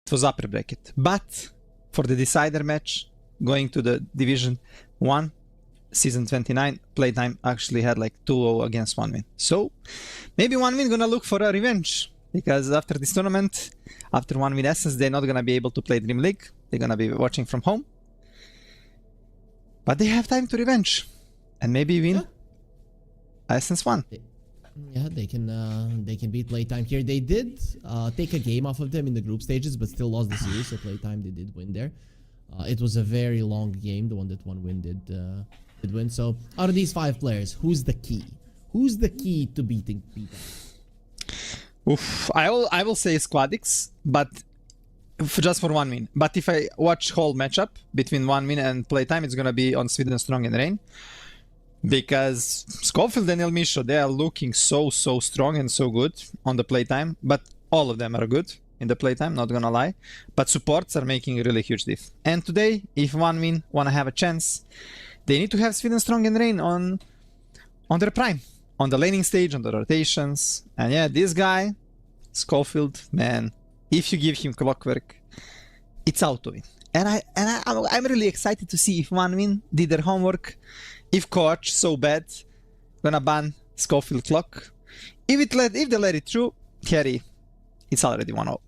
it was upper bracket. But for the decider match, going to the Division 1, Season 29, Playtime actually had like 2-0 against 1win. So maybe 1win gonna look for a revenge. Because after this tournament, after 1win Essence, they're not gonna be able to play Dream League. They're gonna be watching from home. But they have time to revenge. And maybe win Essence 1. Yeah, they can beat Playtime here. They did take a game off of them in the group stages, but still lost the series. So Playtime, they did win there. It was a very long game, the one that 1win did win. So out of these 5 players, who's the key? Who's the key to beating Playtime? Oof, I will say Squadix, but just for 1win. But if I watch whole matchup between 1win and Playtime, it's gonna be on Sweden Strong and Rain. Because Schofield and El Misho, they are looking so strong and so good on the Playtime. But all of them are good in the Playtime, not gonna lie. But supports are making a really huge diff. And today, if 1win wanna have a chance, they need to have Sweden Strong and Rain on their prime. On the laning stage, on the rotations. And yeah, this guy, Schofield, man, if you give him clockwork, it's out to win. And I'm really excited to see if 1win did their homework. If coach so bad, gonna ban Schofield clock. If they let it through, carry, it's already 1-0.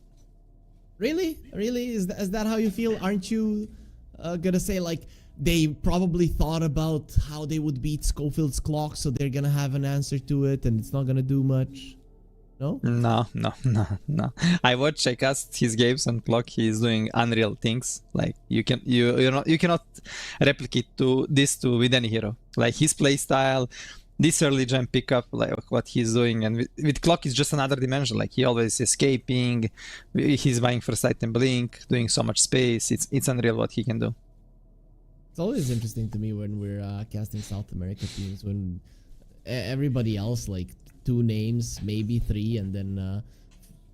Really? Really? Is that how you feel? Aren't you gonna say like they probably thought about how they would beat Schofield's clock, so they're gonna have an answer to it, and it's not gonna do much? No? No. I cast his games on clock. He's doing unreal things. Like you cannot replicate this with any hero. Like his playstyle, this early jump pickup, like what he's doing, and with clock is just another dimension. Like he always escaping, he's buying first item blink, doing so much space. It's unreal what he can do. It's always interesting to me when we're casting South America teams, when everybody else like 2 names, maybe 3, and then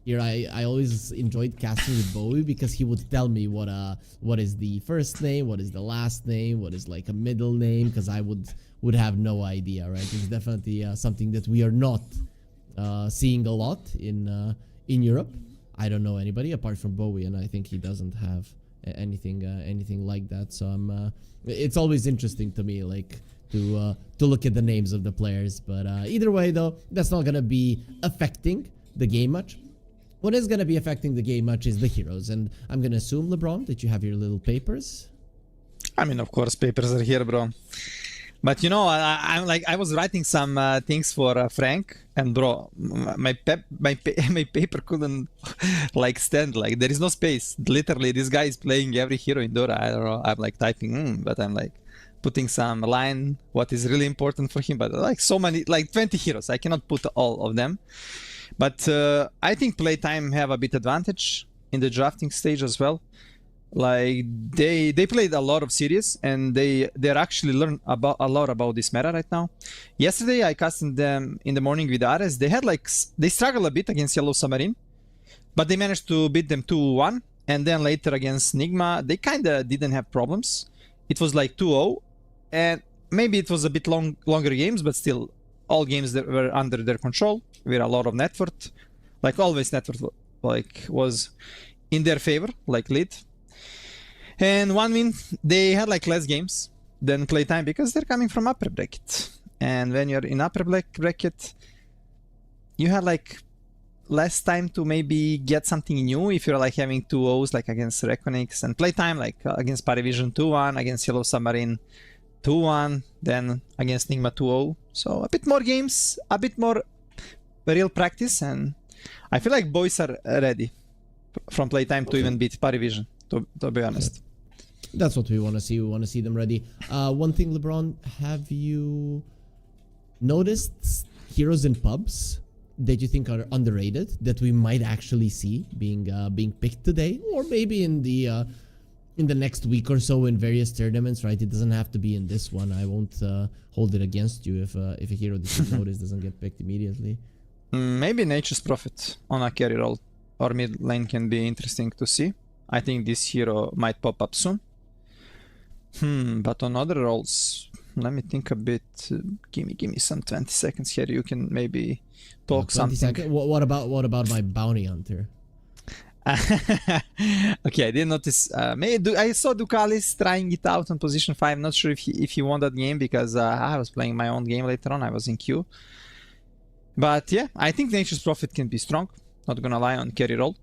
here I always enjoyed casting with Bowie because he would tell me what is the first name, what is the last name, what is like a middle name, because I would have no idea, right? It's definitely something that we are not seeing a lot in Europe. I don't know anybody apart from Bowie, and I think he doesn't have anything like that. So it's always interesting to me, like to look at the names of the players. But either way, though, that's not gonna be affecting the game much. What is gonna be affecting the game much is the heroes, and I'm gonna assume, LeBron, that you have your little papers. I mean, of course, papers are here, bro. But you know, I was writing some things for Frank, and bro, my paper couldn't like stand. Like there is no space. Literally, this guy is playing every hero in Dota. I don't know. I'm like typing, but I'm like putting some line what is really important for him. But like so many, like 20 heroes, I cannot put all of them. But I think Playtime have a bit advantage in the drafting stage as well. Like they played a lot of series, and they're actually learn a lot about this meta right now. Yesterday I casted them in the morning with Ares. They had like they struggled a bit against Yellow Submarine, but they managed to beat them 2-1. And then later against Nigma, they kinda didn't have problems. It was like 2-0, and maybe it was a bit longer games, but still all games that were under their control with a lot of net worth. Like always, net worth like was in their favor, like lead. And 1win, they had like less games than Playtime because they're coming from upper bracket. And when you're in upper bracket, you have like less time to maybe get something new if you're like having 2-0s like against Reckonix, and Playtime like against Parivision 2-1, against Yellow Submarine 2-1, then against Nigma 2-0. So a bit more games, a bit more real practice, and I feel like boys are ready from Playtime to even beat Parivision. To be honest, that's what we want to see. We want to see them ready. One thing, LeBron, have you noticed heroes in pubs that you think are underrated that we might actually see being picked today, or maybe in the next week or so in various tournaments? Right, it doesn't have to be in this one. I won't hold it against you if a hero that you notice doesn't get picked immediately. Maybe Nature's Prophet on a carry role or mid lane can be interesting to see. I think this hero might pop up soon. But on other roles, let me think a bit. Give me some 20 seconds here. You can maybe talk something. What about my bounty hunter? Okay, I didn't notice. I saw Ducalis trying it out on position 5. Not sure if he won that game because I was playing my own game later on. I was in queue. But yeah, I think Nature's Prophet can be strong. Not gonna lie on carry roll.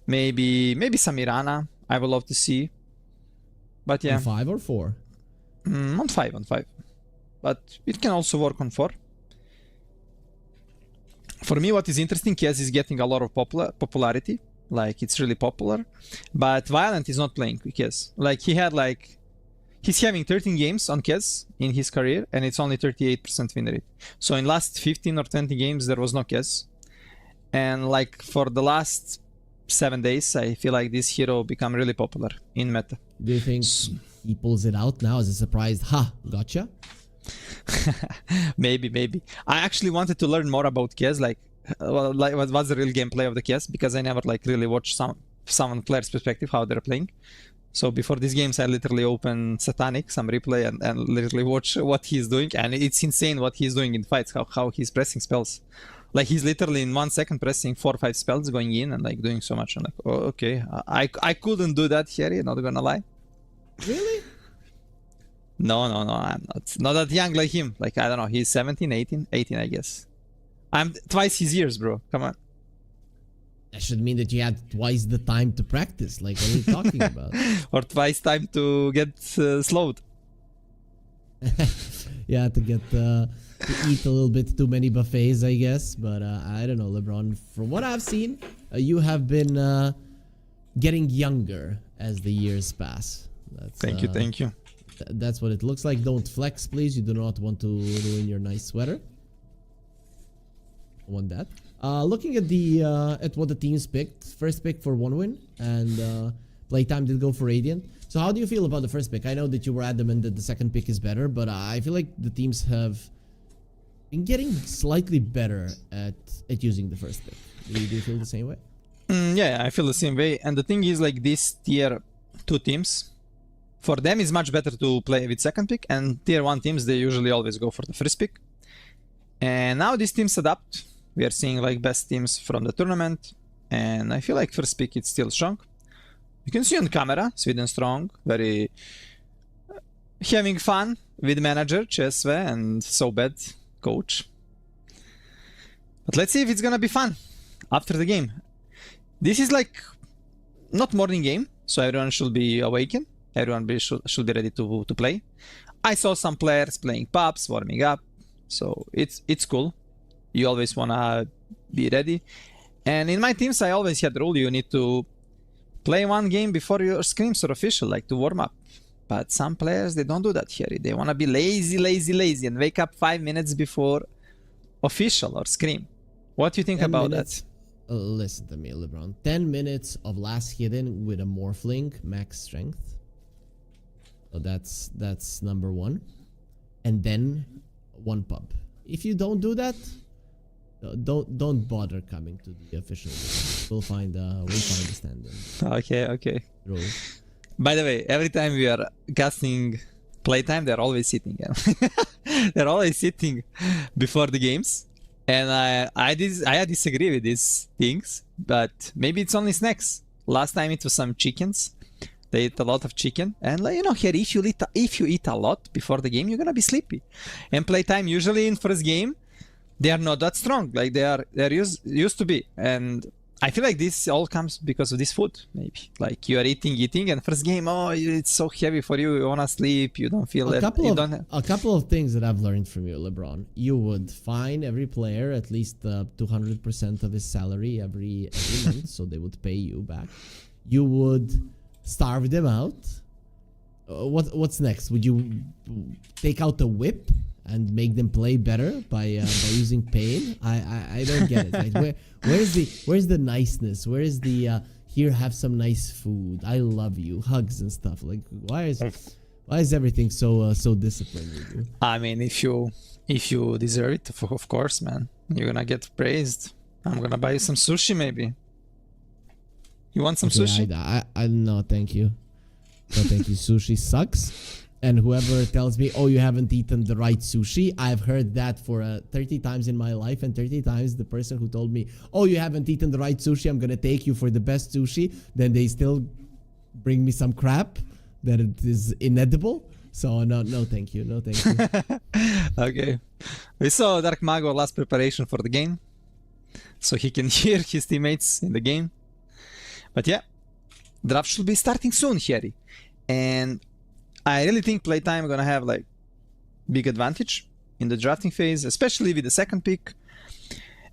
Maybe some Mirana. I would love to see. But yeah. On 5 or 4? On 5, on 5. But it can also work on 4. For me, what is interesting, Kez is getting a lot of popularity. Like, it's really popular. But Violent is not playing Kez. Like, he's having 13 games on Kez in his career, and it's only 38% win rate. So in last 15 or 20 games, there was no Kez. And like, for the last 7 days, I feel like this hero become really popular in meta. Do you think he pulls it out now as a surprise? Ha, gotcha. Maybe. I actually wanted to learn more about Kez, like what's the real gameplay of the Kez, because I never like really watched some player's perspective how they're playing. So before these games, I literally open Satanic, some replay, and literally watch what he's doing, and it's insane what he's doing in fights, how he's pressing spells. Like, he's literally in 1 second pressing 4 or 5 spells going in and like doing so much. I'm like, oh, okay, I couldn't do that here, not gonna lie. Really? No, I'm not that young like him. Like, I don't know, he's 17, 18, I guess. I'm twice his years, bro. Come on. That should mean that you had twice the time to practice. Like, what are you talking about? Or twice time to get slowed. Yeah, to eat a little bit too many buffets, I guess. But I don't know, LeBron. From what I've seen, you have been getting younger as the years pass. Thank you. That's what it looks like. Don't flex, please. You do not want to ruin your nice sweater. I want that. Looking at at what the teams picked. First pick for 1 win, and playtime did go for Radiant. So how do you feel about the first pick? I know that you were adamant that the second pick is better, but I feel like the teams have been getting slightly better at using the first pick. Do you feel the same way? Yeah, I feel the same way. And the thing is, like, these tier 2 teams, for them it's much better to play with second pick, and tier 1 teams, they usually always go for the first pick. And now these teams adapt. We are seeing like best teams from the tournament, and I feel like first pick is still strong. You can see on camera, Sweden strong, very having fun with manager, Chesve, and so bad coach. But let's see if it's gonna be fun after the game. This is like not morning game, so everyone should be awakened. Everyone should be ready to play. I saw some players playing pubs, warming up, so it's cool. You always wanna be ready. And in my teams, I always had the rule, you need to play 1 game before your scrims are official, like to warm up. But some players, they don't do that here. They wanna be lazy and wake up 5 minutes before official or scrim. What do you think about that? Listen to me, LeBron. 10 minutes of last hidden with a Morphling, max strength. So that's number 1. And then 1 pub. If you don't do that, don't bother coming to the official. We'll find a stand-in. Okay. Rules. By the way, every time we are casting playtime, they're always sitting. They're always sitting before the games, and I disagree with these things. But maybe it's only snacks. Last time it was some chickens. They eat a lot of chicken, and like, you know, here if you eat a lot before the game, you're gonna be sleepy. And playtime usually in first game, they are not that strong, like they're used to be. And I feel like this all comes because of this food, maybe. Like, you are eating, and first game, oh, it's so heavy for you, you wanna sleep, you don't feel a couple of things that I've learned from you, LeBron. You would fine every player at least 200% of his salary every month, so they would pay you back. You would starve them out. What's next? Would you take out the whip and make them play better by using pain? I don't get it. Right? Where's the niceness? Where is the here, have some nice food, I love you, hugs and stuff? Like, why is everything so disciplined with you? I mean, if you deserve it, of course, man, you're gonna get praised. I'm gonna buy you some sushi, maybe. You want some sushi? I no, thank you. No, thank you. Sushi sucks. And whoever tells me, oh, you haven't eaten the right sushi, I've heard that for 30 times in my life, and 30 times the person who told me, oh, you haven't eaten the right sushi, I'm gonna take you for the best sushi, then they still bring me some crap that it is inedible. So no thank you, no thank you. Okay. We saw Dark Mago last preparation for the game, so he can hear his teammates in the game. But yeah, draft should be starting soon, Harry. And I really think Playtime gonna have like big advantage in the drafting phase, especially with the second pick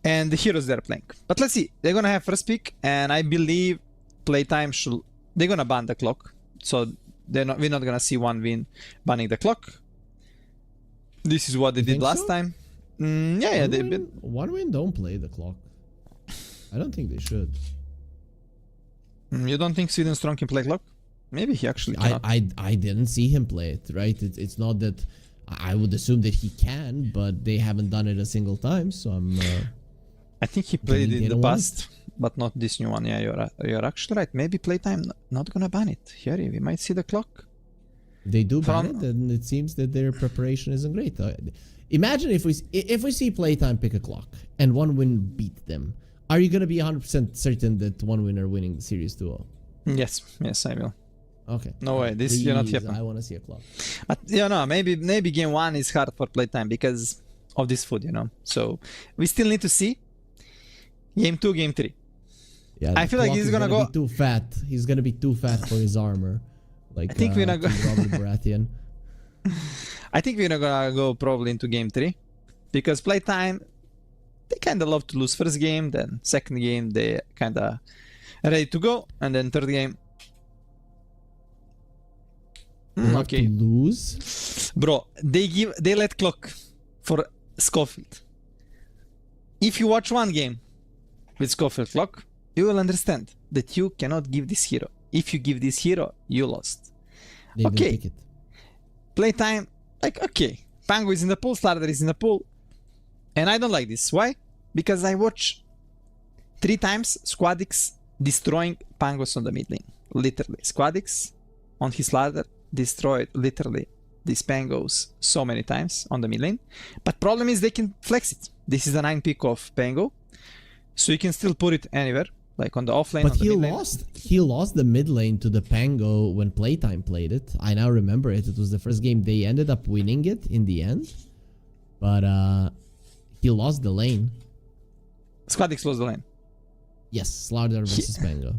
and the heroes they're playing. But let's see, they're gonna have first pick, and I believe Playtime they're gonna ban the clock, so we're not gonna see one win banning the clock. This is what they did last time. Yeah, one win don't play the clock. I don't think they should. You don't think Sweden Strong can play clock? Maybe he actually cannot. I didn't see him play it, right? It's not that I would assume that he can, but they haven't done it a single time, so I'm I think he played it in the past, but not this new one. Yeah, you're actually right. Maybe Playtime not gonna ban it. Here we might see the clock. They do ban it, and it seems that their preparation isn't great. Imagine if we see Playtime pick a clock and one win beat them. Are you gonna be 100% certain that one win are winning the series 2-0? Yes, I will. Okay. No way. This is not happen. I want to see a clock. But maybe game 1 is hard for Playtime because of this food, So we still need to see game 2, game 3. Yeah, I feel like he's gonna go be too fat. He's gonna be too fat for his armor. Like I think we're not Robert Baratheon. I think we're gonna go probably into game 3 because Playtime, they kind of love to lose first game, then second game they kind of ready to go, and then third game. Okay. To lose, bro. They let clock for Schofield. If you watch one game with Schofield clock, you will understand that you cannot give this hero. If you give this hero, you lost. they will Okay. pick it. Playtime, like okay, Pango is in the pool, Slardar is in the pool, and I don't like this. Why? Because I watch 3 times Squadix destroying Pangos on the mid lane. Literally, Squadix on his ladder destroyed literally these Pangos so many times on the mid lane. But problem is they can flex it. This is a 9 pick of Pango, so you can still put it anywhere, like on the off lane. But on the mid lane. He lost the mid lane to the Pango when Playtime played it. I now remember it. It was the first game. They ended up winning it in the end, but he lost the lane. Squadix lost the lane. Yes, Slardar versus Pango.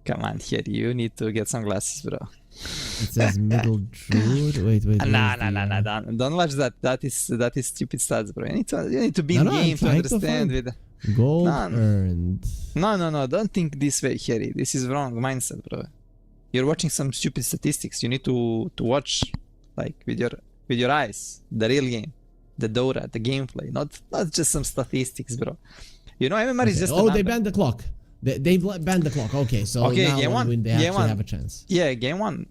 Come on, here you need to get some glasses, bro. It says middle druid. Wait. Nah, don't watch that. That is stupid stats, bro. You need to be in game to understand with gold earned. No, don't think this way, Harry. This is wrong mindset, bro. You're watching some stupid statistics. You need to watch like with your eyes, the real game, the Dota, the gameplay, not just some statistics, bro. MMR is just they banned the clock. They banned the clock. Okay, so now game one, win, they actually have a chance. Yeah, game 1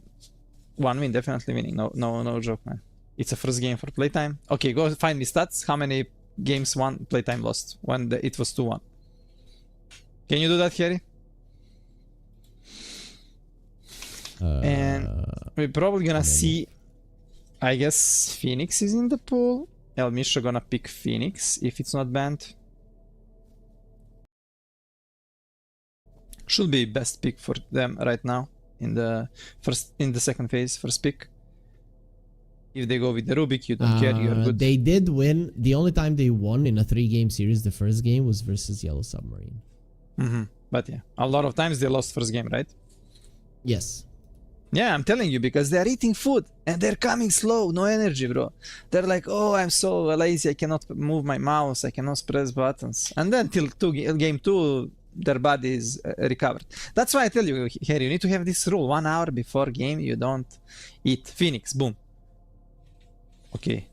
win, definitely winning. No joke, man. It's a first game for Playtime. Okay, go find me stats. How many games Playtime lost when it was 2-1? Can you do that, Harry? And we're probably gonna see, I guess, Phoenix is in the pool. El Misha gonna pick Phoenix if it's not banned. Should be best pick for them right now in the second phase, first pick. If they go with the Rubik, you don't care, you're good. They did win. The only time they won in a 3-game series, the first game was versus Yellow Submarine. But yeah, a lot of times they lost first game, right? Yes. Yeah, I'm telling you, because they're eating food and they're coming slow, no energy, bro. They're like, oh, I'm so lazy, I cannot move my mouse, I cannot press buttons. And then till game 2, their body is recovered. That's why I tell you, here, you need to have this rule. 1 hour before game, you don't eat. Phoenix, boom. Okay.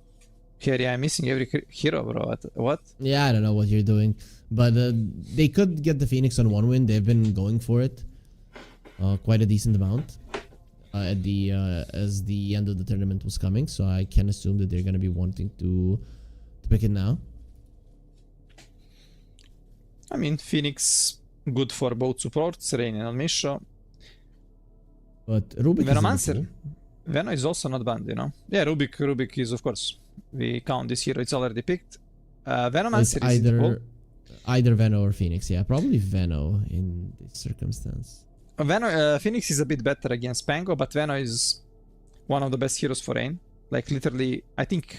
Here, I'm missing every hero, bro. What? Yeah, I don't know what you're doing. But they could get the Phoenix on 1 win. They've been going for it. Quite a decent amount. As the end of the tournament was coming. So I can assume that they're going to be wanting to pick it now. I mean, Phoenix, good for both supports, Rain and Almisha. But Rubik Venomancer. Veno is also not banned, you know. Yeah, Rubik is, of course. We count this hero, it's already picked. Venomancer It's is either Veno or Phoenix. Yeah, probably Veno in this circumstance. Phoenix is a bit better against Pango, but Veno is one of the best heroes for Rain. Like literally, I think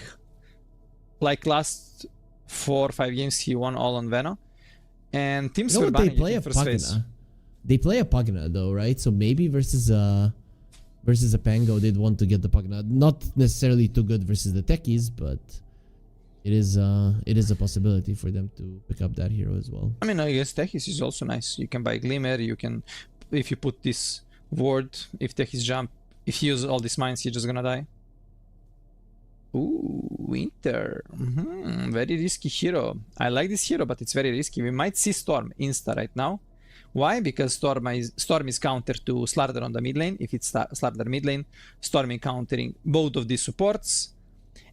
like last 4 or 5 games he won all on Veno. And teams were banning it in first phase. They play a Pugna though, right? So maybe versus a Pango they'd want to get the Pugna. Not necessarily too good versus the techies, but it is a possibility for them to pick up that hero as well. I mean, I guess techies is also nice. You can buy Glimmer, you can, if you put this ward, if techies jump, if you use all these mines, you're just gonna die. Ooh, Winter. Very risky hero. I like this hero, but it's very risky. We might see Storm insta right now. Why? Because Storm is counter to Slardar on the mid lane. If it's Slardar mid lane, Storm is countering both of these supports.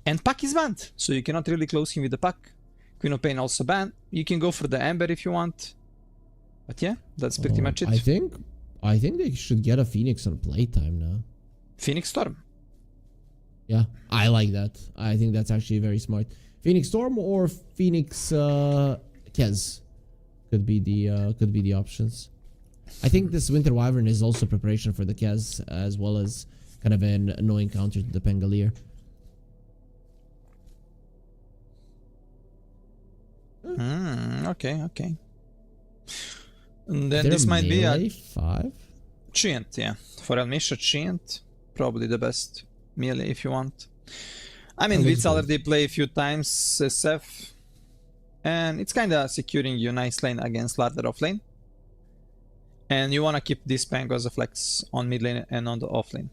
And Puck is banned, so you cannot really close him with the Puck. Queen of Pain also banned. You can go for the Ember if you want. But yeah, that's pretty much it. I think they should get a Phoenix on playtime now. Phoenix Storm. Yeah, I like that. I think that's actually very smart. Phoenix Storm or Phoenix Kez could be the options. I think this Winter Wyvern is also preparation for the Kez as well as kind of an annoying counter to the Pangolier. Okay. And then this might be a 5 Treant, yeah. For Elmisha, Treant, probably the best melee if you want. I mean, Vitz already play a few times SF, and it's kind of securing you nice lane against Ladder off lane. And you want to keep this Pango as a flex on mid lane and on the off lane.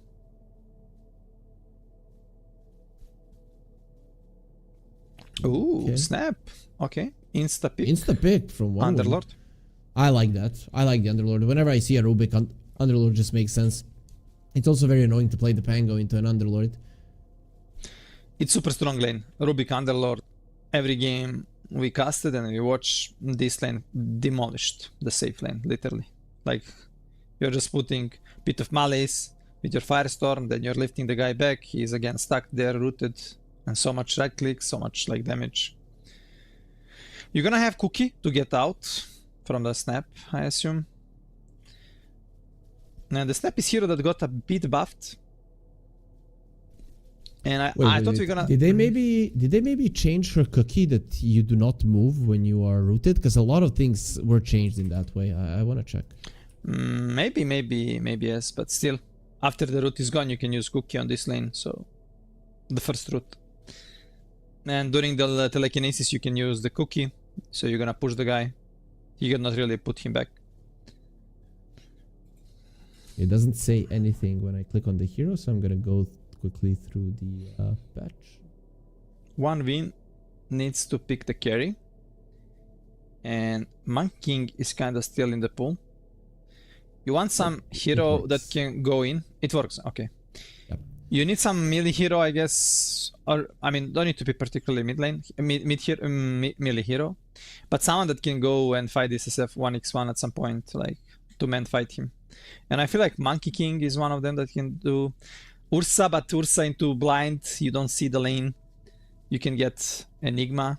Ooh, okay. Snap. Okay, insta pick from one Underlord. I like that. I like the Underlord. Whenever I see a Rubik, Underlord just makes sense. It's also very annoying to play the Pango into an Underlord. It's super strong lane. Rubik Underlord. Every game we casted and we watch this lane demolished the safe lane, literally. Like, you're just putting a bit of malice with your Firestorm, then you're lifting the guy back, he's again stuck there, rooted, and so much right click, so much like damage. You're gonna have Cookie to get out from the Snap, I assume. And the Snap is hero that got a bit buffed. And I thought we were gonna... Did they maybe change her Cookie that you do not move when you are rooted? Because a lot of things were changed in that way. I want to check. Maybe yes, but still. After the root is gone, you can use Cookie on this lane, so... The first root. And during the telekinesis, you can use the Cookie, so you're gonna push the guy. You cannot really put him back. It doesn't say anything when I click on the hero, so I'm gonna go quickly through the patch. One win needs to pick the carry. And Monk King is kinda still in the pool. You want some hero that can go in. It works, okay. Yep. You need some melee hero, I guess, or I mean, don't need to be particularly mid lane, melee hero, but someone that can go and fight this SF 1x1 at some point, like 2-man fight him. And I feel like Monkey King is one of them that can do Ursa, but Ursa into blind, you don't see the lane. You can get Enigma.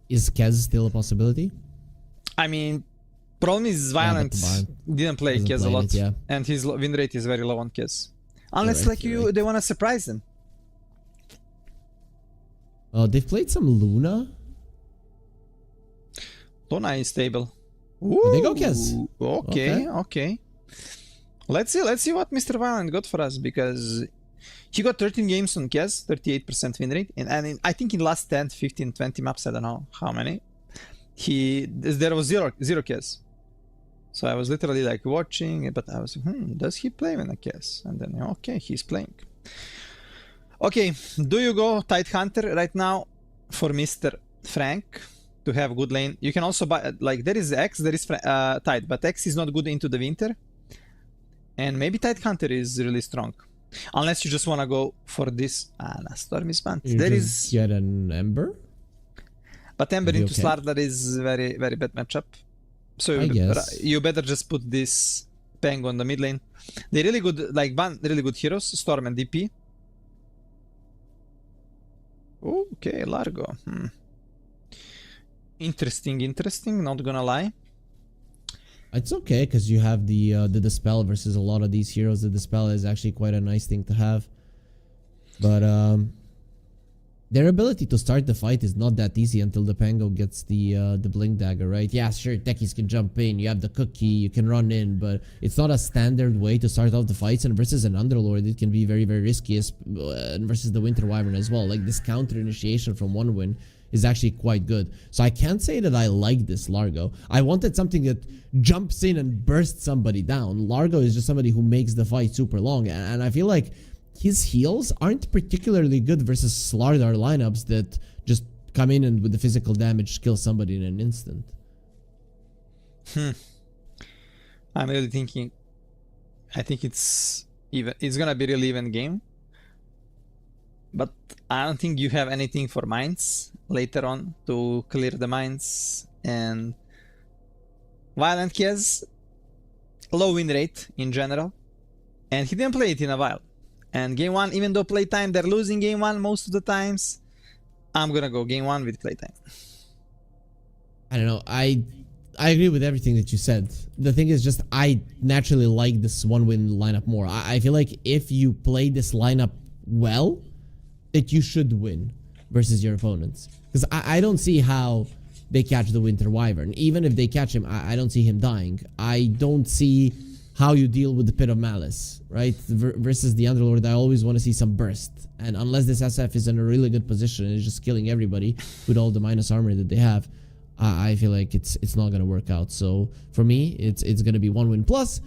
Is Kez still a possibility? I mean, problem is Violent didn't play Kez a lot, yeah. And his win rate is very low on Kez. Unless like they want to surprise them. They've played some Luna. Luna is stable. Ooh, they go Kez. Okay. Let's see what Mr. Violent got for us, because he got 13 games on Kez, 38% win rate, and I think in last 10, 15, 20 maps, I don't know how many, there was zero Kez. So I was literally like watching, but I was does he play when a Kez? And then okay, he's playing. Okay, do you go Tidehunter right now for Mr. Frank to have good lane? You can also buy, like, there is X, there is Tide, but X is not good into the winter. And maybe Tidehunter is really strong. Unless you just want to go for this. Storm is banned. There is get an Ember? But Ember into Slardar is very, very bad matchup. So you better just put this Pango on the mid lane. They really good, like ban really good heroes, Storm and DP. Okay, Largo. Interesting, not gonna lie. It's okay because you have the Dispel versus a lot of these heroes. The Dispel is actually quite a nice thing to have. But their ability to start the fight is not that easy until the Pango gets the Blink Dagger, right? Yeah, sure, techies can jump in, you have the cookie, you can run in, but it's not a standard way to start off the fights, and versus an Underlord, it can be very, very risky, and versus the Winter Wyvern as well. Like, this counter initiation from 1-win is actually quite good. So I can't say that I like this Largo. I wanted something that jumps in and bursts somebody down. Largo is just somebody who makes the fight super long, and I feel like his heals aren't particularly good versus Slardar lineups that just come in and with the physical damage kill somebody in an instant. I'm really thinking. I think it's even. It's gonna be a really even game. But I don't think you have anything for mines later on to clear the mines. And Violent, he has low win rate in general, and he didn't play it in a while. And game 1, even though playtime, they're losing game 1 most of the times, I'm gonna go game 1 with playtime. I don't know. I agree with everything that you said. The thing is just I naturally like this 1-win lineup more. I feel like if you play this lineup well, that you should win versus your opponents. Because I don't see how they catch the Winter Wyvern. Even if they catch him, I don't see him dying. I don't see how you deal with the Pit of Malice, right? Versus the Underlord, I always want to see some burst. And unless this SF is in a really good position and is just killing everybody with all the minus armor that they have, I feel like it's not going to work out. So for me, it's going to be 1-win. Plus,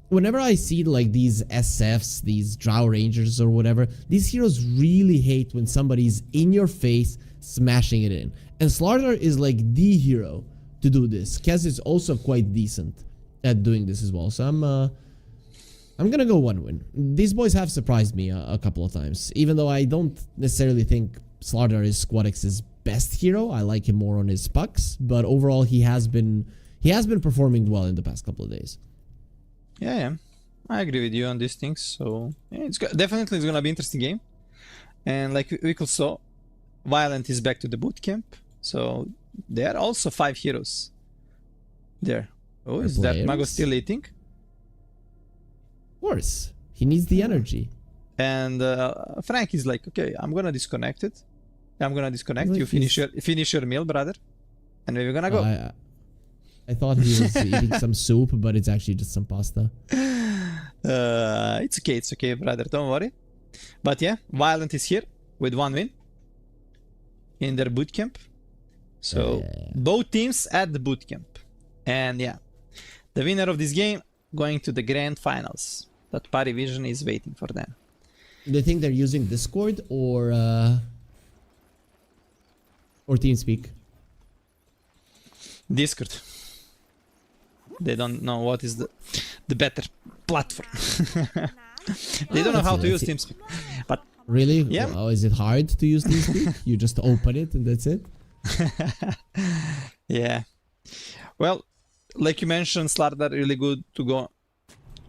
whenever I see like these SFs, these Drow Rangers or whatever, these heroes really hate when somebody's in your face smashing it in. And Slardar is like the hero to do this. Kez is also quite decent at doing this as well. So I'm gonna go 1-win. These boys have surprised me a couple of times. Even though I don't necessarily think Slardar is SquadX's best hero. I like him more on his pucks. But overall, he has been performing well in the past couple of days. Yeah. I agree with you on these things. So yeah, definitely it's gonna be an interesting game. And like we could saw, Violent is back to the boot camp. So there are also 5 heroes there. Oh, is that Mago still eating? Of course. He needs the energy. And Frank is like, okay, I'm gonna disconnect it. I'm gonna disconnect. Like you finish your meal, brother. And we're gonna go. I thought he was eating some soup, but it's actually just some pasta. It's okay, brother. Don't worry. But yeah, Violent is here with 1 win in their bootcamp. So both teams at the bootcamp. And yeah, the winner of this game going to the grand finals. That Parivision is waiting for them. Do you think they're using Discord or TeamSpeak? Discord. They don't know what is the better platform. They don't know how to use TeamSpeak. But really? Yeah. Well, is it hard to use TeamSpeak? You just open it and that's it? Yeah. Well, like you mentioned, Slardar really good to go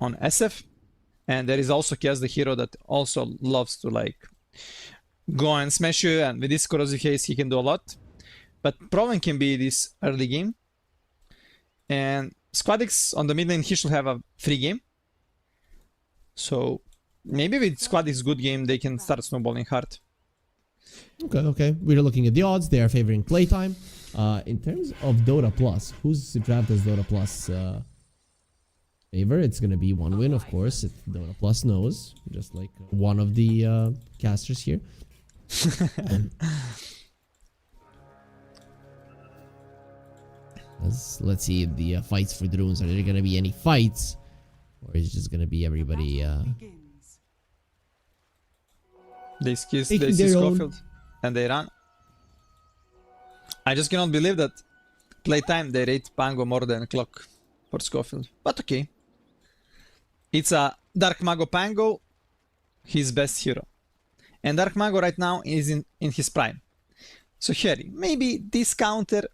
on SF. And there is also Kiaz, the hero that also loves to like go and smash you. And with this corrosive haze, he can do a lot. But problem can be this early game. And SquadX on the mid lane, he should have a free game. So maybe with SquadX good game, they can start snowballing hard. Okay. We're looking at the odds. They are favoring playtime. In terms of Dota Plus, who's draft as Dota Plus favor? It's gonna be 1-win, of course. Dota Plus knows, just like one of the casters here. Let's see the fights for the runes. Are there gonna be any fights, or is it just gonna be everybody? They see Schofield and they run. I just cannot believe that playtime they rate Pango more than Clock for Schofield. But okay. It's a Dark Mago Pango, his best hero. And Dark Mago right now is in his prime. So Harry, maybe this counter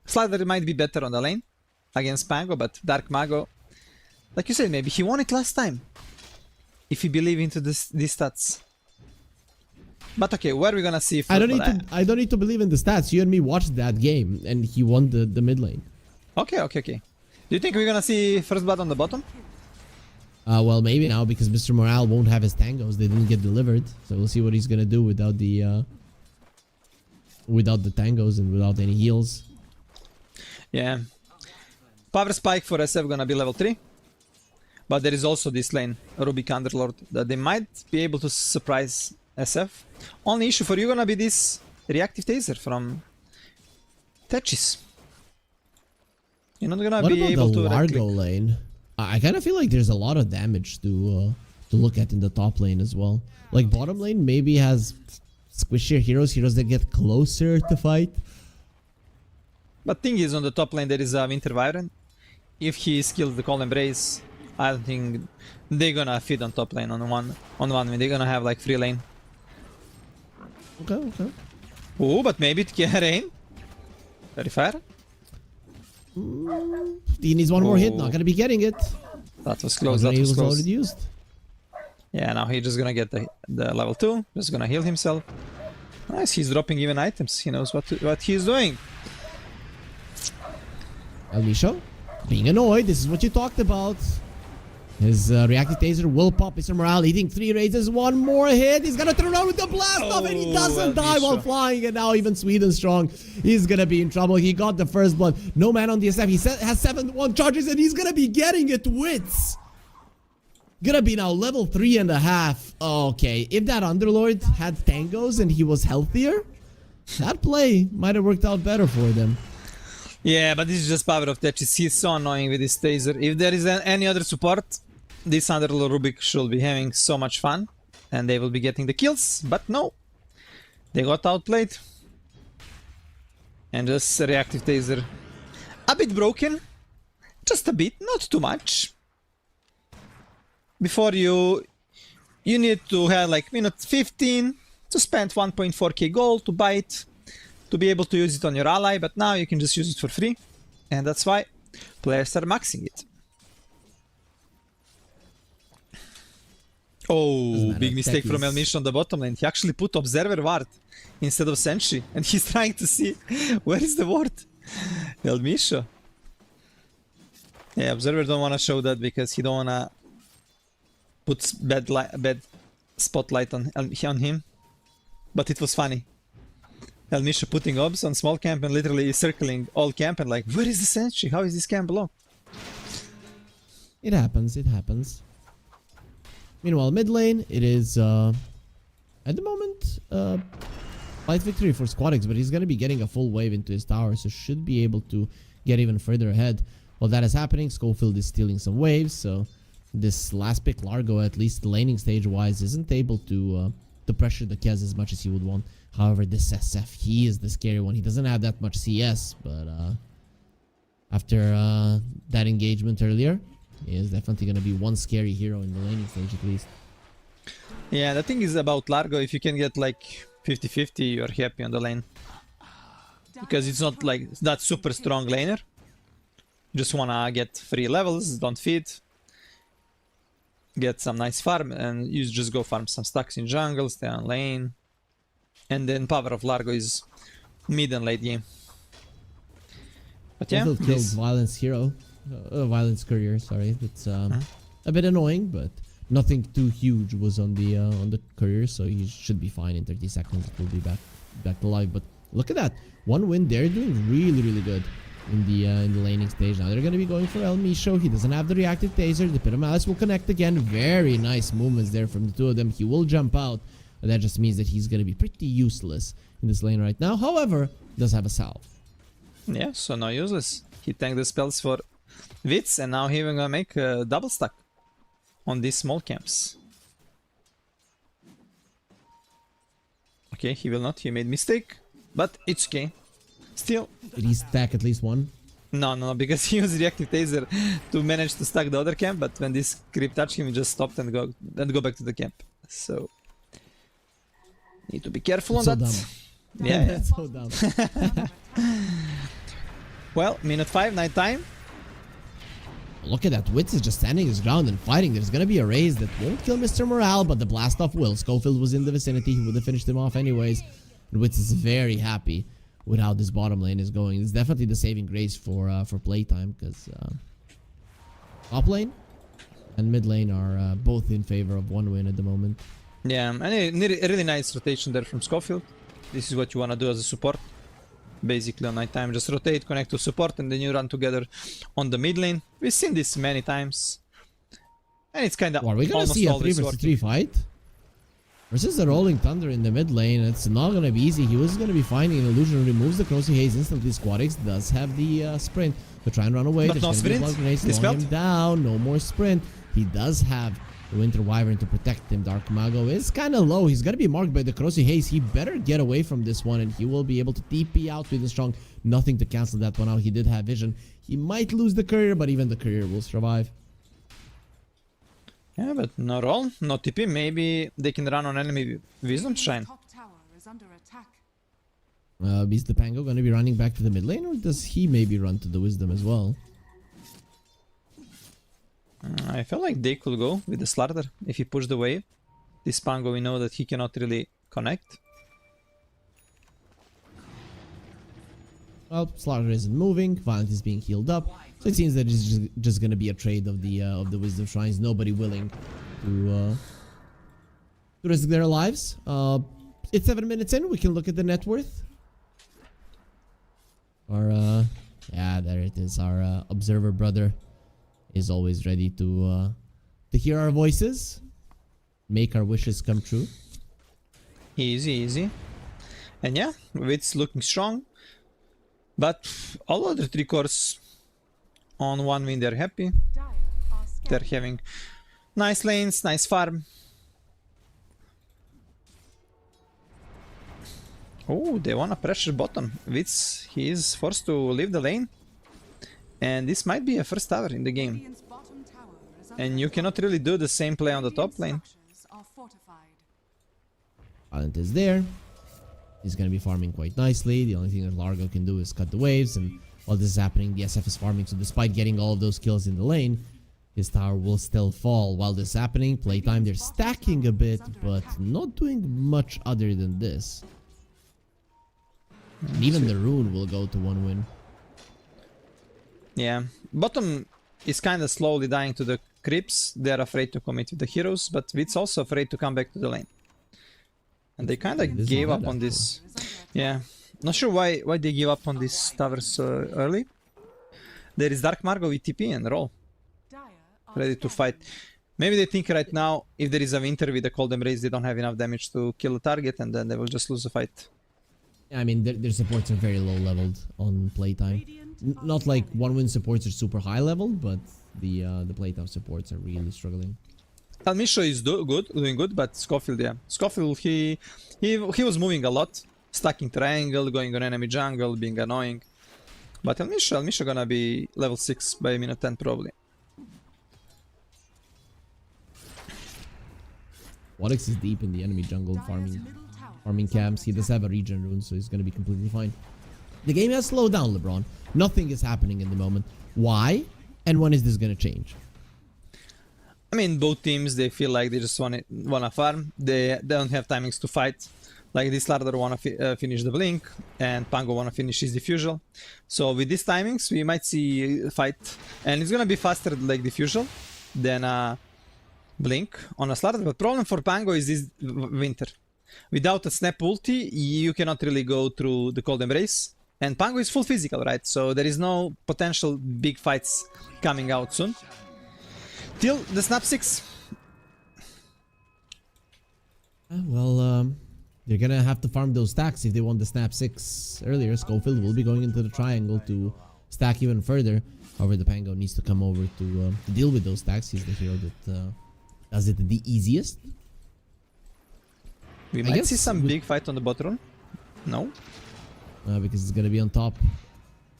Slardar might be better on the lane against Pango, but Dark Mago Like you said, maybe he won it last time. If you believe into these stats. But okay, where are we gonna see? I don't need to believe in the stats. You and me watched that game, and he won the mid lane. Okay. Do you think we're gonna see first blood on the bottom? Well, maybe now because Mr. Morale won't have his tangos. They didn't get delivered, so we'll see what he's gonna do without the tangos and without any heals. Yeah. Power spike for SF gonna be level 3. But there is also this lane, Rubik Underlord, that they might be able to surprise SF. Only issue for you gonna be this reactive taser from Tetris. You're not gonna be able to. What about the Largo lane? I kind of feel like there's a lot of damage to look at in the top lane as well. Like bottom lane maybe has squishier heroes that get closer to fight. But thing is, on the top lane there is a Winter Wyvern. If he skills the Cold Embrace, I don't think they're gonna feed on top lane on one. They're gonna have like free lane. Okay. Oh, but maybe it can rain. Very fair. He needs one more hit. Not gonna be getting it. That was close. He was already used. Yeah, now he's just gonna get the level 2. Just gonna heal himself. Nice. He's dropping even items. He knows what he's doing. Alicia, being annoyed. This is what you talked about. His reactive taser will pop. Mr. Morale eating 3 raises. One more hit. He's gonna turn around with the blast off, and he doesn't die while flying. And now even Sweden Strong, he's gonna be in trouble. He got the first blood. No man on the SF. He has 7-1 charges, and he's gonna be getting it wits. Gonna be now level 3.5. Okay, if that Underlord had tangos and he was healthier, that play might have worked out better for them. Yeah, but this is just power of Tetris. He's so annoying with this taser. If there is any other support, this Underlord Rubik should be having so much fun. And they will be getting the kills. But no. They got outplayed. And just a reactive taser. A bit broken. Just a bit, not too much. Before you need to have like minute 15 to spend 1.4k gold to buy it. To be able to use it on your ally, but now you can just use it for free. And that's why players are maxing it. Oh, big mistake from Elmish on the bottom lane. He actually put Observer Ward instead of Sentry. And he's trying to see where is the ward. Elmisha. Yeah, Observer don't want to show that because he don't want to put bad spotlight on him. But it was funny. Elmisha putting obs on small camp and literally circling all camp and like, where is the sentry? How is this camp below? It happens. Meanwhile, mid lane, it is at the moment light victory for Squadix, but he's going to be getting a full wave into his tower, so should be able to get even further ahead. While that is happening, Schofield is stealing some waves, so this last pick, Largo, at least laning stage wise, isn't able to pressure the Kez as much as he would want. However, this SF, he is the scary one. He doesn't have that much CS, but after that engagement earlier, he is definitely going to be one scary hero in the laning stage at least. Yeah, the thing is about Largo, if you can get like 50-50, you're happy on the lane. Because it's not like that super strong laner. You just want to get free levels, don't feed. Get some nice farm, and you just go farm some stacks in jungle, stay on lane. And then power of Largo is mid and late game. But yeah, killed Violence Hero, Violence Courier. Sorry, that's a bit annoying, but nothing too huge was on the courier, so he should be fine in 30 seconds. It will be back to life. But look at that, one win. They're doing really good in the laning stage. Now they're going to be going for El Misho. He doesn't have the reactive taser. The Pit of Malice will connect again. Very nice movements there from the two of them. He will jump out. But that just means that he's going to be pretty useless in this lane right now. However, does have a salve. Yeah, so now useless. He tanked the spells for Wits, and now he's going to make a double stack on these small camps. Okay, he will not. He made mistake, but it's okay. Still. Did he stack at least one? No, because he used reactive taser to manage to stack the other camp, but when this creep touched him, he just stopped and go back to the camp. So need to be careful on that. Dumb. Yeah, that's so dumb. Well, minute 5, night time. Look at that. Wits is just standing his ground and fighting. There's going to be a raise that won't kill Mr. Morale, but the blast off will. Schofield was in the vicinity. He would have finished him off anyways. And Wits is very happy with how this bottom lane is going. It's definitely the saving grace for playtime, because top lane and mid lane are both in favor of one win at the moment. Yeah, and a really nice rotation there from Schofield. This is what you want to do as a support. Basically on night time, just rotate, connect to support, and then you run together on the mid lane. We've seen this many times, and it's kind of Are we gonna see a 3 versus 3 fight versus the Rolling Thunder in the mid lane? It's not gonna be easy. He was gonna be finding an illusion, removes the Crossy Haze instantly. Squadix does have the sprint to try and run away. But no sprint. Slow him down. No more sprint. He does have the Winter Wyvern to protect him. Dark Mago is kind of low. He's going to be marked by the Crossy Haze. He better get away from this one, and he will be able to TP out with the strong. Nothing to cancel that one out. He did have vision. He might lose the courier, but even the courier will survive. Yeah, but no roll, no TP. Maybe they can run on enemy Wisdom Shrine. Is the Pango going to be running back to the mid lane, or does he maybe run to the Wisdom as well? I feel like they could go with the Slaughter if he pushed the wave. This Pango, we know that he cannot really connect. Well, Slaughter isn't moving. Violent is being healed up, so it seems that it's just going to be a trade of the Wisdom Shrines. Nobody willing to risk their lives. It's 7 minutes in. We can look at the net worth. Our yeah, there it is. Our observer brother is always ready to hear our voices, make our wishes come true. Easy, easy. And yeah, it's looking strong. But all other 3 cores on 1 win, they're happy. They're having nice lanes, nice farm. Oh, they wanna pressure bottom. Witz, he is forced to leave the lane. And this might be a first tower in the game. And you cannot really do the same play on the top lane. Violent is there. He's going to be farming quite nicely. The only thing that Largo can do is cut the waves. And while this is happening, the SF is farming. So despite getting all of those kills in the lane, his tower will still fall. While this is happening, playtime, they're stacking a bit, but not doing much other than this. And even the rune will go to 1 win. Yeah, bottom is kind of slowly dying to the creeps. They're afraid to commit with the heroes, but Wit's also afraid to come back to the lane. And they kind of gave up on this. Yeah, not sure why they gave up on these towers so early. There is Dark Margo with TP and roll. Ready to fight. Maybe they think right now, if there is a winter with the Cold Embrace, they don't have enough damage to kill the target, and then they will just lose the fight. I mean, their supports are very low leveled on playtime. Not like 1 win supports are super high leveled, but the playtime supports are really struggling. Almisho is doing good, but Schofield, yeah. Schofield, he was moving a lot, stuck in triangle, going on enemy jungle, being annoying. But Almisho gonna be level 6 by minute 10 probably. Wadix is deep in the enemy jungle farming camps. He does have a regen rune, so he's gonna be completely fine. The game has slowed down, LeBron. Nothing is happening in the moment. Why? And when is this gonna change? I mean, both teams, they feel like they just wanna farm. They don't have timings to fight. Like this Lardor wanna finish the blink, and Pango wanna finish his diffusal. So with these timings, we might see a fight, and it's gonna be faster like diffusal than blink on a Lardor. But problem for Pango is this winter. Without a snap ulti, you cannot really go through the Cold Embrace. And Pango is full physical, right? So there is no potential big fights coming out soon. Till the snap 6. Well, they're gonna have to farm those stacks if they want the snap 6 earlier. Schofield will be going into the triangle to stack even further. However, the Pango needs to come over to deal with those stacks. He's the hero that does it the easiest. We might see some big fight on the bot rune. No? Because it's gonna be on top.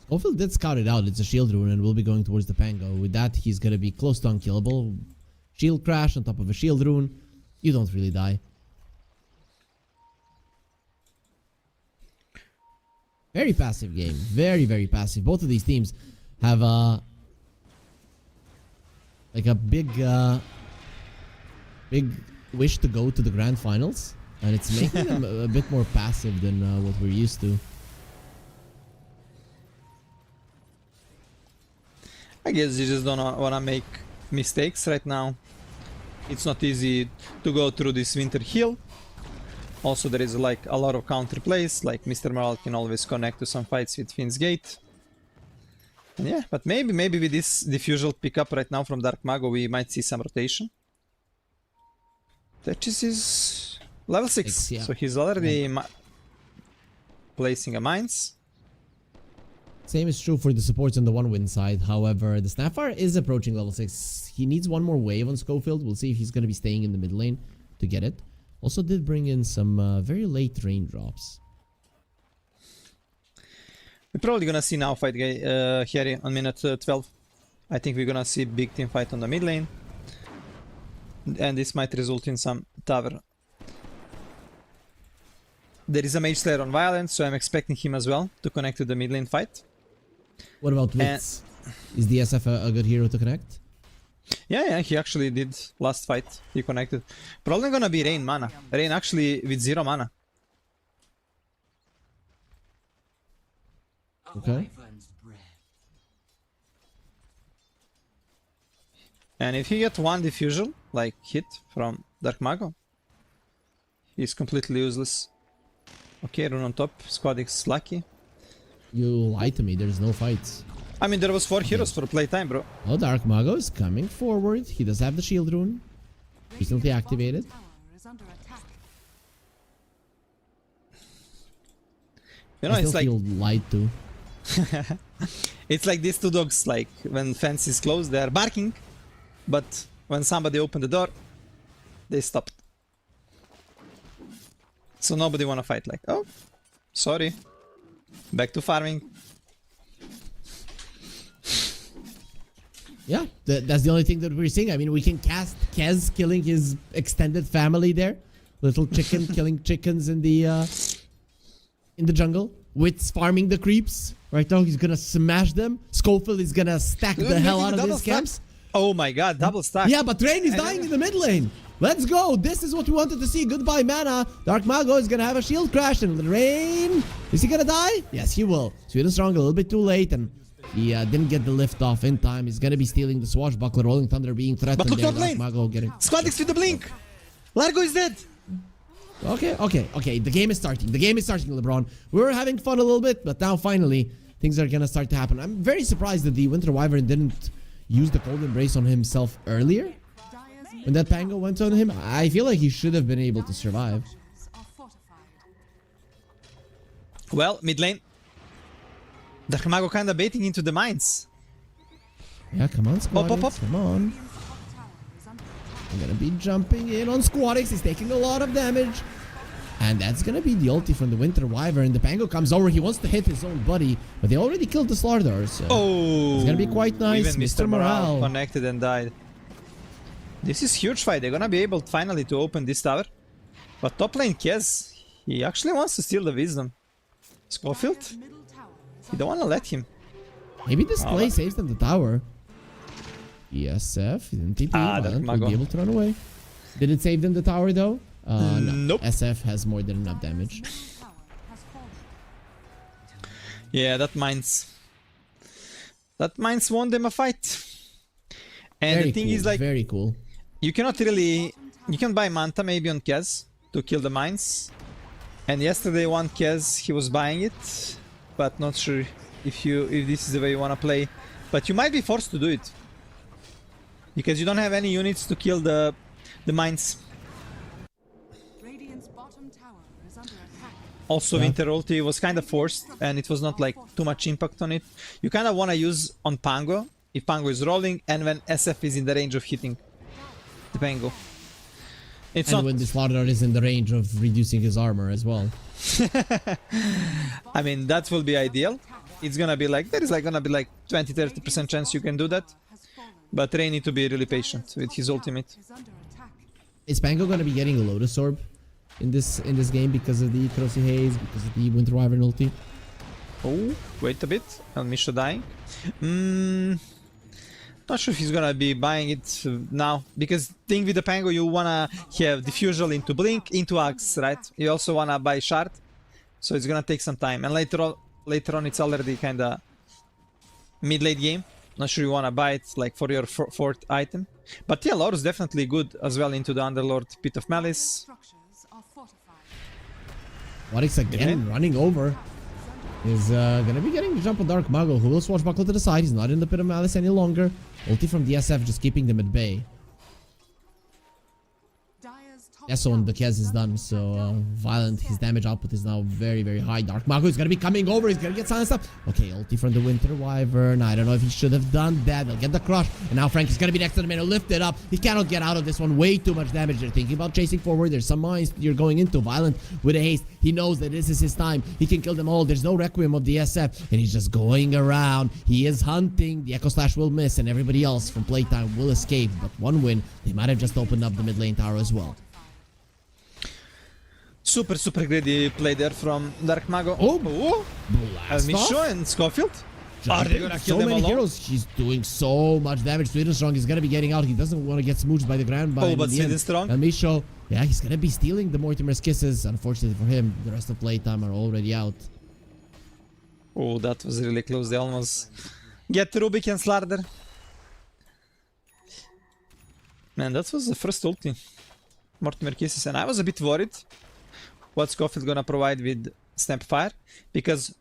Schofield did scout it out. It's a shield rune and will be going towards the Pango. With that, he's gonna be close to unkillable. Shield crash on top of a shield rune. You don't really die. Very passive game. Very, very passive. Both of these teams have like a big wish to go to the grand finals, and it's making them a bit more passive than what we're used to. I guess you just don't want to make mistakes right now. It's not easy to go through this winter hill. Also, there is like a lot of counter plays, like Mr. Morale can always connect to some fights with Finn's Gate. And yeah, but maybe with this diffusal pickup right now from Dark Mago, we might see some rotation. Tetris is level 6, Yeah. so he's already placing a mines. Same is true for the supports on the 1-win side. However, the Snapfire is approaching level 6. He needs one more wave on Schofield. We'll see if he's going to be staying in the mid lane to get it. Also did bring in some very late raindrops. We're probably going to see now fight Harry on minute 12. I think we're going to see big team fight on the mid lane. And this might result in some tower. There is a Mage Slayer on Violence, so I'm expecting him as well to connect to the mid lane fight. What about Wits? Is the SF a good hero to connect? Yeah, he actually did last fight. He connected. Probably gonna be Rain mana. Rain actually with 0 mana. Okay. And if he gets one diffusal, like hit from Dark Mago, he's completely useless. Okay, rune on top. Squad X lucky. You lied to me. There's no fights. I mean, there was 4 heroes for playtime, bro. Oh, Dark Mago is coming forward. He does have the shield rune. Recently activated. You know, I it's still like feel lied to. it's like these two dogs. Like when fence is closed, they are barking, but when somebody opened the door, they stopped. So nobody wanna fight. Like, oh, sorry, back to farming. Yeah, that's the only thing that we're seeing. I mean, we can cast Kez killing his extended family there. Little chicken killing chickens in the jungle. Wits farming the creeps. Right now, he's gonna smash them. Schofield is gonna stack the hell out of his camps. Oh my god, double stack. Yeah, but Rain is dying in the mid lane. Let's go. This is what we wanted to see. Goodbye, mana. Dark Mago is gonna have a shield crash, and Rain, is he gonna die? Yes, he will. Sweden Strong a little bit too late, and he didn't get the lift off in time. He's gonna be stealing the swashbuckler. Rolling Thunder being threatened. But look there. top lane. Dark Mago getting. Squad X with the blink. Largo is dead. Okay. The game is starting. LeBron. We were having fun a little bit, but now finally things are gonna start to happen. I'm very surprised that the Winter Wyvern didn't use the Cold Embrace on himself earlier. When that Pango went on him, I feel like he should have been able to survive. Well, mid lane. Dark Mago kinda baiting into the mines. Yeah, come on, Squadix. Come on. I'm gonna be jumping in on Squadix. He's taking a lot of damage. And that's gonna be the ulti from the Winter Wyvern. The Pango comes over. He wants to hit his own buddy, but they already killed the Slardar. So it's gonna be quite nice. Even Mr. Morale connected and died. This is huge fight. They're gonna be able finally to open this tower. But top lane Kez, he actually wants to steal the wisdom. Schofield? You don't wanna let him. Maybe this play saves them the tower. ESF didn't TP. Will be able to run away. Did it save them the tower though? No. Nope. SF has more than enough damage. Yeah, that mines won them a fight. And Very the thing cool, is, like, very cool. you cannot really, you can buy Manta maybe on Kez to kill the mines. And yesterday one Kez, he was buying it, but not sure if this is the way you wanna play. But you might be forced to do it. Because you don't have any units to kill the mines. Also, Winter ulti was kind of forced, and it was not like too much impact on it. You kind of want to use on Pango, if Pango is rolling, and when SF is in the range of hitting the Pango. It's and not... when the Slardar is in the range of reducing his armor as well. I mean, that will be ideal. It's gonna be like, there is like gonna be like 20-30% chance you can do that. But Ray need to be really patient with his ultimate. Is Pango gonna be getting a Lotus Orb in this game because of the Crossy Haze, because of the Winter Wyvern ulti? Oh, wait a bit. Misha dying. Not sure if he's gonna be buying it now, because thing with the Pango, you wanna have diffusal into Blink, into Axe, right? You also wanna buy Shard, so it's gonna take some time. And later on it's already kinda mid-late game. Not sure you wanna buy it like for your fourth item. But yeah, Lore is definitely good as well into the Underlord Pit of Malice. Warwick's again running over. Is gonna be getting the jump on Dark Mago, who will swashbuckle to the side. He's not in the Pit of Malice any longer. Ulti from the SF just keeping them at bay. Yeso on the Kez is done, so Violent, his damage output is now very, very high. Dark Mago is gonna be coming over, he's gonna get silenced up. Okay, ulti from the Winter Wyvern. I don't know if he should have done that. They'll get the crush. And now Frank is gonna be next to the man who lift it up. He cannot get out of this one. Way too much damage. They're thinking about chasing forward. There's some mines you're going into. Violent with a haste. He knows that this is his time. He can kill them all. There's no Requiem of the SF. And he's just going around. He is hunting. The Echo Slash will miss, and everybody else from playtime will escape. But one win, they might have just opened up the mid lane tower as well. Super greedy play there from Dark Mago. Oh! Misho and Schofield. Are they gonna kill them many alone? heroes. He's doing so much damage. Swedenstrong is gonna be getting out. He doesn't want to get smooched by the ground. But Swedenstrong. And Misho, yeah, he's gonna be stealing the Mortimer's kisses. Unfortunately for him, the rest of playtime are already out. Oh, that was really close. They almost get Rubik and Slardar. Man, that was the first ulti. Mortimer kisses, and I was a bit worried what Schofield gonna provide with Snapfire, because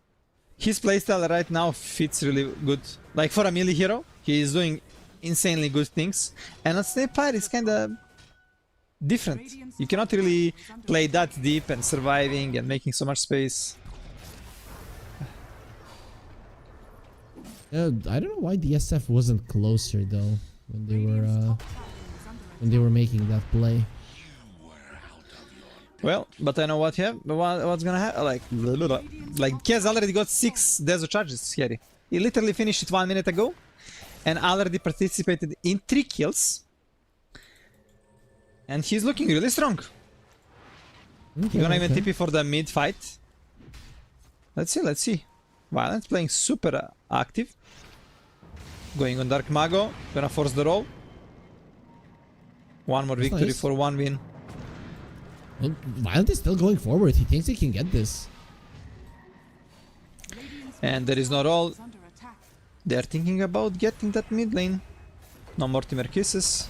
his playstyle right now fits really good. Like for a melee hero, he is doing insanely good things, and on Snapfire is kinda different. You cannot really play that deep and surviving and making so much space. I don't know why the SF wasn't closer though when they were making that play. Well, but I know what's gonna happen. Like Kez already got 6 Deso charges here. He literally finished it 1 minute ago, and already participated in 3 kills. And he's looking really strong. Okay, He's gonna even TP for the mid fight. Let's see. Violent playing super active. Going on Dark Mago, gonna force the roll. One more victory for 1 win. Well, Violent is still going forward. He thinks he can get this. And there is no roll. They're thinking about getting that mid lane. No Mortimer kisses.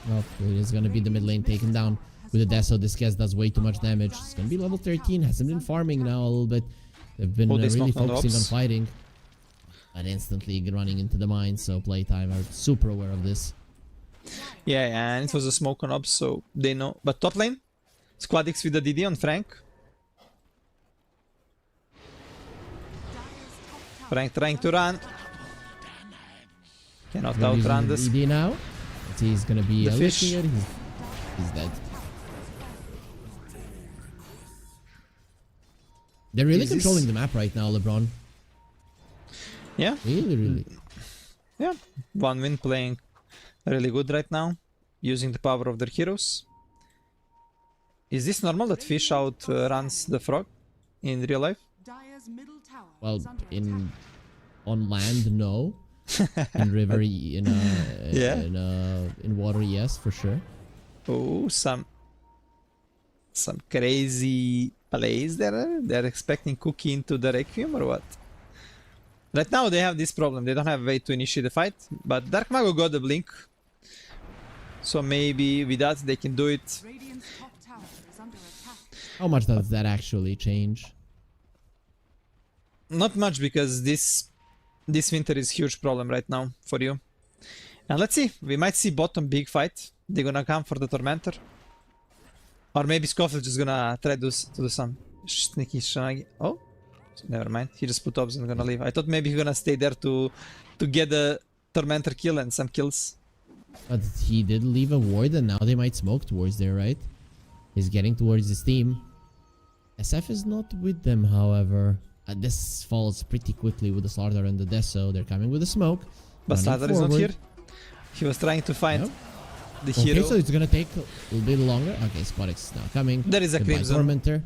Well, it is gonna be the mid lane taken down with the Deso. This guy does way too much damage. It's gonna be level 13. Hasn't been farming now a little bit. They've been really focusing on fighting. And instantly running into the mines, so playtime are super aware of this. Yeah, and it was a smoke on ops, so they know. But top lane, Squad X with the DD on Frank. Frank trying to run. Cannot outrun this. DD now. He's gonna be the fish. He's dead. They're really controlling the map right now, LeBron. Yeah. Really. Yeah. 1 win playing really good right now, using the power of their heroes. Is this normal that fish out runs the frog in real life? Well, on land, no. In river, in water, yes, for sure. Oh, some crazy plays there. They're expecting Cookie into the Requiem or what? Right now they have this problem. They don't have a way to initiate the fight, but Dark Mago got the blink. So maybe with that they can do it. How much does that actually change? Not much, because this winter is huge problem right now for you. And let's see, we might see bottom big fight. They're gonna come for the Tormentor. Or maybe Scofield just gonna try to do some sneaky shenanigans. Oh, never mind. He just put obs and gonna leave. I thought maybe he's gonna stay there to get the Tormentor kill and some kills. But he did leave a ward, and now they might smoke towards there, right? He's getting towards his team. SF is not with them, however. This falls pretty quickly with the Slardar and the Deso. They're coming with the smoke. But Slardar is not here. He was trying to find the hero. Okay, so it's gonna take a little bit longer. Okay, Spot X is now coming. There is a Crimson Tormentor.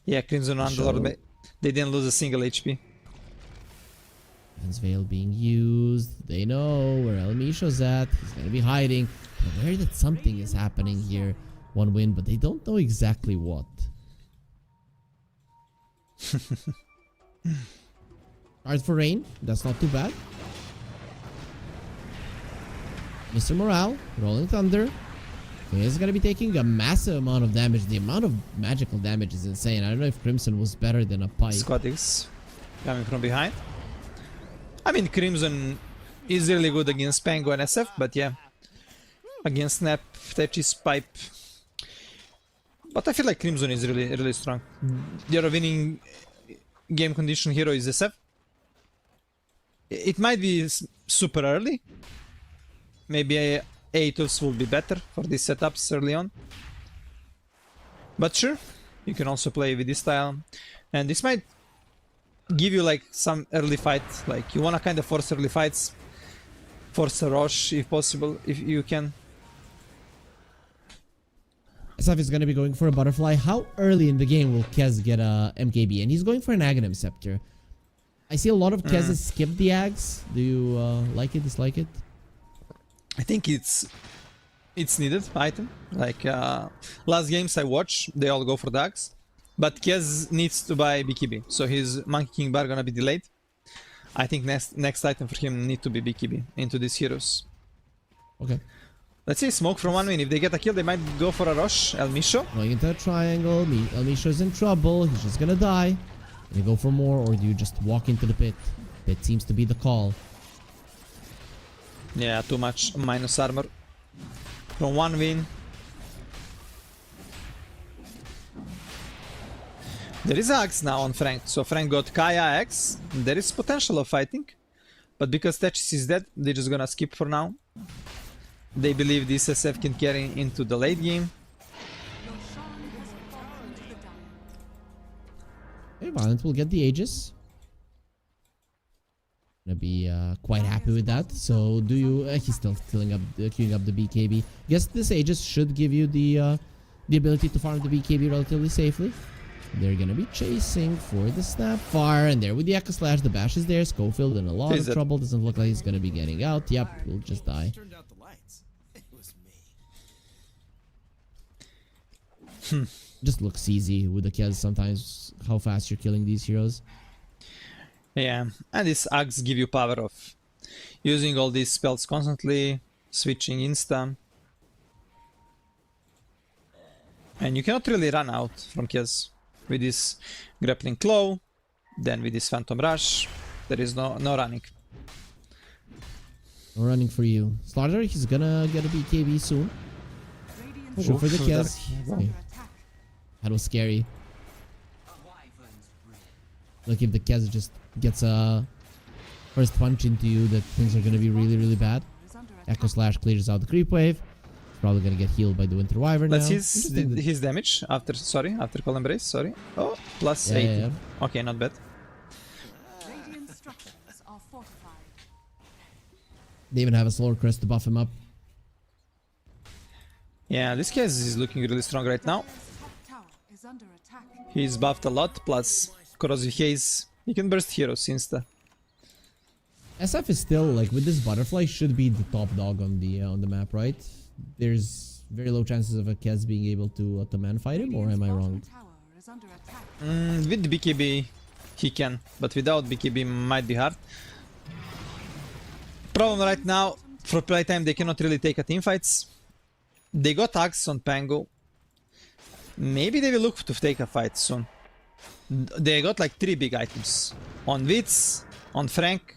Yeah, Crimson Underlord. They didn't lose a single HP. Lance Veil being used. They know where El Misho's at. He's gonna be hiding. They're aware that something is happening here. One win, but they don't know exactly what. Cards for Rain. That's not too bad. Mr. Morale, Rolling Thunder. He's gonna be taking a massive amount of damage. The amount of magical damage is insane. I don't know if Crimson was better than a Pike. Squatix coming from behind. I mean, Crimson is really good against Pango and SF, but yeah, against Snap, Tetris, Pipe. But I feel like Crimson is really strong. Their winning game condition hero is SF. It might be super early. Maybe Atos will be better for these setups early on. But sure, you can also play with this style. And this might give you like some early fight. Like you wanna kind of force early fights. Force a rush if possible, if you can. SF is going to be going for a Butterfly. How early in the game will Kez get a MKB? And he's going for an Aghanim Scepter. I see a lot of Kez's skip the Ags. Do you like it, dislike it? I think it's needed item. Like last games I watched, they all go for Dags. But Kez needs to buy BKB, so his Monkey King bar gonna be delayed. I think next item for him need to be BKB into these heroes. Okay. Let's say smoke from one win. If they get a kill, they might go for a rush. El Misho. Going into a triangle. El Misho's in trouble. He's just gonna die. Do you go for more, or do you just walk into the pit? Pit seems to be the call. Yeah, too much minus armor. From one win. There is Axe now on Frank. So Frank got Kaya Axe. There is potential of fighting. But because Tetris is dead, they're just gonna skip for now. They believe this SF can carry into the late game. Okay, Violent will get the Aegis. Gonna be quite happy with that. So do you... he's still queuing up the BKB. Guess this Aegis should give you the ability to farm the BKB relatively safely. They're gonna be chasing for the Snapfire, and there with the Echo Slash, the bash is there. Schofield in a lot of trouble. Doesn't look like he's gonna be getting out. Yep, he'll just die. Just looks easy with the Kez sometimes, how fast you're killing these heroes. Yeah, and these Ags give you power of using all these spells constantly, switching insta. And you cannot really run out from Kez with this grappling claw, then with this phantom rush. There is no running. No running for you. Slaughter, he's gonna get a BKB soon. Shoot for the Kez. Okay. That was scary. Like if the Kez just gets a first punch into you, that things are gonna be really bad. Echo Slash clears out the creep wave. Probably gonna get healed by the Winter Wyvern. That's his damage after Call Embrace, sorry. Oh, plus 80. Yeah. Okay, not bad. They even have a Slower Crest to buff him up. Yeah, this Kez is looking really strong right now. He's buffed a lot, plus Corrosive Haze. He can burst heroes insta. SF is still, like, with this Butterfly, should be the top dog on the map, right? There's very low chances of a Kez being able to man fight him, or am I wrong? With BKB, he can, but without BKB might be hard. Problem right now, for playtime, they cannot really take a teamfights. They got Axe on Pango. Maybe they will look to take a fight soon. They got like 3 big items. On Witz, on Frank,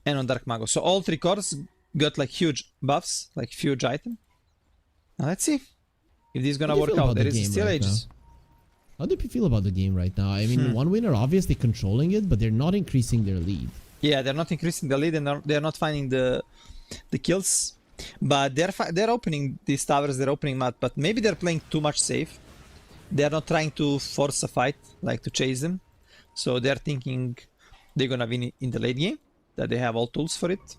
and on Dark Mago. So all 3 cores got like huge buffs, like huge item. Now let's see if this is gonna work out. There is still ages. How do you feel about the game right now? I mean, one winner obviously controlling it, but they're not increasing their lead. Yeah, they're not increasing the lead, and they're not finding the kills. But they're opening these towers, they're opening map, but maybe they're playing too much safe. They're not trying to force a fight, like to chase them. So they're thinking they're gonna win in the late game, that they have all tools for it.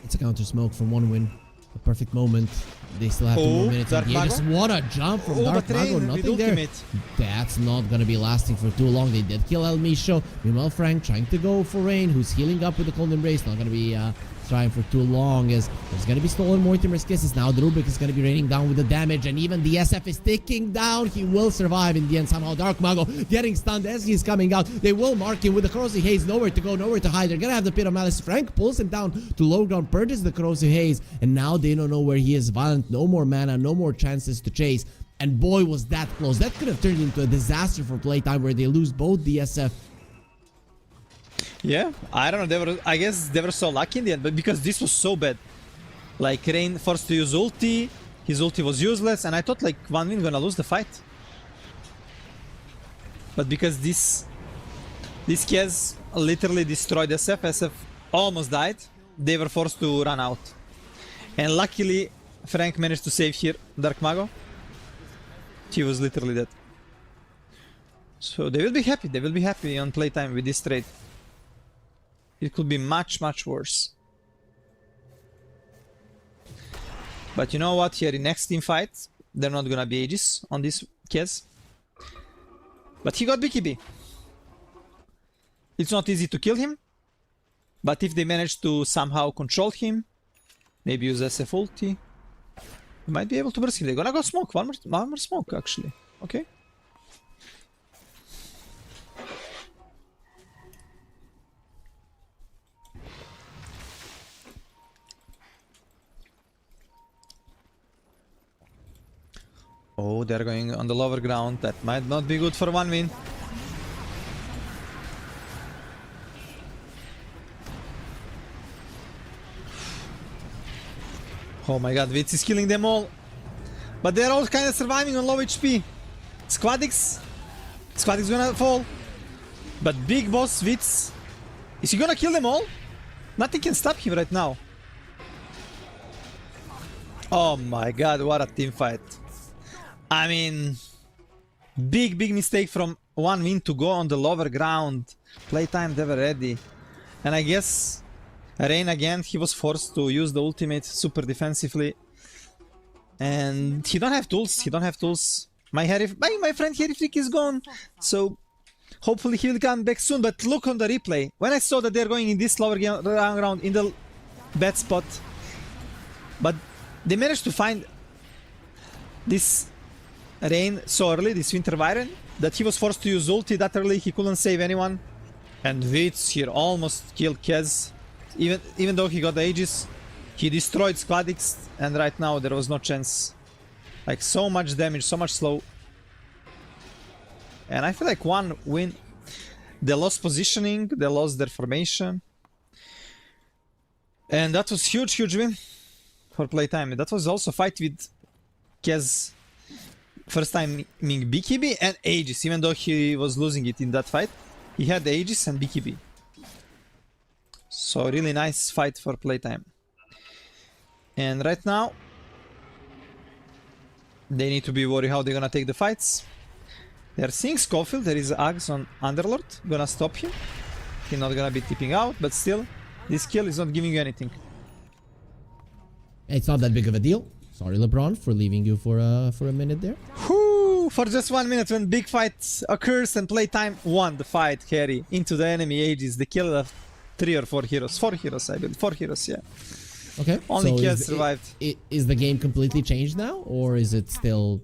It's a counter smoke from one win. The perfect moment. They still have 2 more minutes. Dark And Mago? What a jump from Dark but Rain Mago. with Nothing there. ultimate. That's not gonna be lasting for too long. They did kill El Misho. Meanwhile, Frank trying to go for Rain, who's healing up with the Cold Embrace. Not gonna be trying for too long, as there's gonna be stolen Mortimer's Kisses. Now the Rubik is gonna be raining down with the damage, and even the SF is ticking down. He will survive in the end somehow. Dark Mago getting stunned as he's coming out. They will mark him with the Corrosive Haze. Nowhere to go, nowhere to hide. They're gonna have the Pit of Malice. Frank pulls him down to low ground, purges the Corrosive Haze, and now they don't know where he is. Violent, no more mana, no more chances to chase. And boy, was that close. That could have turned into a disaster for Playtime, where they lose both the SF. Yeah, I don't know. I guess they were so lucky in the end, but because this was so bad. Like Rain forced to use ulti, his ulti was useless, and I thought like 1-win gonna lose the fight. But because this Kez literally destroyed SF, SF almost died, they were forced to run out. And luckily, Frank managed to save here Dark Mago. He was literally dead. So they will be happy on Playtime with this trade. It could be much, much worse. But you know what? Here in next team fight, they're not gonna be Aegis on this case. But he got BKB. It's not easy to kill him. But if they manage to somehow control him, maybe use SF ulti, we might be able to burst him. They're gonna go smoke. One more smoke, actually. Okay. Oh, they're going on the lower ground. That might not be good for 1-win. Oh my god, Witz is killing them all. But they're all kind of surviving on low HP. Squadix gonna fall. But big boss Witz, is he gonna kill them all? Nothing can stop him right now. Oh my god, what a team fight. I mean, big mistake from 1-win to go on the lower ground. Playtime, they were ready. And I guess Rain again, he was forced to use the ultimate super defensively. And he don't have tools. My friend Herifrick is gone. So hopefully he will come back soon. But look on the replay. When I saw that they're going in this lower ground in the bad spot. But they managed to find this Rain so early, this Winter Byron, that he was forced to use ulti that early. He couldn't save anyone. And Witz here almost killed Kez. Even though he got the Aegis, he destroyed Squadix, and right now there was no chance. Like, so much damage, so much slow. And I feel like 1-win, they lost positioning, they lost their formation. And that was huge win for Playtime. That was also fight with Kez first time being BKB and Aegis, even though he was losing it in that fight. He had the Aegis and BKB. So really nice fight for Playtime. And right now, they need to be worried how they're gonna take the fights. They're seeing Schofield, there is Ags on Underlord, gonna stop him. He's not gonna be tipping out, but still, this kill is not giving you anything. It's not that big of a deal. Sorry, LeBron, for leaving you for a minute there. Whoo! For just 1 minute, when big fight occurs and Playtime won the fight, carry into the enemy Aegis. They killed 3 or 4 heroes. 4 heroes, I believe. 4 heroes, yeah. Okay. Only so Kez survived. Is the game completely changed now, or is it still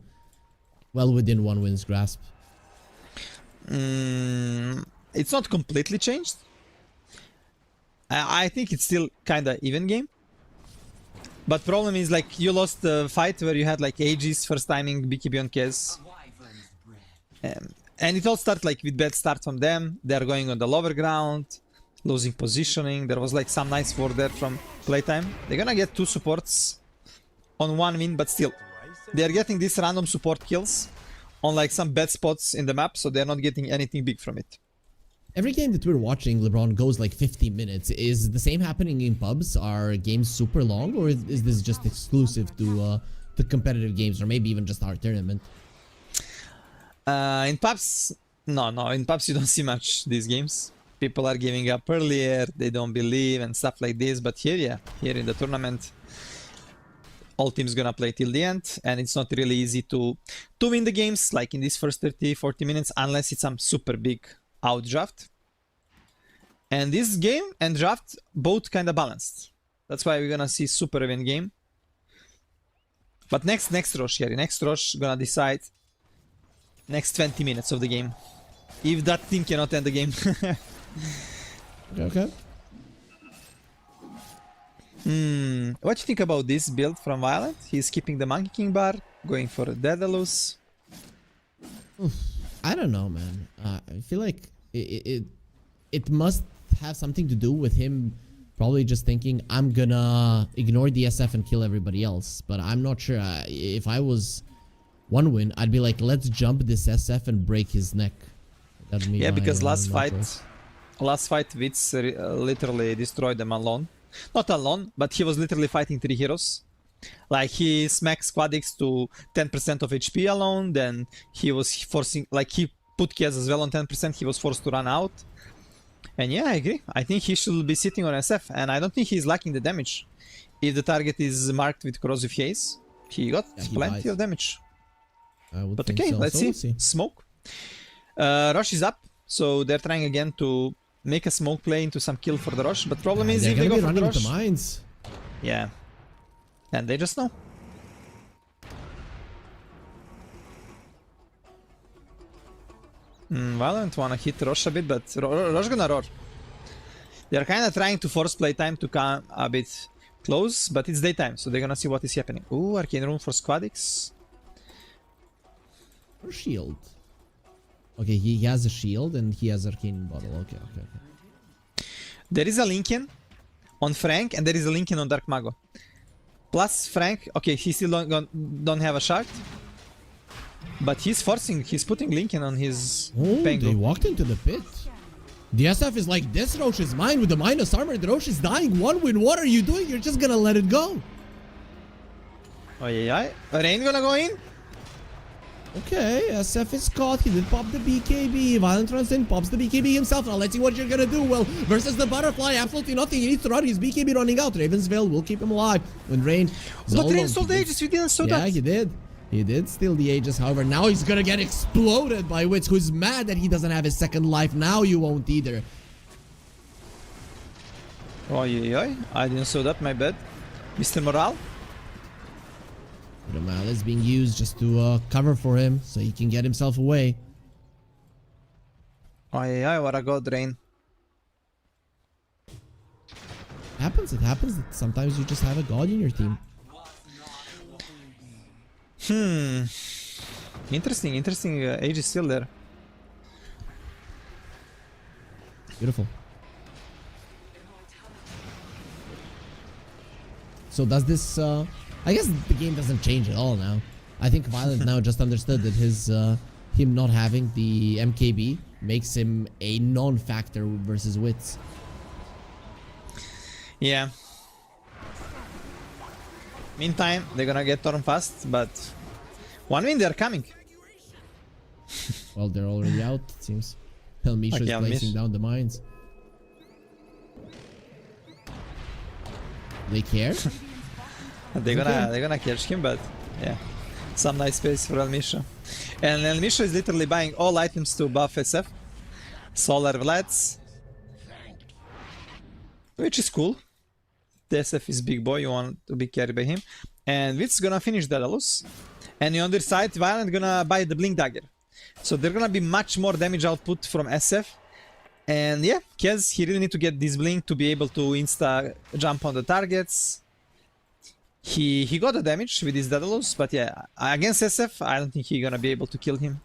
well within 1-win's grasp? It's not completely changed. I think it's still kind of even game. But problem is, like, you lost the fight where you had like Aegis first timing BKB on Kez. And it all started like with bad start from them. They're going on the lower ground, losing positioning. There was like some nice ward there from Playtime. They're gonna get 2 supports on 1-win, but still, they're getting these random support kills on like some bad spots in the map, so they're not getting anything big from it. Every game that we're watching, LeBron, goes like 50 minutes. Is the same happening in pubs? Are games super long, or is this just exclusive to competitive games, or maybe even just our tournament? In pubs, no. In pubs you don't see much these games. People are giving up earlier, they don't believe and stuff like this. But here, yeah, here in the tournament, all teams gonna play till the end, and it's not really easy to win the games like in these first 30-40 minutes unless it's some super big outdraft. And this game and draft both kind of balanced. That's why we're gonna see super even game. But next Rosh, Yari, next Rosh gonna decide next 20 minutes of the game. If that team cannot end the game. Okay. What do you think about this build from Violent? He's keeping the Monkey King bar, going for Daedalus. I don't know, man. I feel like it must have something to do with him probably just thinking, I'm gonna ignore the SF and kill everybody else. But I'm not sure. If I was one win, I'd be like, let's jump this SF and break his neck. That'd be because last choice. fight Witz literally destroyed them alone. Not alone, but he was literally fighting 3 heroes. Like he smacked Squadix to 10% of HP alone, then he was forcing, like he put Kiaz as well on 10%, he was forced to run out. And yeah, I agree. I think he should be sitting on SF, and I don't think he's lacking the damage. If the target is marked with corrosive haze, he got plenty of damage. But okay, so. let's see. Smoke. Rosh is up, so they're trying again to make a smoke play into some kill for the Rosh, but problem is if they go for the Rosh... mines. Yeah. And they just know. Violent wanna hit Rosh a bit, but Rosh gonna roar. They're kinda trying to force play time to come a bit close, but it's daytime, so they're gonna see what is happening. Ooh, Arcane Rune for Squadix. Or shield. Okay, he has a shield and he has Arcane Bottle. Okay. There is a Lincoln on Frank and there is a Lincoln on Dark Mago. Plus Frank, okay, he still don't have a shard. But he's putting Lincoln on his Pengu. They walked into the pit. The SF is like, this Rosh is mine with the minus armor. The Rosh is dying. One win, what are you doing? You're just gonna let it go. Oh yeah, Rain gonna go in? Okay, SF is caught. He did pop the BKB. Violent runs in, pops the BKB himself. Now let's see what you're gonna do. Well, versus the butterfly, absolutely nothing. He needs to run. His BKB running out. Raven's Veil will keep him alive. When Rain... But Rain stole the Aegis. We didn't steal that. Yeah, he did. He did steal the Aegis. However, now he's gonna get exploded by Witz, who's mad that he doesn't have his second life. Now you won't either. Oh yeah, I didn't saw that. My bad. Mr. Morale. The Mal is being used just to cover for him so he can get himself away. Oh yeah, what a god, Rain. It happens that sometimes you just have a god in your team. Interesting. Age is still there. Beautiful. So does this I guess the game doesn't change at all now. I think Violent now just understood that his him not having the MKB makes him a non-factor versus Witz. Yeah. Meantime, they're gonna get torn fast, but one win, they're coming. Well, they're already out, it seems. Misha is placing down the mines. They care? they're gonna catch him, but yeah. Some nice space for Elmisha. And Elmisha is literally buying all items to buff SF. Solar Vlads. Which is cool. The SF is big boy, you want to be carried by him. And Witz gonna finish Daedalus. And on the other side, Violent gonna buy the Blink Dagger. So there's gonna be much more damage output from SF. And yeah, Kez, he really need to get this Blink to be able to insta jump on the targets. He got the damage with his Daedalus, but yeah, against SF, I don't think he's gonna be able to kill him.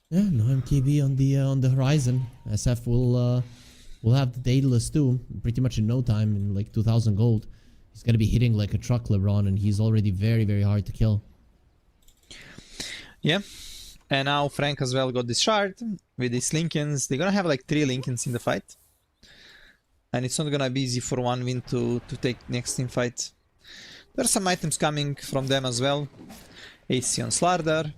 Yeah, no MKB on the horizon. SF will have the Daedalus too, pretty much in no time, in like 2,000 gold. He's gonna be hitting like a truck LeBron, and he's already very, very hard to kill. Yeah, and now Frank as well got this shard with these Lincolns. They're gonna have like 3 Lincolns in the fight. And it's not gonna be easy for one win to take next team fight. There's some items coming from them as well. AC on Slardar,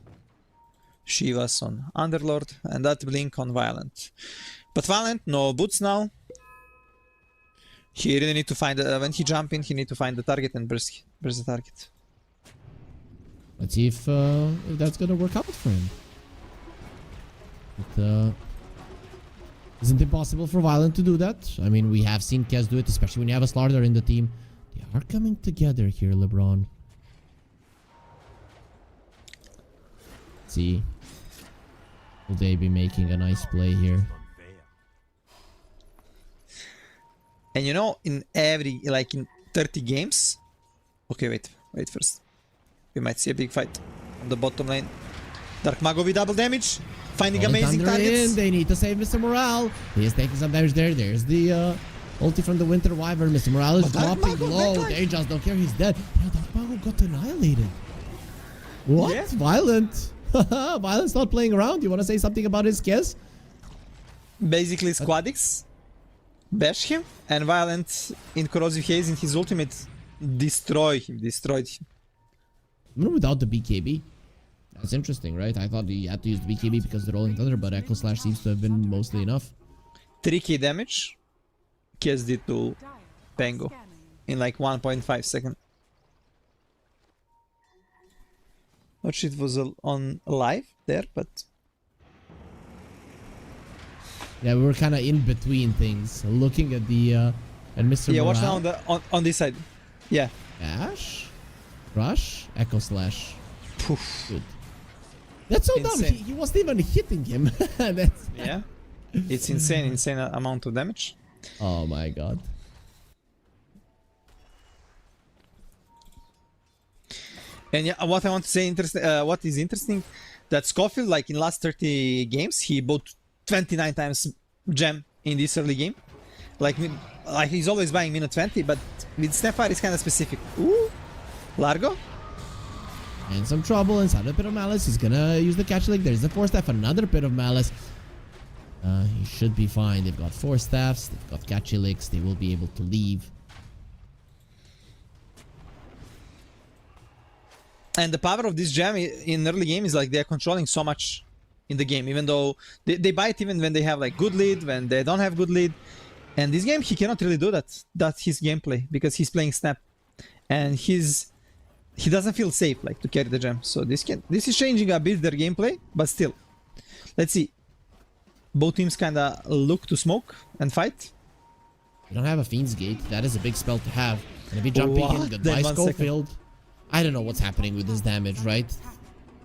Shivas on Underlord, and that Blink on Violent. But Violent, no boots now. He really need to find when he jump in, he need to find the target and burst the target. Let's see if that's gonna work out for him. It isn't impossible for Violent to do that. I mean, we have seen Kez do it, especially when you have a starter in the team. They are coming together here, LeBron. Let's see. Will they be making a nice play here? And you know, in every, like in 30 games... Okay, wait first. We might see a big fight on the bottom lane. Dark Mago with double damage. Finding Rolling amazing Thunder targets. in. They need to save Mr. Morale. He is taking some damage there. There's the ulti from the Winter Wyvern. Mr. Morale is dropping low. They just don't care. He's dead. Yeah, Dark Mago got annihilated. What? Yeah. Violent. Violent's not playing around. You want to say something about his Kez? Basically, Squadix bash him, and Violent in Corrosive Haze in his ultimate destroyed him. Even without the BKB. That's interesting, right? I thought he had to use the BKB because of the Rolling Thunder, but Echo Slash seems to have been mostly enough. 3k damage Kez did to Pango in like 1.5 seconds. Not sure it was on live there, but... Yeah, we were kind of in between things, looking at the and Mr. Yeah, watch Morale. now on this side. Yeah. Ash, Rush, Echo Slash. Poof. Good. That's so dumb. Insane. He wasn't even hitting him. That's... Yeah. It's insane amount of damage. Oh my god. And yeah, what I want to say, what is interesting, that Scofield, like in last 30 games, he bought 29 times gem in this early game. Like he's always buying minute 20, but with Snapfire it's kind of specific. Ooh, Largo. And some trouble inside a bit of Malice. He's gonna use the catch leg. There's the 4-staff, another bit of Malice. He should be fine. They've got 4 staffs, they've got catchy licks. They will be able to leave. And the power of this gem in early game is like they're controlling so much in the game, even though they buy it even when they have like good lead, when they don't have good lead. And this game he cannot really do that. That's his gameplay because he's playing Snap, and he doesn't feel safe like to carry the gem. So this is changing a bit their gameplay, but still, let's see. Both teams kind of look to smoke and fight. You don't have a Fiend's Gate. That is a big spell to have. Gonna be jumping in. Goodbye, Schofield. I don't know what's happening with this damage, right?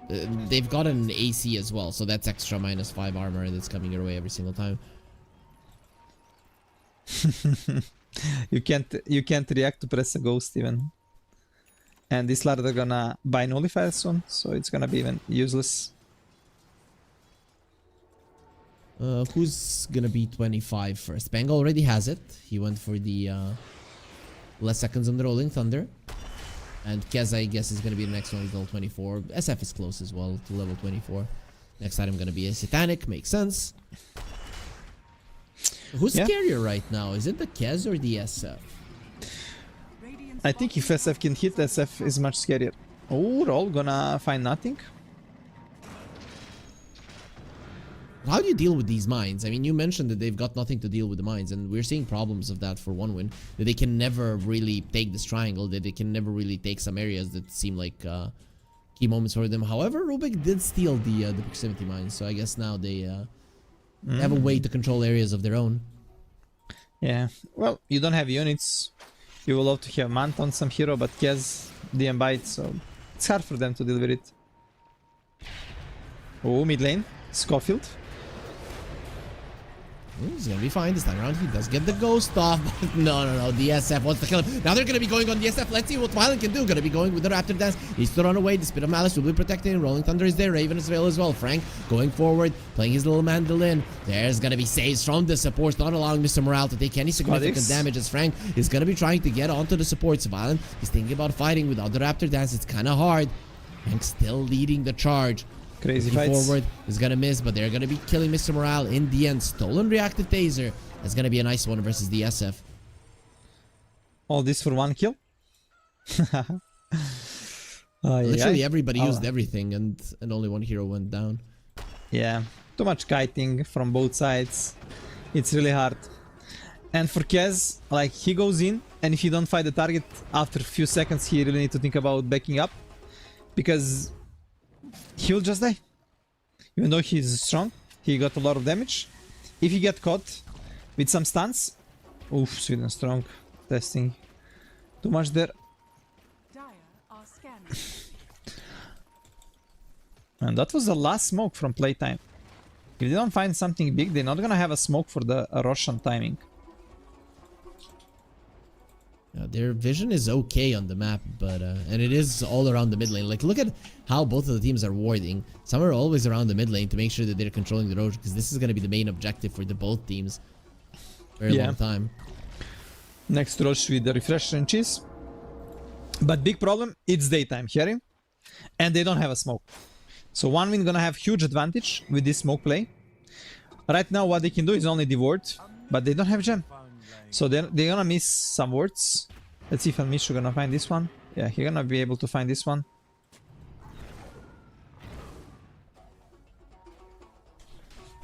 They've got an AC as well, so that's extra -5 armor that's coming your way every single time. you can't react to press a ghost even. And this ladder they're gonna buy nullifier soon, so it's gonna be even useless. Who's gonna be 25 first? Bang already has it. He went for the less seconds on the Rolling Thunder. And Kez, I guess, is gonna be the next one, level 24. SF is close as well to level 24. Next item gonna be a Satanic, makes sense. Who's scarier right now? Is it the Kez or the SF? I think if SF can hit, SF is much scarier. Oh, Roll gonna find nothing. How do you deal with these mines? I mean, you mentioned that they've got nothing to deal with the mines, and we're seeing problems of that for one win. That they can never really take this triangle, that they can never really take some areas that seem like key moments for them. However, Rubik did steal the proximity mines, so I guess now they have a way to control areas of their own. Yeah, well, you don't have units. You will love to have Mant on some hero, but Kez didn't buy it, so it's hard for them to deal with it. Oh, mid lane, Scofield. He's gonna be fine this time around. He does get the ghost off. No. The SF wants to kill him. Now they're gonna be going on the SF. Let's see what Violent can do. Gonna be going with the Raptor Dance. He's to run away. The Spit of Malice will be protected. Rolling Thunder is there. Raven is available as well. Frank going forward, playing his little mandolin. There's gonna be saves from the supports, not allowing Mr. Morale to take any significant damage as Frank is gonna be trying to get onto the supports. Violent is thinking about fighting without the Raptor Dance. It's kind of hard. Frank still leading the charge. Crazy fights. Forward is gonna miss, but they're gonna be killing Mr. Morale in the end. Stolen reactive taser. That's gonna be a nice one versus the SF. All this for 1 kill? Literally everybody used everything, and only one hero went down. Yeah, too much kiting from both sides. It's really hard. And for Kez, like, he goes in, and if you don't fight the target after a few seconds, he really need to think about backing up. Because he will just die. Even though he's strong, he got a lot of damage. If you get caught with some stuns... Oof, Sweden strong. Testing. Too much there. And that was the last smoke from playtime. If they don't find something big, they're not gonna have a smoke for the Roshan timing. Yeah, their vision is okay on the map, but and it is all around the mid lane. Like, look at how both of the teams are warding. Some are always around the mid lane to make sure that they're controlling the road, because this is going to be the main objective for the both teams. Very long time. Next Roche with the refresher and cheese. But big problem, it's daytime here, and they don't have a smoke. So one win gonna have huge advantage with this smoke play. Right now what they can do is only the ward, but they don't have gem. So they're gonna miss some wards. Let's see if Almishu gonna find this one. Yeah, he's gonna be able to find this one.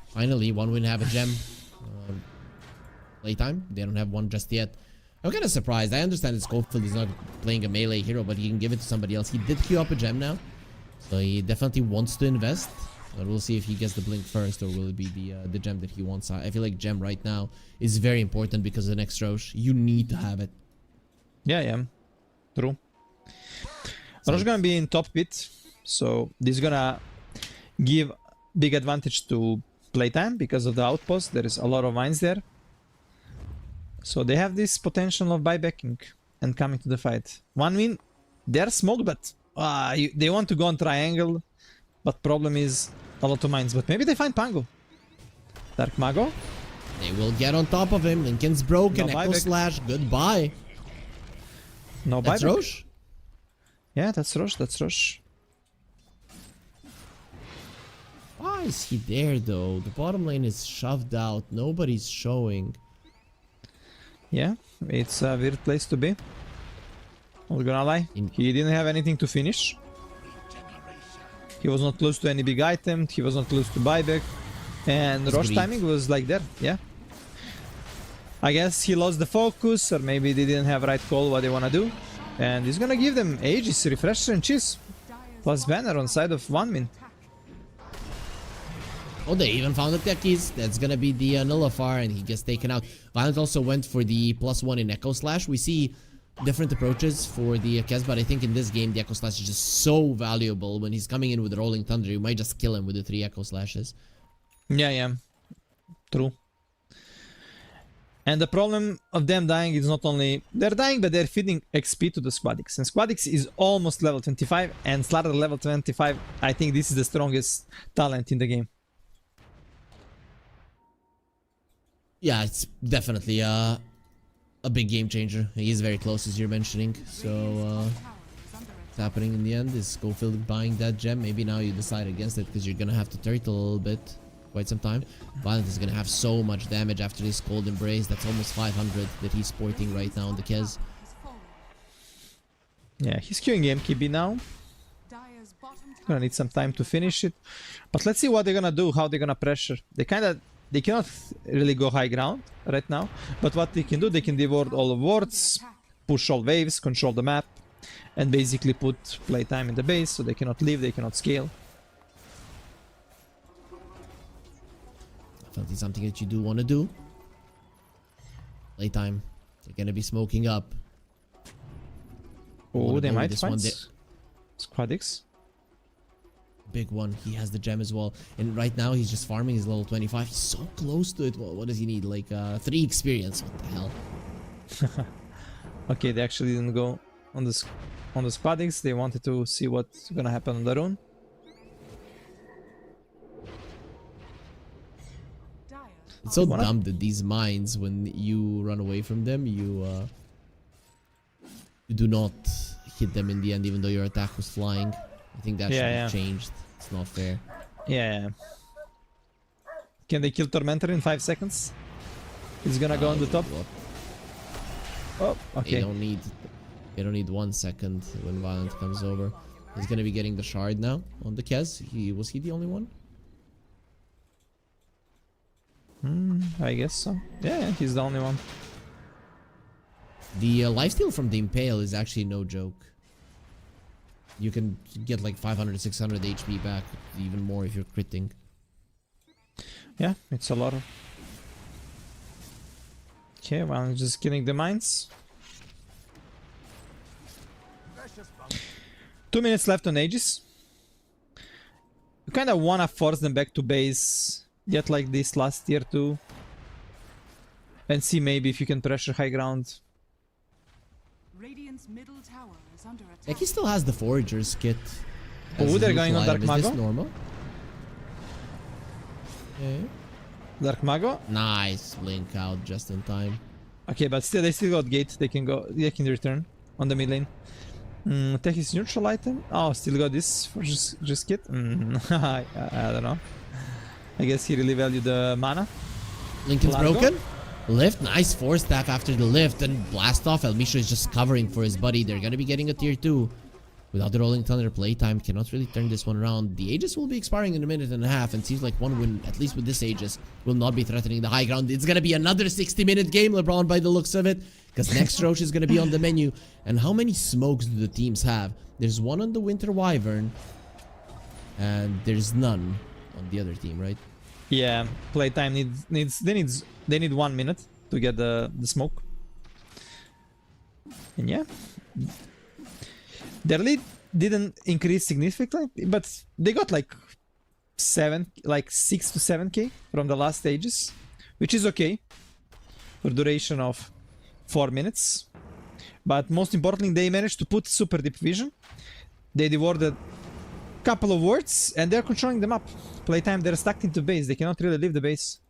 Finally, one win have a gem. Playtime. They don't have one just yet. I'm kind of surprised. I understand that Schofield is not playing a melee hero, but he can give it to somebody else. He did queue up a gem now, so he definitely wants to invest. But we'll see if he gets the blink first, or will it be the gem that he wants. I feel like gem right now is very important because of the next Roche. You need to have it. Yeah. True. Roche gonna be in top pit, so this is gonna give big advantage to playtime because of the outpost. There is a lot of mines there. So they have this potential of buybacking and coming to the fight. One win, they're smoked, but they want to go on triangle. But problem is a lot of mines. But maybe they find Pango. Dark Mago. They will get on top of him. Lincoln's broken. No Echo buyback. Slash. Goodbye. No That's buyback. Roche? Yeah, that's Roche. That's Roche. Why is he there though? The bottom lane is shoved out. Nobody's showing. Yeah, it's a weird place to be. Not gonna lie. He didn't have anything to finish. He was not close to any big item. He was not close to buyback. And Roche timing was like that. Yeah. I guess he lost the focus, or maybe they didn't have right call what they wanna do. And he's gonna give them Aegis, Refresher and Cheese. Plus banner on side of 1 min. Oh, they even found the techies. That's gonna be the nullifier, and he gets taken out. Violent also went for the +1 in Echo Slash. We see different approaches for the Kez, but I think in this game the Echo Slash is just so valuable. When he's coming in with the Rolling Thunder, you might just kill him with the 3 Echo Slashes. Yeah. True. And the problem of them dying is not only they're dying, but they're feeding XP to the Squadix. And Squadix is almost level 25, and Slaughter level 25. I think this is the strongest talent in the game. Yeah, it's definitely a big game changer. He is very close, as you're mentioning. So what's happening in the end is Schofield buying that gem. Maybe now you decide against it because you're gonna have to turtle a little bit, quite some time. Violent is gonna have so much damage after this Cold Embrace. That's almost 500 that he's sporting right now on the Kez. Yeah, he's queuing MKB now. Gonna need some time to finish it. But let's see what they're gonna do, how they're gonna pressure. They cannot really go high ground right now, but what they can do, they can devour all of wards, push all waves, control the map, and basically put playtime in the base, so they cannot leave, they cannot scale. Definitely something that you do want to do. Playtime. They're gonna be smoking up. Oh, they might find Squadix. Big one. He has the gem as well, and right now he's just farming his level 25. He's so close to it. What does he need? Like 3 experience. What the hell? Okay, they actually didn't go on the Squadix. They wanted to see what's gonna happen on the rune. It's so dumb that these mines, when you run away from them, you do not hit them in the end, even though your attack was flying. I think that should have changed. It's not fair. Yeah. Can they kill Tormentor in 5 seconds? He's gonna go on the top. What? Oh, okay. They don't need 1 second when Violent comes over. He's gonna be getting the shard now on the Kez. Was he the only one? I guess so. Yeah, he's the only one. The lifesteal from the Impale is actually no joke. You can get like 500, 600 HP back, even more if you're critting. Yeah, it's a lot of... Okay, well, I'm just killing the mines. 2 minutes left on Aegis. You kind of want to force them back to base, get like this last tier 2, and see maybe if you can pressure high ground. Radiant's middle tower is under attack. Like he still has the Forager's kit. Oh, they're going on Dark Is this Mago? normal? Okay. Dark Mago? Nice blink out just in time. Okay, but still, they still got gate. They can go. They can return on the mid lane. Take his neutral item. Oh, still got this for just kit. I don't know. I guess he really valued the mana. Lincoln's Largo? broken. Lift, nice 4-stack after the lift, and blast off. Elmisha is just covering for his buddy. They're gonna be getting a tier 2. Without the Rolling Thunder playtime, cannot really turn this one around. The Aegis will be expiring in a minute and a half, and seems like one win, at least with this Aegis, will not be threatening the high ground. It's gonna be another 60-minute game, LeBron, by the looks of it, because next Roche is gonna be on the menu. And how many smokes do the teams have? There's one on the Winter Wyvern, and there's none on the other team, right? Yeah, playtime they need 1 minute to get the smoke. And yeah, their lead didn't increase significantly, but they got like 6 to 7k from the last stages, which is okay for duration of 4 minutes. But most importantly, they managed to put super deep vision. They devoured a couple of wards and they're controlling them up. Playtime, they're stuck into base. They cannot really leave the base.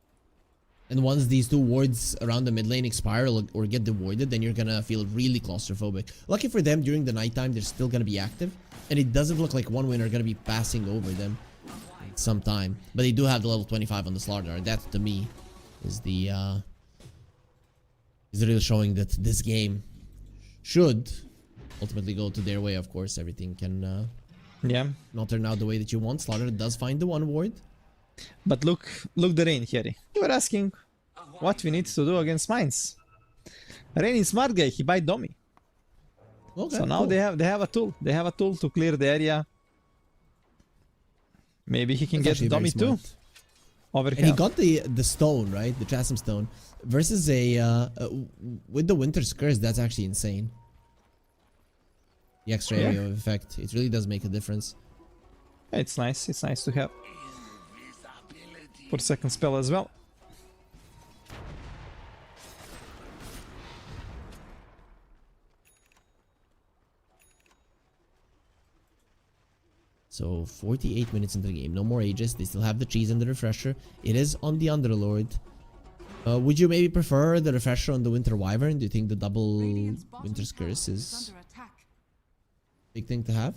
And once these 2 wards around the mid lane expire or get devoided, then you're gonna feel really claustrophobic. Lucky for them, during the nighttime, they're still gonna be active. And it doesn't look like one win are gonna be passing over them in some time. But they do have the level 25 on the Slardar. That, to me, is the is really showing that this game should ultimately go to their way. Of course, everything can Yeah. not turn out the way that you want. Slardar does find the 1 ward. But look the Rain here. You were asking what we need to do against mines. Rain is smart guy, he buy Domi. Okay, So now cool. they have a tool. They have a tool to clear the area. Maybe he can That's get actually very Domi too. smart. Over And here. he got the stone, right? The Chasm Stone. Versus a with the Winter's Curse, that's actually insane. The extra area of effect. It really does make a difference. It's nice. It's nice to have. For second spell as well. So 48 minutes into the game. No more Aegis. They still have the cheese and the refresher. It is on the Underlord. Would you maybe prefer the refresher on the Winter Wyvern? Do you think the double Winter's Curse is Under attack. a big thing to have?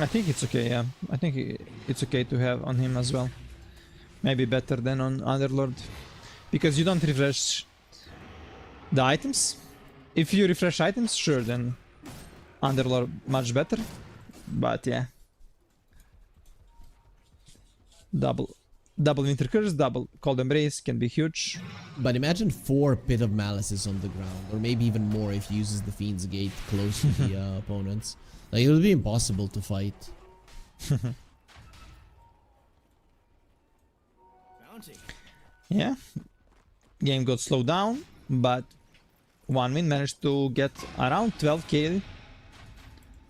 I think it's okay, yeah. I think it's okay to have on him as well. Maybe better than on Underlord. Because you don't refresh the items. If you refresh items, sure, then Underlord much better. But yeah. Double Winter Curse, double Cold Embrace can be huge. But imagine 4 Pit of Malices on the ground. Or maybe even more if he uses the Fiend's Gate close to the opponents. Like, it would be impossible to fight. Yeah. Game got slowed down, but one win managed to get around 12k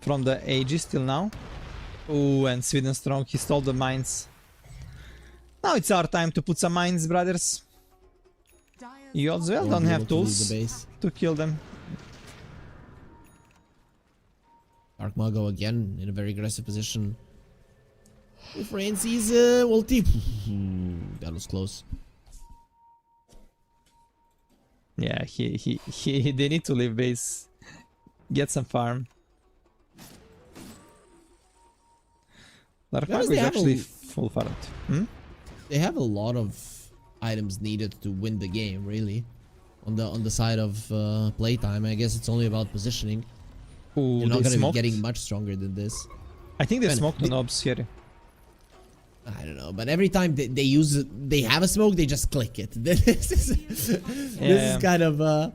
from the Aegis till now. Oh, and Sweden Strong, he stole the mines. Now it's our time to put some mines, brothers. Dire's You as well Won't don't be have able to leave tools the base. to kill them. Dark Mago again in a very aggressive position. If Rain sees ulti. That was close. Yeah, they need to leave base. Get some farm. Dark Because Mago they is have actually a- full farmed. Hmm? They have a lot of items needed to win the game, really. On the side of playtime, I guess it's only about positioning. Ooh, You're not they gonna be smoked. getting much stronger than this. I think they Man, smoked the- on obs here. I don't know, but every time they have a smoke, they just click it. This is kind of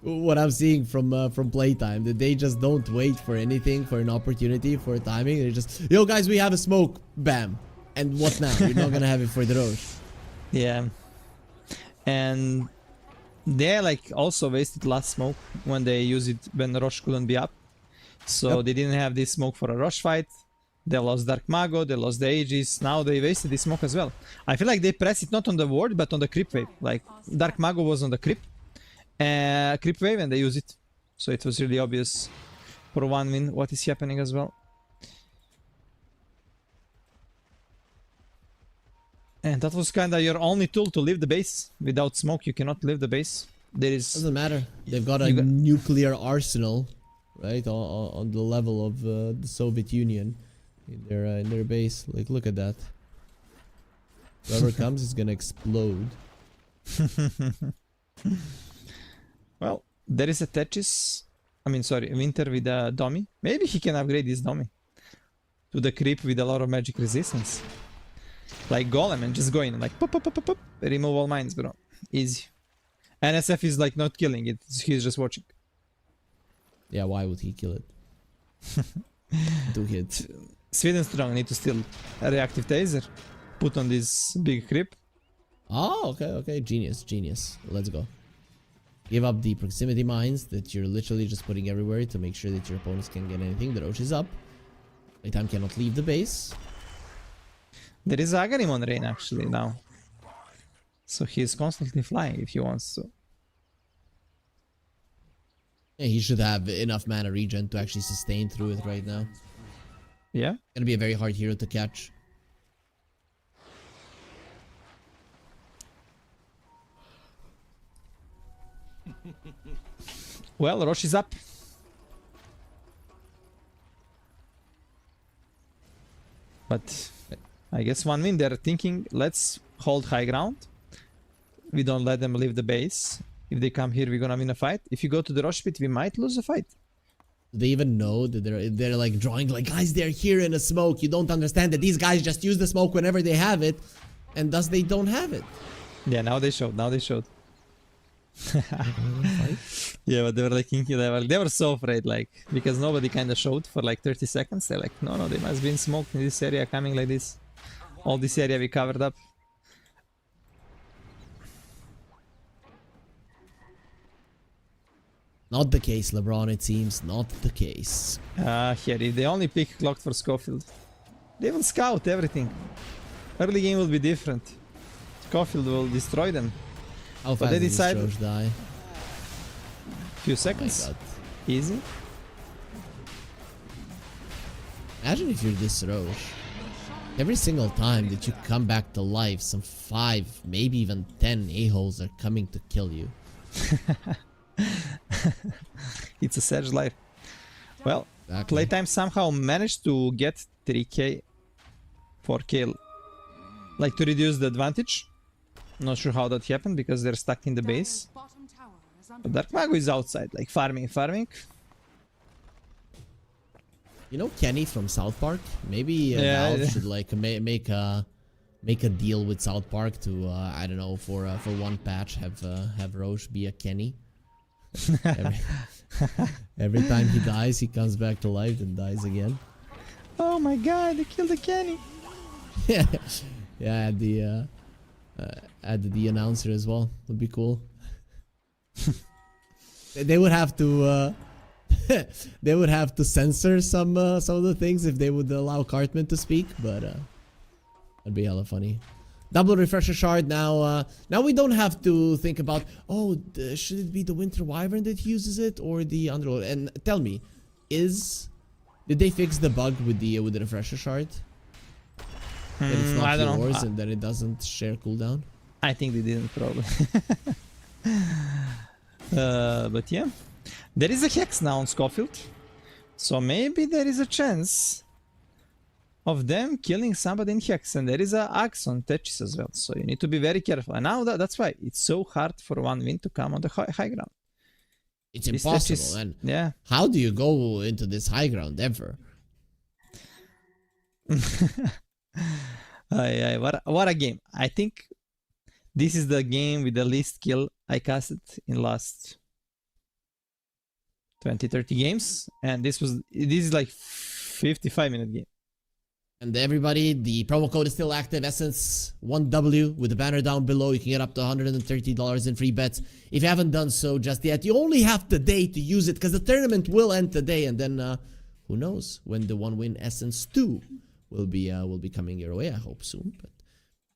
what I'm seeing from playtime. That they just don't wait for anything, for an opportunity, for timing. They just, yo guys, we have a smoke, bam. And what now? You're not gonna have it for the Roche. Yeah, and they like also wasted last smoke when they used it when Roche couldn't be up, so Yep. they didn't have this smoke for a Roche fight. They lost Dark Mago, they lost the Aegis, now they wasted this smoke as well. I feel like they pressed it not on the ward but on the creep wave. Like Dark Mago was on the creep wave and they used it. So it was really obvious for one win what is happening as well. And that was kinda your only tool to leave the base. Without smoke you cannot leave the base. There is... Doesn't matter. They've got a nuclear arsenal, right, on the level of the Soviet Union. In their base. Like, look at that. Whoever comes is gonna explode. Well, there is a Tetris. I mean, sorry, Winter with a dummy. Maybe he can upgrade this dummy to the creep with a lot of magic resistance. Like Golem and just go in and like pop, pop, pop, pop, pop. Remove all mines, bro. Easy. NSF is like not killing it. He's just watching. Yeah, why would he kill it? 2 hits. Sweden Strong need to steal a reactive taser. Put on this big creep. Oh, okay. Genius. Let's go. Give up the proximity mines that you're literally just putting everywhere to make sure that your opponents can't get anything. The Roche is up. Playtime cannot leave the base. There is Agarim on Rain actually now. So he's constantly flying if he wants to. Yeah, he should have enough mana regen to actually sustain through it right now. Yeah? Gonna be a very hard hero to catch. Well, Roche is up. But I guess one win, they're thinking, let's hold high ground. We don't let them leave the base. If they come here, we're gonna win a fight. If you go to the Roche pit, we might lose a fight. Do they even know that they're like drawing like, guys, they're here in a smoke. You don't understand that these guys just use the smoke whenever they have it, and thus they don't have it. Yeah, now they showed. Yeah, but they were like thinking, they were so afraid, like, because nobody kind of showed for like 30 seconds. They're like, no, they must be in smoke in this area coming like this. All this area we covered up. Not the case, LeBron, it seems. Not the case. Here, if they only pick Clocked for Schofield, they will scout everything. Early game will be different. Schofield will destroy them. How But fast they did decide- this Roche die? Few Oh my seconds. god. Easy. Imagine if you're this Roche. Every single time that you come back to life, some 5, maybe even 10 a-holes are coming to kill you. It's a Sage life. Well, Exactly. Playtime somehow managed to get 3k, 4k, like to reduce the advantage. Not sure how that happened because they're stuck in the base. Dire's bottom tower is under But Dark Mago is outside, like farming. You know Kenny from South Park? Maybe Valve should like make a deal with South Park to I don't know, for one patch have Roche be a Kenny. Every time he dies, he comes back to life and dies again. Oh my god, they killed the Kenny. Yeah, add the announcer as well. Would be cool. They would have to they would have to censor some of the things if they would allow Cartman to speak, but that'd be hella funny. Double refresher shard now. Now we don't have to think about, oh, should it be the Winter Wyvern that uses it or the Underlord? And tell me, did they fix the bug with the refresher shard? That it's I not don't know. yours and that it doesn't share cooldown? I think they didn't probably. But yeah, there is a Hex now on Schofield, so maybe there is a chance of them killing somebody in Hex, and there is a Axe on Tetris as well, so you need to be very careful. And now that's why it's so hard for one win to come on the high ground. It's This impossible, Tetris- and yeah. how do you go into this high ground ever? What a game. I think this is the game with the least kill I casted in last 20-30 games, and this is like 55-minute game. And everybody, the promo code is still active, Essence 1W with the banner down below. You can get up to $130 in free bets. If you haven't done so just yet, you only have today to use it because the tournament will end today, and then who knows when the 1-win Essence 2 will be coming your way. I hope soon, but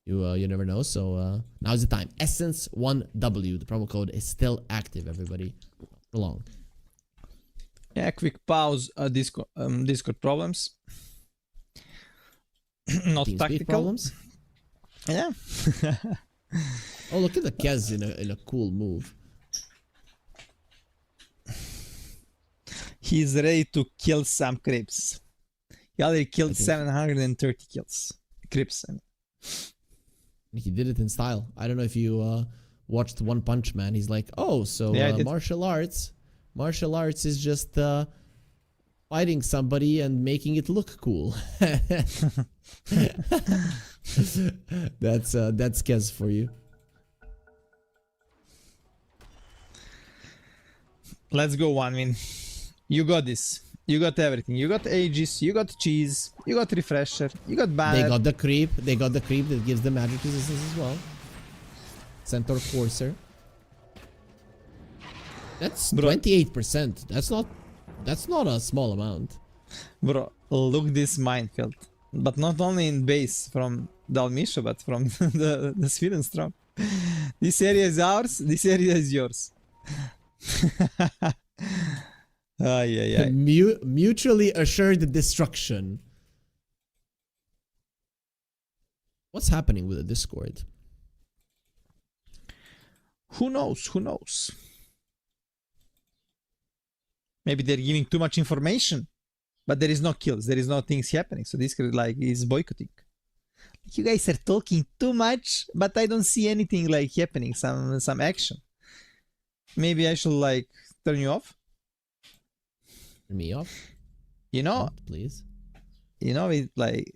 you never know. So now's the time. Essence 1W. The promo code is still active, everybody. For long. Yeah, quick pause. Discord problems. Not TeamSpeak tactical problems. Yeah. Oh, look at the Kez in a cool move. He's ready to kill some creeps. He already killed 730 kills. Creeps. I mean. He did it in style. I don't know if you watched One Punch Man. He's like, oh, so Yeah, martial arts is just fighting somebody and making it look cool. That's Kez for you. Let's go, 1-win. You got this. You got everything. You got Aegis, you got Cheese, you got Refresher, you got Banner. They got the creep. They got the creep that gives them magic resistance as well. Centaur Courser. That's 28%. That's not a small amount. Bro, look this minefield. But not only in base from Dalmisha, but from the Sweden Strong. This area is ours, this area is yours. Mutually assured destruction. What's happening with the Discord? Who knows? Who knows? Maybe they're giving too much information, but there is no kills, there is no things happening. So this like is boycotting. You guys are talking too much, but I don't see anything like happening. Some action. Maybe I should like turn you off. Turn me off. You know, please. You know, it like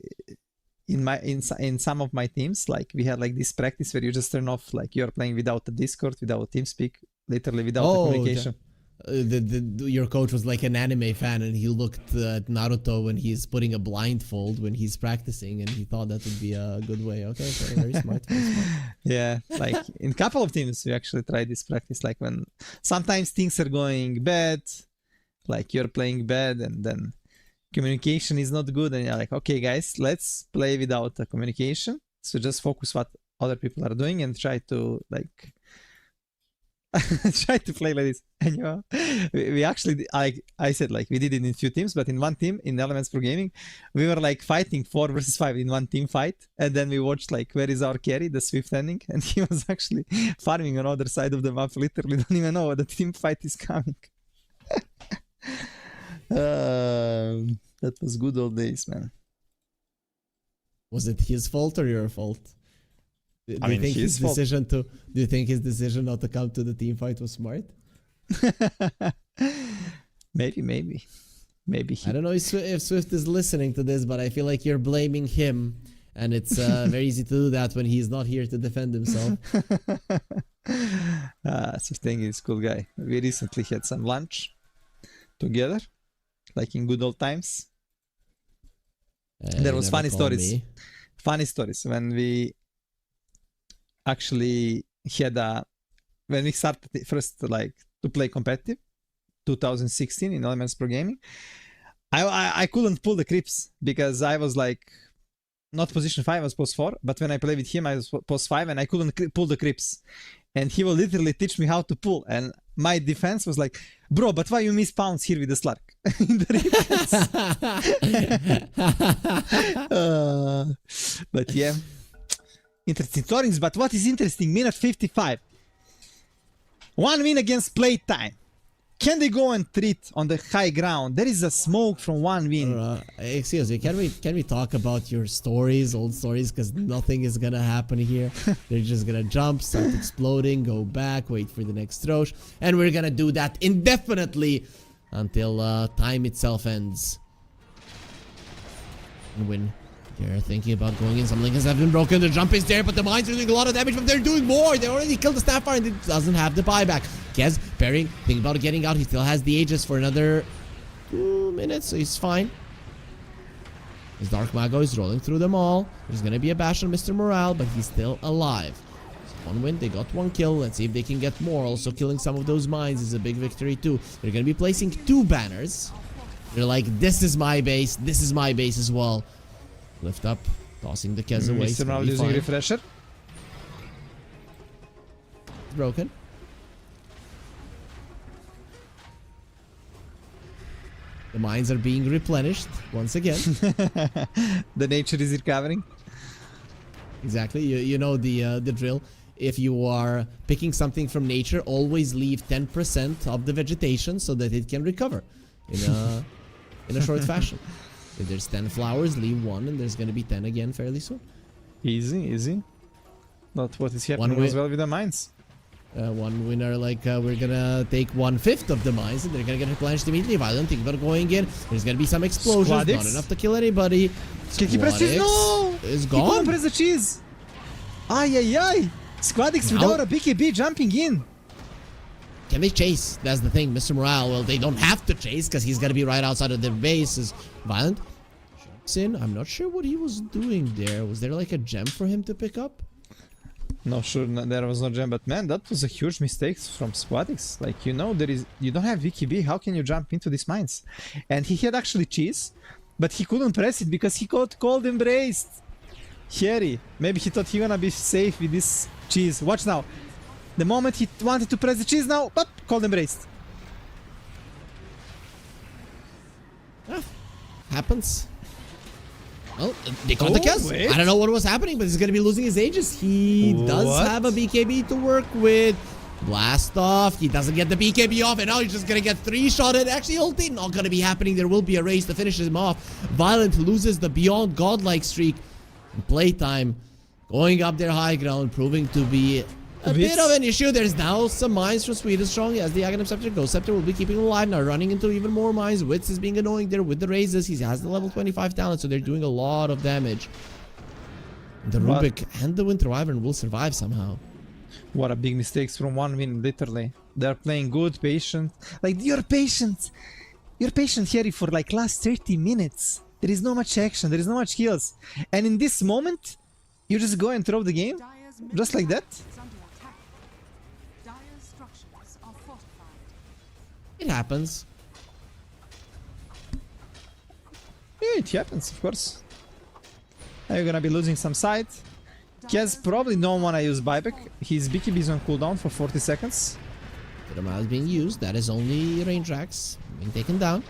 in some of my teams, like we had like this practice where you just turn off, like you're playing without the Discord, without TeamSpeak, literally without the communication. Your coach was like an anime fan, and he looked at Naruto when he's putting a blindfold when he's practicing, and he thought that would be a good way. Okay, very smart. Very smart. Yeah, like in a couple of teams we actually tried this practice, like when sometimes things are going bad, like you're playing bad, and then communication is not good, and you're like, okay guys, let's play without the communication, so just focus what other people are doing and try to like try to play like this. And you know, we actually, I said, like we did it in few teams, but in one team in Elements Pro Gaming we were like fighting 4 versus 5 in one team fight, and then we watched like where is our carry, the Swift ending, and he was actually farming on the other side of the map, literally don't even know the team fight is coming. That was good old days, man. Was it his fault or your fault? Do I mean, you think his fault. Do you think his decision not to come to the team fight was smart? maybe I don't know if Swift is listening to this, but I feel like you're blaming him, and it's very easy to do that when he's not here to defend himself. Swift is a cool guy. We recently had some lunch together, like in good old times. There was funny stories. Funny stories when we actually had when we started first like to play competitive 2016 in Elements Pro Gaming. I couldn't pull the creeps because I was like not position 5, I was post 4, but when I played with him I was post 5 and I couldn't pull the creeps, and he will literally teach me how to pull, and my defense was like, bro, but why you miss pounds here with the Slark? In the but yeah, interesting stories. But what is interesting, minute 55, 1-win against Playtime. Can they go and treat on the high ground? There is a smoke from 1-win. Excuse me, can we talk about your stories, old stories? Because nothing is gonna happen here. They're just gonna jump, start exploding, go back, wait for the next Rosh, and we're gonna do that indefinitely until time itself ends. And when They're thinking about going in. Some Lincolns have been broken. The jump is there, but the mines are doing a lot of damage, but they're doing more. They already killed the Snapfire and it doesn't have the buyback. Kez parrying, thinking about getting out. He still has the Aegis for another 2 minutes, so he's fine. His Dark Mago is rolling through them all. There's going to be a bash on Mr. Morale, but he's still alive. So 1 win, they got 1 kill. Let's see if they can get more. Also, killing some of those mines is a big victory too. They're going to be placing 2 banners. They're like, this is my base. This is my base as well. Lift up, tossing the Kez away. Mr. Morale using refresher. It's broken. The mines are being replenished once again. The nature is recovering. Exactly. You know the drill. If you are picking something from nature, always leave 10% of the vegetation so that it can recover in a short fashion. If there's 10 flowers, leave 1, and there's gonna be 10 again fairly soon. Easy, easy. Not what is happening as well with the mines. One winner, like, we're gonna take 1/5 of the mines, and they're gonna get replenished immediately. Violent, think about going in. There's gonna be some explosions, not enough to kill anybody. Can he press cheese? No! Is He gone. couldn't press the cheese. Ay, ay, ay. Squadix Now- without a BKB jumping in. Can they chase? That's the thing. Mr. Morale, well, they don't have to chase because he's gonna be right outside of their base. Is Violent jumps in. I'm not sure what he was doing there. Was there like a gem for him to pick up? No, sure, there was no gem, but man, that was a huge mistake from Squadix. Like, you know, you don't have BKB. How can you jump into these mines? And he had actually cheese, but he couldn't press it because he got cold embraced. Harry, maybe he thought he gonna be safe with this cheese. Watch now. The moment he wanted to press the cheese now, but cold embraced. Happens. Well, they caught the Kez. wait. I don't know what was happening, but he's gonna be losing his Aegis. He does What? have a BKB to work with. Blast off. He doesn't get the BKB off, and now he's just gonna get 3-shotted. Actually, ulti not gonna be happening. There will be a race to finish him off. Violent loses the beyond godlike streak. And playtime going up their high ground, proving to be a bit of an issue. There's now some mines from Sweden Strong as the Aghanim Scepter. Ghost Scepter will be keeping him alive now, running into even more mines. Wits is being annoying there with the raises. He has the level 25 talent, so they're doing a lot of damage. The Rubik and the Winter Wyvern will survive somehow. What a big mistakes from 1 win, literally. They're playing good, patient. Like, you're patient. You're patient, Harry, for like last 30 minutes. There is no much action, there is no much kills. And in this moment, you just go and throw the game? Dire's Just like that? is under attack. Dire's structures are fortified. It happens. Yeah, it happens, of course. Now you're gonna be losing some sight. Kez probably don't wanna use buyback. His BKB is on cooldown for 40 seconds. The amount is being used. That is only range racks being taken down.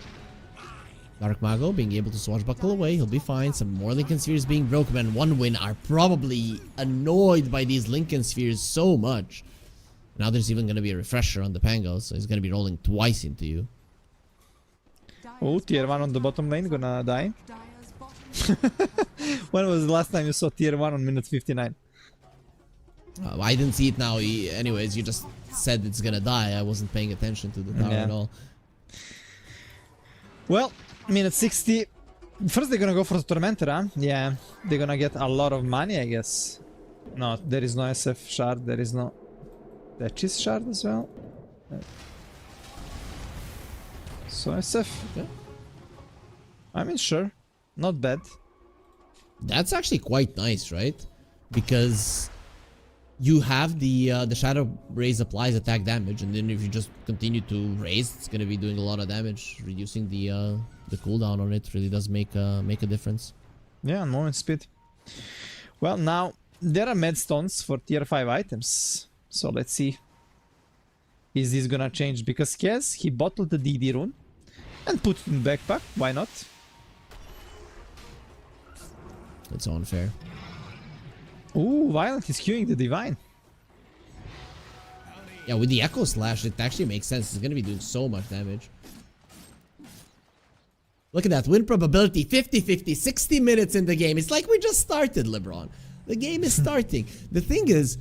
Dark Mago being able to swashbuckle away. He'll be fine. Some more Lincoln Spheres being broken, and 1 win are probably annoyed by these Lincoln Spheres so much. Now there's even going to be a refresher on the Pango, so he's going to be rolling twice into you. Oh, tier 1 on the bottom lane gonna die. Dire's bottom When was the last time you saw tier 1 on minute 59? I didn't see it now. Anyways, you just said it's going to die. I wasn't paying attention to the tower at all. Well, minute 60. First they're gonna go for the Tormentor, huh? Yeah, they're gonna get a lot of money, I guess. No, there is no SF shard, there is no Duchess shard as well. So SF. Okay. I mean, sure. Not bad. That's actually quite nice, right? Because you have the Shadow Raise applies attack damage, and then if you just continue to raise, it's gonna be doing a lot of damage. Reducing the cooldown on it really does make a difference. Yeah, and moment speed. Well, now there are medstones for tier 5 items. So let's see. Is this gonna change? Because Kez, he bottled the DD rune and put it in backpack. Why not? It's unfair. Ooh, Violent is queuing the Divine. Yeah, with the Echo Slash, it actually makes sense. It's gonna be doing so much damage. Look at that. Win probability 50-50, 60 minutes in the game. It's like we just started, LeBron. The game is starting. The thing is,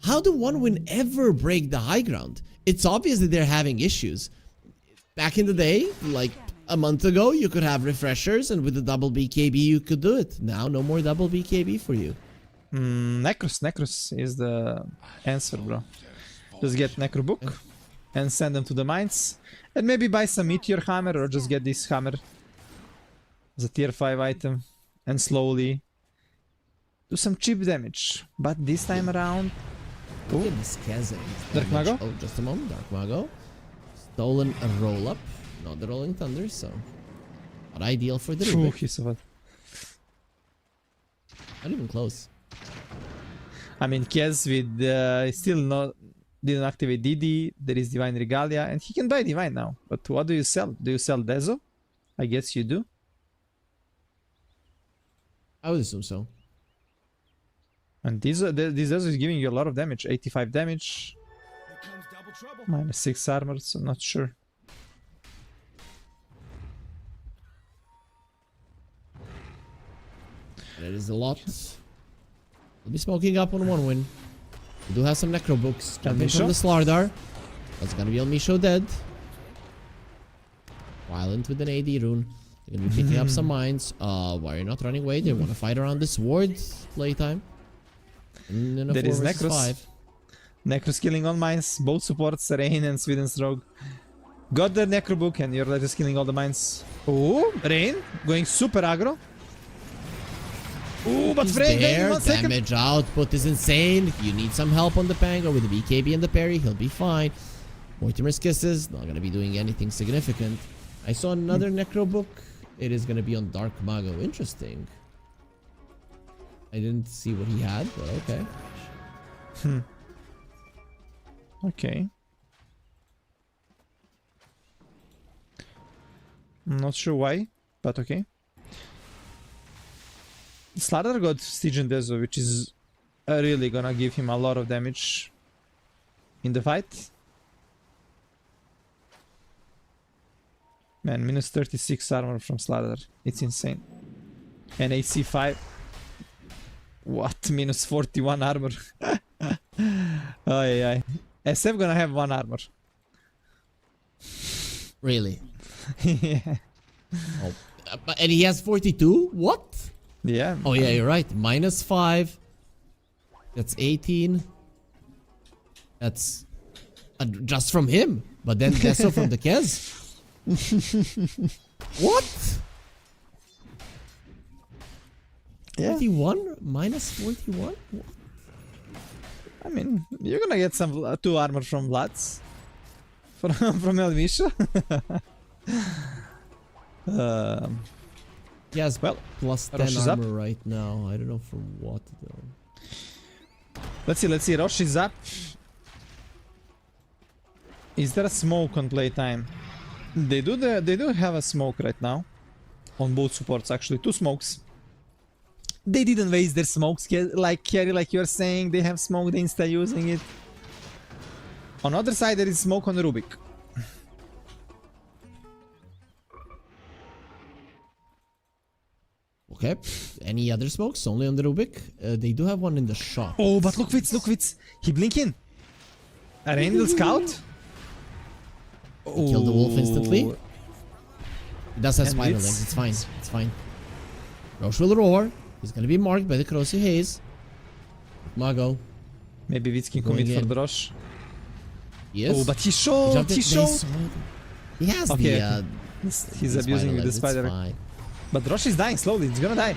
how do 1 win ever break the high ground? It's obvious that they're having issues. Back in the day, like A month ago, you could have refreshers, and with the double BKB, you could do it. Now, no more double BKB for you. Necros is the answer, bro. Just get Necro Book and send them to the mines. And maybe buy some Meteor Hammer or just get this hammer as a tier 5 item. And slowly do some cheap damage. But this time around... Look at this Kazan. Dark Mago? Oh, just a moment. Dark Mago. Stolen a roll-up. Not the Rolling Thunder, so... Not ideal for the Ooh, Rubik. he's so bad. Not even close. I mean, Kez with still didn't activate DD. There is Divine Regalia, and he can buy Divine now. But what do you sell? Do you sell Dezo? I guess you do. I would assume so. And this Dezo is giving you a lot of damage. 85 damage. Minus 6 armor, so I'm not sure. That is a lot. We'll be smoking up on one win. We do have some Necro Books. Jumping from the Slardar. That's gonna be on Misho dead. Violent with an AD rune. They're gonna be picking up some mines. Why are you not running away? They want to fight around this ward. Playtime. And then a There 4 is versus Necros. 5. Necros killing all mines. Both supports, Rain and Sweden's Rogue. Got the Necro Book and you're just killing all the mines. Oh, Rain going super aggro. Ooh, but He's Frank, there. 1 second. Damage output is insane. You need some help on the Pango with the BKB and the parry. He'll be fine. Mortimer's Kisses. Not gonna be doing anything significant. I saw another Necro Book. It is gonna be on Dark Mago. Interesting. I didn't see what he had, but okay. Okay. I'm not sure why, but okay. Slardar got Stygian Dezo, which is really gonna give him a lot of damage in the fight. Man, minus 36 armor from Slardar. It's insane. And AC 5. What? Minus 41 armor. Ay, ay. SF gonna have 1 armor. Really? Yeah. Oh, and he has 42? What? Yeah. Oh yeah, you're right. Minus 5. That's 18. That's just from him. But then Deso from the Kez. What? Yeah. 41? Minus 41? What? I mean, you're gonna get some 2 armor from Vlads. From Elvisha. Yes, well, plus 10 Rosh is up. armor right now. I don't know for what though. Let's see. Rosh is up. Is there a smoke on playtime? They do have a smoke right now. On both supports, actually. 2 smokes. They didn't waste their smokes, like Carry, like you're saying. They have smoke, they insta using it. On the other side, there is smoke on the Rubik. Okay. Any other smokes? Only on the Rubik. They do have one in the shop. Oh, but look Witz. He blinking. A Randall Scout. He killed the wolf instantly. He does have And spider Witz. legs. It's fine. It's fine. Rosh will roar. He's gonna be marked by the Corrosive Haze. Mago. Maybe Witz can Going commit for in. the Rosh. Yes. Oh, but he He showed. jumped He it. They showed. saw it. He has Okay, the He's the abusing with the legs. spider. It's fine. But Rosh is dying slowly. He's gonna die.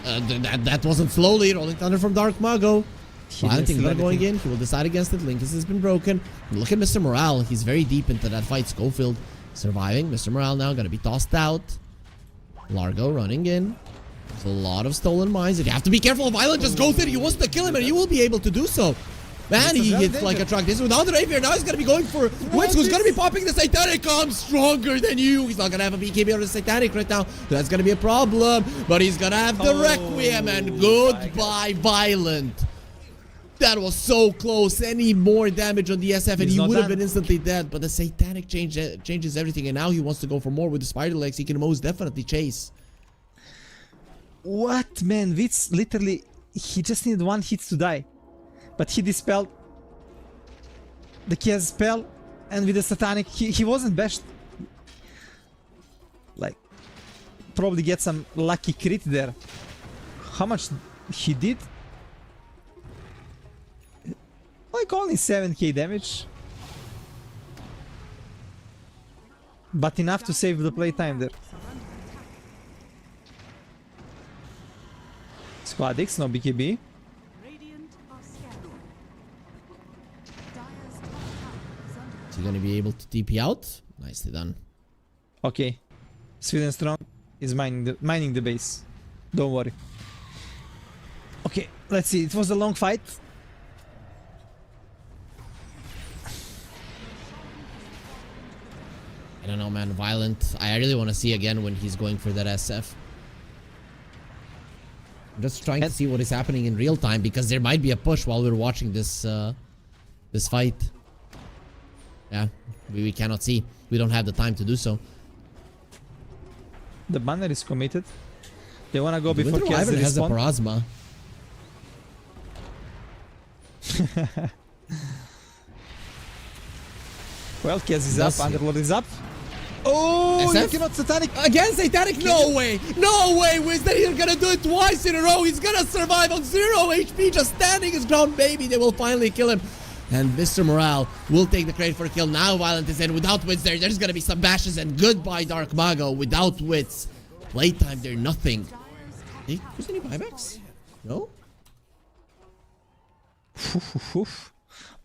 That wasn't slowly. Rolling Thunder from Dark Mago. He Violent didn't Ignore feel going anything. in. He will decide against it. Linkus has been broken. Look at Mr. Morale. He's very deep into that fight. Schofield surviving. Mr. Morale now going to be tossed out. Largo running in. There's a lot of stolen mines. And you have to be careful. Violent just goes in. He wants to kill him and he will be able to do so. Man, he hits like a truck. This is without the Rapier. Now he's going to be going for Witz, who's going to be popping the Satanic. I'm stronger than you. He's not going to have a BKB on the Satanic right now. That's going to be a problem. But he's going to have the Requiem. And goodbye, Violent. That was so close. Any more damage on the SF and He's he not would have done. been instantly dead. But the Satanic changes everything. And now he wants to go for more with the spider legs. He can most definitely chase. What, man? Witz literally, he just needed 1 hit to die. But he dispelled the Kia's spell, and with the Satanic, he wasn't bashed. like probably get some lucky crit there. How much he did? Like only 7k damage. But enough to save the playtime there. Squad X, no BKB. Radiant are scared. Dire's top tower is under Is he gonna be able to TP out? Nicely done. Okay. Sweden Strong is mining the base. Don't worry. Okay, let's see. It was a long fight. I don't know, man. Violent. I really want to see again when he's going for that SF. I'm just trying to see what is happening in real time because there might be a push while we're watching this this fight. Yeah, we cannot see. We don't have the time to do so. The banner is committed. They want to go The before Winter Kaz Wyvern has a respawn. Parasma. Well, Kaz is Does up, he? Underlord is up. Oh, you SF? cannot satanic. Again, Satanic? No way! No way! Wisdom, he's gonna do it twice in a row! He's gonna survive on 0 HP, just standing his ground, baby! They will finally kill him. And Mr. Morale will take the credit for a kill. Now Violent is in. Without wits there's gonna be some bashes, and goodbye Dark Mago. Without wits. Playtime, they're nothing. Hey, was any buybacks? No?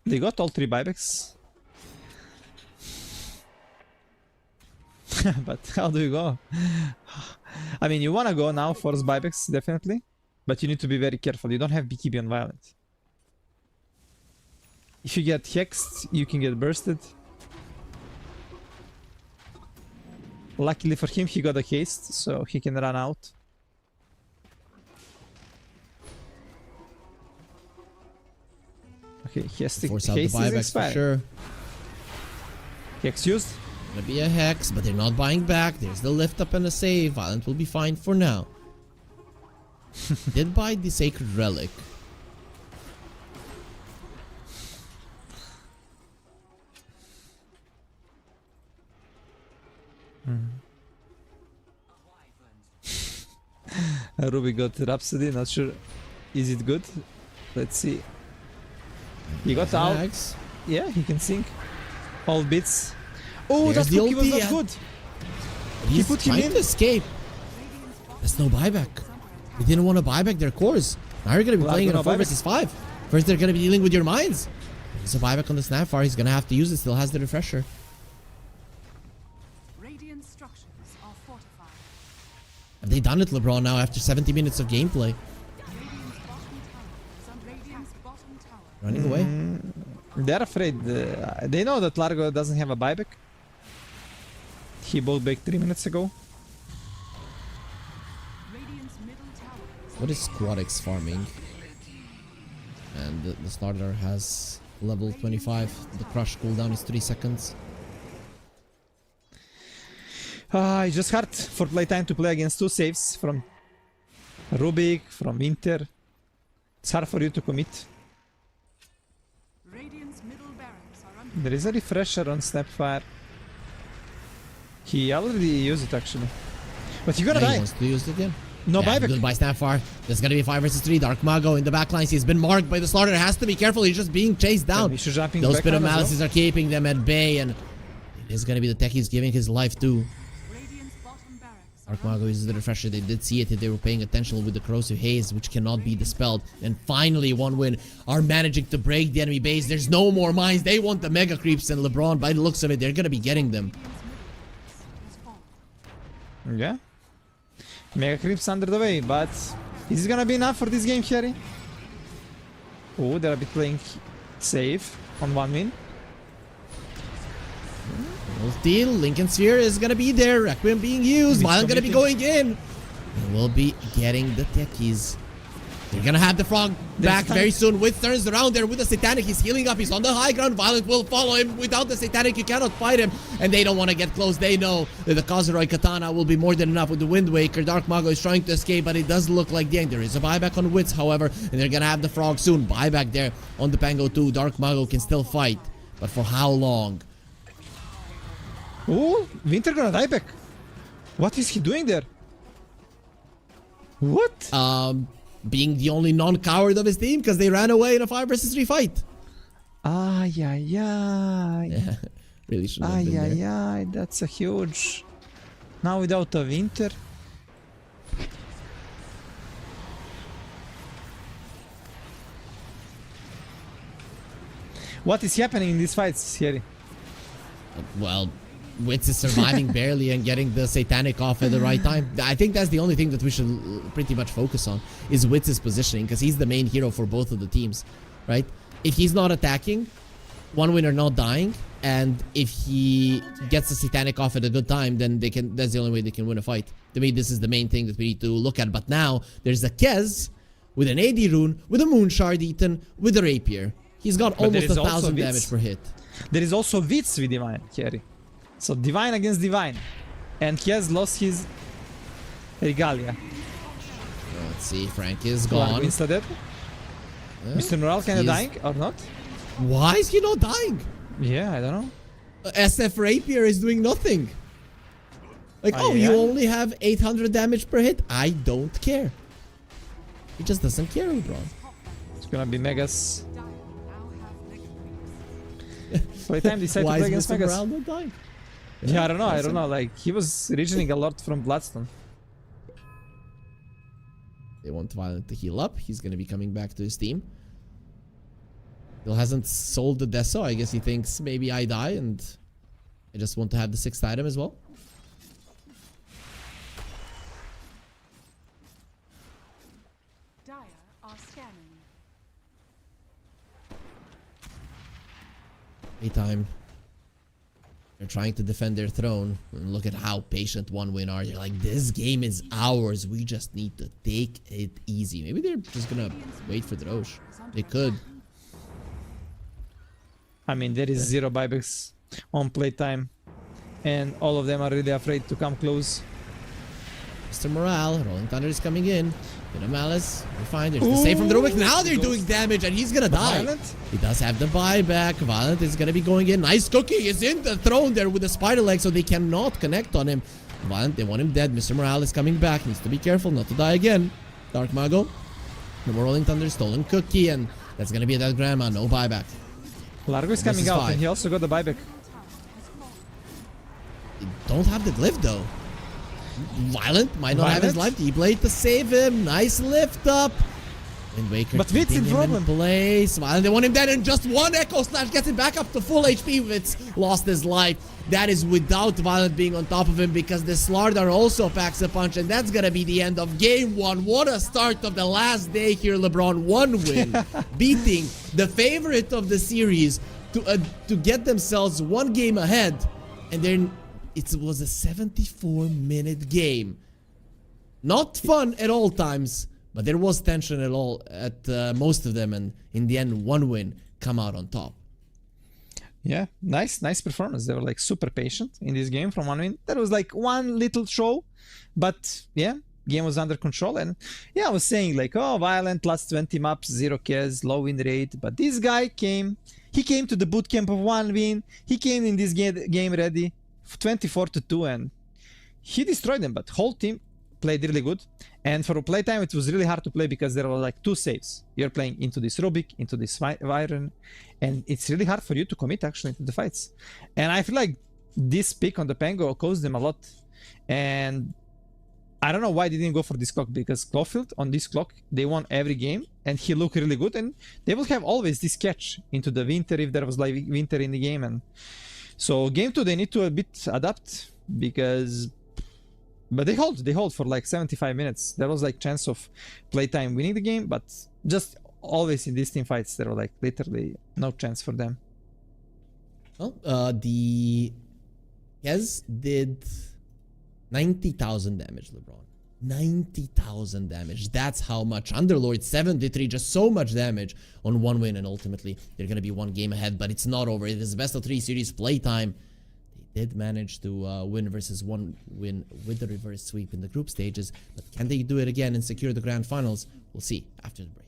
They got all 3 buybacks. But how do you go? I mean, you wanna go now, force buybacks, definitely. But you need to be very careful. You don't have BKB on Violent. If you get hexed, you can get bursted. Luckily for him, he got a haste, so he can run out. Okay, he has to Force out the haste is buybacks for expired. sure. Hex used. Gonna be a hex, but they're not buying back. There's the lift up and a save. Violent will be fine for now. Did buy the Sacred Relic. Ruby got Rhapsody, not sure. Is it good? Let's see. He got out. Hex. Yeah, he can sink. All bits. Oh, There's that the cookie was ulti, not yeah. good. He's put him trying in. to escape. There's no buyback. They didn't want to buy back their cores. Now you're going to be playing in a 4 buyback. versus 5. First, they're going to be dealing with your mines. There's a buyback on the Snapfire. He's going to have to use it. Still has the refresher. Radiant structures are fortified. Have they done it, LeBron, now after 70 minutes of gameplay? Radiant's bottom tower. Running away. They're afraid. They know that Largo doesn't have a buyback. He bought back 3 minutes ago. Radiant's middle tower is What is Squad X farming? And the starter has level 25. The crush cooldown is 3 seconds. It's just hard for playtime to play against 2 saves from Rubik, from Winter. It's hard for you to commit. Radiant's middle barracks are under There is a refresher on Snapfire. He already used it actually. But you're gonna Yeah, he die. wants to use it again. No Yeah, buyback. Goodbye, Snapfire. There's gonna be 5 versus 3. Dark Mago in the backlines. He's been marked by the slaughter. Has to be careful. He's just being chased down. We should jumping Those back bit of now as well. malices are keeping them at bay, and it is gonna be the tech he's giving his life to. Radiant's bottom barracks are Dark Mago uses the refresher. They did see it. They were paying attention with the corrosive haze, which cannot be dispelled. And finally, one win. Are managing to break the enemy base. There's no more mines. They want the mega creeps, and LeBron, by the looks of it, they're gonna be getting them. is fallen. Yeah. Mega creeps under the way, but is it gonna be enough for this game, Harry? Oh, they're a bit playing safe on 1 win. Ulti, Lincoln Sphere is gonna be there. Requiem being used. Violent gonna be going in. And we'll be getting the techies. They're gonna have the frog back very soon. With turns around there with the Satanic. He's healing up. He's on the high ground. Violent will follow him. Without the Satanic, you cannot fight him. And they don't want to get close. They know that the Kazuroi Katana will be more than enough with the Wind Waker. Dark Mago is trying to escape, but it does look like the end. There is a buyback on Wits, however, and they're gonna have the frog soon. Buyback there on the Pango 2. Dark Mago can still fight, but for how long? Oh, Winter gonna die back. What is he doing there? What? Being the only non-coward of his team because they ran away in a 5 versus 3 fight. Ay, ay, ay. Yeah, really shouldn't have Ay, been there. ay, ay. That's a huge... Now without a winter. What is happening in these fights, Thierry? Well, Witz is surviving barely and getting the Satanic off at the right time. I think that's the only thing that we should pretty much focus on is Witz's positioning because he's the main hero for both of the teams, right? If he's not attacking, one winner not dying, and if he gets the Satanic off at a good time, then they can. That's the only way they can win a fight. To me, this is the main thing that we need to look at. But now there's a Kez with an AD rune, with a Moon Shard Eaton, with a Rapier. He's got almost 1,000 damage per hit. There is also Witz with Divine, Thierry. So Divine against Divine. And he has lost his Regalia. Let's see, Frank is gone. Insta dead. Mr. Morale kinda dying or not? Why is he not dying? Yeah, I don't know. SF Rapier is doing nothing. Like, oh, you only have 800 damage per hit? I don't care. He just doesn't care, LeBron. It's gonna be Megas. Dire now have mega creeps. Playtime decided to Why play is against Mr. Megas. Morale not dying? Yeah, I don't know, I that's don't it. know. Like, he was regening a lot from Bloodstone. They want Violent to heal up. He's going to be coming back to his team. Still hasn't sold the Deso. I guess he thinks maybe I die and I just want to have the 6th item as well. Dire are scanning. Daytime. They're trying to defend their throne. And look at how patient one win are. They're like, this game is ours. We just need to take it easy. Maybe they're just gonna wait for the Roche. They could. I mean, there is 0 buybacks on playtime. And all of them are really afraid to come close. Mr. Morale, Rolling Thunder is coming in. Bit of Malice. We're fine. There's the save from the Rubik. Now they're doing damage and he's gonna die. Violent? He does have the buyback. Violent is gonna be going in. Nice cookie is in the throne there with the spider leg, so they cannot connect on him. Violent, they want him dead. Mr. Morale is coming back. Needs to be careful not to die again. Dark Mago. No more Rolling Thunder. Stolen cookie, and that's gonna be a dead grandma. No buyback. Largo is This coming is out, 5. and he also got the buyback. Don't have the glyph though. Violent might not have his life. He played to save him. Nice lift up. And Waker But Witz keeping in him problem. place. Violent, they want him dead, and just one Echo Slash gets him back up to full HP. Witz lost his life. That is without Violent being on top of him because the Slardar also packs a punch, and that's gonna be the end of game 1. What a start of the last day here, LeBron. 1 win, beating the favorite of the series to get themselves 1 game ahead, and then it was a 74-minute game. Not fun at all times, but there was tension at most of them, and in the end, 1 win, come out on top. Yeah, nice performance. They were like super patient in this game from 1 win. There was like one little show, but yeah, game was under control. And yeah, I was saying like, oh, Violent, last 20 maps, 0 kills, low win rate. But this guy came to the bootcamp of 1 win. He came in this game ready, 24-2, and he destroyed them. But whole team played really good. And for playtime, it was really hard to play because there were like 2 saves. You're playing into this Rubik, into this Iron, and it's really hard for you to commit actually to the fights. And I feel like this pick on the Pango caused them a lot. And I don't know why they didn't go for this clock, because Clawfield on this clock, they won every game and he looked really good, and they will have always this catch into the winter if there was like winter in the game. And so game 2, they need to a bit adapt because... But they hold for like 75 minutes. There was like chance of playtime winning the game, but just always in these team fights, there were like literally no chance for them. Well, the Kez did 90,000 damage, LeBron. 90,000 damage. That's how much. Underlord 73, just so much damage on 1 win, and ultimately they're gonna be 1 game ahead, but it's not over. It is best of 3 series playtime. Did manage to win versus 1 win with the reverse sweep in the group stages, but can they do it again and secure the grand finals? We'll see after the break.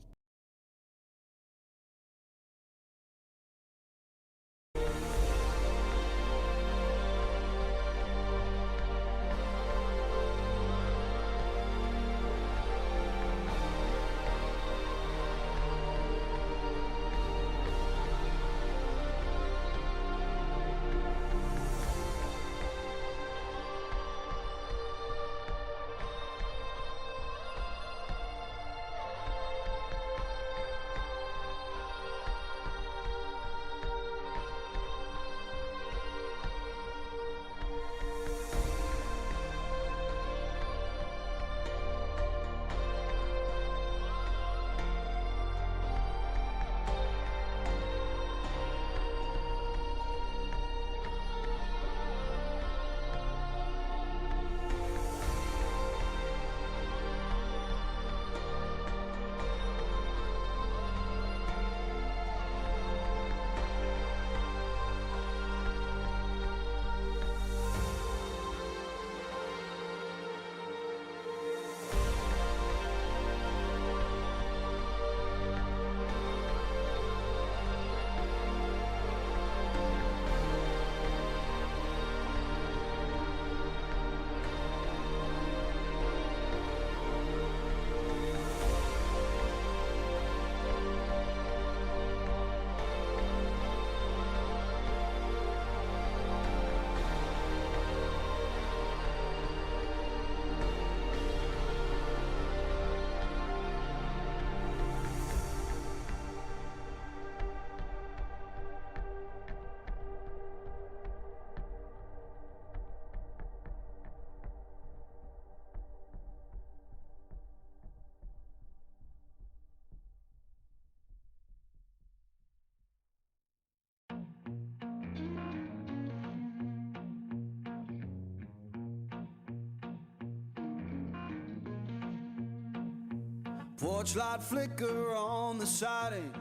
Porch light flicker on the siding,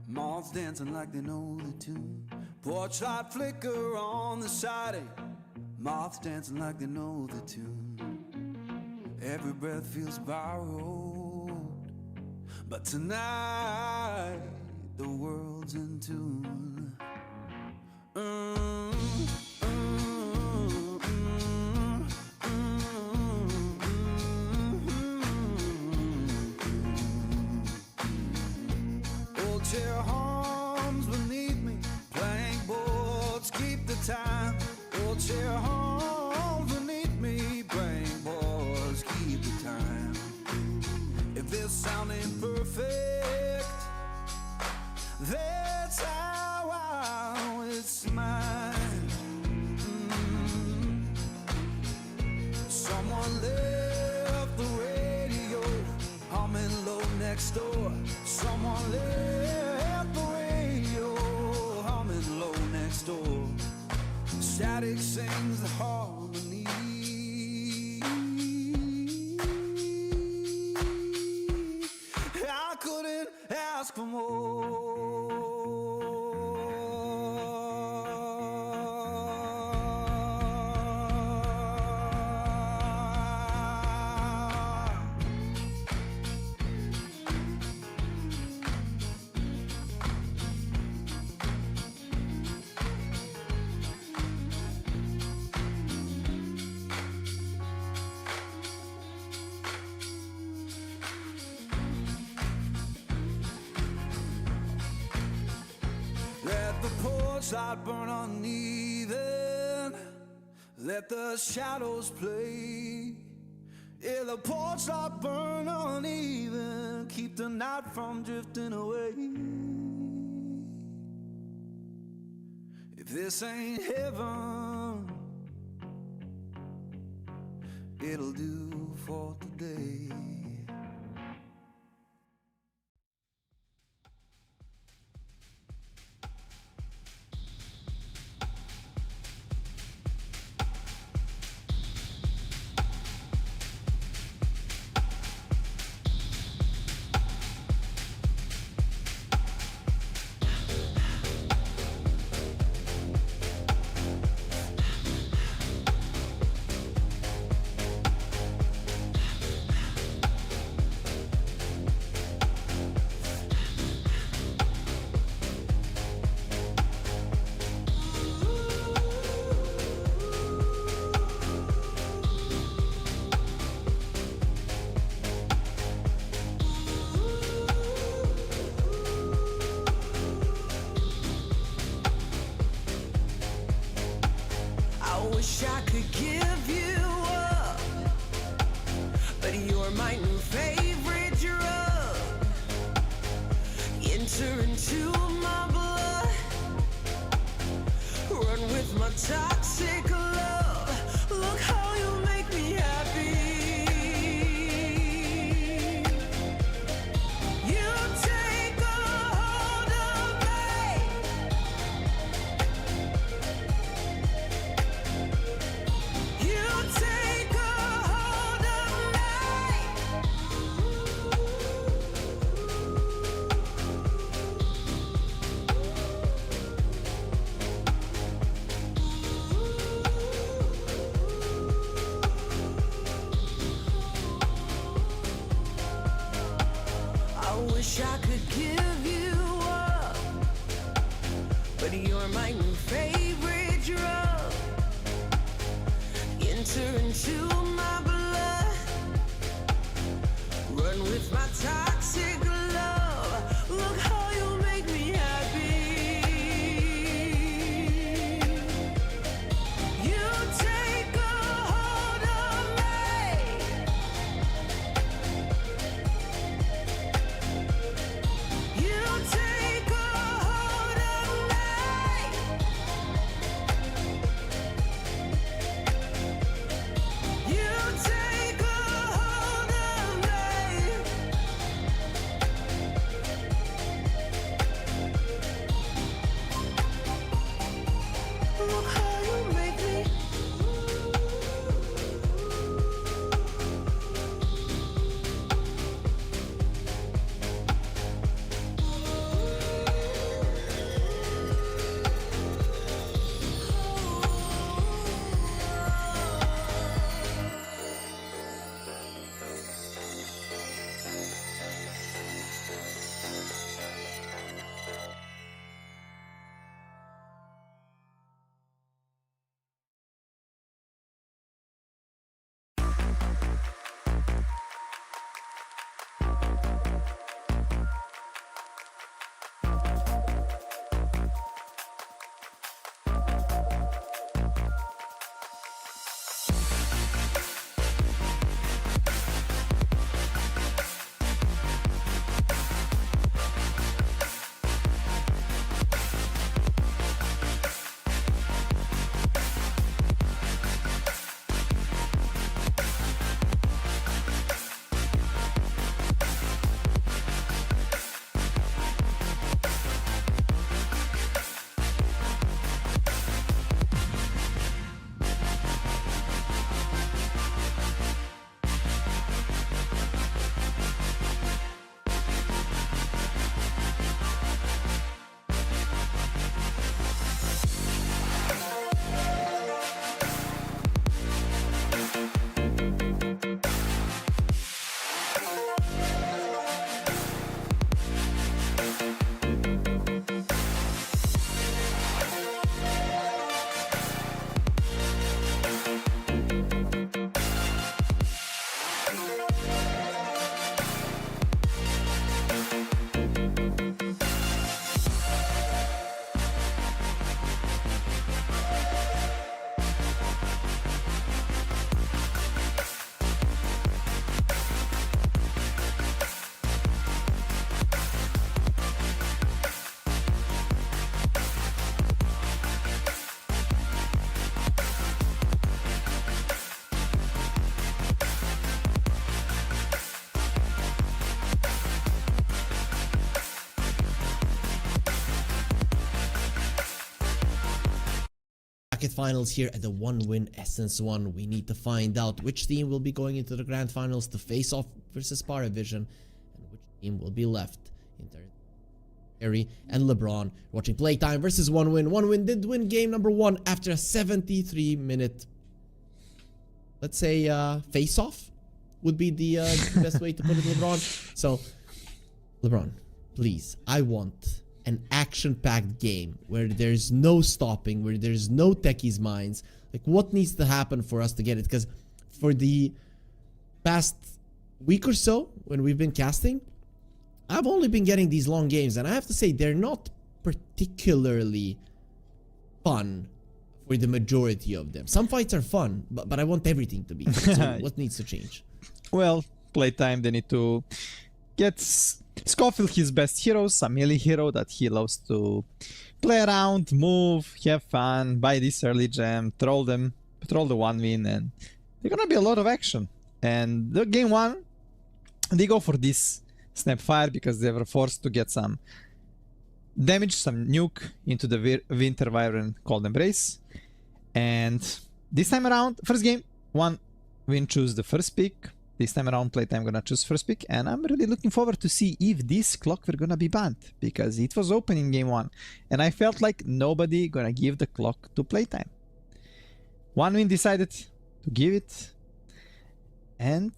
moths dancing like they know the tune. Porch light flicker on the siding, moths dancing like they know the tune. Every breath feels borrowed, but tonight the world's in tune. Old chair hums beneath me, plank boards keep the time. Old chair hums beneath me, plank boards keep the time. If this sound ain't perfect, that's how it's mine. Someone left the radio humming low next door. Someone left the radio humming low next door. Static sings the harmony. I couldn't ask for more. Let the porch light burn uneven, let the shadows play. Yeah, the porch light burn uneven, keep the night from drifting away. If this ain't heaven, it'll do for today. I wish I could give you up, but you're my new favorite drug. Enter into my blood, run with my toxic love. Look how you make me happy. You take a hold of me. You take a hold of I wish I could give you up, but you're my new favorite drug. Enter into my blood, run with my toxic love. Look how you make me happy. You take a hold of me. You take a hold of me. You take a hold of me. bracket finals here at the One Win Essence 1. We need to find out which team will be going into the grand finals to face off versus Parivision, and which team will be left in third. Harry and LeBron watching Playtime versus One Win. One Win did win game number 1 after a 73-minute, let's say, face-off would be the best way to put it, LeBron. So, LeBron, please, I want an action-packed game where there's no stopping, where there's no techies minds. Like, what needs to happen for us to get it? Because for the past week or so, when we've been casting, I've only been getting these long games, and I have to say they're not particularly fun for the majority of them. Some fights are fun, but I want everything to be fun. So what needs to change? Well, Playtime, they need to get Scofield his best heroes, a melee hero that he loves to play around, move, have fun, buy this early gem, troll the 1-win, and there's gonna be a lot of action. And the game 1, they go for this Snapfire because they were forced to get some damage, some nuke into the Winter Wyvern Cold Embrace. And this time around, first game, 1-win choose the first pick. This time around, Playtime gonna choose first pick, and I'm really looking forward to see if this clockwerk gonna be banned, because it was open in game 1, and I felt like nobody gonna give the clock to Playtime. 1-win decided to give it, and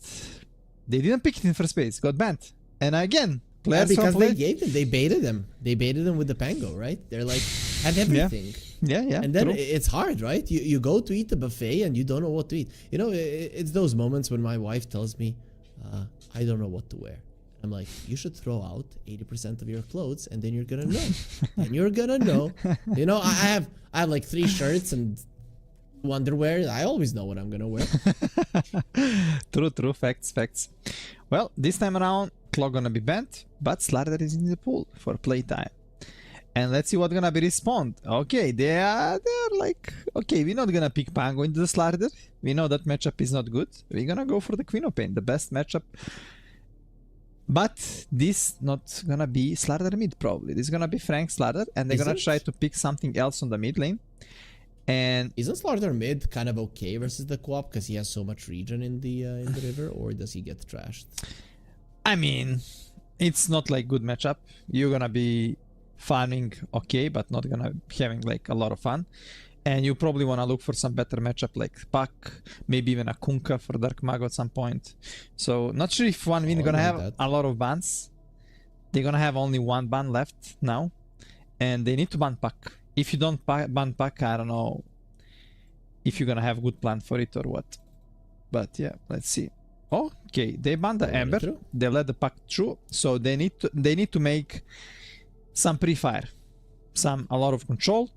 they didn't pick it in first place, got banned. And again, players because from they gave them, they baited them with the Pango, right? They're like, have everything. Yeah, and then true. it's hard, right? You go to eat the buffet and you don't know what to eat. You know, it's those moments when my wife tells me, I don't know what to wear. I'm like, you should throw out 80% of your clothes, and then you're gonna know. And you're gonna know. You know, I have like 3 shirts and 2 underwear. I always know what I'm gonna wear. True, facts. Well, this time around, clock gonna be banned, but Slardar is in the pool for Playtime. And let's see what's gonna be respond. Okay, they are like, okay, we're not gonna pick Pango into the Slardar. We know that matchup is not good. We're gonna go for the Queen of Pain, the best matchup. But this not gonna be Slardar mid probably. This is gonna be Frank Slardar, and they're gonna try to pick something else on the mid lane. And isn't Slardar mid kind of okay versus the co-op because he has so much regen in the river, or does he get trashed? I mean, it's not like good matchup. You're gonna be farming okay, but not gonna having like a lot of fun. And you probably wanna look for some better matchup like Puck, maybe even a Kunkka for Dark Mago at some point. So not sure if 1-win gonna have a lot of bans. They're gonna have only 1 ban left now, and they need to ban Puck. If you don't ban Puck, I don't know if you're gonna have a good plan for it or what. But yeah, let's see. Oh, okay, they banned the Ember. They let the Puck through, so they need to make some pre-fire, a lot of control.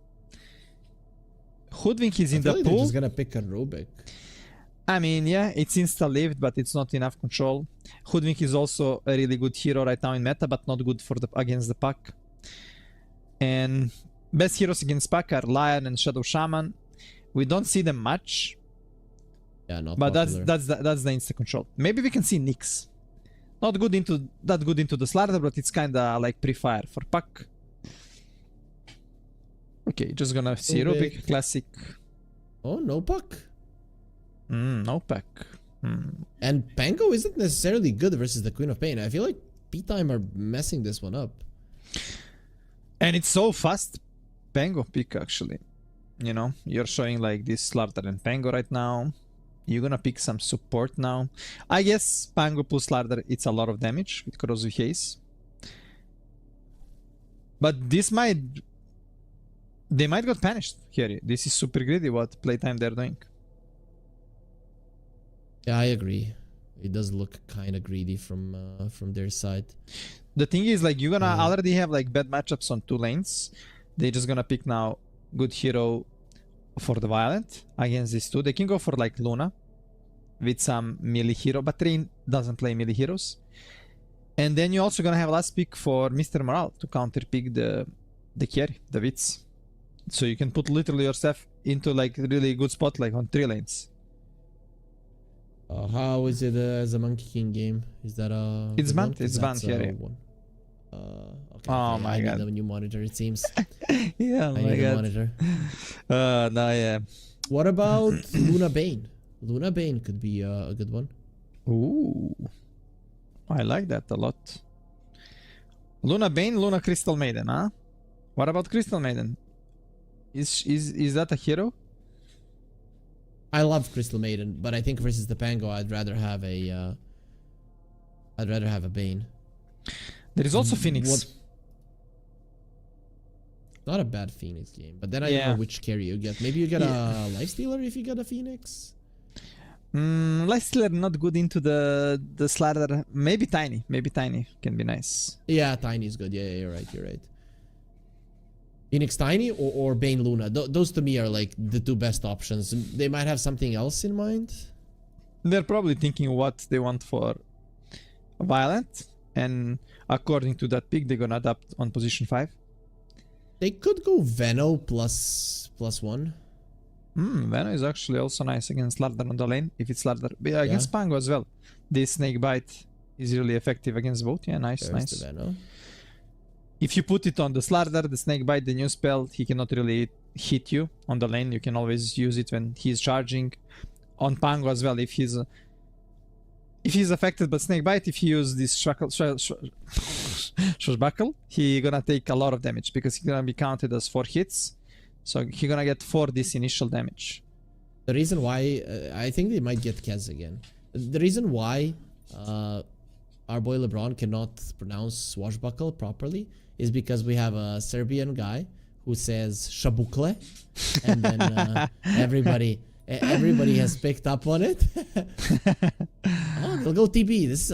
Hoodwink is in the pool. They're just gonna pick a Rubik. I mean, yeah, it's insta-lived, but it's not enough control. Hoodwink is also a really good hero right now in meta, but not good for against the Puck. And best heroes against Puck are Lion and Shadow Shaman. We don't see them much. Yeah, not but popular. that's the insta control. Maybe we can see Nyx. Not good into the Slardar, but it's kinda like pre-fire for Puck. Okay, just gonna see Rubik, classic. Oh, no Puck. No Puck. And Pango isn't necessarily good versus the Queen of Pain. I feel like P-Time are messing this one up. And it's so fast. Pango pick actually. You know, you're showing like this Slardar and Pango right now. You're gonna pick some support now. I guess Pango plus Slardar, it's a lot of damage with Corrosive Haze. But they might got punished here. This is super greedy what Playtime they're doing. Yeah, I agree. It does look kind of greedy from their side. The thing is, like, you're gonna already have like bad matchups on 2 lanes. They're just gonna pick now good hero for the Violent against these 2. They can go for like Luna with some melee hero, but Train doesn't play melee heroes. And then you're also gonna have last pick for Mr. Morale to counter pick the carry, the Wits. So you can put literally yourself into like really good spot like on 3 lanes. How is it as a Monkey King game? Is that a... It's banned here. Okay, Oh okay, my I God. need a new monitor, it seems. Yeah, oh I my need a god. monitor. No, yeah. What about Luna Bane? Luna Bane could be a good one. Ooh. I like that a lot. Luna Bane, Luna Crystal Maiden, huh? What about Crystal Maiden? Is that a hero? I love Crystal Maiden, but I think versus the Pango, I'd rather have a Bane. There is also Phoenix. What? Not a bad Phoenix game, but then I don't Yeah. know which carry you get. Maybe you get a Lifestealer if you get a Phoenix. Lifestealer not good into the slider. Maybe Tiny. Maybe Tiny can be nice. Yeah, Tiny is good. Yeah, you're right. You're right. Phoenix Tiny or Bane Luna. Those to me are like the two best options. They might have something else in mind. They're probably thinking what they want for Violent, and according to that pick, they're gonna adapt on position 5. They could go Veno +1. Venom is actually also nice against Slardar on the lane, if it's Slardar. But yeah, against Pango as well. This Snake Bite is really effective against both. Yeah, nice, There's nice. the Veno. If you put it on the Slardar, the Snake Bite, the new spell, he cannot really hit you on the lane. You can always use it when he's charging. On Pango as well, if he's affected by Snake Bite, if he uses this Swashbuckle, he gonna take a lot of damage because he's gonna be counted as 4 hits. So he's gonna get 4 this initial damage. The reason why I think they might get Kez again. The reason why our boy LeBron cannot pronounce swashbuckle properly is because we have a Serbian guy who says shabukle, and then everybody has picked up on it. Oh, they'll go TB. This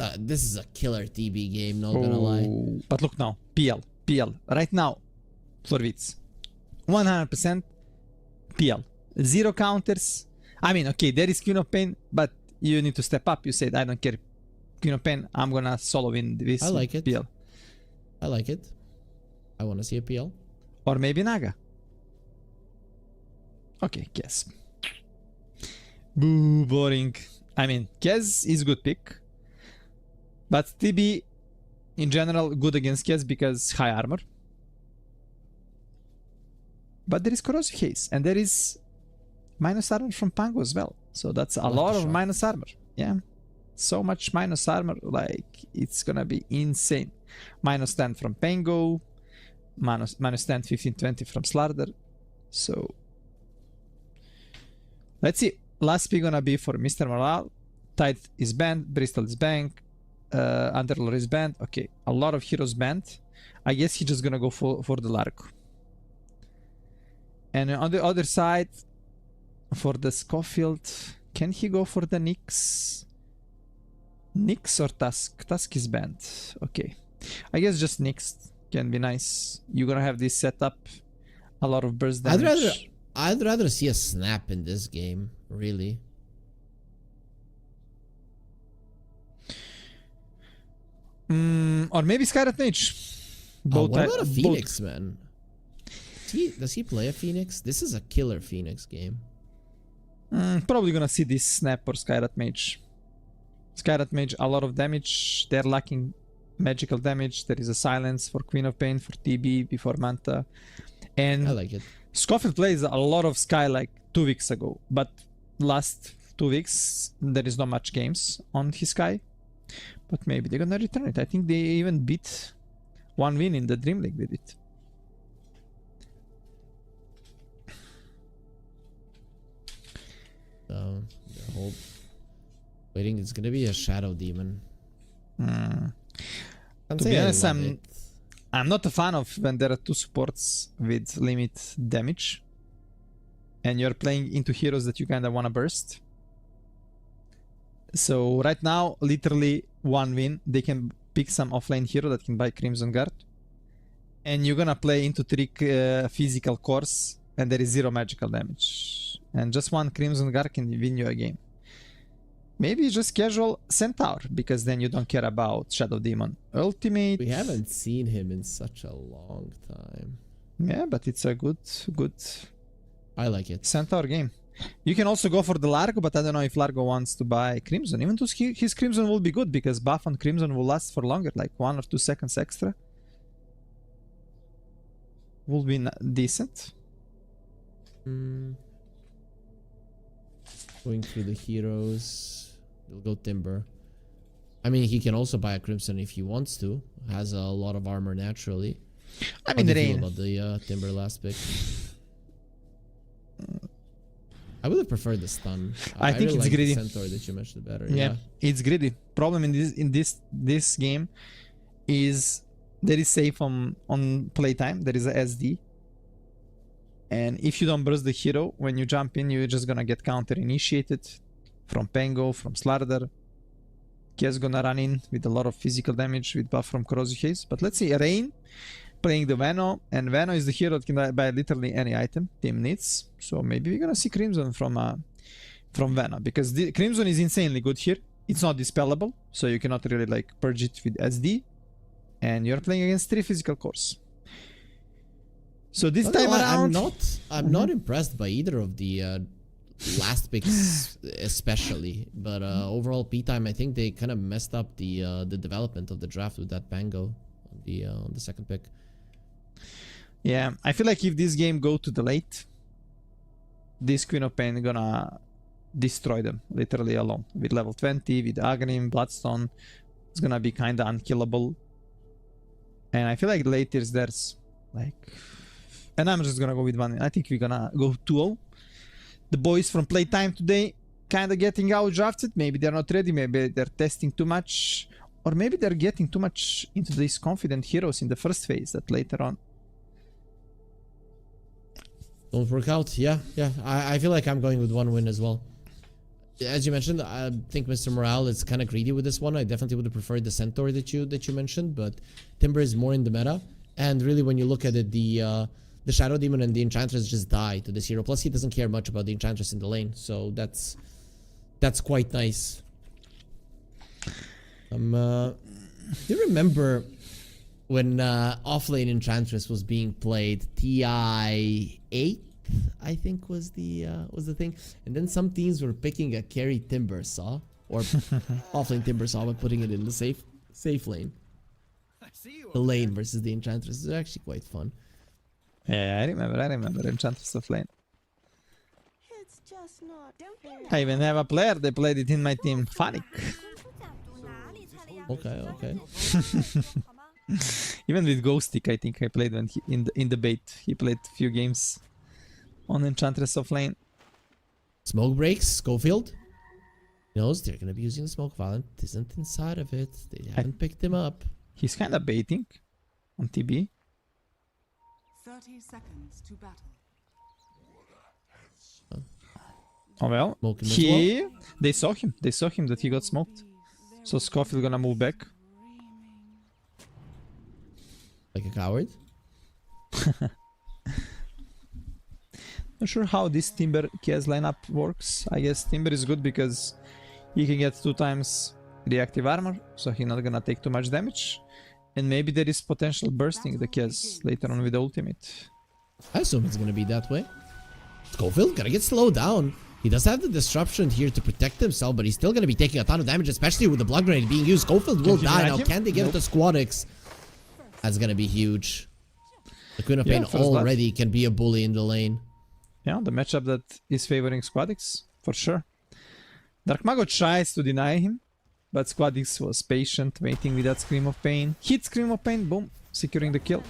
is a killer TB game. Not gonna lie. But look now, PL right now, Florwitz, 100% PL, 0 counters. I mean, okay, there is Queen of Pain, but you need to step up. You said, I don't care, Queen of Pain, I'm gonna solo win this. I like it. PL. I like it. I want to see a PL. Or maybe Naga. Okay, Kez. Boo, boring. I mean, Kez is good pick, but TB in general good against Kez because high armor. But there is Corrosive Haze, and there is minus armor from Pango as well. So that's a lot of minus armor. Yeah. So much minus armor, like it's gonna be insane. Minus 10 from Pango, minus 10, 15, 20 from Slardar. So let's see. Last pick gonna be for Mr. Morale. Tide is banned, Bristol is banned, Underlord is banned. Okay, a lot of heroes banned. I guess he's just gonna go for the Largo. And on the other side, for the Scofield, can he go for the Nyx? Nyx or Tusk? Tusk is banned. Okay. I guess just Nyx can be nice. You're gonna have this setup. A lot of burst damage. I'd rather see a snap in this game, really. Or maybe Skyrat Mage. What about a Phoenix, man? Does he play a Phoenix? This is a killer Phoenix game. Probably gonna see this snap or Skyrat Mage. Skyrat Mage, a lot of damage. They're lacking magical damage. There is a silence for Queen of Pain, for TB, before Manta. And I like it. Scofield plays a lot of Sky like 2 weeks ago, but last 2 weeks there is not much games on his Sky. But maybe they're gonna return it. I think they even beat 1 win in the Dream League with it. So the whole waiting is gonna be a Shadow Demon. To be honest, I'm not a fan of when there are 2 supports with limit damage and you're playing into heroes that you kinda wanna burst. So right now, literally 1 win, they can pick some offlane hero that can buy Crimson Guard, and you're gonna play into 3 physical cores and there is 0 magical damage, and just 1 Crimson Guard can win you a game. Maybe just casual Centaur, because then you don't care about Shadow Demon Ultimate. We haven't seen him in such a long time. Yeah, but it's a good I like it. Centaur game. You can also go for the Largo, but I don't know if Largo wants to buy Crimson. Even though his Crimson will be good, because buff on Crimson will last for longer, like 1 or 2 seconds extra. will be decent. Going through the heroes. We'll go Timber. I mean, he can also buy a Crimson if he wants to. Has a lot of armor naturally. I mean, How do you feel Rain. about the Timber last pick? I would have preferred the stun. I think really it's like greedy. The Centaur that you mentioned better. Yeah, it's greedy. Problem in this game is there is safe on playtime. There is a SD, and if you don't burst the hero when you jump in, you're just gonna get counter initiated from Pango, from Slardar. Kia's gonna run in with a lot of physical damage with buff from Corrosive Haze. But let's see, Rain playing the Veno, and Veno is the hero that can buy literally any item team needs. So maybe we're gonna see Crimson from Veno, because the Crimson is insanely good here. It's not dispellable, so you cannot really like purge it with SD, and you're playing against 3 physical cores. So this time around, I'm not impressed by either of the last picks, especially. But overall, P-Time, I think they kind of messed up the development of the draft with that Pango on the second pick. yeah, I feel like if this game go to the late, this Queen of Pain gonna destroy them literally alone with level 20, with Aghanim, Bloodstone. It's gonna be kind of unkillable, and I feel like later there's like, and I'm just gonna go with one. I think we're gonna go 2-0. The boys from Playtime today kind of getting out drafted. Maybe they're not ready, maybe they're testing too much, or maybe they're getting too much into these confident heroes in the first phase that later on. Don't work out. Yeah. I feel like I'm going with one win as well. As you mentioned, I think Mr. Morale is kind of greedy with this one. I definitely would have preferred the Centaur that you mentioned, but Timber is more in the meta. And really, when you look at it, the Shadow Demon and the Enchantress just die to this hero. Plus, he doesn't care much about the Enchantress in the lane, so that's quite nice. Do you remember when offlane Enchantress was being played? TI 8, I think was the thing, and then some teams were picking a carry Timber Saw or offlane Timber Saw but putting it in the safe lane. The lane versus the Enchantress is actually quite fun. Yeah, I remember Enchantress of Lane. It's just not fair. I even have a player, they played it in my team, Fanik. Okay. Even with Ghostic, I think I played when he, in the bait. He played a few games on Enchantress of Lane. Smoke breaks, Schofield knows they're gonna be using the smoke. Violent isn't inside of it. They haven't picked him up. He's kind of baiting on TB. 30 seconds to battle. Oh well, Smoke him as well. they saw him that he got smoked. So Schofield gonna move back. Like a coward. Not sure how this Timber Kia's lineup works. I guess Timber is good because he can get 2 times reactive armor, so he's not gonna take too much damage. And maybe there is potential bursting the Kias later on with the ultimate. I assume it's gonna be that way. Schofield gonna get slowed down. He does have the disruption here to protect himself, but he's still gonna be taking a ton of damage, especially with the blood grenade being used. Schofield will die now. Can they get it to Squadix? That's gonna be huge. The Queen of Pain already can be a bully in the lane. Yeah, the matchup that is favoring Squadix, for sure. Dark Mago tries to deny him, but Squadix was patient, waiting with that Scream of Pain. Hit Scream of Pain, boom, securing the kill.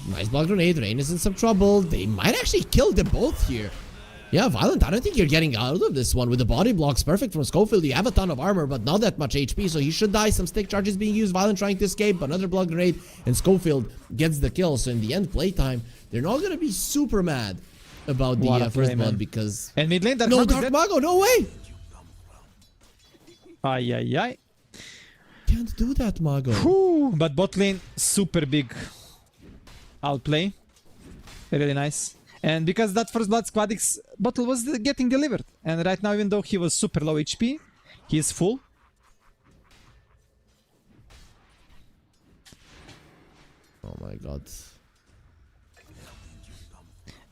Nice blood grenade. Rain is in some trouble. They might actually kill them both here. Yeah, Violent, I don't think you're getting out of this one with the body blocks. Perfect from Schofield. You have a ton of armor, but not that much HP, so he should die. Some stick charges being used. Violent trying to escape, but another blood grenade, and Schofield gets the kill. So in the end, playtime, they're not going to be super mad about the first blood because... And mid lane, No, Dark Mago, no way! Ay. Can't do that, Mago. Whew, but bot lane, super big outplay. Really nice. And because that first blood Squadix bottle was getting delivered. And right now, even though he was super low HP, he is full. Oh my god.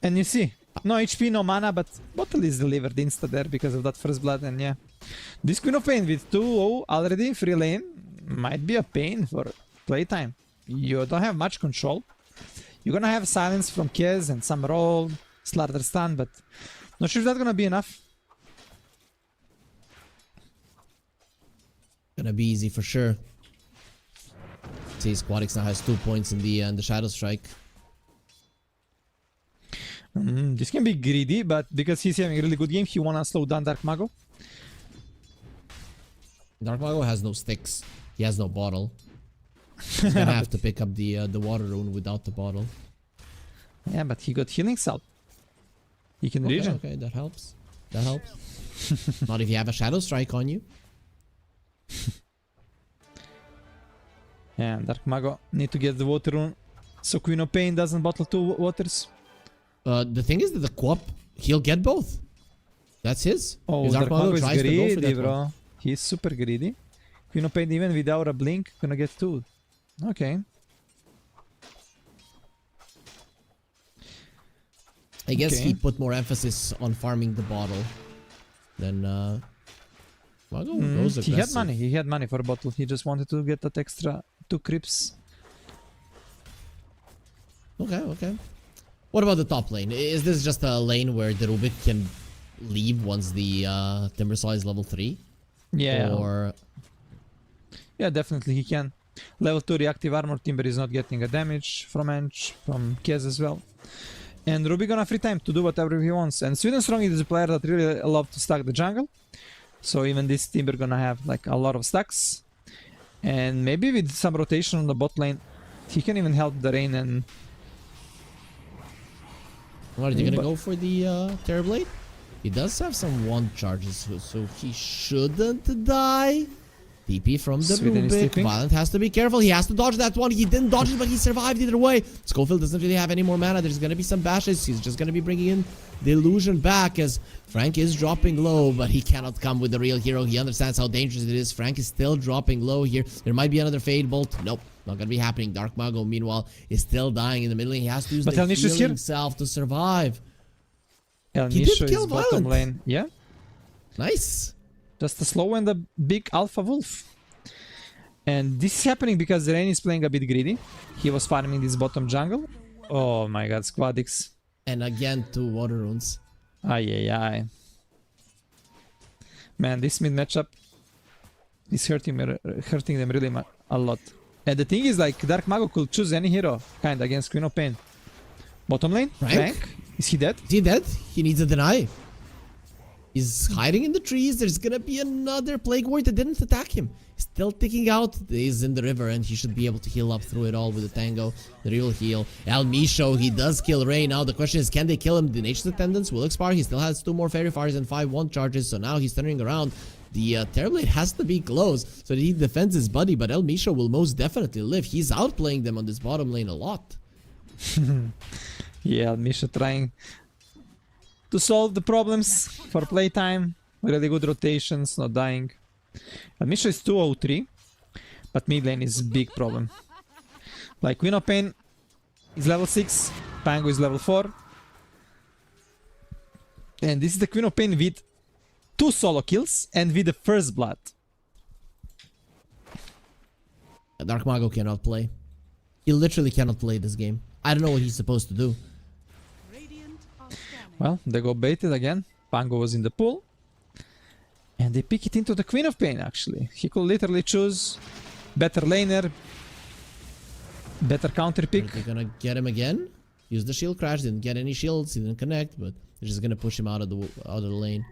And you see, no HP, no mana, but bottle is delivered insta there because of that first blood. And yeah, this Queen of Pain with 2-0 already, free lane, might be a pain for playtime. you don't have much control. You're gonna have silence from Kez and some roll, slaughter stun, but not sure if that's gonna be enough. Gonna be easy for sure. See, Squadix now has 2 points in the Shadow Strike. This can be greedy, but because he's having a really good game, he wanna slow down Dark Mago. Dark Mago has no sticks. He has no bottle. He's gonna have to pick up the water rune without the bottle. Yeah, but he got healing salt. He can Okay, regen. okay, that helps. That helps. Not if you have a Shadow Strike on you. Yeah, Dark Mago need to get the water rune so Queen of Pain doesn't bottle 2 waters. The thing is that the Quap, he'll get both. That's his. Oh, If Dark Mago is tries to go for greedy, that bro. one. He's super greedy. Queen of Pain even without a blink gonna get 2. Okay. I guess Okay. he put more emphasis on farming the bottle than Mago goes aggressive. He had money. He had money for a bottle. He just wanted to get that extra 2 creeps. Okay, okay. What about the top lane? Is this just a lane where the Rubik can leave once the Timbersaw is level 3? Yeah. Or Yeah, definitely he can. Level 2 reactive armor. Timber is not getting a damage from Ench, from Kez as well. And Ruby gonna free time to do whatever he wants. And Sweden Strong is a player that really love to stack the jungle. So even this Timber gonna have like a lot of stacks. And maybe with some rotation on the bot lane, he can even help the Rain and... what, are you gonna But- go for the Terrorblade? He does have some wand charges, so he shouldn't die. TP from the Sweden is Rubik. TPing. Violent has to be careful. He has to dodge that one. He didn't dodge it, but he survived either way. Schofield doesn't really have any more mana. There's gonna be some bashes. He's just gonna be bringing in the illusion back as Frank is dropping low, but he cannot come with the real hero. He understands how dangerous it is. Frank is still dropping low here. There might be another Fade Bolt. Nope, not gonna be happening. Dark Mago, meanwhile, is still dying in the middle. He has to use But the Elnish is healing here. self to survive. El He did Nisho kill is bottom Violent. lane. Yeah. Nice. Just a slow and a big alpha wolf. And this is happening because Rain is playing a bit greedy. He was farming this bottom jungle. Oh my god, Squadix. And again, 2 water runes. Ay, ay, ay. Man, this mid matchup is hurting them really a lot. And the thing is, like, Dark Mago could choose any hero, kind, against Queen of Pain. Bottom lane, Frank? Is he dead? Is he dead? He needs a deny. He's hiding in the trees. There's gonna be another Plague Ward that didn't attack him. He's still ticking out. He's in the river and he should be able to heal up through it all with the Tango. The real heal. El Misho, he does kill Ray. Now the question is, can they kill him? The Nature's Attendants will expire. He still has 2 more Fairy Fires and 5 wand charges. So now he's turning around. The Terrorblade has to be close so that he defends his buddy. But El Misho will most definitely live. He's outplaying them on this bottom lane a lot. Yeah, Misha trying to solve the problems for playtime. Really good rotations, not dying. And Misha is 203, but mid lane is big problem. Like Queen of Pain is level 6, Pango is level 4. And this is the Queen of Pain with 2 solo kills and with the first blood. Dark Mago cannot play. He literally cannot play this game. I don't know what he's supposed to do. Radiant are scanning. Well, they go baited again. Pango was in the pool. And they pick it into the Queen of Pain, actually. He could literally choose better laner, better counter pick. Are they gonna get him again? Use the shield crash, didn't get any shields, he didn't connect, but they're just gonna push him out of the lane.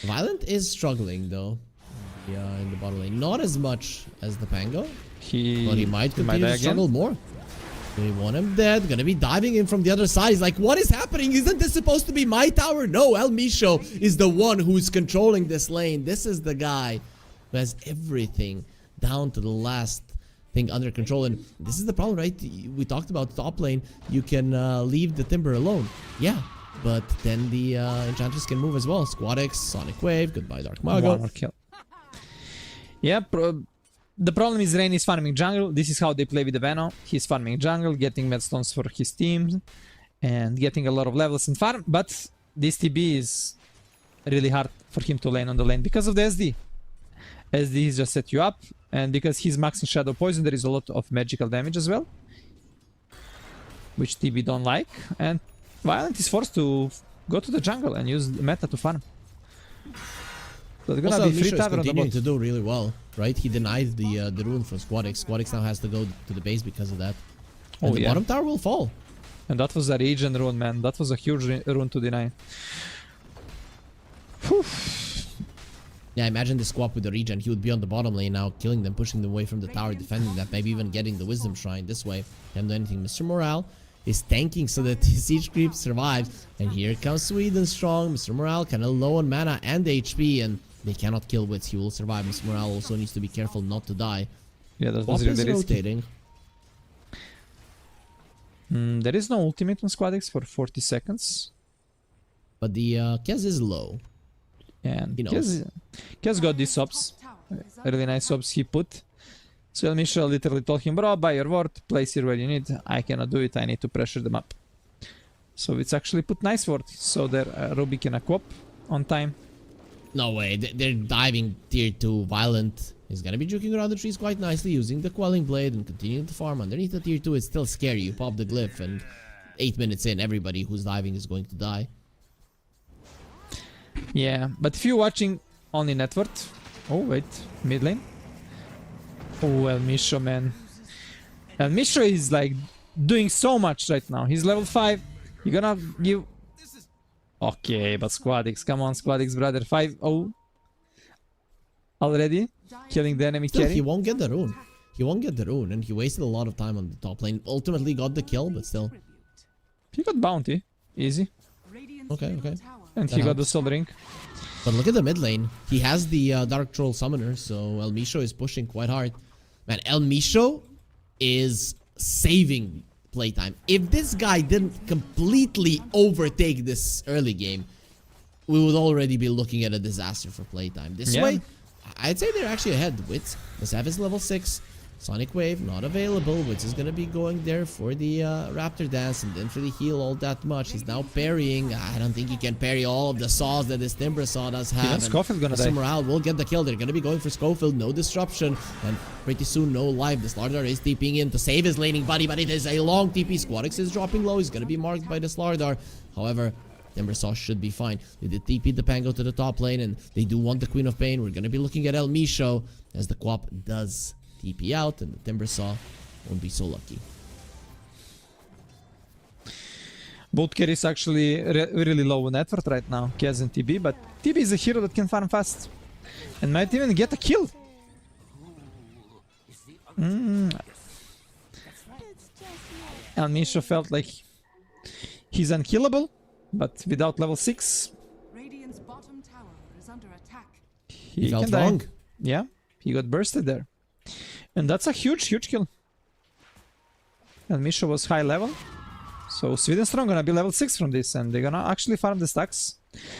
Violent is struggling though. Yeah, in the bottom lane. Not as much as the Pango, but he might continue die to struggle more. They want him dead. Gonna be diving in from the other side. He's like, what is happening? Isn't this supposed to be my tower? No, El Misho is the one who's controlling this lane. This is the guy who has everything down to the last thing under control. And this is the problem, right? We talked about top lane. You can leave the Timber alone. Yeah, but then the Enchantress can move as well. Squadix, Sonic Wave, goodbye Dark Mago. One more kill. Yeah, the problem is Rain is farming jungle. This is how they play with the Veno. He's farming jungle, getting Medstones for his team, and getting a lot of levels in farm. But this TB is really hard for him to lane on the lane because of the SD. SD just set you up, and because he's maxing Shadow Poison, there is a lot of magical damage as well, which TB don't like, and Violent is forced to go to the jungle and use the meta to farm. So they're gonna Also, be free Misha is tower on the continuing bot. to do really well, right? He denied the rune from Squadix. Squadix now has to go to the base because of that. And Oh, the yeah. bottom tower will fall. And that was a regen rune, man. That was a huge rune to deny. Whew. Yeah, imagine the squad with the regen. He would be on the bottom lane now, killing them, pushing them away from the tower, defending that, maybe even getting the wisdom shrine this way. Can't do anything. Mr. Morale is tanking so that the siege creep survives. And here comes Sweden strong. Mr. Morale kind of low on mana and HP, and they cannot kill Wits. He will survive. Mr. Morale also needs to be careful not to die. Yeah, that Pop was is really risky. rotating. There is no ultimate on Squadix for 40 seconds. But the Kez is low. And He knows. Kez got these subs. Really nice subs he put. So Misha literally told him, bro, buy your ward, place here where you need. I cannot do it, I need to pressure them up. So it's actually put nice ward, so their Ruby can equip on time. No way, they're diving tier 2 Violent. He's gonna be juking around the trees quite nicely using the Quelling Blade and continuing to farm. Underneath the tier 2 it's still scary. You pop the glyph and 8 minutes in, everybody who's diving is going to die. Yeah, but if you're watching only net worth... Oh, wait, mid lane. Oh, El Misho, man. El Misho is like doing so much right now. He's level 5. You're gonna give... Okay, but Squadix, come on, Squadix, brother. 5-0. Already killing the enemy Still, carry. he won't get the rune. He won't get the rune, and he wasted a lot of time on the top lane. Ultimately got the kill, but still. He got bounty. Easy. Okay, okay. And That he got the helps. soul ring. But look at the mid lane. He has the Dark Troll Summoner, so El Misho is pushing quite hard. Man, El Misho is saving playtime. If this guy didn't completely overtake this early game, we would already be looking at a disaster for playtime. This Yeah. way, I'd say they're actually ahead. Wits, Masaf is level 6. Sonic Wave not available. Wits is gonna be going there for the Raptor Dance and didn't really heal all that much. He's now parrying. I don't think he can parry all of the saws that this Timber Saw does have. Even And Scofield gonna Mr. die. Morale will get the kill. They're gonna be going for Schofield. No disruption. And pretty soon, no life. The Slardar is TPing in to save his laning buddy, but it is a long TP. Squadix is dropping low. He's gonna be marked by the Slardar. However, Timbersaw should be fine. They did TP the Pango to the top lane, and they do want the Queen of Pain. We're gonna be looking at El Misho as the Quap does TP out, and the Timbersaw won't be so lucky. Both carries actually really low net worth right now, Kaz and TB, but TB is a hero that can farm fast. And might even get a kill. El Misho felt like he's unkillable, but without level 6, Radiant's bottom tower is under attack. he Felt can die. wrong. Yeah, he got bursted there. And that's a huge kill. And Misha was high level. So Sweden Strong gonna be level 6 from this, and they're gonna actually farm the stacks.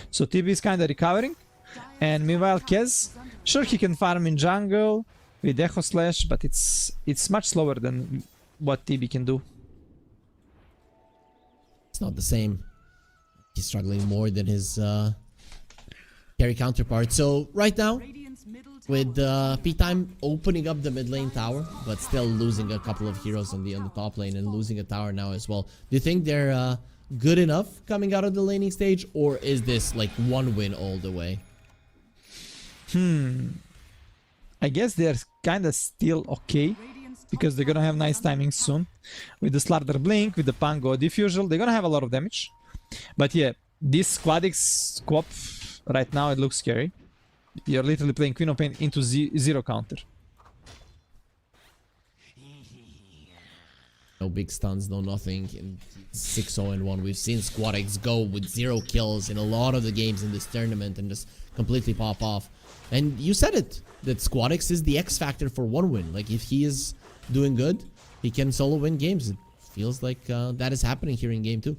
So TB is kinda recovering. And meanwhile Kez, sure he can farm in jungle with Echo Slash, but it's much slower than what TB can do. It's not the same. He's struggling more than his carry counterpart. So right now, Radiant's middle tower with P-Time opening up the mid lane tower, but still losing a couple of heroes on the top lane and losing a tower now as well. Do you think they're good enough coming out of the laning stage, or is this like one win all the way? I guess they're kinda still okay, Radiant's top because they're gonna have tower nice is under timing attack. soon. With the Slardar Blink, with the Pango Diffusal, they're gonna have a lot of damage. But yeah, this Squadix Squap right now, it looks scary. You're literally playing Queen of Pain into zero counter. No big stuns, no nothing. In 6-0-1, we've seen Squadix go with 0 kills in a lot of the games in this tournament and just completely pop off. And you said it, that Squadix is the X factor for one win. Like, if he is doing good, he can solo win games. It feels like that is happening here in game 2.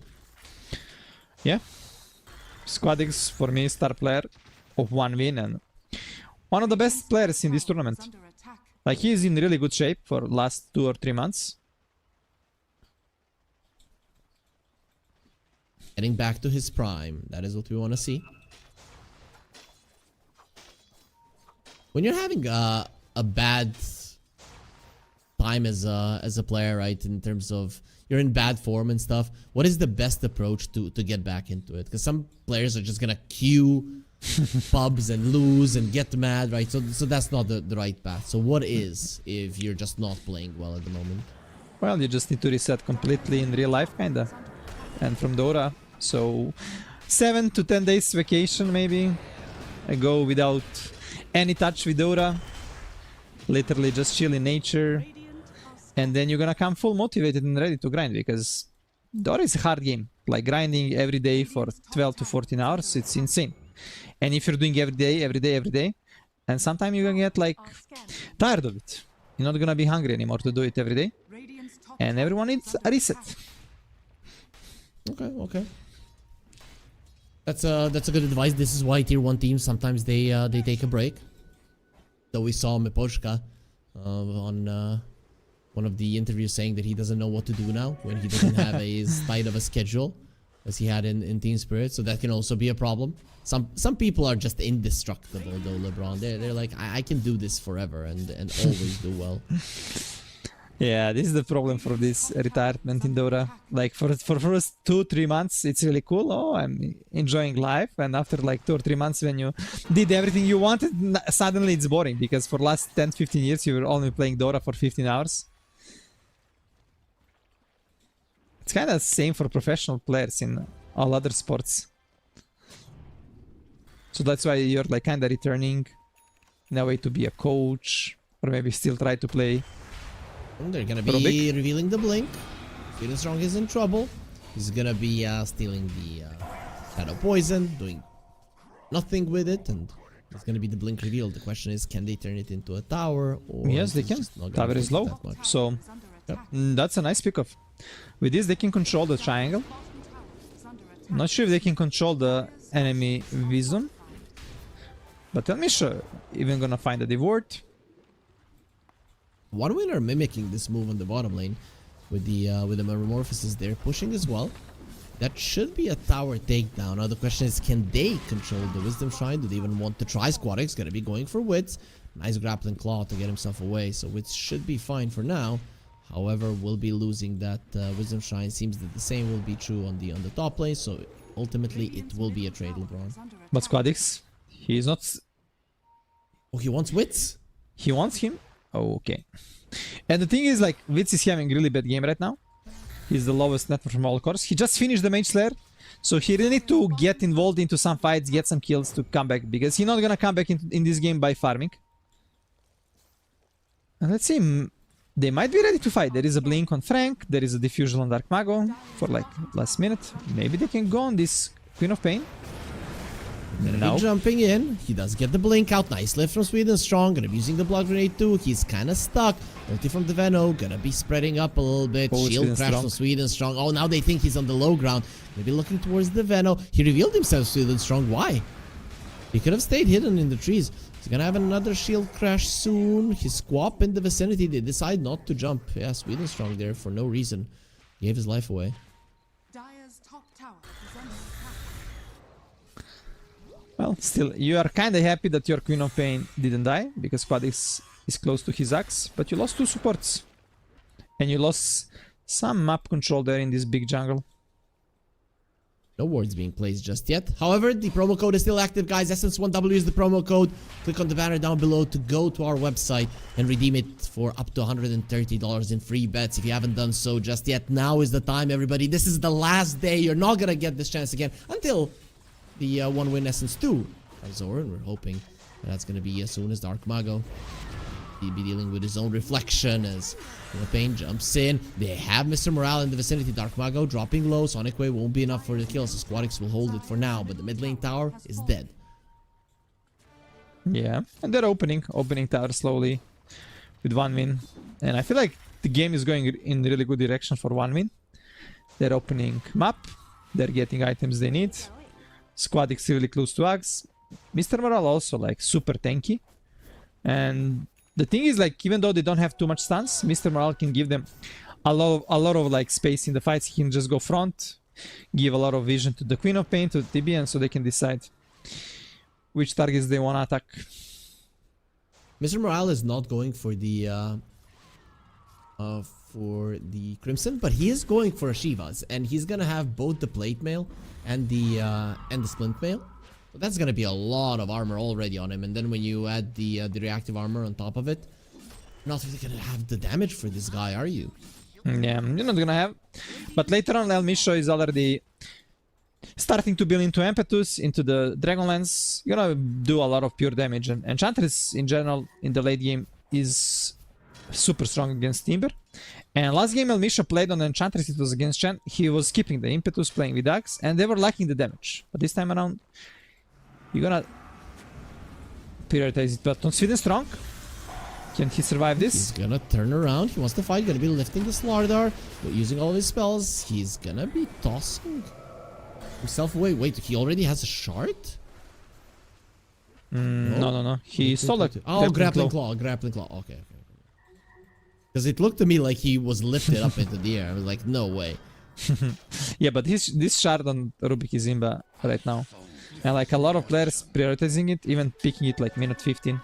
Yeah. Squadix, for me, star player of 1 win and one of the best players in this tournament. Is under attack. Like, he is in really good shape for last 2 or 3 months. Getting back to his prime. That is what we want to see. When you're having a bad time as a player, right, in terms of you're in bad form and stuff, what is the best approach to get back into it? Because some players are just gonna queue pubs and lose and get mad, right? So that's not the right path. So what is if you're just not playing well at the moment? Well, you just need to reset completely in real life, kinda, and from Dota. So 7 to 10 days vacation, maybe. I go without any touch with Dota. Literally just chill in nature. And then you're gonna come full motivated and ready to grind, because Dota is a hard game. Like grinding every day for 12 to 14 hours, it's insane. And if you're doing every day, and sometimes you're gonna get like tired of it. You're not gonna be hungry anymore to do it every day. And everyone needs a reset. Okay. That's a good advice. This is why tier 1 teams sometimes they take a break. So we saw Miposhka on one of the interviews saying that he doesn't know what to do now when he doesn't have as tight of a schedule as he had in Team Spirit. So that can also be a problem. Some people are just indestructible though, LeBron. They're like, I can do this forever and always do well. Yeah, this is the problem for this retirement in Dota. Like for first 2-3 months, it's really cool. Oh, I'm enjoying life. And after like 2 or 3 months, when you did everything you wanted, suddenly it's boring, because for last 10-15 years, you were only playing Dota for 15 hours. It's kind of the same for professional players in all other sports. So that's why you're like kind of returning in a way to be a coach, or maybe still try to play. They're gonna be revealing the blink. Feeling Strong is in trouble. He's gonna be stealing the shadow poison, doing nothing with it, and it's gonna be the blink reveal. The question is, can they turn it into a tower? Or yes, they can. Tower is low, so that's a nice pickup. With this, they can control the triangle. Not sure if they can control the enemy vision, but tell me, sure, even gonna find a Devoured. One winner mimicking this move on the bottom lane with the metamorphosis there, pushing as well. That should be a tower takedown. Now the question is, can they control the Wisdom Shrine? Do they even want to try? Squadix gonna be going for Wits. Nice grappling claw to get himself away, so Wits should be fine for now. However, we'll be losing that Wisdom Shrine. Seems that the same will be true on the top lane, so ultimately it will be a trade, LeBron. But Squadix, he's not. Oh, he wants Wits? He wants him? Oh, okay. And the thing is, like, Wits is having a really bad game right now. He's the lowest net from all cores. He just finished the Mage Slayer, so he really need to get involved into some fights, get some kills to come back, because he's not gonna come back in this game by farming. And let's see, they might be ready to fight. There is a blink on Frank, there is a diffusion on Dark Mago for like last minute. Maybe they can go on this Queen of Pain. Gonna be jumping in. He does get the blink out. Nice lift from Sweden Strong. Gonna be using the blood grenade too. He's kind of stuck. Ulti from the Veno. Gonna be spreading up a little bit. Oh, Shield crash from Sweden Strong. Oh, now they think he's on the low ground. Maybe looking towards the Veno. He revealed himself, Sweden Strong. Why? He could have stayed hidden in the trees. He's gonna have another shield crash soon. His squap in the vicinity. They decide not to jump. Yeah, Sweden Strong there for no reason. Gave his life away. Dire's top tower is under attack. Well, still, you are kind of happy that your Queen of Pain didn't die, because Squadix is close to his axe, but you lost 2 supports. And you lost some map control there in this big jungle. No wards being placed just yet. However, the promo code is still active, guys. Essence1W is the promo code. Click on the banner down below to go to our website and redeem it for up to $130 in free bets. If you haven't done so just yet, now is the time, everybody. This is the last day. You're not gonna get this chance again until the 1-win Essence 2 comes over, and we're hoping that's going to be as soon as Dark Mago. He'll be dealing with his own reflection as Pain jumps in. They have Mr. Morale in the vicinity. Dark Mago dropping low. Sonic Wave won't be enough for the kill, so Squadix will hold it for now, but the mid lane tower is dead. Yeah, and they're opening tower slowly with 1 win. And I feel like the game is going in really good direction for 1 win. They're opening map. They're getting items they need. Squadix really close to Axe. Mr. Morale also like super tanky. And the thing is, like, even though they don't have too much stuns, Mr. Morale can give them a lot of like space in the fights. He can just go front, give a lot of vision to the Queen of Pain, to the TB, and so they can decide which targets they want to attack. Mr. Morale is not going for the Crimson, but he is going for a Shivas, and he's gonna have both the plate mail and the splint mail. So that's gonna be a lot of armor already on him, and then when you add the reactive armor on top of it, you're not really gonna have the damage for this guy, are you? Yeah, you're not gonna have. But later on, El Misho is already starting to build into Impetus, into the Dragonlance. You're gonna do a lot of pure damage, and Enchantress in general in the late game is super strong against Timber. And last game El Misho played on Enchantress, it was against Chen. He was keeping the Impetus, playing with Axe, and they were lacking the damage. But this time around, you're gonna prioritize it. But on Sweden strong, can he survive this? He's gonna turn around. He wants to fight. Gonna be lifting the Slardar, but using all of his spells, he's gonna be tossing himself away. Wait, he already has a shard? No. He stole it. Oh, grappling claw. Okay. Because it looked to me like he was lifted up into the air. I was like, no way. Yeah, but this shard on Rubik is Imba right now. And like a lot of players prioritizing it, even picking it like minute 15.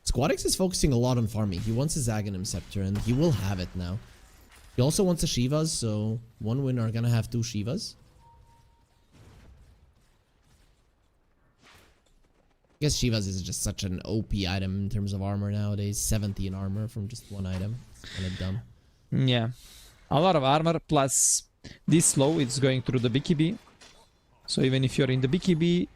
Squadix is focusing a lot on farming. He wants his Aghanim Scepter, and he will have it now. He also wants a Shivas, so one win are gonna have 2 Shivas. I guess Shivas is just such an OP item in terms of armor nowadays. 70 in armor from just one item. It's kind of dumb. Yeah. A lot of armor, plus this slow, it's going through the BKB. So even if you're in the BKB,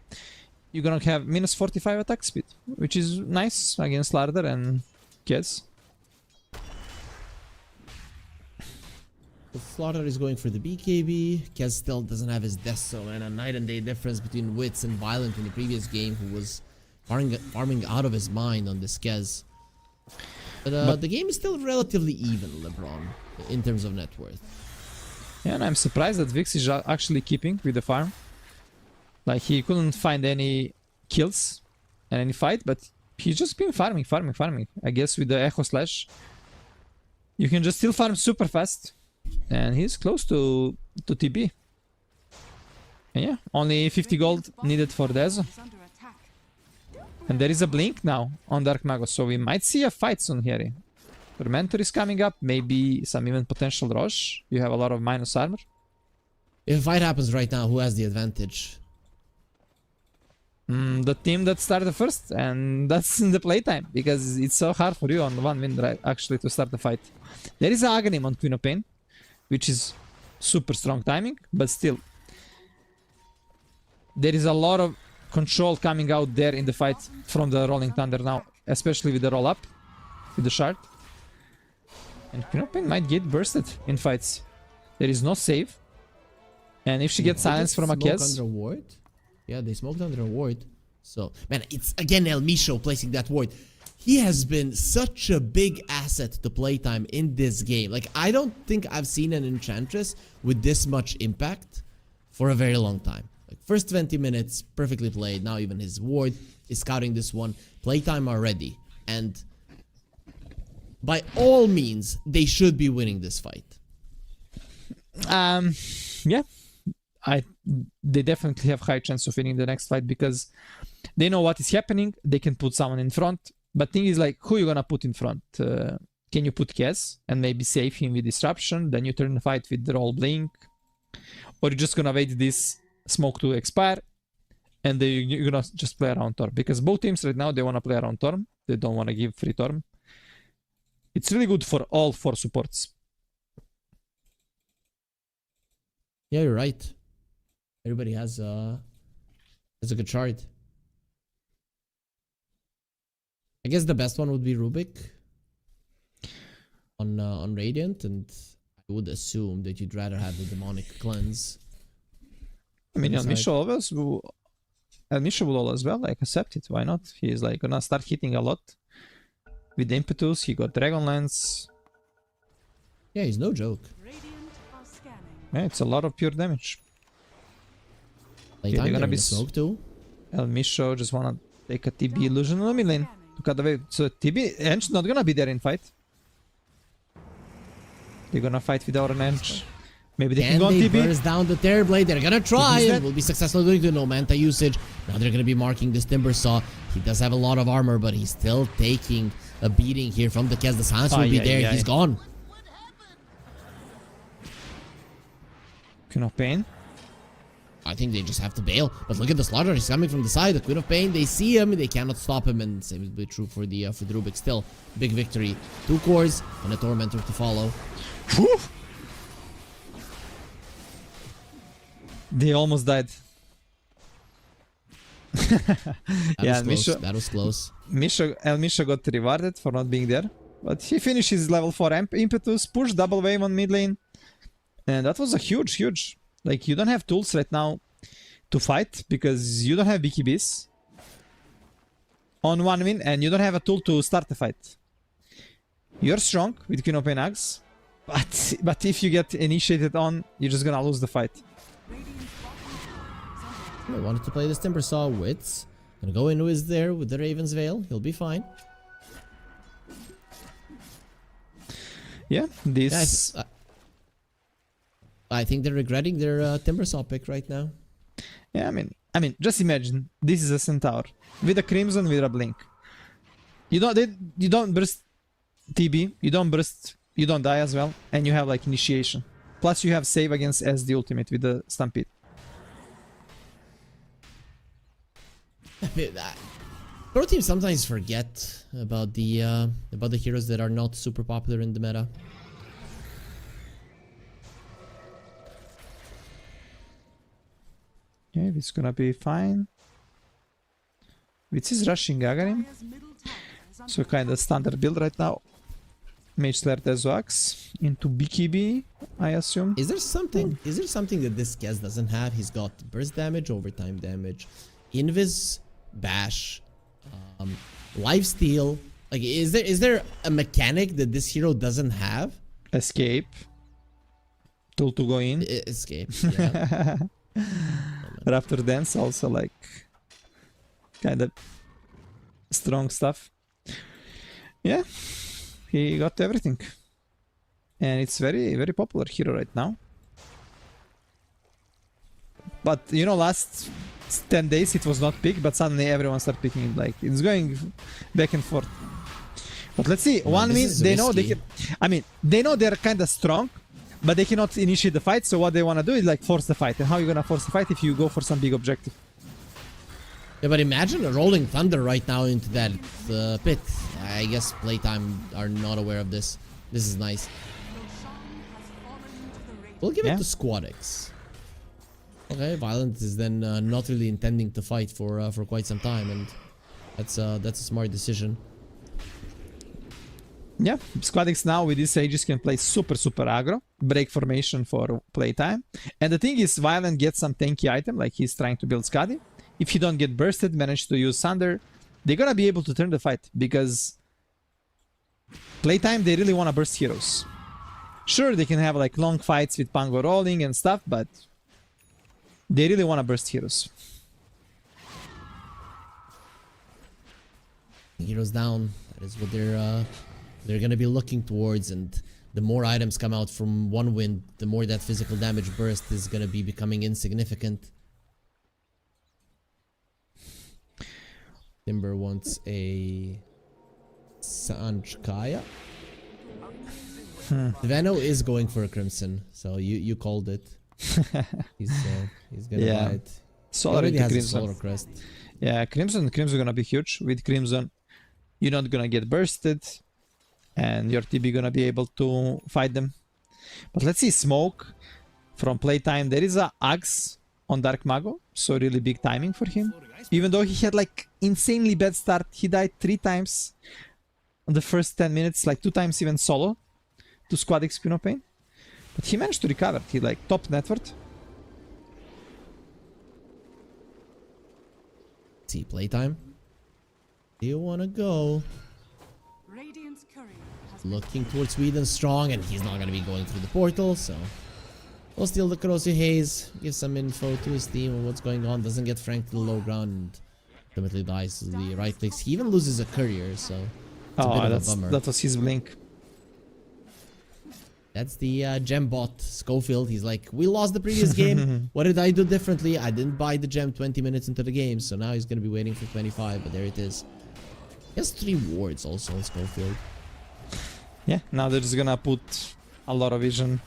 you're gonna have minus 45 attack speed, which is nice against Larder and Kez. The Slaughter is going for the BKB. Kez still doesn't have his Death Soul, and a night and day difference between Wits and Violent in the previous game, who was farming out of his mind on this Kez. But the game is still relatively even, LeBron, in terms of net worth. Yeah, and I'm surprised that Vix is actually keeping with the farm. Like, he couldn't find any kills and any fight, but he's just been farming. I guess with the Echo Slash, you can just still farm super fast. And he's close to TB. And yeah, only 50 gold needed for Dezo. And there is a blink now on Dark Magus, so we might see a fight soon here. Tormentor is coming up, maybe some even potential rush. You have a lot of minus armor. If a fight happens right now, who has the advantage? The team that started first, and that's in the playtime, because it's so hard for you on one win right, actually to start the fight. There is a Aghanim on Queen of Pain, which is super strong timing, but still. There is a lot of control coming out there in the fight from the Rolling Thunder now, especially with the roll up, with the shard. And Queen of Pain might get bursted in fights. There is no save. And if she gets silenced from a Kez... Under ward? Yeah, they smoked under a ward. So, man, it's again El Misho placing that ward. He has been such a big asset to playtime in this game. Like, I don't think I've seen an Enchantress with this much impact for a very long time. Like, first 20 minutes, perfectly played. Now even his ward is scouting this one. Playtime already. And by all means, they should be winning this fight. Yeah. They definitely have high chance of winning the next fight because they know what is happening. They can put someone in front. But thing is, like, who you gonna put in front? Can you put Kez and maybe save him with disruption? Then you turn the fight with the roll blink, or you're just gonna wait this smoke to expire, and then you're gonna just play around Torm, because both teams right now they wanna play around Torm. They don't wanna give free Torm. It's really good for all 4 supports. Yeah, you're right. Everybody has a good chart. I guess the best one would be Rubik on Radiant, and I would assume that you'd rather have the demonic cleanse. I mean, Misho will as well like accept it. Why not? He's like gonna start hitting a lot with the Impetus. He got Dragonlance. Yeah, he's no joke. Yeah, it's a lot of pure damage. Okay, they're gonna be smoke too. El Misho just wanna take a TB illusion on the lane to cut away. So TB Ench not gonna be there in fight. They're gonna fight with our Ench. Maybe they can Can go on they TB. burst down the Terrorblade? They're gonna try He's and dead. will be successful doing the no manta usage. Now they're gonna be marking this Timber Saw. He does have a lot of armor, but he's still taking a beating here from the Kez. The silence will be there. He's gone. Queen of Pain. I think they just have to bail. But look at the slaughter. He's coming from the side. The Queen of Pain. They see him. They cannot stop him. And same will be true for the Rubik. Still, big victory. 2 cores and a Tormentor to follow. Whew. They almost died. That was close. That was close. Misha got rewarded for not being there. But he finished his level 4 impetus, pushed double wave on mid lane. And that was a huge. Like, you don't have tools right now to fight because you don't have BKBs on 1 win and you don't have a tool to start the fight. You're strong with Queen of Pain Axe, but if you get initiated on, you're just gonna lose the fight. I wanted to play this Timber Saw Wits. Gonna go in with the Raven's Veil. He'll be fine. Yeah, this... Guys, I think they're regretting their Timber Saw pick right now. Yeah, I mean, just imagine this is a Centaur with a Crimson with a Blink. You don't burst TB, you don't die as well, and you have like initiation. Plus you have save against SD ultimate with the Stampede. Pro teams sometimes forget about the heroes that are not super popular in the meta. Okay, it's gonna be fine. Which is rushing Gagarin. So kind of standard build right now. Mage Slayer Tezoax into BKB, I assume. Is there something that this Kez doesn't have? He's got burst damage, overtime damage, invis, bash, lifesteal. Like, is there a mechanic that this hero doesn't have? Escape. Tool to go in. Escape, yeah. Raptor Dance also like kind of strong stuff. Yeah, he got everything. And it's very popular hero right now. But you know, last 10 days it was not picked, but suddenly everyone started picking it. Like, it's going back and forth. But let's see, one win, they know they can, I mean, they know they're kind of strong, but they cannot initiate the fight, so what they want to do is like force the fight. And how are you gonna force the fight if you go for some big objective? Yeah, but imagine a rolling thunder right now into that pit. I guess Playtime are not aware of this. This is nice. We'll give it to Squadix. Okay, Violent is then not really intending to fight for quite some time, and that's a smart decision. Yeah, Squadix now with these Aegis can play super aggro, break formation for playtime. And the thing is, Violent gets some tanky item, like he's trying to build Skadi. If he don't get bursted, manage to use Sunder, they're gonna be able to turn the fight, because playtime, they really want to burst heroes. Sure, they can have like long fights with Pango rolling and stuff, but they really want to burst heroes. Heroes down. That is what they're gonna be looking towards, and the more items come out from one win, the more that physical damage burst is gonna be becoming insignificant. Timber wants a Sanchkaya. Veno is going for a Crimson, so you called it. He's gonna buy it. Solar Already into has a Crimson. Solar Crest. Yeah, Crimson gonna be huge. With Crimson, you're not gonna get bursted, and your TB gonna be able to fight them. But let's see, Smoke from playtime. There is a Axe on Dark Mago, so really big timing for him. Even though he had like insanely bad start, he died 3 times on the first 10 minutes, like 2 times even solo to Squadix Queen of Pain. But he managed to recover. He like top net worth. See, playtime. Do you wanna go? Radiant's courier has Looking towards Sweden strong, and he's not gonna be going through the portal, so we'll steal the corrosive haze, give some info to his team on what's going on, doesn't get Frank to the low ground, and ultimately dies to the right clicks. He even loses a courier, so it's a bit of a bummer. That was his blink. That's the gem bot, Schofield. He's like, we lost the previous game. What did I do differently? I didn't buy the gem 20 minutes into the game, so now he's going to be waiting for 25, but there it is. He has 3 wards also on Schofield. Yeah, now they're just gonna put a lot of vision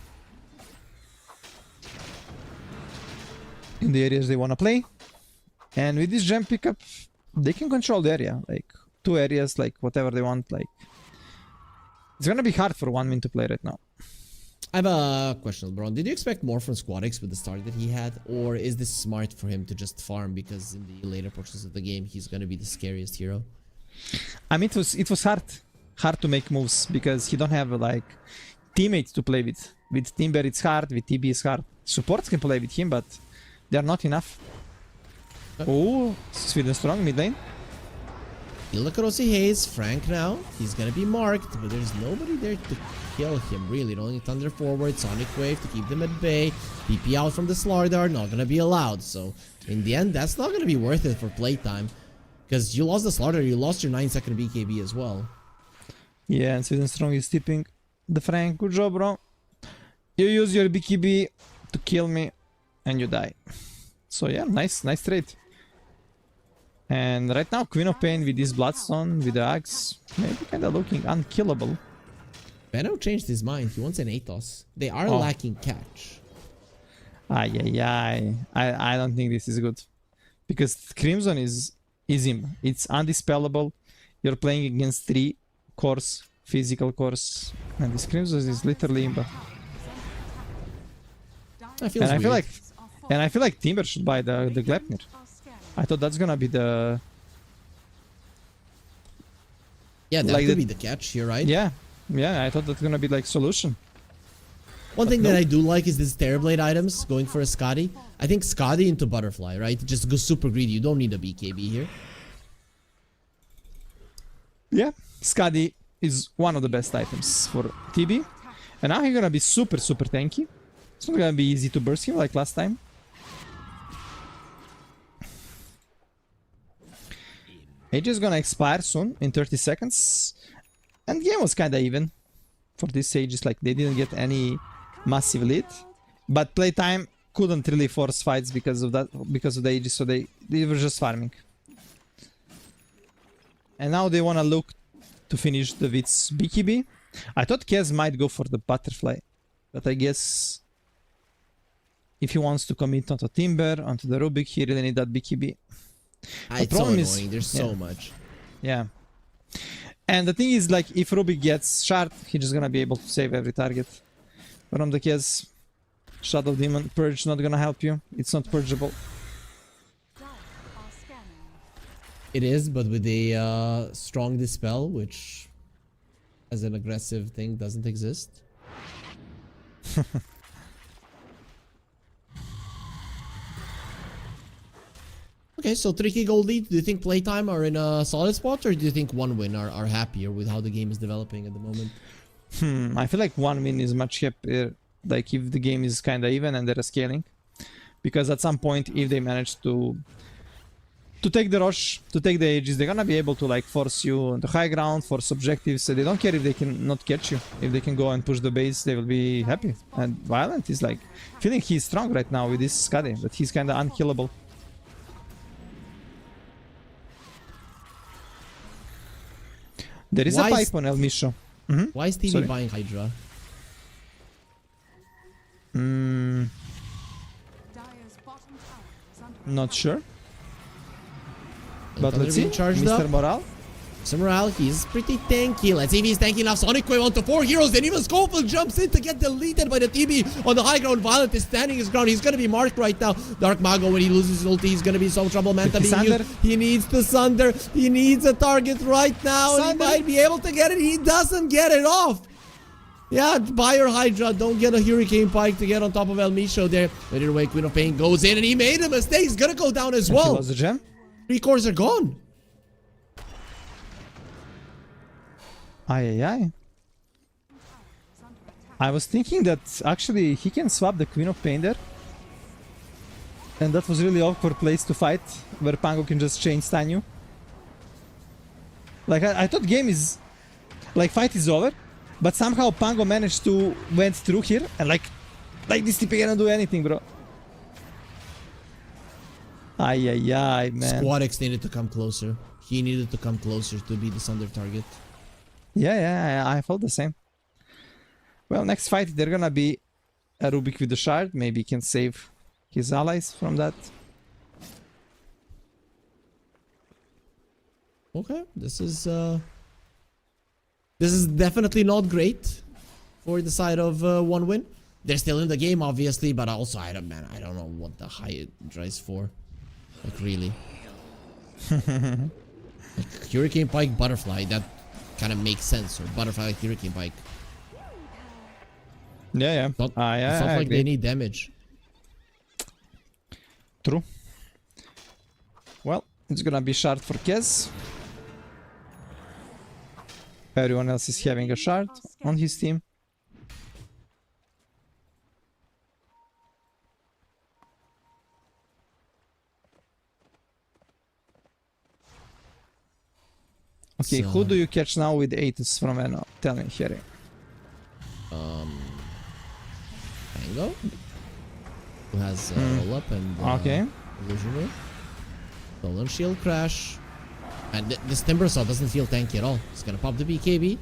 in the areas they want to play. And with this gem pickup, they can control the area. Like, 2 areas, like, whatever they want. Like, it's gonna be hard for 1min to play right now. I have a question, Bron. Did you expect more from Squadix with the start that he had? Or is this smart for him to just farm because in the later portions of the game, he's gonna be the scariest hero? I mean, it was hard to make moves because he don't have like teammates to play with. With Timber it's hard, with TB it's hard. Supports can play with him, but they are not enough. Oh, Sweden strong mid lane. You look at Rossi Hayes, Frank now. He's gonna be marked, but there's nobody there to kill him, really. Only Thunder forward, Sonic Wave to keep them at bay. PP out from the Slardar, not gonna be allowed. So, in the end, that's not gonna be worth it for playtime. Because you lost the Slardar, you lost your 9-second BKB as well. Yeah, and Sweden strong is tipping the Frank. Good job, bro. You use your BKB to kill me, and you die. So yeah, nice trade. And right now, Queen of Pain with this Bloodstone, with the Axe, maybe kinda looking unkillable. Benno changed his mind. He wants an Athos. They are lacking catch. I don't think this is good. Because Crimson is him. It's undispellable. You're playing against 3 cores, physical cores. And this Crimson is literally imba. And I feel like Timber should buy the Gleipnir. I thought that's gonna be the... Yeah, that like could be the catch here, right? Yeah, I thought that's gonna be like solution. One thing that I do like is this Terrorblade items, going for a Skadi. I think Skadi into Butterfly, right? Just go super greedy. You don't need a BKB here. Yeah, Skadi is one of the best items for TB. And now he's gonna be super tanky. It's not gonna be easy to burst him like last time. Age is gonna expire soon, in 30 seconds. And game was kinda even. For this Aegis, like they didn't get any massive lead. But playtime couldn't really force fights because of that, because of the Aegis, so they were just farming. And now they wanna look to finish the Witz BKB. I thought Kez might go for the Butterfly. But I guess if he wants to commit onto Timber, onto the Rubik, he really need that BKB. It's so annoying. There's so much. Yeah. And the thing is, like, if Rubik gets shard, he's just gonna be able to save every target. But on the case, Shadow Demon Purge not gonna help you. It's not purgeable. It is, but with a strong Dispel, which as an aggressive thing doesn't exist. Okay, so 3k gold lead. Do you think playtime are in a solid spot, or do you think 1 win are happier with how the game is developing at the moment? I feel like 1 win is much happier, like if the game is kinda even and they're scaling. Because at some point, if they manage to take the rush, to take the Aegis, they're gonna be able to like force you on the high ground, force objectives, so they don't care if they can not catch you. If they can go and push the base, they will be happy. And Violent is like, feeling he's strong right now with this Skadi, but he's kinda unkillable. There is a pipe on El Misho. Why is TV buying Hydra? Not sure. But let's see. Mr. Morale. Mr. Morale, he's pretty tanky. Let's see if he's tanky enough. Sonic Wave onto 4 heroes. Then even Schofield jumps in to get deleted by the TB on the high ground. Violent is standing his ground. He's going to be marked right now. Dark Mago, when he loses his ulti, he's going to be so trouble. Manta being used. He needs the Sunder. He needs a target right now. And he might be able to get it. He doesn't get it off. Yeah, buy your Hydra. Don't get a Hurricane Pike to get on top of El Misho there. But either way, Queen of Pain goes in and he made a mistake. He's going to go down as well. He lost the gem. 3 cores are gone. Aye. I was thinking that actually he can swap the Queen of Pain there. And that was really awkward place to fight, where Pango can just chain stun you. Like, I thought game is... like, fight is over. But somehow Pango managed to went through here and like this TP cannot do anything, bro. Ay, ay, ay, man. Squad X needed to come closer. He needed to come closer to be the Sunder target. Yeah, I felt the same. Well, next fight, they're gonna be a Rubik with the shard. Maybe he can save his allies from that. Okay, this is definitely not great for the side of one win. They're still in the game, obviously, but also I don't know what the high tries for. Like really, like Hurricane Pike, Butterfly. That kind of makes sense. Or Butterfly, like Hurricane Pike. Yeah. It's not I like agree. they need damage. True. Well, it's gonna be shard for Kez. Everyone else is having a shard on his team. Okay, So- who do you catch now with 8s from Eno? Tell me, Harry. Tango, who has roll up and Okay. illusionary. Stolen shield crash, and this Timber Saw doesn't feel tanky at all. It's gonna pop the BKB.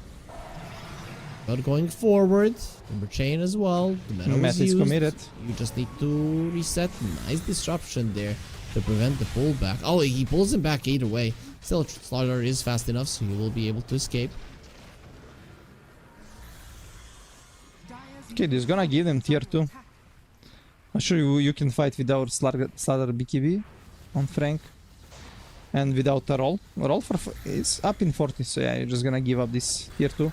But going forward, Timber Chain as well. The meta was Meta is used. committed. You just need to reset. Nice disruption there to prevent the pullback. Oh, he pulls him back either way. Still, Slaughter is fast enough, so he will be able to escape. Okay, this is gonna give them tier 2. I'm sure you can fight without Slaughter BKB on Frank. And without a roll. Roll is up in 40, so yeah, you're just gonna give up this tier 2.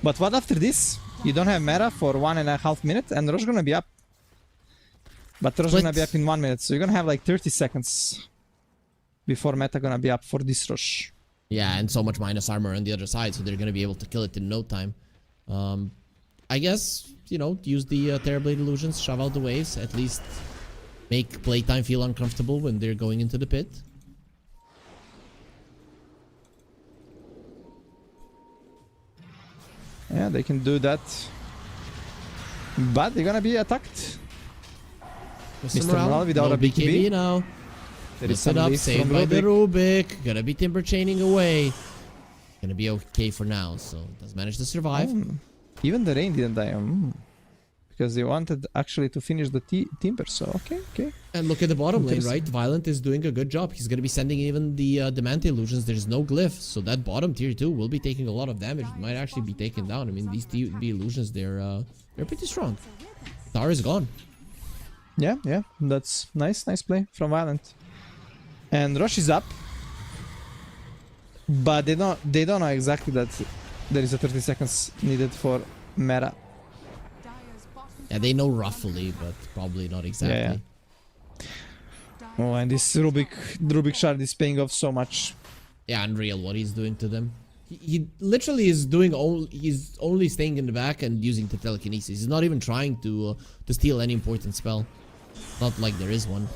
But what after this? You don't have meta for 1.5 minutes, and Rosh gonna be up. But Rosh gonna be up in 1 minute, so you're gonna have like 30 seconds before meta gonna be up for this Rosh. Yeah, and so much minus armor on the other side, so they're gonna be able to kill it in no time. I guess, you know, use the Terrorblade illusions, shove out the waves, at least make playtime feel uncomfortable when they're going into the pit. Yeah, they can do that. But they're gonna be attacked. Mr. Morale without no a BKB. now. There is Lift it some up, leads saved from by the Rubik. Rubik. Gonna be Timber Chaining away. Gonna be okay for now, so does manage to survive. Even the rain didn't die. Because they wanted actually to finish the timber, so okay. And look at the bottom lane, Interesting. right? Violent is doing a good job. He's gonna be sending even the Demante illusions. There's no glyph, so that bottom tier 2 will be taking a lot of damage. It might actually be taken down. I mean, these TB illusions, they're pretty strong. Tower is gone. Yeah, that's nice play from Violent. And Rush is up, but they don't know exactly that there is a 30 seconds needed for meta. Yeah, they know roughly, but probably not exactly. Oh, and this Rubik shard is paying off so much. Yeah, unreal what he's doing to them. He literally is doing he's only staying in the back and using the telekinesis. He's not even trying to steal any important spell. Not like there is one.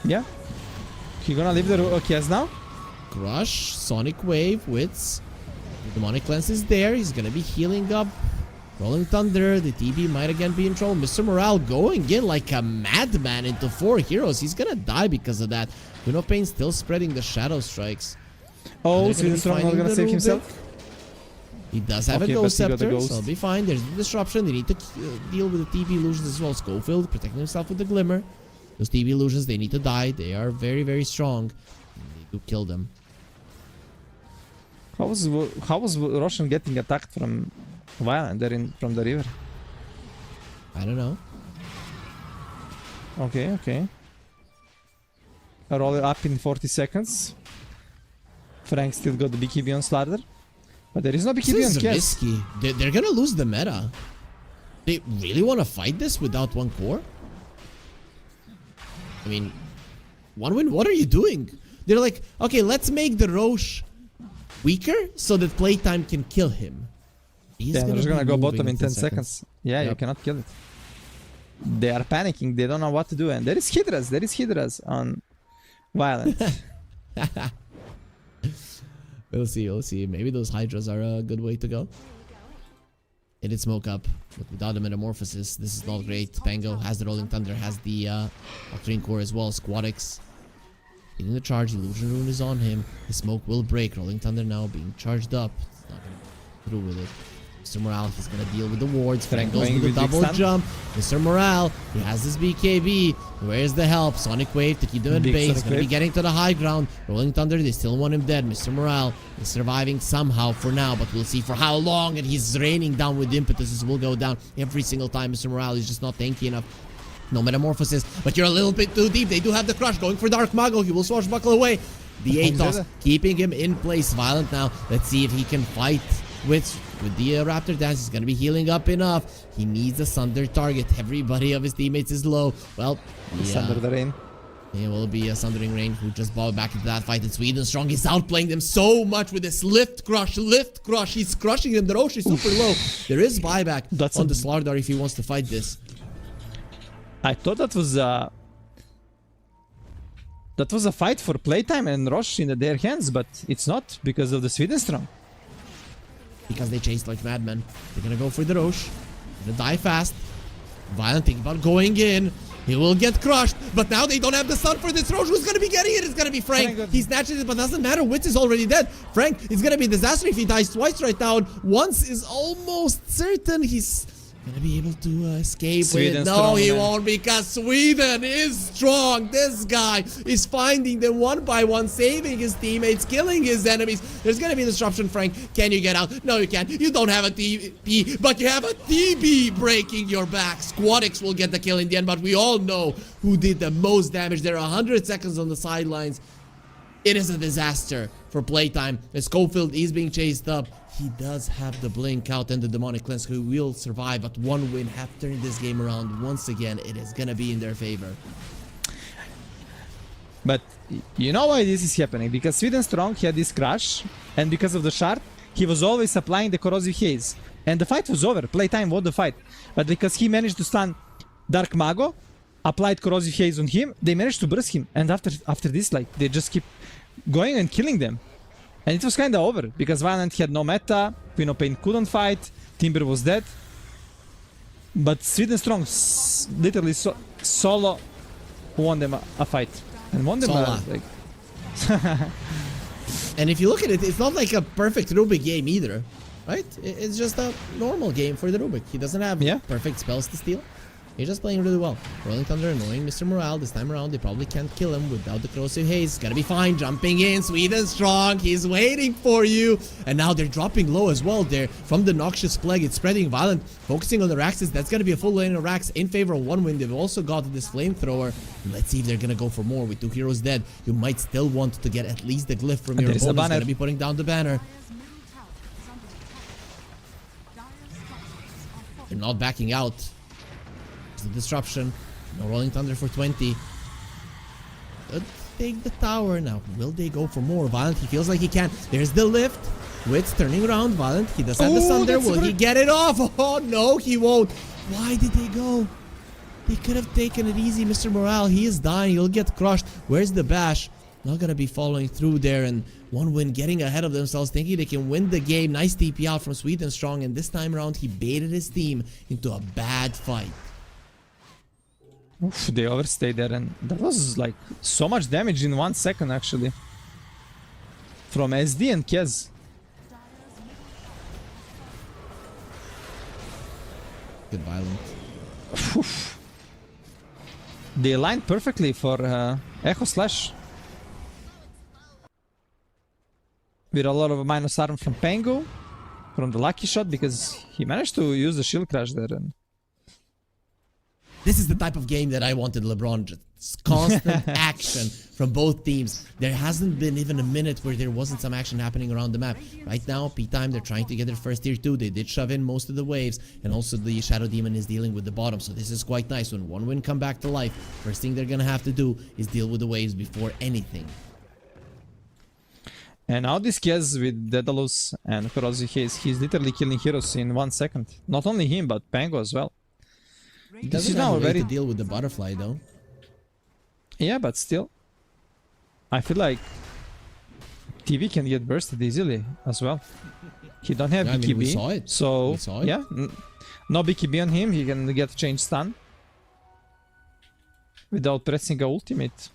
Yeah. He gonna leave the Kias now? Crush, Sonic Wave, Wits. The Demonic Lens is there. He's gonna be healing up. Rolling Thunder. The TB might again be in trouble. Mr. Morale going in like a madman into 4 heroes. He's gonna die because of that. Kuno Pain still spreading the Shadow Strikes. Oh, They're Sweden be Strong not finding gonna the save Rubik. himself? He does have Okay, a but Ghost he got the Scepter, Ghost. so it'll be fine. There's the disruption. They need to deal with the TB illusions as well. Schofield protecting himself with the Glimmer. Those TB illusions, they need to die. They are very, very strong. They do kill them. How was Roshan getting attacked from Violent there from the river? I don't know. Okay. Roll it up in 40 seconds. Frank still got the BKB on Slaughter. But there is no BKB This on is Kes. risky. They're gonna lose the meta. They really want to fight this without one core? I mean, one win, what are you doing? They're like, okay, let's make the Roche weaker so that playtime can kill him. He's Yeah, they're just gonna be go moving bottom in 10 seconds. Yeah, you Yep. cannot kill it. They are panicking. They don't know what to do. And there is Hydras on Violent. We'll see. Maybe those Hydras are a good way to go. It did smoke up, but without the metamorphosis, this is not great. Pango has the Rolling Thunder, has the Octarine Core as well. Squadix getting the charge. Illusion Rune is on him. The smoke will break. Rolling Thunder now being charged up. It's not going to go through with it. Mr. Morale, he's going to deal with the wards. Frank goes with the double jump. Mr. Morale, he has his BKB. Where's the help? Sonic Wave to keep them at base. He's going to be getting to the high ground. Rolling Thunder, they still want him dead. Mr. Morale is surviving somehow for now, but we'll see for how long. And he's raining down with impetuses. Will go down every single time. Mr. Morale is just not tanky enough. No metamorphosis, but you're a little bit too deep. They do have the crush going for Dark Mago. He will swashbuckle away. The Atos keeping him in place. Violent now. Let's see if he can fight with the Raptor Dance. He's going to be healing up enough. He needs a Sunder target. Everybody of his teammates is low. Well, Sunder the Rain. It will be a Sundering Rain who just bowed back into that fight. And Sweden Strong is outplaying them so much with this lift crush. He's crushing them. The Roche is super low. There is buyback on the Slardar if he wants to fight this. I thought that was a fight for playtime and Roche in their hands, but it's not because of the Sweden Strong. Because they chased like madmen. They're gonna go for the Roche. Gonna die fast. Violent thinking about going in. He will get crushed, but now they don't have the sun for this Roche. Who's gonna be getting it? It's gonna be Frank. He snatches it, but doesn't matter. Witz is already dead. Frank is gonna be a disaster if he dies twice right now. Once is almost certain. He's gonna be able to escape with it. No, he won't, because Sweden is strong. This guy is finding them one by one, saving his teammates, killing his enemies. There's gonna be disruption, Frank. Can you get out? No, you can't. You don't have a TP, but you have a TB breaking your back. Squadix will get the kill in the end, but we all know who did the most damage. There are 100 seconds on the sidelines. It is a disaster for playtime. Schofield is being chased up. He does have the blink out and the demonic cleanse, who will survive, but one win have turned this game around once again. It is gonna be in their favor. But you know why this is happening? Because Sweden Strong had this crash, and because of the shard, he was always applying the corrosive haze. And the fight was over. Playtime won the fight. But because he managed to stun Dark Mago, applied corrosive haze on him, they managed to burst him. And after this, like, they just keep going and killing them. And it was kinda over, because Violent had no meta, Queen of Pain couldn't fight, Timber was dead. But Sweden Strong literally solo won them a fight. And won them like... And if you look at it, it's not like a perfect Rubik game either, right? It's just a normal game for the Rubik. He doesn't have perfect spells to steal. He's just playing really well. Rolling Thunder annoying Mr. Morale. This time around, they probably can't kill him without the corrosive haze. Gotta be fine. Jumping in. Sweden Strong. He's waiting for you. And now they're dropping low as well there from the Noxious Plague. It's spreading Violent. Focusing on the Raxes. That's gonna be a full lane of Rax in favor of one win. They've also got this Flamethrower. Let's see if they're gonna go for more. With two heroes dead, you might still want to get at least the glyph from your opponent. Gonna be putting down the banner. They're not backing out. The disruption. No Rolling Thunder for 20. Could take the tower now. Will they go for more? Violent, he feels like he can. There's the lift. Witz turning around. Violent, he does have the Thunder. Will he get it off? Oh no, he won't. Why did they go? They could have taken it easy. Mr. Morale, he is dying. He'll get crushed. Where's the bash? Not gonna be following through there, and one win getting ahead of themselves, thinking they can win the game. Nice TP out from Sweden Strong, and this time around he baited his team into a bad fight. Oof, they overstayed there, and that was like so much damage in 1 second actually. From SD and Kez. Good Violent. Oof. They aligned perfectly for Echo Slash. With a lot of minus arm from Pango. From the lucky shot, because he managed to use the shield crash there. And this is the type of game that I wanted LeBron. Just constant action from both teams. There hasn't been even a minute where there wasn't some action happening around the map. Right now, P-Time, they're trying to get their first tier 2. They did shove in most of the waves. And also the Shadow Demon is dealing with the bottom. So this is quite nice. When one win come back to life, first thing they're going to have to do is deal with the waves before anything. And now this Kez with Daedalus and Corrosive Haze, he's literally killing heroes in 1 second. Not only him, but Pango as well. This is now a way to deal with the butterfly, though. Yeah, but still, I feel like TV can get bursted easily as well. He don't have Yeah, I BKB, mean, we saw it. so We saw it. yeah, no BKB on him. He can get change stun without pressing a ultimate.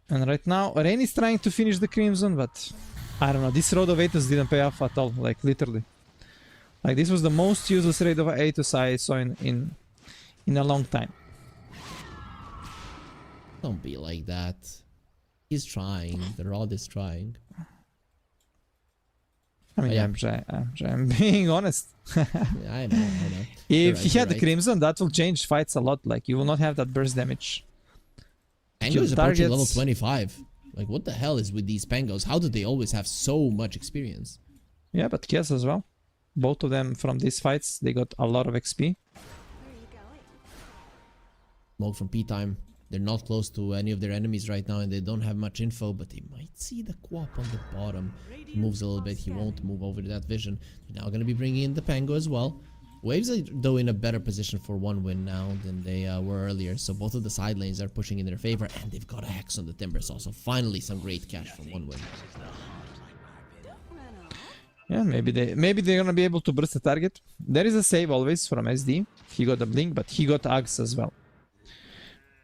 And right now, Rain is trying to finish the Crimson, but I don't know. This Road of Aethys didn't pay off at all, like literally. Like this was the most useless Raid of Aethys I saw in a long time. Don't be like that. He's trying. The Rod is trying. I mean, Yeah. I'm being honest. Yeah, I know. If You're he had the right. Crimson, that will change fights a lot. Like you will not have that burst damage. Pango is approaching level targets- 25. Like, what the hell is with these Pangos? How do they always have so much experience? Yeah, but Kias as well. Both of them from these fights, they got a lot of XP. Where are you going? Smoke from P-Time. They're not close to any of their enemies right now, and they don't have much info, but they might see the Quap on the bottom. He moves a little bit. He won't move over to that vision. They're now going to be bringing in the Pango as well. Waves are, though, in a better position for one win now than they were earlier, so both of the side lanes are pushing in their favor, and they've got a Hex on the Timber Saw, so finally some great cash for one win. Yeah, maybe they're gonna be able to burst the target. There is a save always from SD. He got the blink, but he got Ags as well.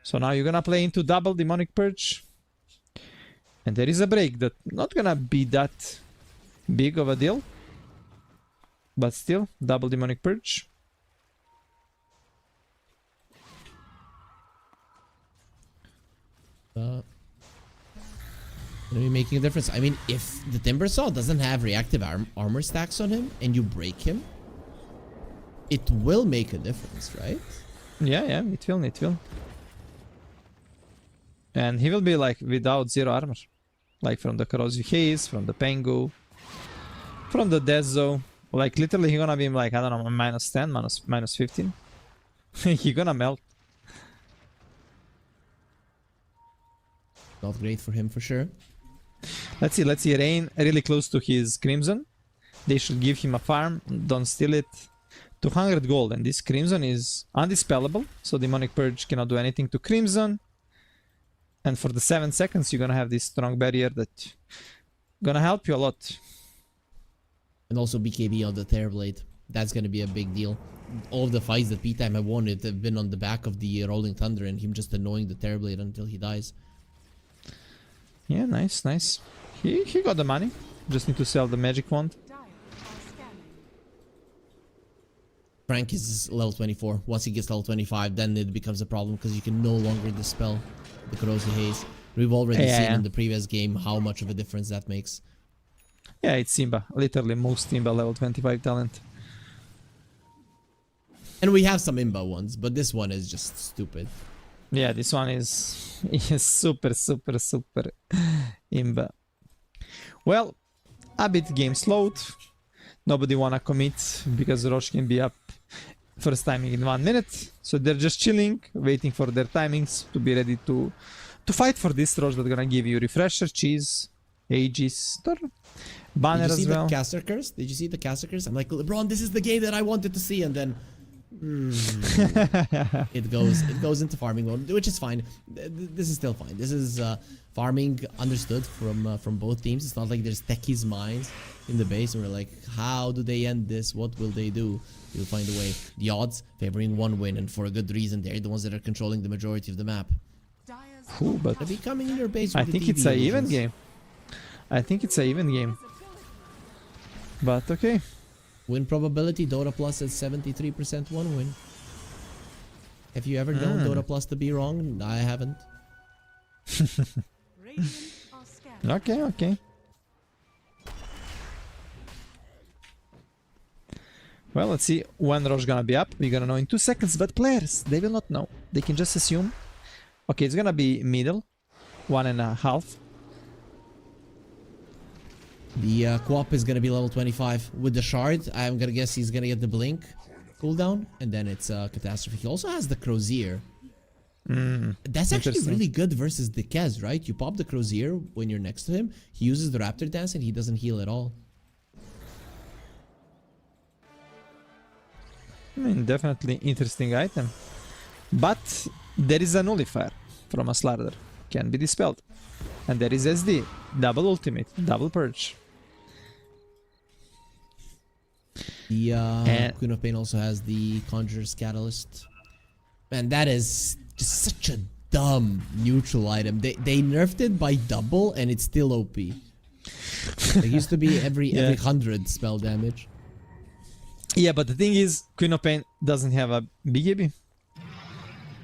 So now you're gonna play into double Demonic Purge. And there is a break that not gonna be that big of a deal. But still, double Demonic Purge. Gonna be making a difference. I mean, if the Timber Saw doesn't have reactive armor stacks on him, and you break him, it will make a difference, right? Yeah, it will. And he will be like without 0 armor. Like from the Corrosive Haze, from the Pango, from the Dezo. Like literally he's gonna be like, I don't know, minus 10, minus 15. He gonna melt. Not great for him for sure. Let's see, Rain really close to his Crimson. They should give him a farm, don't steal it. 200 gold, and this Crimson is undispellable, so Demonic Purge cannot do anything to Crimson. And for the 7 seconds you're gonna have this strong barrier that gonna help you a lot. And also BKB on the Terrorblade. That's gonna be a big deal. All of the fights that P-Time have won it have been on the back of the Rolling Thunder and him just annoying the Terrorblade until he dies. Yeah, nice. He got the money. Just need to sell the magic wand. Dire are scanning. Frank is level 24. Once he gets level 25, then it becomes a problem because you can no longer dispel the Corrosive Haze. We've already seen in the previous game how much of a difference that makes. Yeah, it's Simba. Literally most Simba level 25 talent. And we have some imba ones, but this one is just stupid. Yeah, this one is super imba. Well, a bit game slowed. Nobody wanna commit because Rosh can be up first timing in 1 minute. So they're just chilling, waiting for their timings to be ready to fight for this Rosh that's gonna give you refresher, cheese, Aegis, banner Did you see as well. the caster curse? Did you see the caster curse? I'm like, LeBron, this is the game that I wanted to see, and then it goes into farming mode, which is fine. This is still fine. This is farming understood from both teams. It's not like there's techies minds in the base and we're like, how do they end this? What will they do? You'll find a way. The odds favoring one win, and for a good reason. They're the ones that are controlling the majority of the map. Dire's Ooh, but They'll be coming in your base. I with the think it's TV a even illusions. game. I think it's a even game. But okay. Win probability, Dota Plus is 73% one win. Have you ever known Dota Plus to be wrong? I haven't. Radiant are scanning. Okay. Well, let's see when Rosh gonna be up. We're gonna know in 2 seconds, but players, they will not know. They can just assume. Okay, it's gonna be middle. 1.5. The Quap is gonna be level 25 with the shard. I'm gonna guess he's gonna get the blink cooldown, and then it's catastrophe. He also has the Crozier. That's actually Interesting. really good versus the Kez, right? You pop the Crozier when you're next to him. He uses the Raptor Dance and he doesn't heal at all. I mean, definitely interesting item. But there is a nullifier from a Slardar. Can be dispelled. And there is SD. Double ultimate. Double purge. The And- Queen of Pain also has the Conjurer's Catalyst. Man, that is just such a dumb neutral item. They nerfed it by double and it's still OP. It used to be every 100 spell damage. Yeah, but the thing is, Queen of Pain doesn't have a BKB.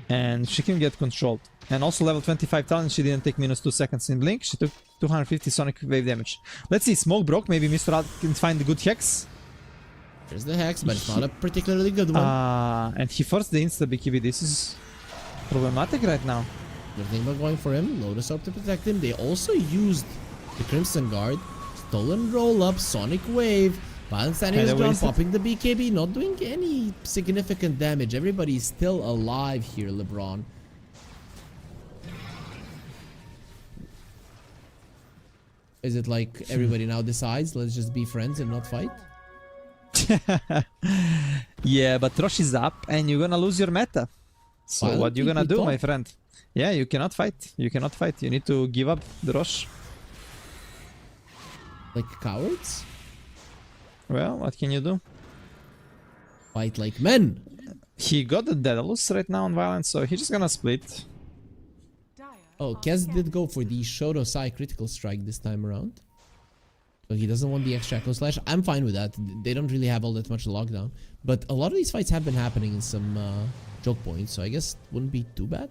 And she can get controlled. And also level 25 talent, she didn't take -2 seconds in blink. She took 250 sonic wave damage. Let's see, smoke broke. Maybe Mr. Alt can find the good hex. There's the hex, but it's not a particularly good one. And he forced the insta BKB. This is problematic right now. They're thinking about going for him. Lotus Orb to protect him. They also used the Crimson Guard. Stolen roll up, Sonic Wave. Violent standing his ground, popping the BKB, not doing any significant damage. Everybody's still alive here, LeBron. Is it like everybody now decides, let's just be friends and not fight? Yeah, but Rosh is up and you're gonna lose your meta. So Violent what you gonna TP do, top. my friend? Yeah, you cannot fight. You cannot fight. You need to give up the Rosh. Like cowards? Well, what can you do? Fight like men. He got the Daedalus right now on violence, so he's just gonna split. Oh, Kez did go for the Shoto Sai critical strike this time around. So he doesn't want the extra Echo Slash. I'm fine with that. They don't really have all that much lockdown. But a lot of these fights have been happening in some choke points, so I guess it wouldn't be too bad.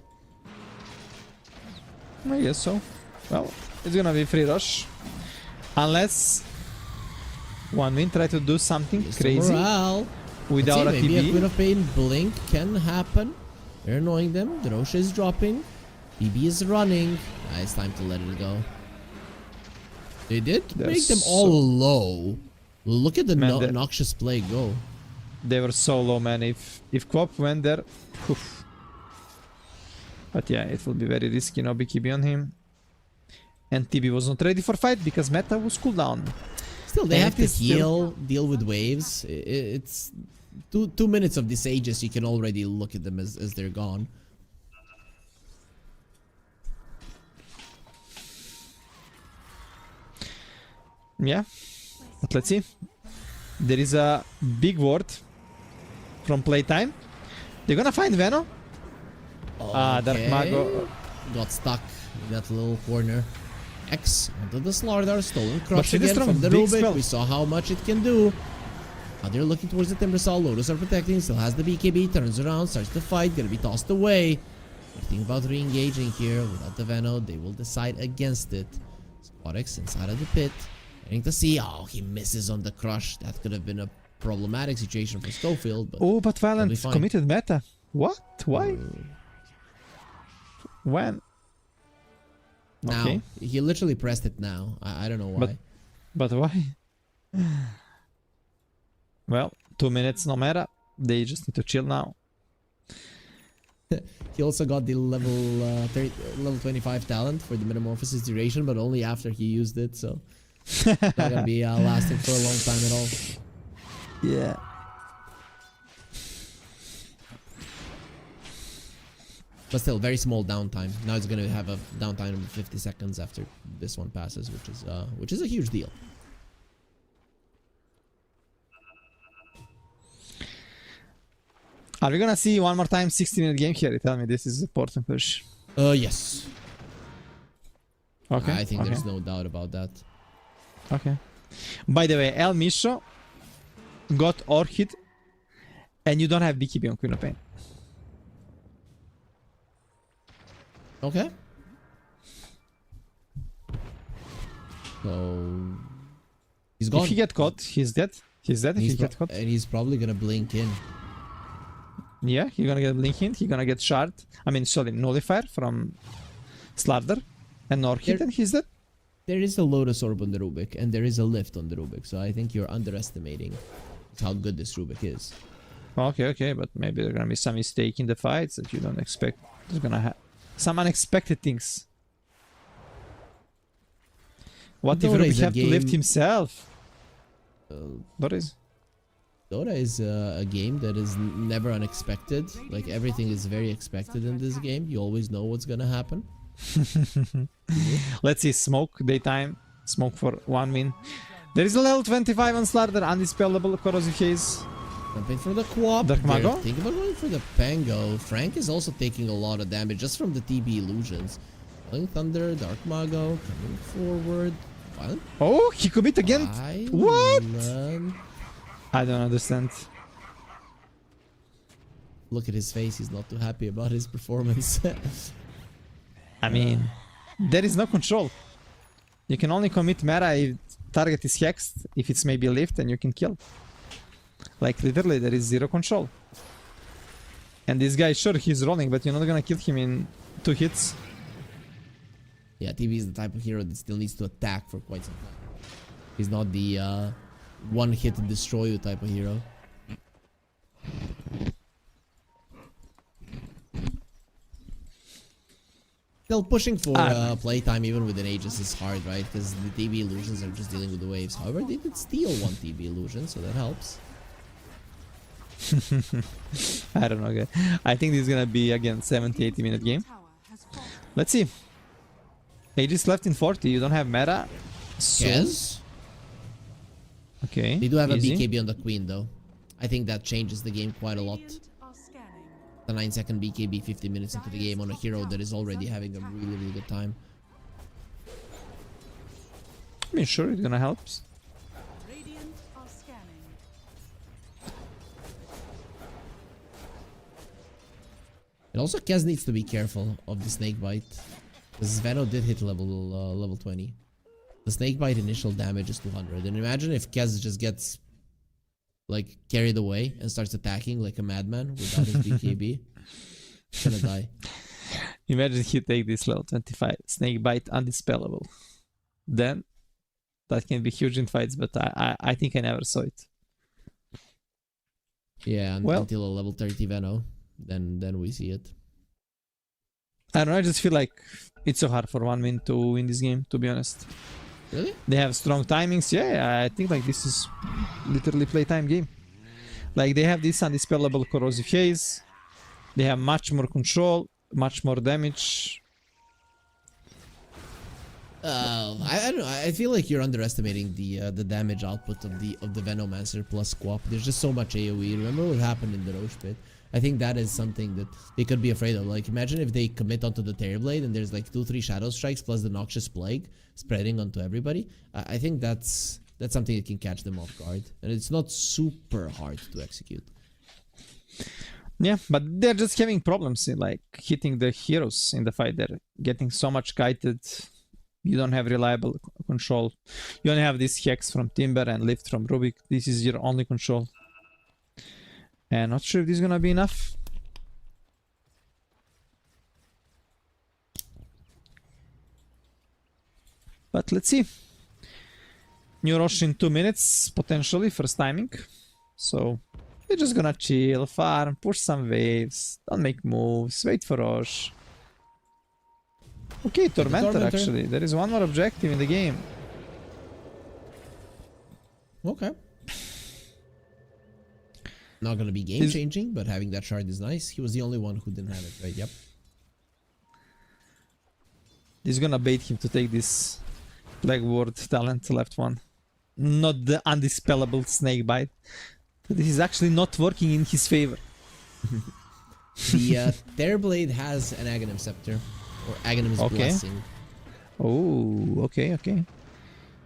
I guess so. Well, it's gonna be free Rosh. Unless one win try to do something Mr. crazy Morale. without Let's a see, maybe a Queen TB. of Pain blink can happen. They're annoying them. The Rosh is dropping. BB is running. It's time to let it go. They did They're make them so- all low. Look at the Man, they're- noxious play go. They were so low, man. If Quap went there, oof. But yeah, it will be very risky. No BKB on him. And TB was not ready for fight because meta was cooldown. Still, they And have it to is still- heal, deal with waves. It's 2 minutes of this Aegis. You can already look at them as they're gone. Yeah, but let's see. There is a big ward from playtime. They're gonna find Veno. Dark Okay. Mago. Got stuck in that little corner. X onto the Slardar, stolen crush see this again strong from the big Rubik. spell. We saw how much it can do. Now they're looking towards the Timbersaw. Lotus are protecting, still has the BKB, turns around, starts to fight, gonna be tossed away. Thinking about re-engaging here without the Veno, they will decide against it. Squadex inside of the pit. Waiting to see. Oh, he misses on the crush. That could have been a problematic situation for Schofield, but Oh, but They'll be Violent fine. committed meta. What? Why? When? now Okay. he literally pressed it now. I don't know why. But why? Well, 2 minutes no matter. They just need to chill now. He also got the level 25 talent for the metamorphosis duration, but only after he used it, so not gonna be lasting for a long time at all. Yeah. But still, very small downtime. Now it's gonna have a downtime of 50 seconds after this one passes, which is a huge deal. Are we gonna see one more time 60-minute game here? Tell me this is important push. Yes. Okay. I think okay. there's no doubt about that. Okay. By the way, El Misho got Orchid and you don't have BKB on Queen of Pain. Okay. So he's gone. If he get caught, he's dead. He's dead if he get caught. And he's probably gonna blink in. Yeah, he's gonna get Blink Hint, he's gonna get Shard. I mean, sorry, Nullifier from Slardar and Orchid There- and he's dead. There is a Lotus Orb on the Rubik, and there is a lift on the Rubik, so I think you're underestimating how good this Rubik is. Okay, okay, but maybe there's gonna be some mistake in the fights that you don't expect. There's gonna have some unexpected things. What if Dota Rubik is a have to lift game- himself? Uh, What is? Dota is a game that is never unexpected. Like, everything is very expected in this game. You always know what's gonna happen. Let's see, smoke, daytime, smoke for 1 win. There is a level 25 on Slaughter, undispellable, corrosive haze. Jumping for the co-op. Dark Mago? Think about going for the Pango. Frank is also taking a lot of damage just from the TB illusions. Falling Thunder, Dark Mago, coming forward. Violent Oh, he commit again? What? Violent. I don't understand. Look at his face, he's not too happy about his performance. I mean, there is no control. You can only commit meta if target is hexed, if it's maybe lift, and you can kill. Like literally, there is zero control. And this guy, sure, he's rolling, but you're not gonna kill him in 2 hits. Yeah, TB is the type of hero that still needs to attack for quite some time. He's not the one hit and destroy you type of hero. Still pushing for playtime even with an Aegis is hard, right? Because the TB illusions are just dealing with the waves. However, they did steal 1 TB illusion, so that helps. I don't know, guys. I think this is gonna be again 70-80 minute game. Let's see. Aegis left in 40. You don't have meta. So... Yes. Okay. They do have easy. a BKB on the Queen though. I think that changes the game quite a lot. The 9-second BKB 50 minutes into the game on a hero that is already having a really, really good time. I mean, sure, it's gonna help. Radiant are scanning. And also, Kez needs to be careful of the snake bite. Because Veno did hit level 20. The snake bite initial damage is 200. And imagine if Kez just gets like carried away and starts attacking like a madman without his BKB. He's gonna die. Imagine he take this level 25. Snake bite undispellable. Then that can be huge in fights, but I think I never saw it. Yeah, Well, until a level 30 Veno. Then we see it. I don't know, I just feel like it's so hard for 1 win to win this game, to be honest. Really? They have strong timings. Yeah, I think like this is literally playtime game. Like they have this undispellable corrosive haze. They have much more control, much more damage. I don't know. I feel like you're underestimating the damage output of the Venomancer plus Squap. There's just so much AoE. Remember what happened in the Roche pit? I think that is something that they could be afraid of. Like imagine if they commit onto the Terrorblade and there's like 2-3 Shadow Strikes plus the Noxious Plague spreading onto everybody. I think that's something that can catch them off guard, and it's not super hard to execute. Yeah, but they're just having problems in like hitting the heroes in the fight. They're getting so much kited. You don't have reliable control. You only have this Hex from Timber and Lift from Rubik. This is your only control. And not sure if this is gonna be enough. But let's see. New Rosh in 2 minutes, potentially, first timing. So, we're just gonna chill, farm, push some waves, don't make moves, wait for Rosh. Okay, Tormentor actually. There is one more objective in the game. Okay. Not gonna be game changing, but having that shard is nice. He was the only one who didn't have it, right? Yep. He's gonna bait him to take this Black Ward talent, left one. Not the undispellable snake bite. This is actually not working in his favor. The Terrorblade has an Aghanim Scepter, or Aghanim's Blessing. Oh, okay.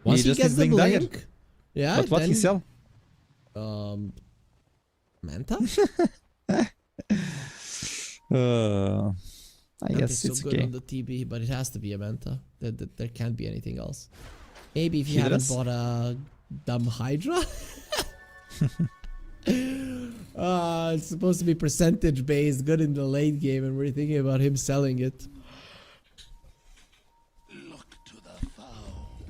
Once he gets the blink, yeah. But what then, he sell? Manta? I guess so it's good okay. on the TB, but it has to be a Manta. There can't be anything else. Maybe if you Hydras? haven't bought a dumb Hydra. It's supposed to be percentage based, good in the late game, and we're thinking about him selling it.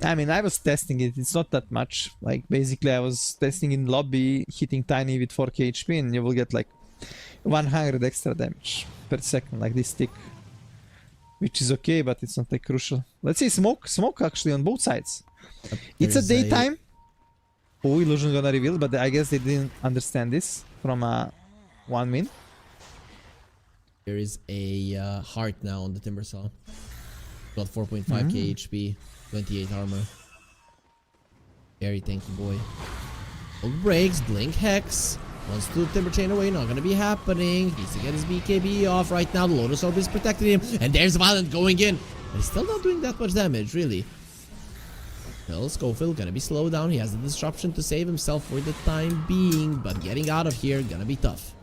I mean, I was testing it. It's not that much. Like, basically, I was testing in lobby, hitting Tiny with 4k HP, and you will get like 100 extra damage per second, like this tick. Which is okay, but it's not like crucial. Let's see, smoke actually on both sides. It's a daytime. Oh, Illusion gonna reveal, but I guess they didn't understand this from a 1 win. There is a heart now on the Timber Saw. Got 4.5k HP, 28 armor. Very tanky boy. Old breaks, blink hex. Wants to timber chain away, not gonna be happening. Needs to get his BKB off right now. The Lotus Orb is protecting him. And there's Violent going in. But he's still not doing that much damage, really. Well, Schofield gonna be slowed down. He has the disruption to save himself for the time being. But getting out of here gonna be tough.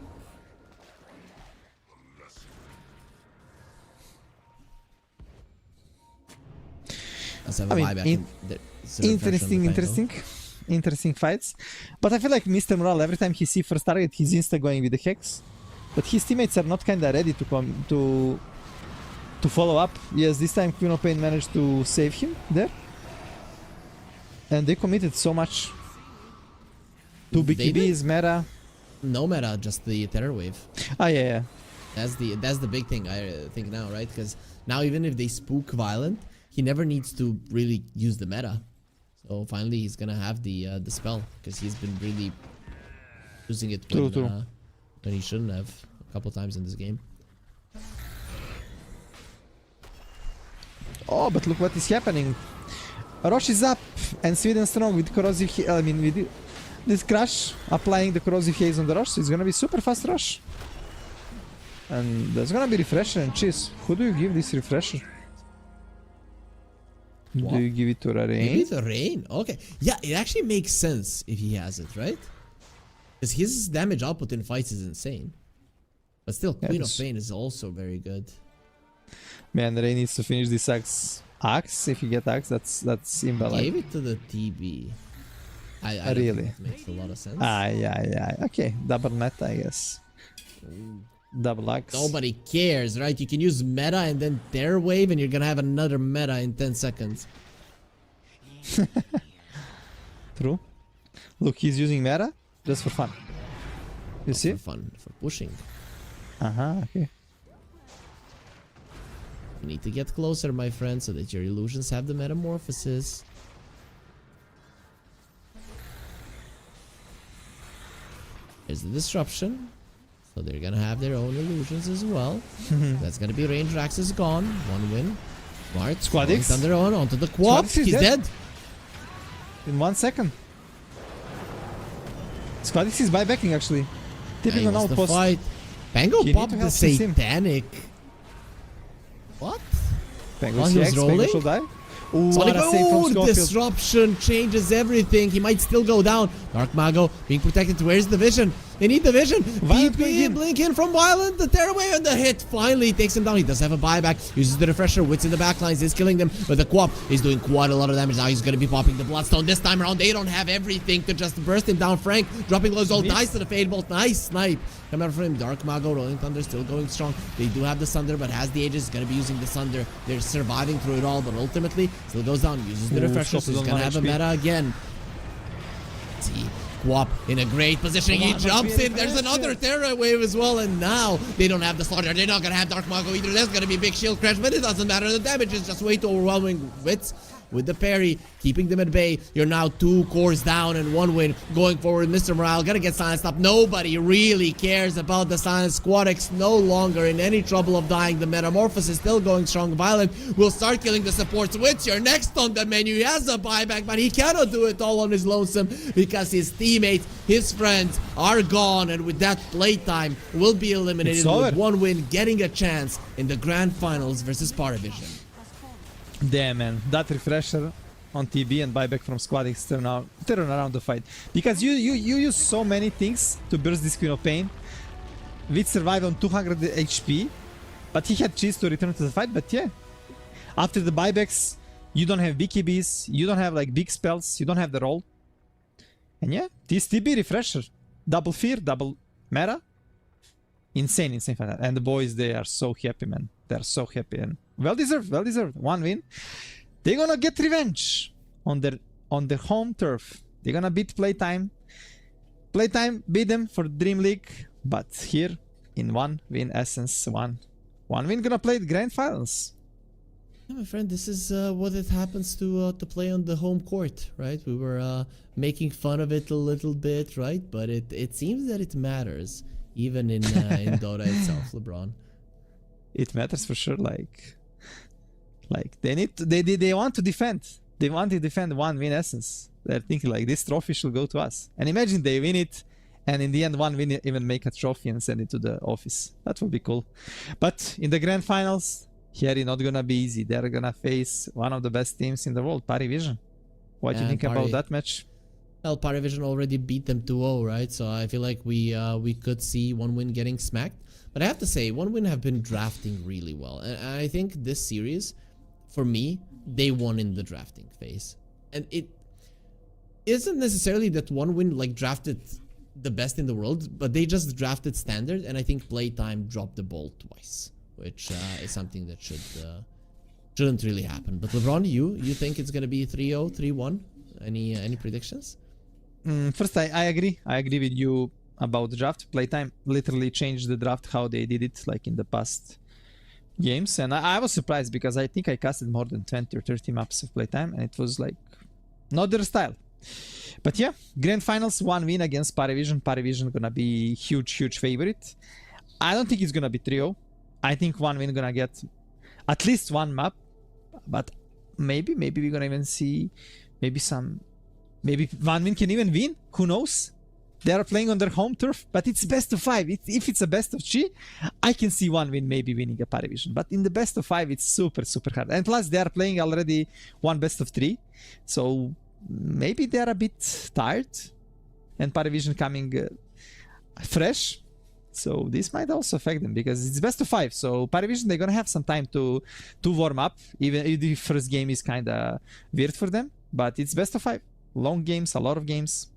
Let's have a buyback. Interesting fights. But I feel like Mr. Morale, every time he sees first target, he's insta going with the hex. But his teammates are not kinda ready to come to follow up. Yes, this time Queen of Pain managed to save him there. And they committed so much. 2 BKBs, meta. No meta, just the terror wave. Ah, yeah. That's the big thing I think now, right? Because now even if they spook Violent, he never needs to really use the meta. So finally he's gonna have the spell, because he's been really using it when he shouldn't have a couple times in this game. Oh, but look what is happening. Rosh is up and Sweden strong with corrosive with this crash applying the corrosive haze on the Rosh, so it's gonna be super fast Rosh. And there's gonna be refresher and cheese. Who do you give this refresher? What? Do you give it to Rain? Give it to Rain? Okay. Yeah, it actually makes sense if he has it, right? Because his damage output in fights is insane. But still, Queen of Pain is also very good. Man, Rain needs to finish this axe. If you get axe, that's imbalance. Gave it to the TB. I don't Really? think it makes a lot of sense. Yeah. Okay, double meta, I guess. Double axe. Nobody cares, right? You can use meta and then Terror Wave and you're gonna have another meta in 10 seconds. True. Look, he's using meta just for fun. You see? For fun, for pushing. Okay. You need to get closer, my friend, so that your illusions have the metamorphosis. There's the disruption. So they're gonna have their own illusions as well. That's gonna be Range Rax is gone. 1 win. Smart. Squadix on their own onto the quad. He's dead. In 1 second. Squadix is buybacking actually. Tipping on outpost. Fight. Pango You popped need to the help his team. satanic. What? Pango While he was CX, Pango rolling? shall die. Ooh, Sonic, what a save from Schofield. disruption changes everything. He might still go down. Dark Mago being protected. Where's the vision? They need the vision. Violent VP blink in from Violent. The tearaway and the hit finally takes him down. He does have a buyback. Uses the refresher. Wits in the backlines. Is killing them. But the Quap is doing quite a lot of damage. Now he's going to be popping the Bloodstone. This time around, they don't have everything to just burst him down. Frank dropping low old dice to the Fade Bolt. Nice snipe. Coming out from him. Dark Mago, Rolling Thunder still going strong. They do have the Sunder, but has the Aegis. Going to be using the Sunder. They're surviving through it all, but ultimately still goes down. Uses the refresher, so he's going to have a meta again. Let's see. Quap in a great position. He jumps in. There's another Terra Wave as well. And now they don't have the slaughter. They're not going to have Dark Mago either. There's going to be big shield crash, but it doesn't matter. The damage is just way too overwhelming. Wits with the parry, keeping them at bay. You're now 2 cores down and 1 win. Going forward, Mr. Morale gonna get silenced up. Nobody really cares about the silence. Squadix no longer in any trouble of dying. The Metamorphosis still going strong. Violent will start killing the supports. Wits, you're next on the menu. He has a buyback, but he cannot do it all on his lonesome because his teammates, his friends are gone. And with that, playtime will be eliminated with 1 win, getting a chance in the grand finals versus Parivision. Damn, man, that refresher on TB and buyback from Squadix turn around the fight, because you use so many things to burst this Queen of Pain. Wit survived on 200 HP, but he had cheese to return to the fight. But yeah, after the buybacks, you don't have BKBs, you don't have like big spells, you don't have the roll, and yeah, this TB refresher, double fear, double meta, insane fight. And the boys, they are so happy, man. They're so happy and well deserved. 1 win. They're gonna get revenge on their home turf. They're gonna beat Playtime. Playtime beat them for Dream League, but here in 1 win essence, one win gonna play the grand finals. Yeah, my friend, this is what it happens to play on the home court, right? We were making fun of it a little bit, right? But it seems that it matters even in Dota itself, LeBron. It matters for sure. Like, Like they want to defend. They want to defend one win essence. They're thinking like this trophy should go to us. And imagine they win it, and in the end one win even make a trophy and send it to the office. That would be cool. But in the grand finals, here it's not gonna be easy. They're gonna face one of the best teams in the world, Parivision. What do you think about that match? Well, Parivision already beat them 2-0, right? So I feel like we could see one win getting smacked. But I have to say, one win have been drafting really well. And I think this series, for me, they won in the drafting phase. And it isn't necessarily that one win like drafted the best in the world, but they just drafted standard, and I think Playtime dropped the ball twice, which is something that shouldn't really happen. But LeBron, you think it's gonna be 3-0, 3-1? Any predictions? First, I agree. I agree with you about the draft. Playtime literally changed the draft how they did it, like in the past games, and I was surprised because I think I casted more than 20 or 30 maps of Playtime, and it was like not their style. But yeah, grand finals, one win against Parivision. Parivision gonna be huge favorite. I don't think it's gonna be 3-0. I think one win gonna get at least one map, but maybe we're gonna even see maybe one win can even win. Who knows? They are playing on their home turf, but it's best of 5. If it's a best of 3, I can see one win maybe winning a Parivision. But in the best of 5, it's super hard. And plus, they are playing already one best of 3, so maybe they are a bit tired, and Parivision coming fresh. So this might also affect them because it's best of 5. So Parivision, they're gonna have some time to warm up, even if the first game is kind of weird for them. But it's best of 5. Long games, a lot of games.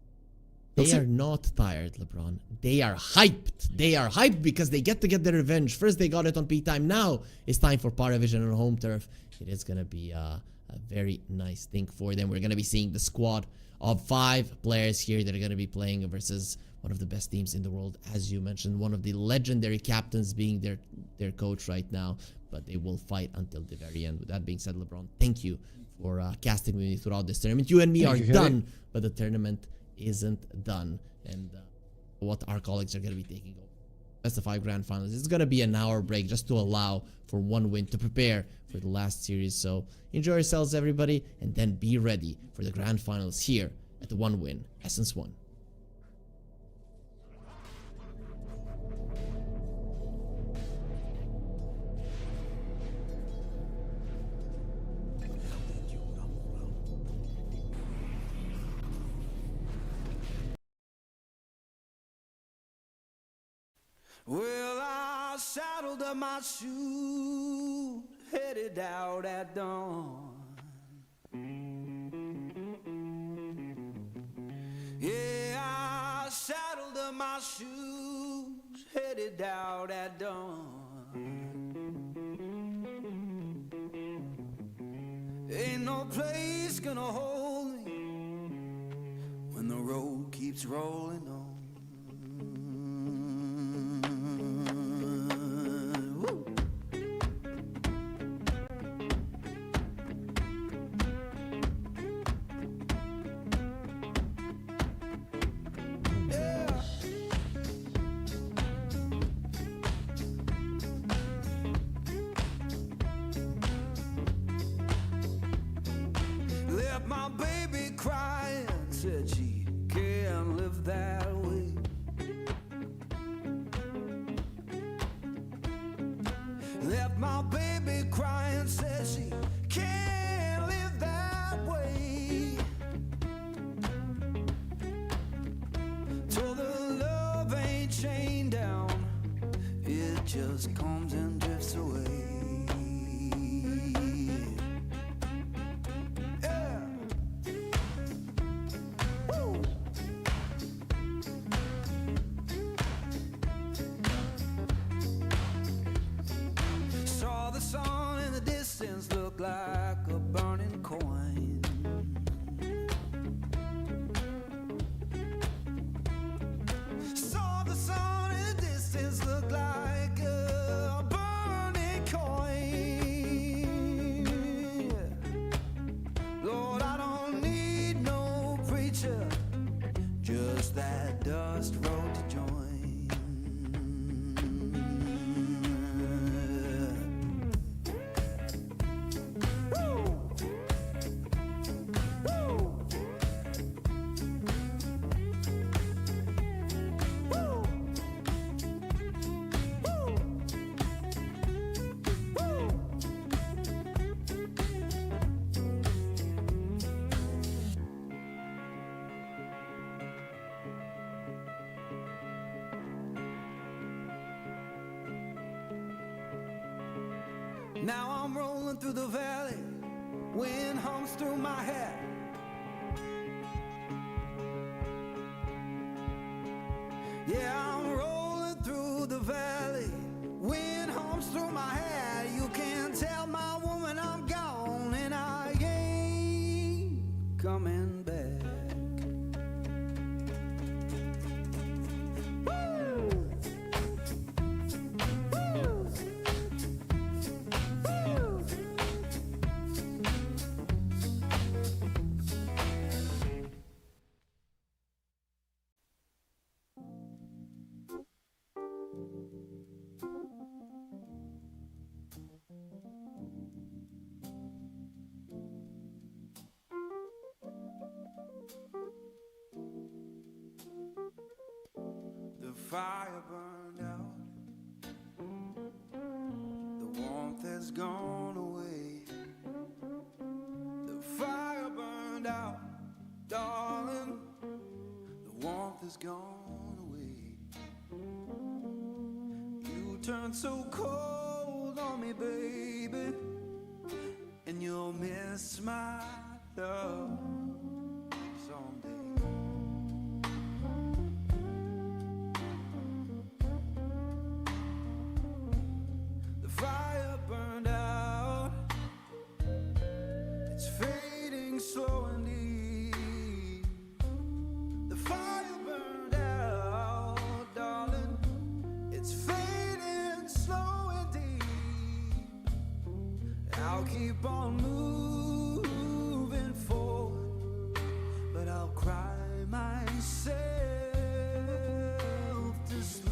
They are not tired, LeBron. They are hyped. They are hyped because they get their revenge. First they got it on P-Time. Now it's time for Parivision on home turf. It is going to be a very nice thing for them. We're going to be seeing the squad of 5 players here that are going to be playing versus one of the best teams in the world. As you mentioned, one of the legendary captains being their coach right now. But they will fight until the very end. With that being said, LeBron, thank you for casting with me throughout this tournament. You and me are done, but the tournament isn't done, and what our colleagues are going to be taking over. Best of 5 grand finals. It's going to be an hour break just to allow for one win to prepare for the last series. So enjoy yourselves, everybody, and then be ready for the grand finals here at the One Win Essence 1. Well, I saddled up my shoes, headed out at dawn. Yeah, I saddled up my shoes, headed out at dawn. Ain't no place gonna hold me when the road keeps rolling on. Left my baby crying, said she can't live that way. Left my baby crying, said she can't live that way. Told her love ain't chained down, it just comes and drifts away. The sun in the distance looked like a burning coin. Saw the sun in the distance look like a burning Now I'm rolling through the valley, wind hums through my hair. Yeah, I'm rolling through the valley, wind hums through my hair. You can tell my woman I'm gone and I ain't coming back. The fire burned out, the warmth has gone away. The fire burned out, darling, the warmth has gone away. You turned so cold on me, baby, and you'll miss my love someday. Fire burned out, it's fading slow and deep. The fire burned out, darling, it's fading slow and deep. I'll keep on moving forward, but I'll cry myself to sleep.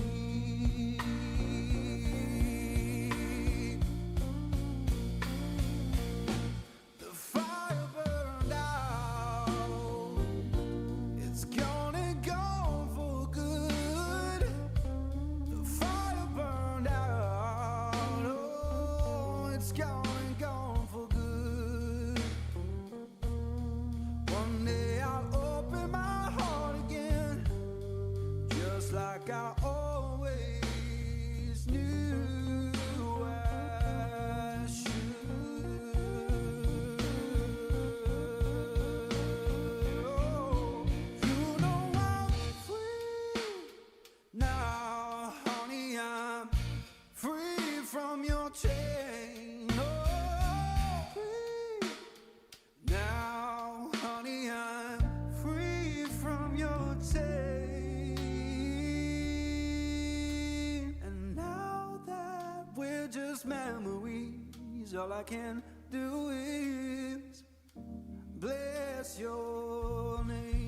Like I always knew I should. Oh, you know I'm free now, honey. I'm free from your chain. Oh, free now, honey. I'm free from your chain. Just memories, all I can do is bless your name.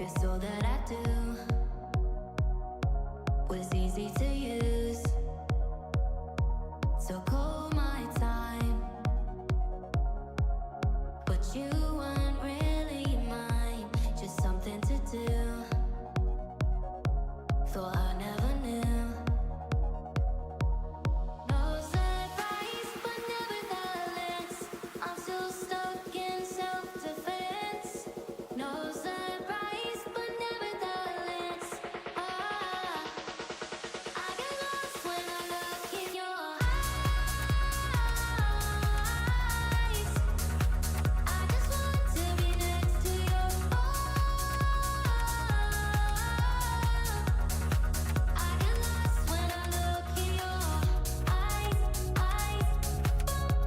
Guess all that I do was easy to use. So call my time, but you weren't really mine, just something to do. Thought I never knew. No surprise, but nevertheless, I'm still stuck in self-defense. No surprise, but nevertheless, I get lost when I look in your eyes. I just want to be next to your I get lost when I look in your eyes.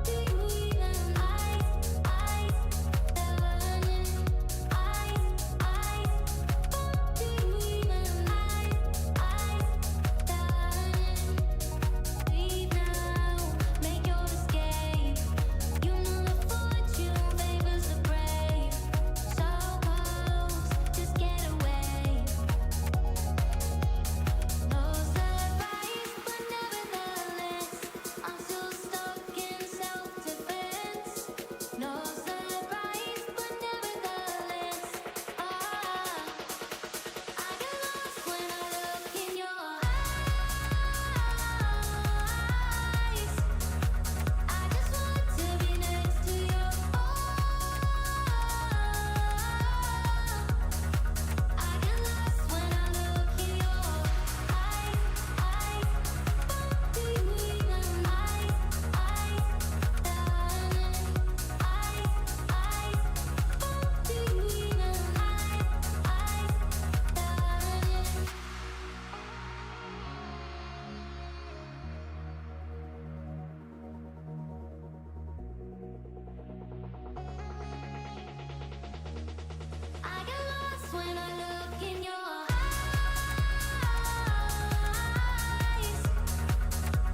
Do you even eyes? Learning do you even learning? Leave now, make your escape. You know the fortune favors the brave. So close, just get away. No surprise, but nevertheless, I'm still stuck in self-defense. No surprise, but nevertheless, I get lost when I look in your eyes. I just want to be next to your I get lost when I look in your do you even do you even I get lost when I look in your eyes.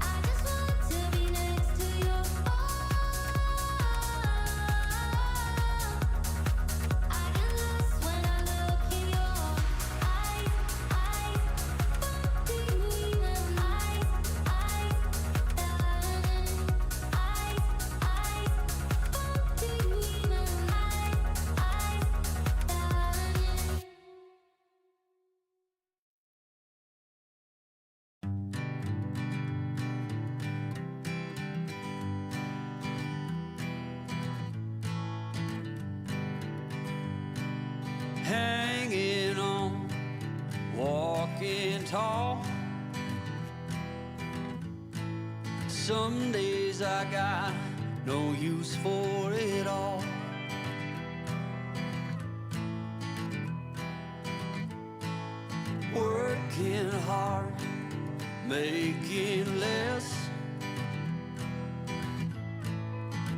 I just want to be next to your I get lost when I look in your do you even do you even Hanging on, walking tall. Some days I got no use for it all. Working hard, making less.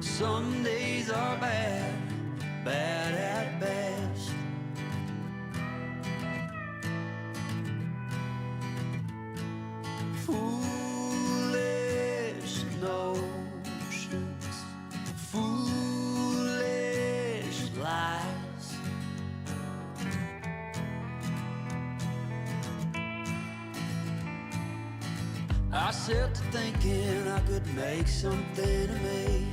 Some days are bad, bad at best. Foolish notions, foolish lies. I set to thinking I could make something of me,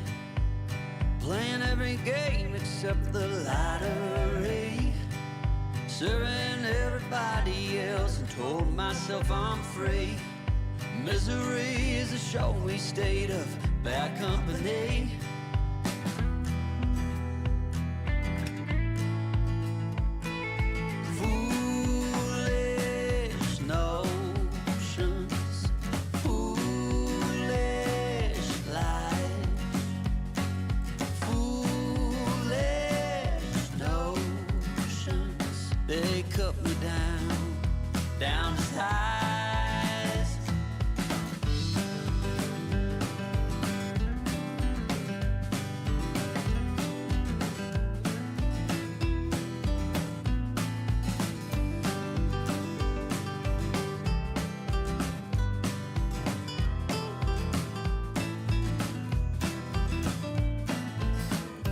playing every game except the lottery, serving everybody else and told myself I'm free. Misery is a showy state of bad company. Foolish notions, foolish lies. Foolish notions, they cut me down to size.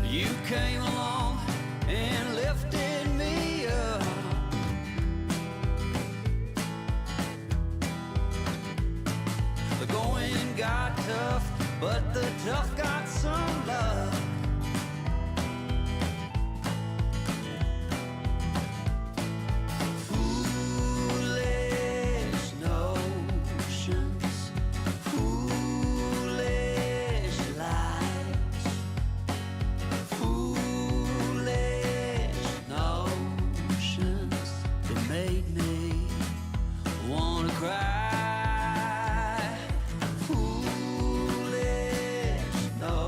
You came along and lifted me up. tough got some luck. Foolish notions, foolish lies, foolish notions that made me wanna cry. Foolish notions.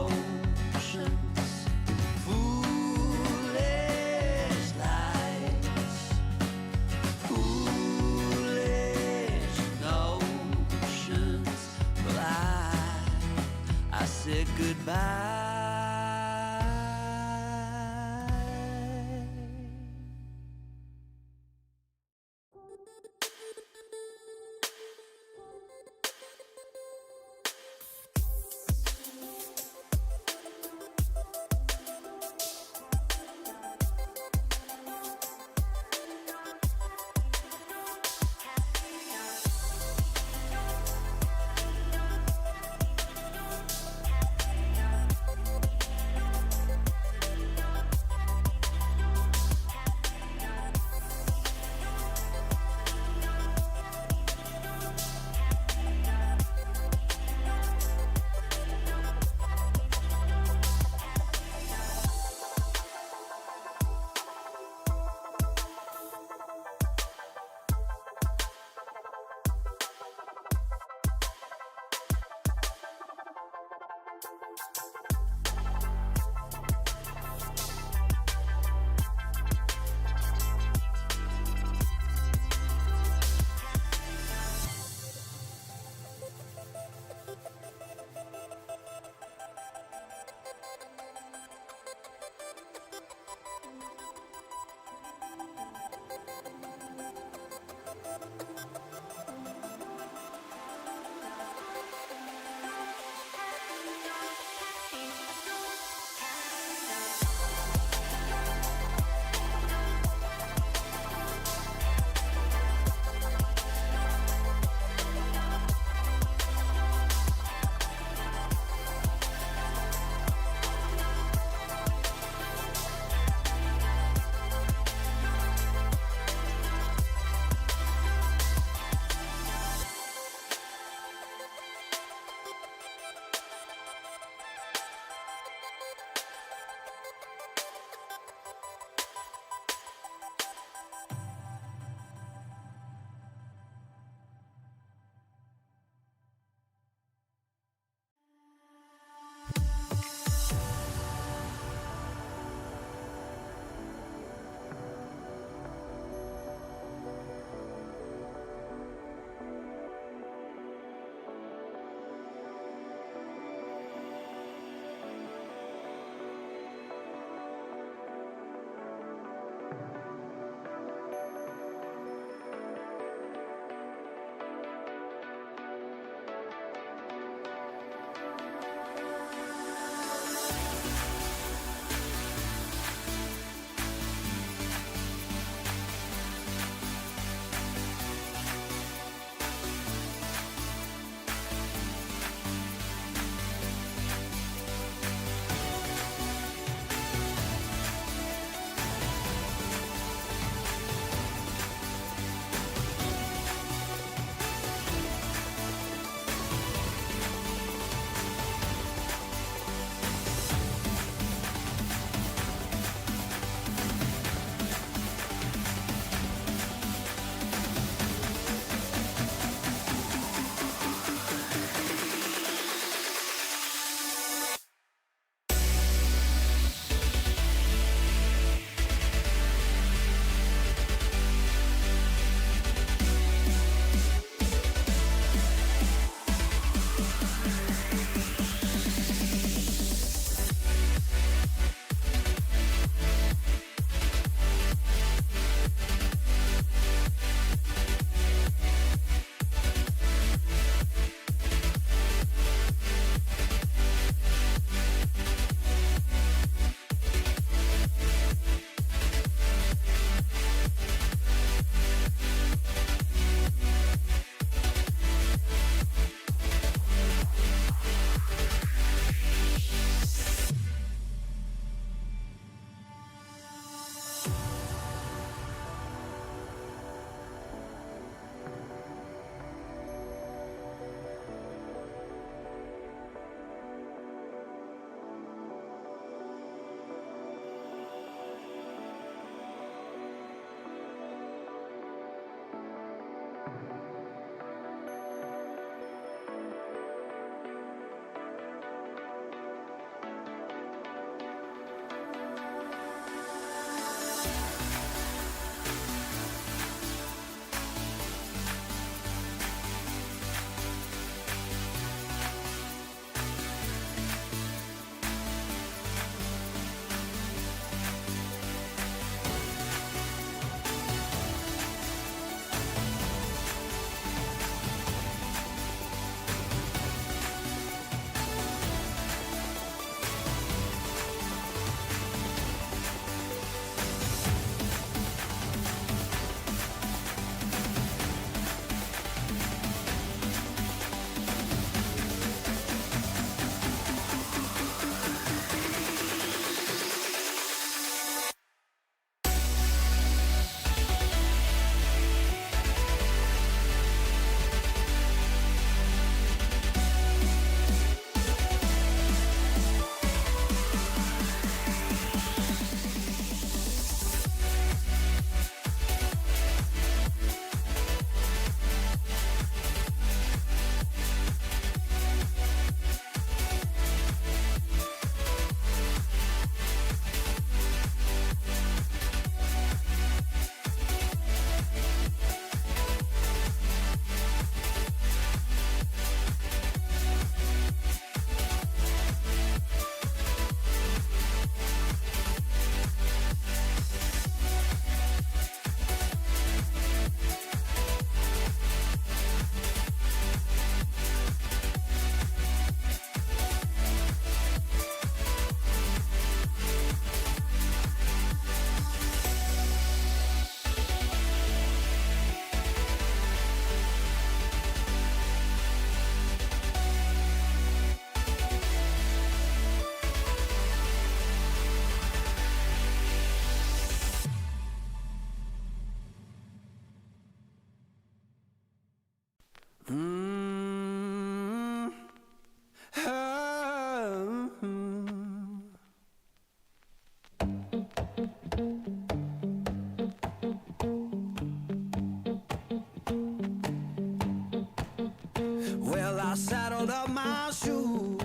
I saddled up my shoes,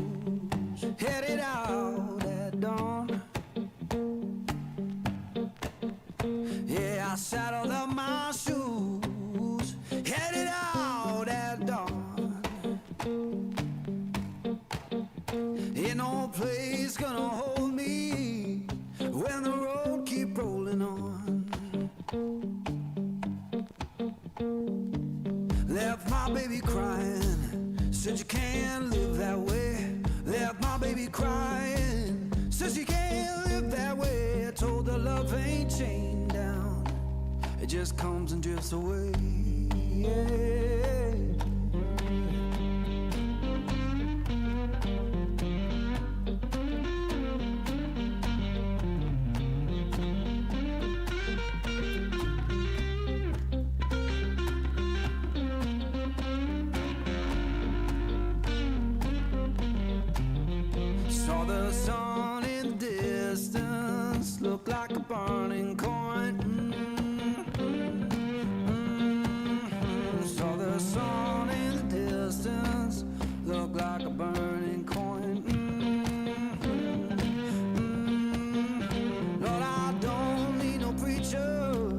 headed out at dawn. Yeah, I saddled up my shoes, headed out at dawn. Ain't no place gonna hold me when the road keep rolling on. Left my baby crying, said you can't live that way. Left my baby crying, says you can't live that way. I told her love ain't chained down, it just comes and drifts away. Saw the sun in the distance, looked like a burning coin. Saw the sun in the distance, looked like a burning coin. Lord, I don't need no preacher,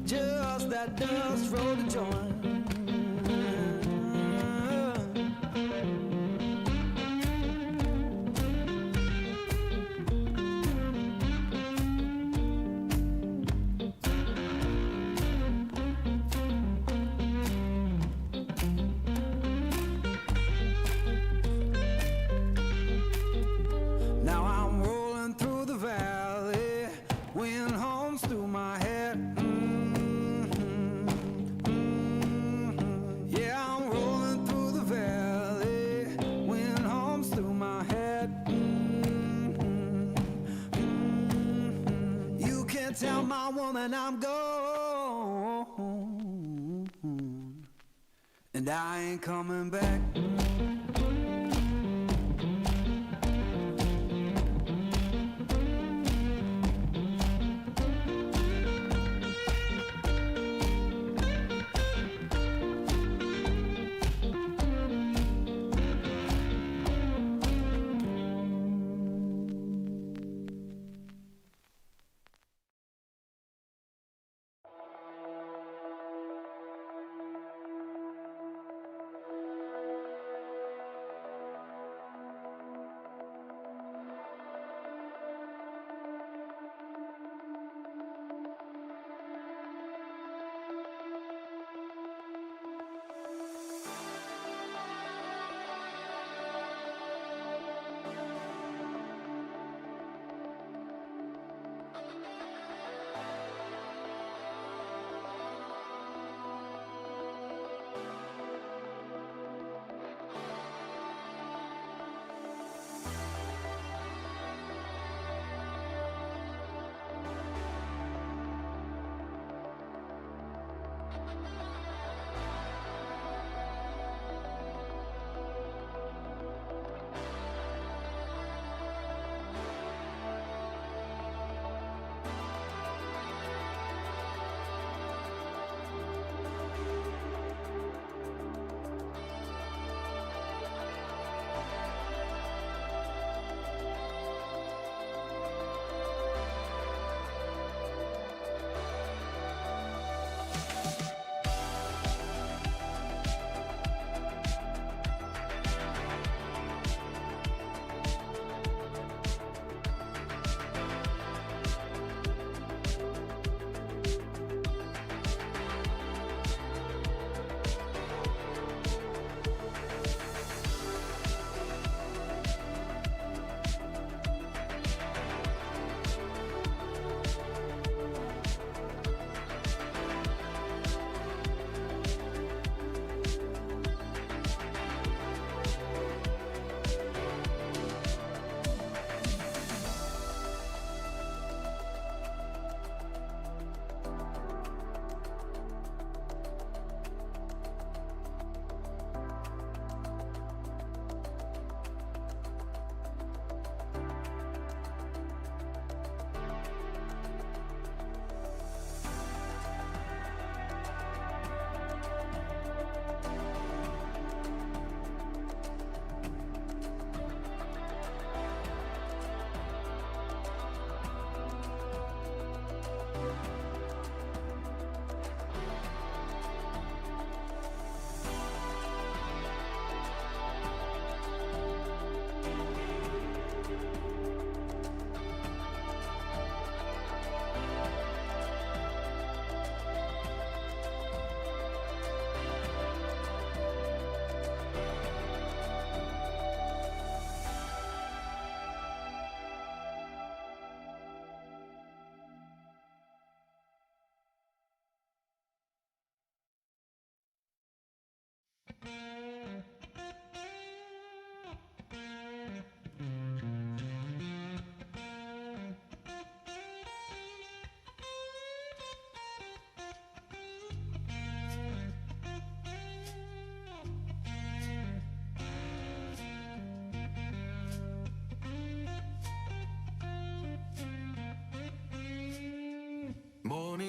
just that dust roll to join. Now I'm rolling through the valley, wind hums through my head. Yeah, I'm rolling through the valley, wind hums through my head. You can't tell my woman I'm gone, and I ain't coming back.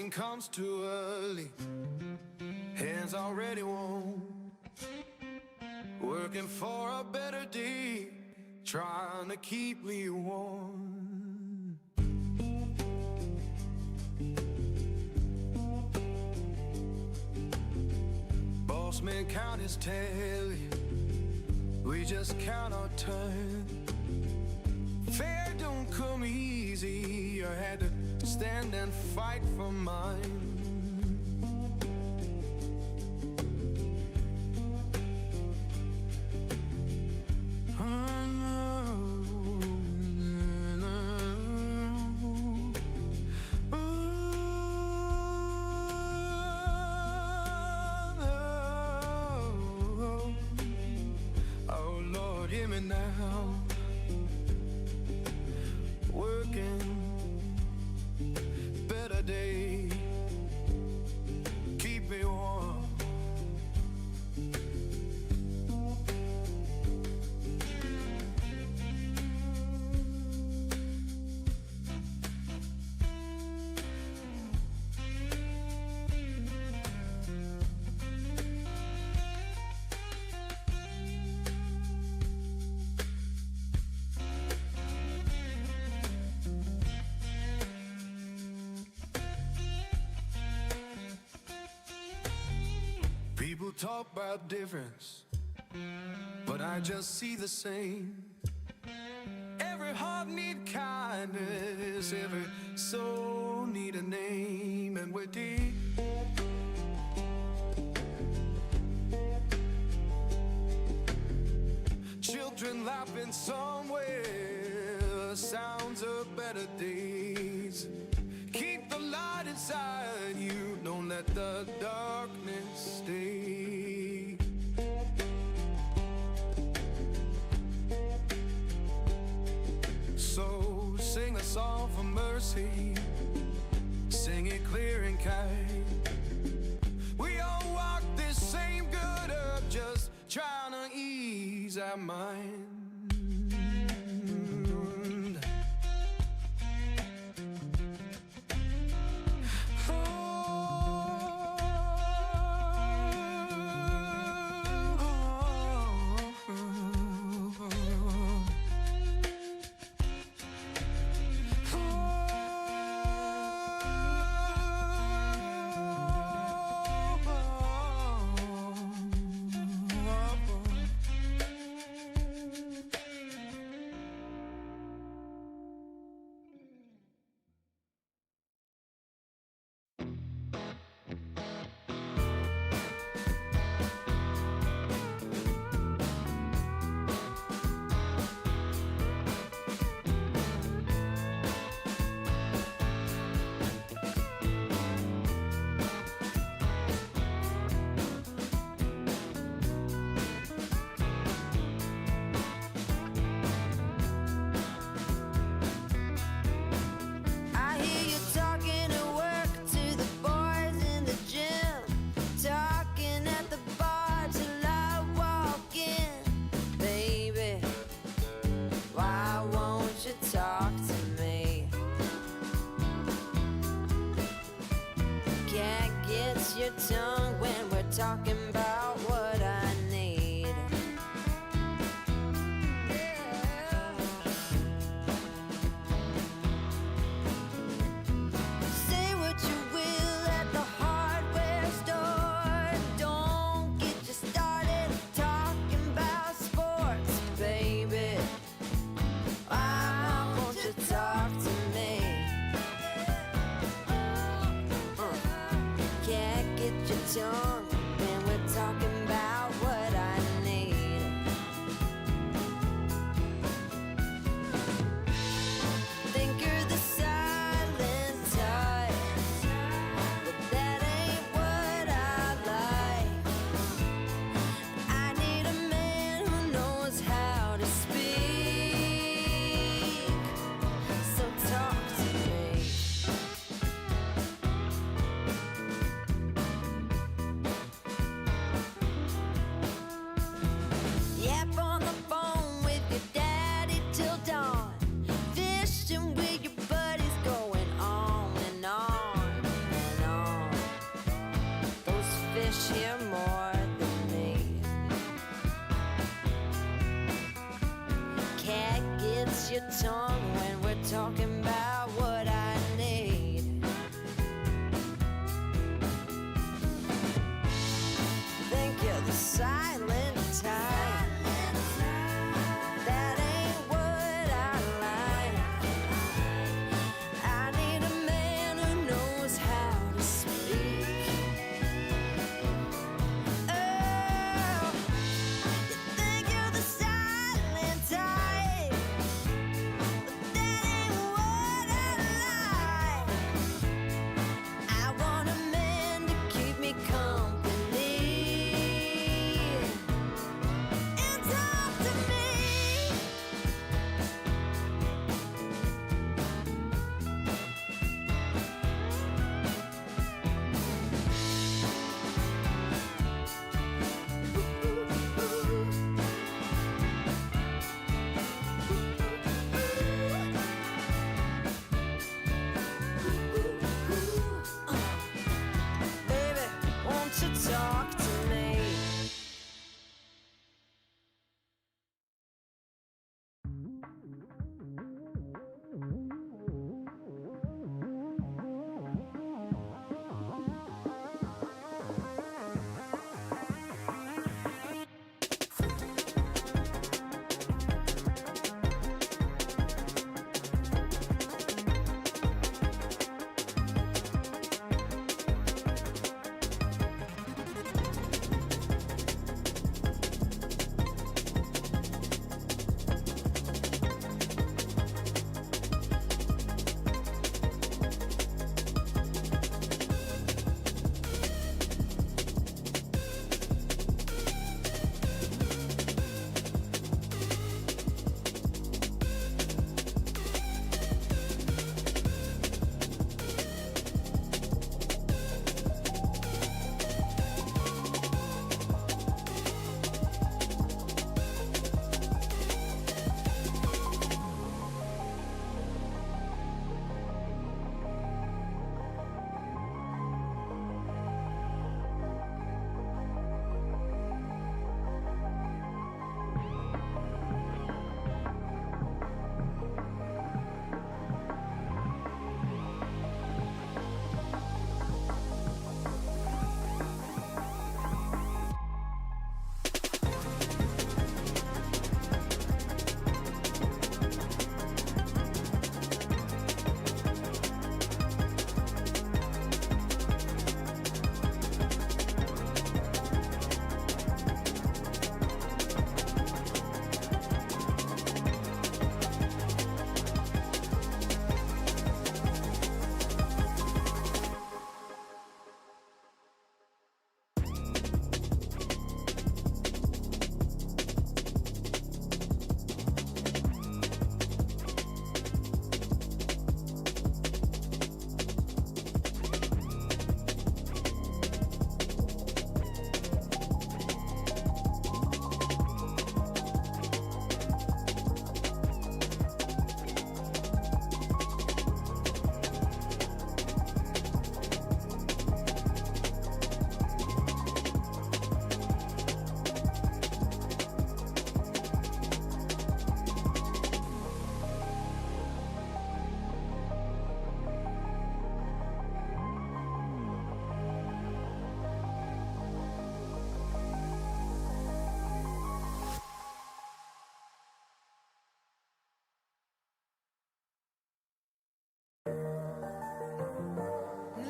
Morning comes too early, hands already warm, working for a better day, trying to keep me warm. Boss man count his tally, we just count our turn. Fair don't come easy, I had to stand and fight for mine. Oh Lord, hear me now. Working, better day, keep me warm. People talk about difference, but I just see the same. Every heart need kindness, every soul need a name, and we're deep. Children laughing somewhere, sounds of better days. Keep the light inside you, don't let the darkness stay. So sing a song for mercy, sing it clear and kind. We all walk this same good earth, just trying to ease our mind. I hear you talking at work to the boys in the gym, talking at the bar till I walk in. Baby, why won't you talk to me? Can't get your tongue when we're talking about what I need. Say what you will at the hardware store. Don't get you started talking about sports, baby. Why won't you talk to me? Can't get your tongue when we're talking about what I need. Think you're the silent type, but that ain't what I like. I need a man who knows how to speak, so talk to me. your tongue when we're talking about what I need. Think you're the silent type. That ain't what I like. I need a man who knows how to speak. Oh, you think you're the silent type, but that ain't what I like. I want a man to keep me company and talk to me. Baby, won't you talk to me?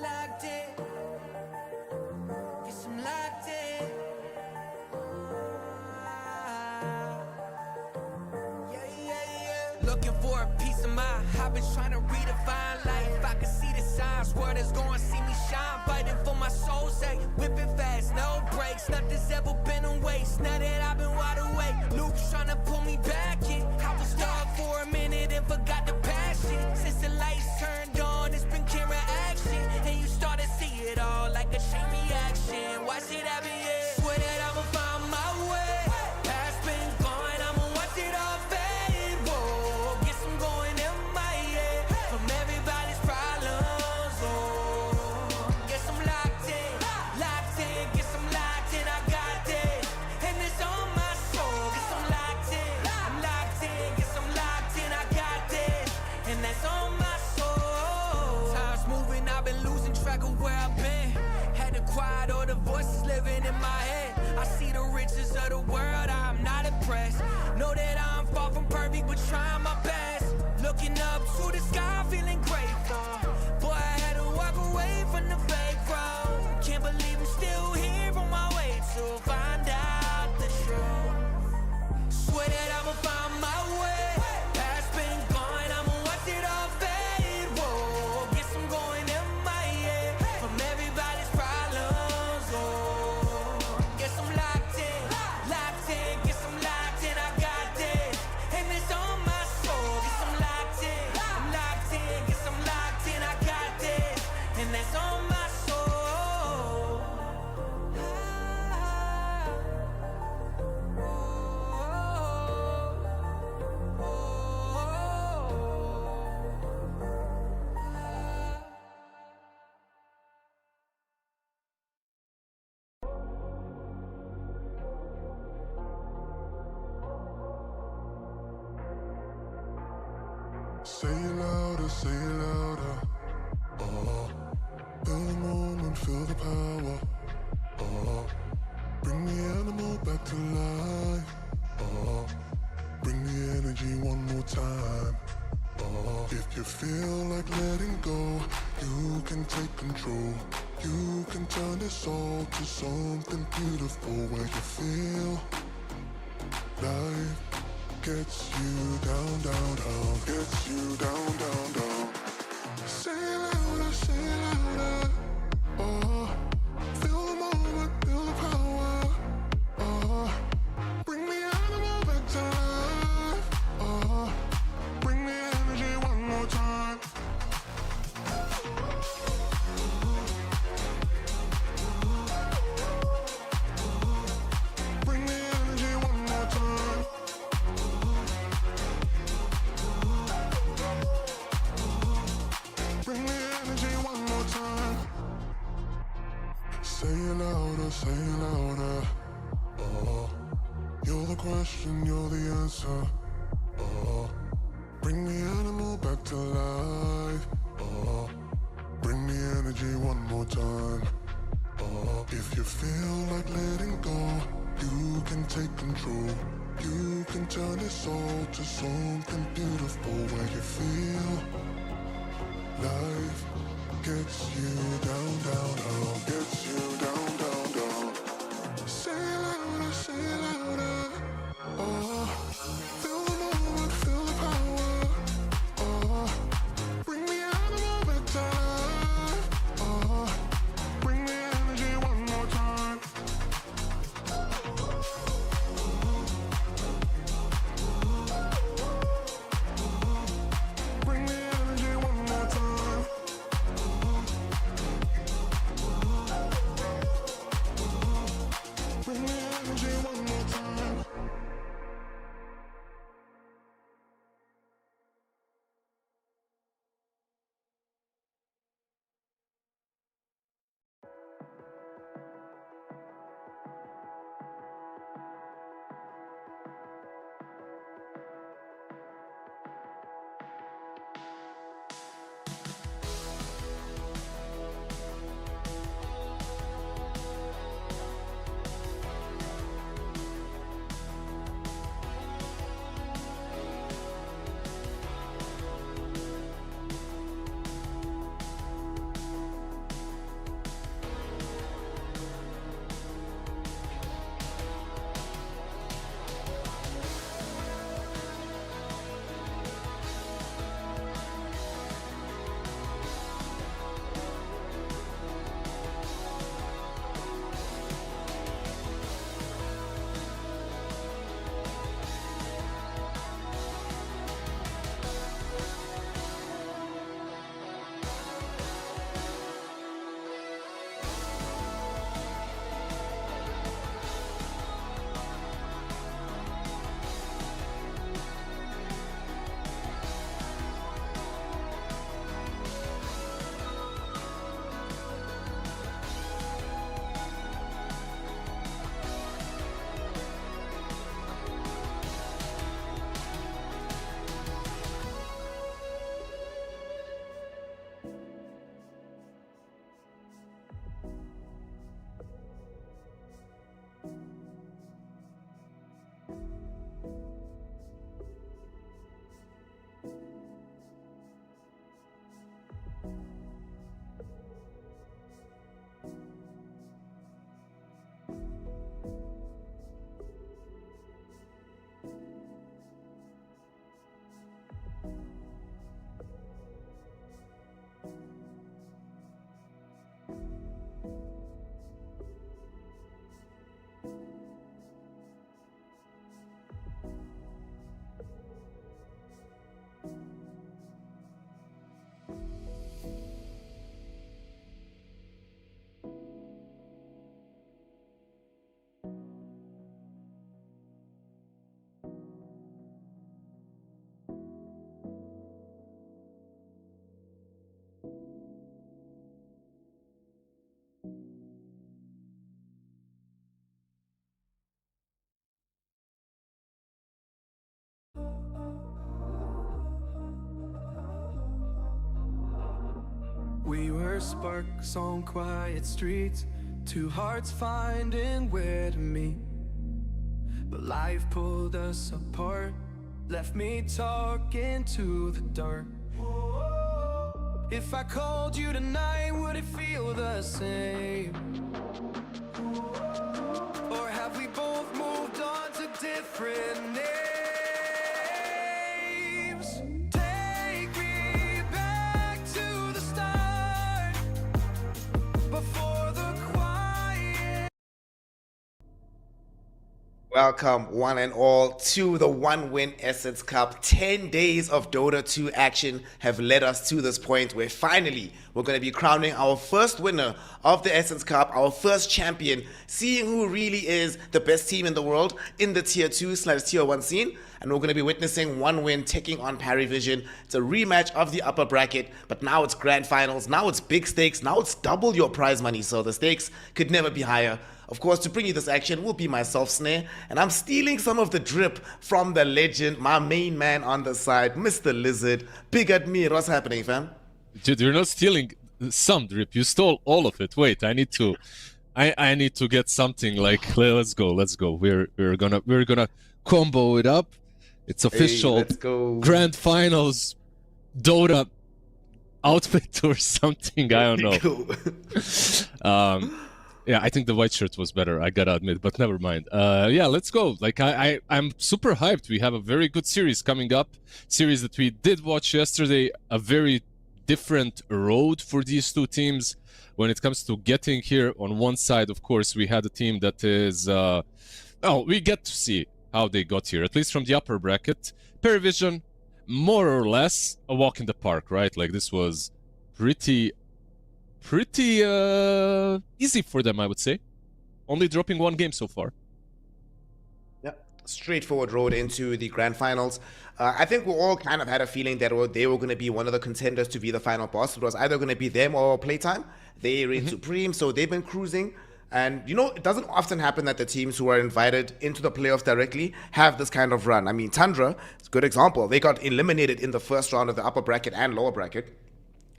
Locked in, guess I'm locked in. Looking for a piece of mind. I've been trying to redefine life. I can see the signs, world is going to see me shine. Fighting for my soul's sake, whipping fast, no brakes. Nothing's ever been a waste. Now that I've been wide awake, Luke's trying to pull me back in. I was stuck for a minute and forgot the passion. Since the lights turned on, it's been camera action, and you start to see it all like a chain reaction. Watch it happen, yeah. Swear that I'ma find my way. Past been gone, I'ma watch it all fade. Whoa, guess I'm going MIA from everybody's problems. Oh, guess I'm locked in, guess I'm locked in. I got this, and it's on my soul. Guess I'm locked in, guess I'm locked in. I got track of where I've been. Had to quiet all the voices living in my head. I see the riches of the world, I'm not impressed. Know that I'm far from perfect, but trying my best. Looking up to the sky, feeling grateful. Boy, I had to walk away from the fake road. Can't believe I'm still here on my way to find out the truth. Swear that I'ma find my way. Past been gone, I'ma watch it all fade. Whoa, guess I'm going MIA from everybody's problems. Oh, guess I'm locked in, guess I'm locked in. I got this, and it's on my soul. Guess I'm locked in, guess I'm locked in. I got this, and that's on my soul. Say it louder, say it louder. Feel the moment, feel the power. Bring the animal back to life. Bring the energy one more time. If you feel like letting go, you can take control. You can turn this all to something beautiful where you feel life gets you down, down, down, gets you down, down, down. Say it louder, say it louder. Feel the moment, feel the power. Bring the animal back to life. Bring the energy one more time. Bring the energy one more time. Bring the energy one more time. Say it louder, say it louder. You're the question, you're the answer. Bring the animal back to life. Bring the energy one more time. If you feel like letting go, you can take control. You can turn this all to something beautiful where you feel life gets you down, down, down, gets you down, down, down. Say it louder, say it louder. Feel the moment, feel the power. Bring the animal back to life. Bring the energy one more time. Bring the energy one more time. We were sparks on quiet streets, two hearts finding where to meet. But life pulled us apart, left me talking to the dark. If I called you tonight, would it feel the same? Or have we both moved on to different names? Take me back to the start, before the quiet. Welcome, one and all, to the One Win Essence Cup. 10 days of Dota 2 action have led us to this point where finally we're going to be crowning our first winner of the Essence Cup, our first champion, seeing who really is the best team in the world in the Tier 2/Tier 1 scene. And we're going to be witnessing One Win taking on Parivision. It's a rematch of the upper bracket, but now it's grand finals, now it's big stakes, now it's double your prize money, so the stakes could never be higher. Of course, to bring you this action will be myself, Snare, and I'm stealing some of the drip from the legend, my main man on the side, Mr. Lizard. Big at me, what's happening, fam? Dude, you're not stealing some drip. You stole all of it. Wait, I need to get something like. Let's go. We're gonna combo it up. It's official. Hey, let's go. Grand finals, Dota outfit or something. I don't know. Yeah, I think the white shirt was better, I gotta admit, but never mind. Yeah, let's go. Like, I'm super hyped. We have a very good series coming up. Series that we did watch yesterday. A very different road for these two teams. When it comes to getting here, on one side, of course, we had a team that is... we get to see how they got here, at least from the upper bracket. Parivision, more or less, a walk in the park, right? Like, this was pretty easy for them, I would say. Only dropping one game so far. Yeah, straightforward road into the grand finals. I think we all kind of had a feeling that they were going to be one of the contenders to be the final boss. It was either going to be them or Playtime. They reign supreme, so they've been cruising. And, you know, it doesn't often happen that the teams who are invited into the playoffs directly have this kind of run. I mean, Tundra is a good example. They got eliminated in the first round of the upper bracket and lower bracket.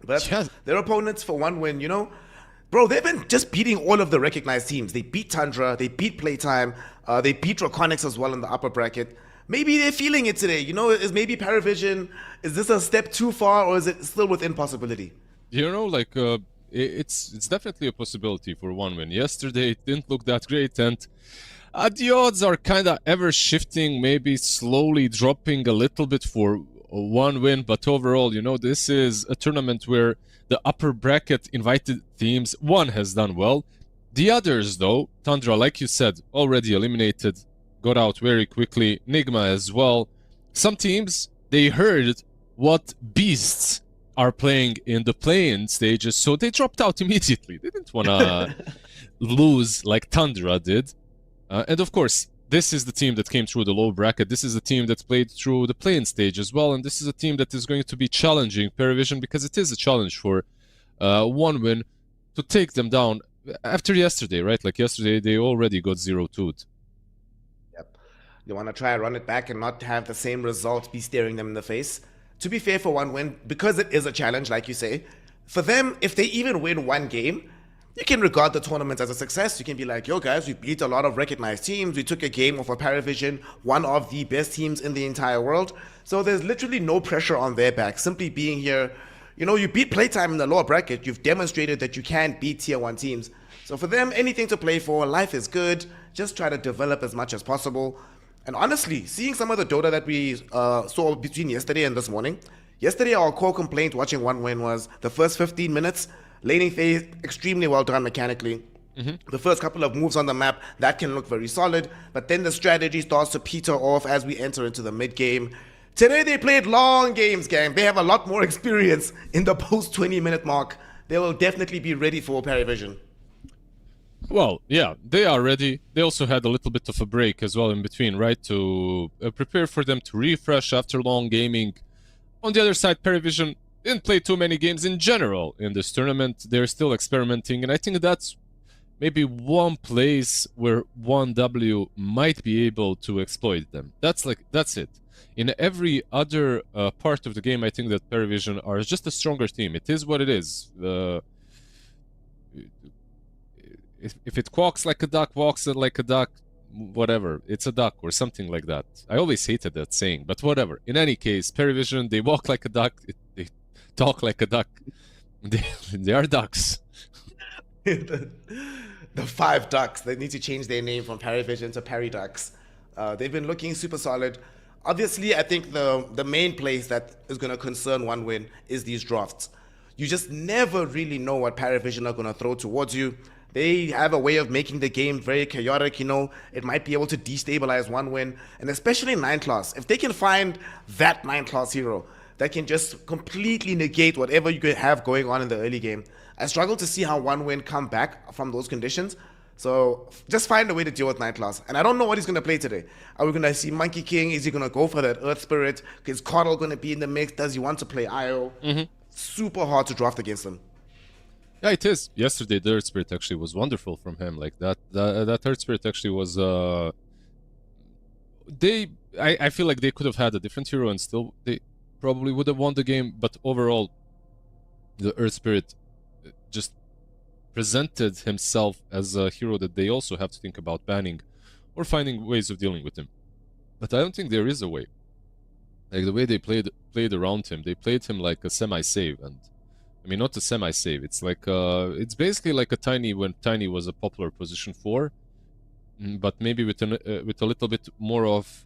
But their opponents for One Win, you know, bro, they've been just beating all of the recognized teams. They beat Tundra, they beat Playtime, they beat Draconics as well in the upper bracket. Maybe they're feeling it today, you know, is maybe Parivision, is this a step too far or is it still within possibility? You know, like, it's definitely a possibility for One Win. Yesterday, it didn't look that great, and the odds are kind of ever shifting, maybe slowly dropping a little bit for One Win, but overall, you know, this is a tournament where the upper bracket invited teams, one has done well. The others, though, Tundra, like you said, already eliminated, got out very quickly. Nigma as well. Some teams, they heard what beasts are playing in the play-in stages, so they dropped out immediately. They didn't want to lose like Tundra did. And of course, this is the team that came through the low bracket. This is the team that played through the play-in stage as well. And this is a team that is going to be challenging Parivision, because it is a challenge for One Win to take them down after yesterday, right? Like yesterday, they already got 0-2'd. Yep. You want to try and run it back and not have the same result be staring them in the face. To be fair for One Win, because it is a challenge, like you say, for them, if they even win one game, you can regard the tournament as a success. You can be like, yo guys, we beat a lot of recognized teams. We took a game off of Parivision, one of the best teams in the entire world. So there's literally no pressure on their back. Simply being here, you know, you beat Playtime in the lower bracket. You've demonstrated that you can beat tier 1 teams. So for them, anything to play for, life is good. Just try to develop as much as possible. And honestly, seeing some of the Dota that we saw between yesterday and this morning, yesterday our core complaint watching One Win was the first 15 minutes, laning phase, extremely well done mechanically. The first couple of moves on the map, that can look very solid, but then the strategy starts to peter off as we enter into the mid game. Today they played long games, gang. They have a lot more experience in the post 20-minute mark. They will definitely be ready for Parivision. Well, yeah, they are ready. They also had a little bit of a break as well in between, right? To prepare for them to refresh after long gaming. On the other side, Parivision didn't play too many games in general in this tournament. They're still experimenting, and I think that's maybe one place where 1W might be able to exploit them. That's it. In every other part of the game, I think that Parivision are just a stronger team. It is what it is. If it quacks like a duck, walks like a duck, whatever, it's a duck or something like that. I always hated that saying, but whatever. In any case, Parivision, they walk like a duck, they talk like a duck. They are ducks. the 5 ducks. They need to change their name from Parivision to Pariducks. They've been looking super solid. Obviously, I think the main place that is going to concern one win is these drafts. You just never really know what Parivision are going to throw towards you. They have a way of making the game very chaotic, you know. It might be able to destabilize one win, and especially 9 class. If they can find that 9 class hero that can just completely negate whatever you could have going on in the early game, I struggle to see how one win come back from those conditions. So just find a way to deal with 9 class. And I don't know what he's going to play today. Are we going to see Monkey King? Is he going to go for that Earth Spirit? Is Coddle going to be in the mix? Does he want to play IO? Super hard to draft against him. Yeah, it is. Yesterday, the Earth Spirit actually was wonderful from him. Like that Earth Spirit actually was. I feel like they could have had a different hero and still they probably would have won the game. But overall, the Earth Spirit just presented himself as a hero that they also have to think about banning or finding ways of dealing with him. But I don't think there is a way. Like the way they played around him, they played him like a semi-save, and I mean not a semi-save. It's like it's basically like a Tiny when Tiny was a popular position 4, but maybe with a little bit more of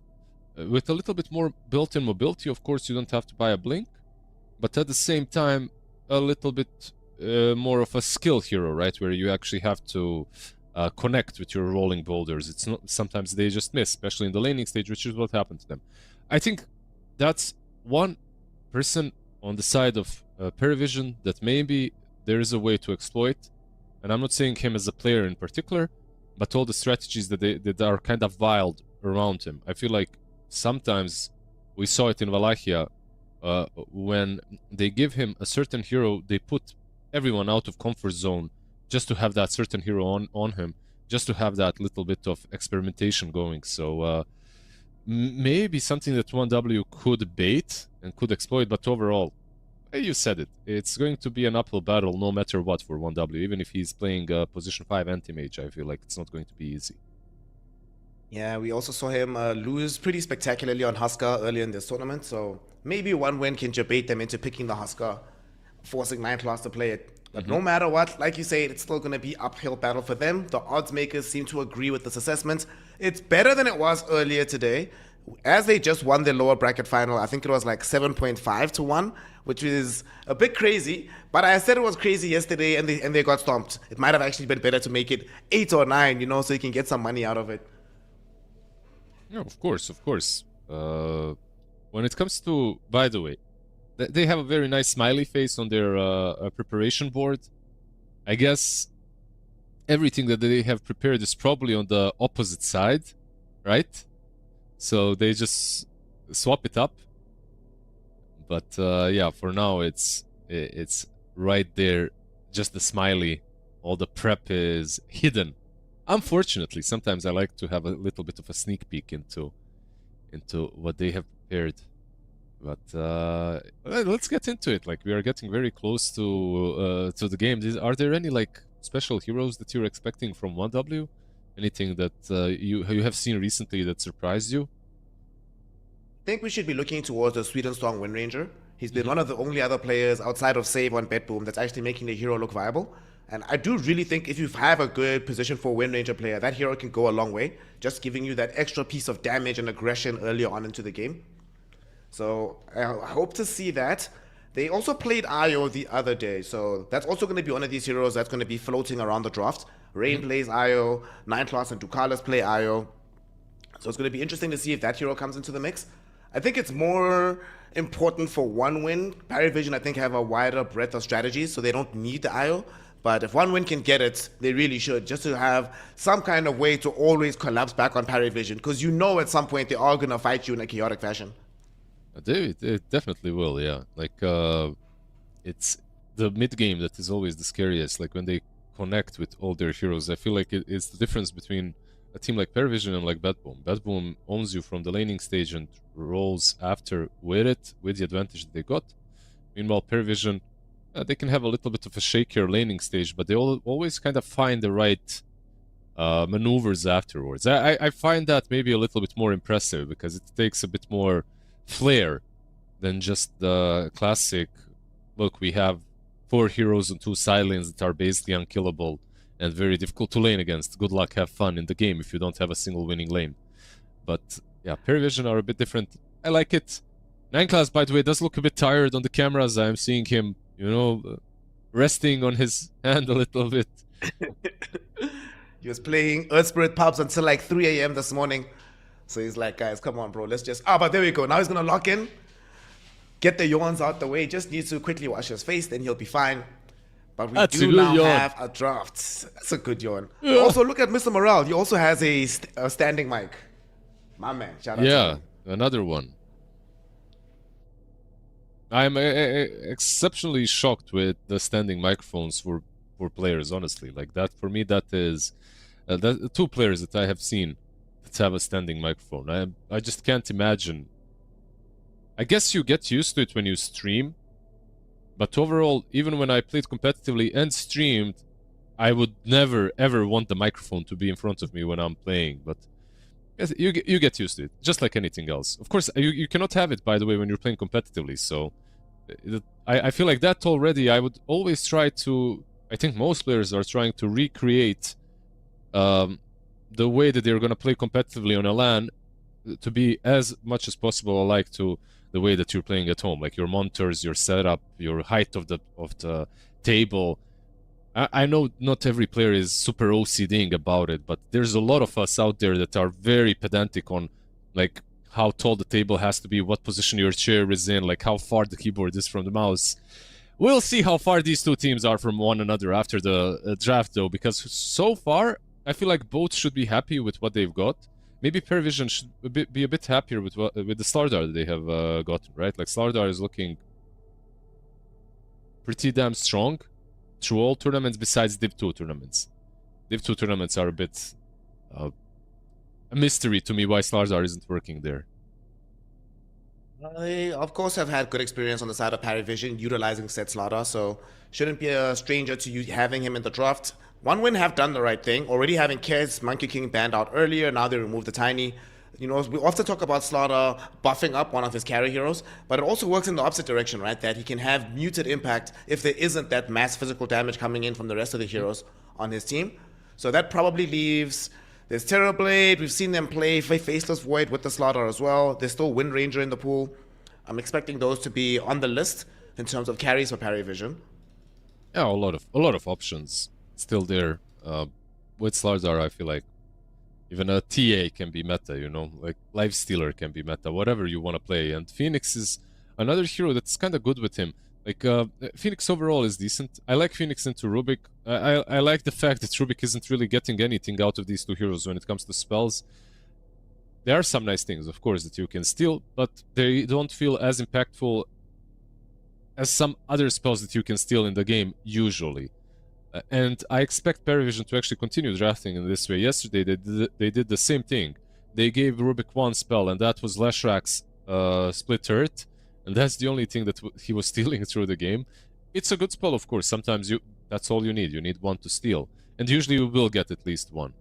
with a little bit more built-in mobility. Of course, you don't have to buy a blink, but at the same time, a little bit more of a skill hero, right? Where you actually have to connect with your rolling boulders. It's not sometimes they just miss, especially in the laning stage, which is what happened to them. I think that's one person on the side of Parivision that maybe there is a way to exploit, and I'm not saying him as a player in particular, but all the strategies that are kind of wild around him. I feel like sometimes we saw it in Wallachia when they give him a certain hero, they put everyone out of comfort zone just to have that certain hero on him, just to have that little bit of experimentation going. So maybe something that 1W could bait and could exploit, but overall, you said it, it's going to be an uphill battle no matter what for 1W. Even if he's playing position 5 anti-mage, I feel like it's not going to be easy. Yeah, we also saw him lose pretty spectacularly on Huskar earlier in this tournament, so maybe one win can debate them into picking the Huskar, forcing 9 class to play it. But no matter what, like you say, it's still going to be uphill battle for them. The odds makers seem to agree with this assessment. It's better than it was earlier today. As they just won their lower bracket final, I think it was like 7.5 to 1, which is a bit crazy. But I said it was crazy yesterday, and they got stomped. It might have actually been better to make it 8 or 9, you know, so you can get some money out of it. Yeah, of course, of course. When it comes to, by the way, they have a very nice smiley face on their preparation board. I guess everything that they have prepared is probably on the opposite side, right? So they just swap it up. But yeah, for now it's right there, just the smiley. All the prep is hidden. Unfortunately, sometimes I like to have a little bit of a sneak peek into what they have prepared. But let's get into it. Like, we are getting very close to the game. Are there any like special heroes that you're expecting from 1W? Anything that you have seen recently that surprised you? I think we should be looking towards the Sweden Strong Wind Ranger. He's been one of the only other players outside of Save on BetBoom that's actually making the hero look viable. And I do really think if you have a good position for Wind Ranger player, that hero can go a long way, just giving you that extra piece of damage and aggression earlier on into the game. So I hope to see that. They also played Io the other day, so that's also going to be one of these heroes that's going to be floating around the draft. Rain plays Io, 9 class and Ducalis play Io. So it's going to be interesting to see if that hero comes into the mix. I think it's more important for one win. Parivision, I think, have a wider breadth of strategies, so they don't need the Io. But if one win can get it, they really should, just to have some kind of way to always collapse back on Parivision, because you know at some point they are going to fight you in a chaotic fashion. It definitely will, yeah. Like, it's the mid game that is always the scariest. Like, when they connect with all their heroes. I feel like it's the difference between a team like Parivision and like Badboom. Badboom owns you from the laning stage and rolls after with it, with the advantage that they got. Meanwhile, Parivision, they can have a little bit of a shakier laning stage, but they always kind of find the right maneuvers afterwards. I find that maybe a little bit more impressive because it takes a bit more flair than just the classic, look, we have 4 heroes and 2 side lanes that are basically unkillable and very difficult to lane against. Good luck, have fun in the game if you don't have a single winning lane. But yeah, Parivision are a bit different. I like it. 9class, by the way, does look a bit tired on the cameras. I'm seeing him, you know, resting on his hand a little bit. He was playing Earth Spirit pubs until like 3 a.m. this morning. So he's like, guys, come on, bro, let's just... but there we go. Now he's going to lock in, get the yawns out the way, just needs to quickly wash his face, then he'll be fine. But we do now have a draft. That's a good yawn. Yeah. Also, look at Mr. Morale. He also has a standing mic. My man, shout out to him. Another one. I'm exceptionally shocked with the standing microphones for players, honestly. Like that, for me, that is... the 2 players that I have seen that have a standing microphone. I just can't imagine. I guess you get used to it when you stream, but overall, even when I played competitively and streamed, I would never ever want the microphone to be in front of me when I'm playing. But yes, you get used to it, just like anything else. Of course, you cannot have it, by the way, when you're playing competitively. So I feel like that already. I would always try to. I think most players are trying to recreate the way that they're going to play competitively on a LAN to be as much as possible alike to the way that you're playing at home, like your monitors, your setup, your height of the table. I know not every player is super OCDing about it, but there's a lot of us out there that are very pedantic on like how tall the table has to be, what position your chair is in, like how far the keyboard is from the mouse. We'll see how far these 2 teams are from one another after the draft, though, because so far I feel like both should be happy with what they've got. Maybe Parivision should be a bit happier with the Slardar that they have gotten, right? Like Slardar is looking pretty damn strong through all tournaments besides Div 2 tournaments. Div 2 tournaments are a bit a mystery to me why Slardar isn't working there. I, of course, have had good experience on the side of Parivision utilizing Set Slardar, so shouldn't be a stranger to you having him in the draft. OneWin have done the right thing, already having Kez, Monkey King banned out earlier, now they removed the Tiny. You know, we often talk about Slardar buffing up one of his carry heroes, but it also works in the opposite direction, right? That he can have muted impact if there isn't that mass physical damage coming in from the rest of the heroes on his team. So that probably leaves... There's Terrorblade, we've seen them play Faceless Void with the Slardar as well. There's still Wind Ranger in the pool. I'm expecting those to be on the list in terms of carries for Parivision. Yeah, a lot of options still there. With Slardar, I feel like even a TA can be meta, you know, like Lifestealer can be meta, whatever you want to play. And Phoenix is another hero that's kind of good with him. Like, Phoenix overall is decent. I like Phoenix into Rubik. I like the fact that Rubik isn't really getting anything out of these 2 heroes when it comes to spells. There are some nice things, of course, that you can steal, but they don't feel as impactful as some other spells that you can steal in the game, usually. And I expect Parivision to actually continue drafting in this way. Yesterday, they did the same thing. They gave Rubik 1 spell, and that was Lashrak's Split Turret. And that's the only thing that he was stealing through the game. It's a good spell, of course. Sometimes that's all you need. You need 1 to steal. And usually you will get at least 1.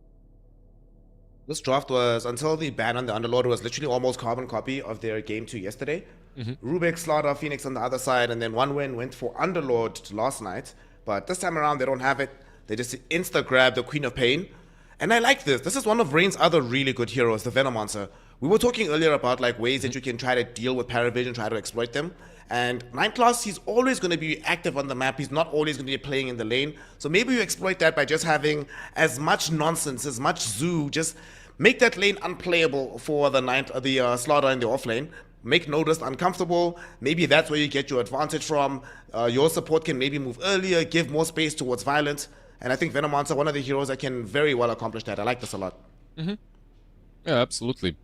This draft was, until the ban on the Underlord, was literally almost carbon copy of their game 2 yesterday. Rubik, Slardar, Phoenix on the other side, and then OneWin went for Underlord last night. But this time around, they don't have it. They just insta-grab the Queen of Pain. And I like this. This is one of Rain's other really good heroes, the Venomancer. We were talking earlier about like ways that you can try to deal with Parivision, try to exploit them. And 9class, he's always going to be active on the map. He's not always going to be playing in the lane. So maybe you exploit that by just having as much nonsense, as much zoo. Just make that lane unplayable for the Slardar in the off lane. Make Noticed uncomfortable. Maybe that's where you get your advantage from. Your support can maybe move earlier, give more space towards Violent. And I think Venomancer, one of the heroes that can very well accomplish that. I like this a lot. Yeah, absolutely.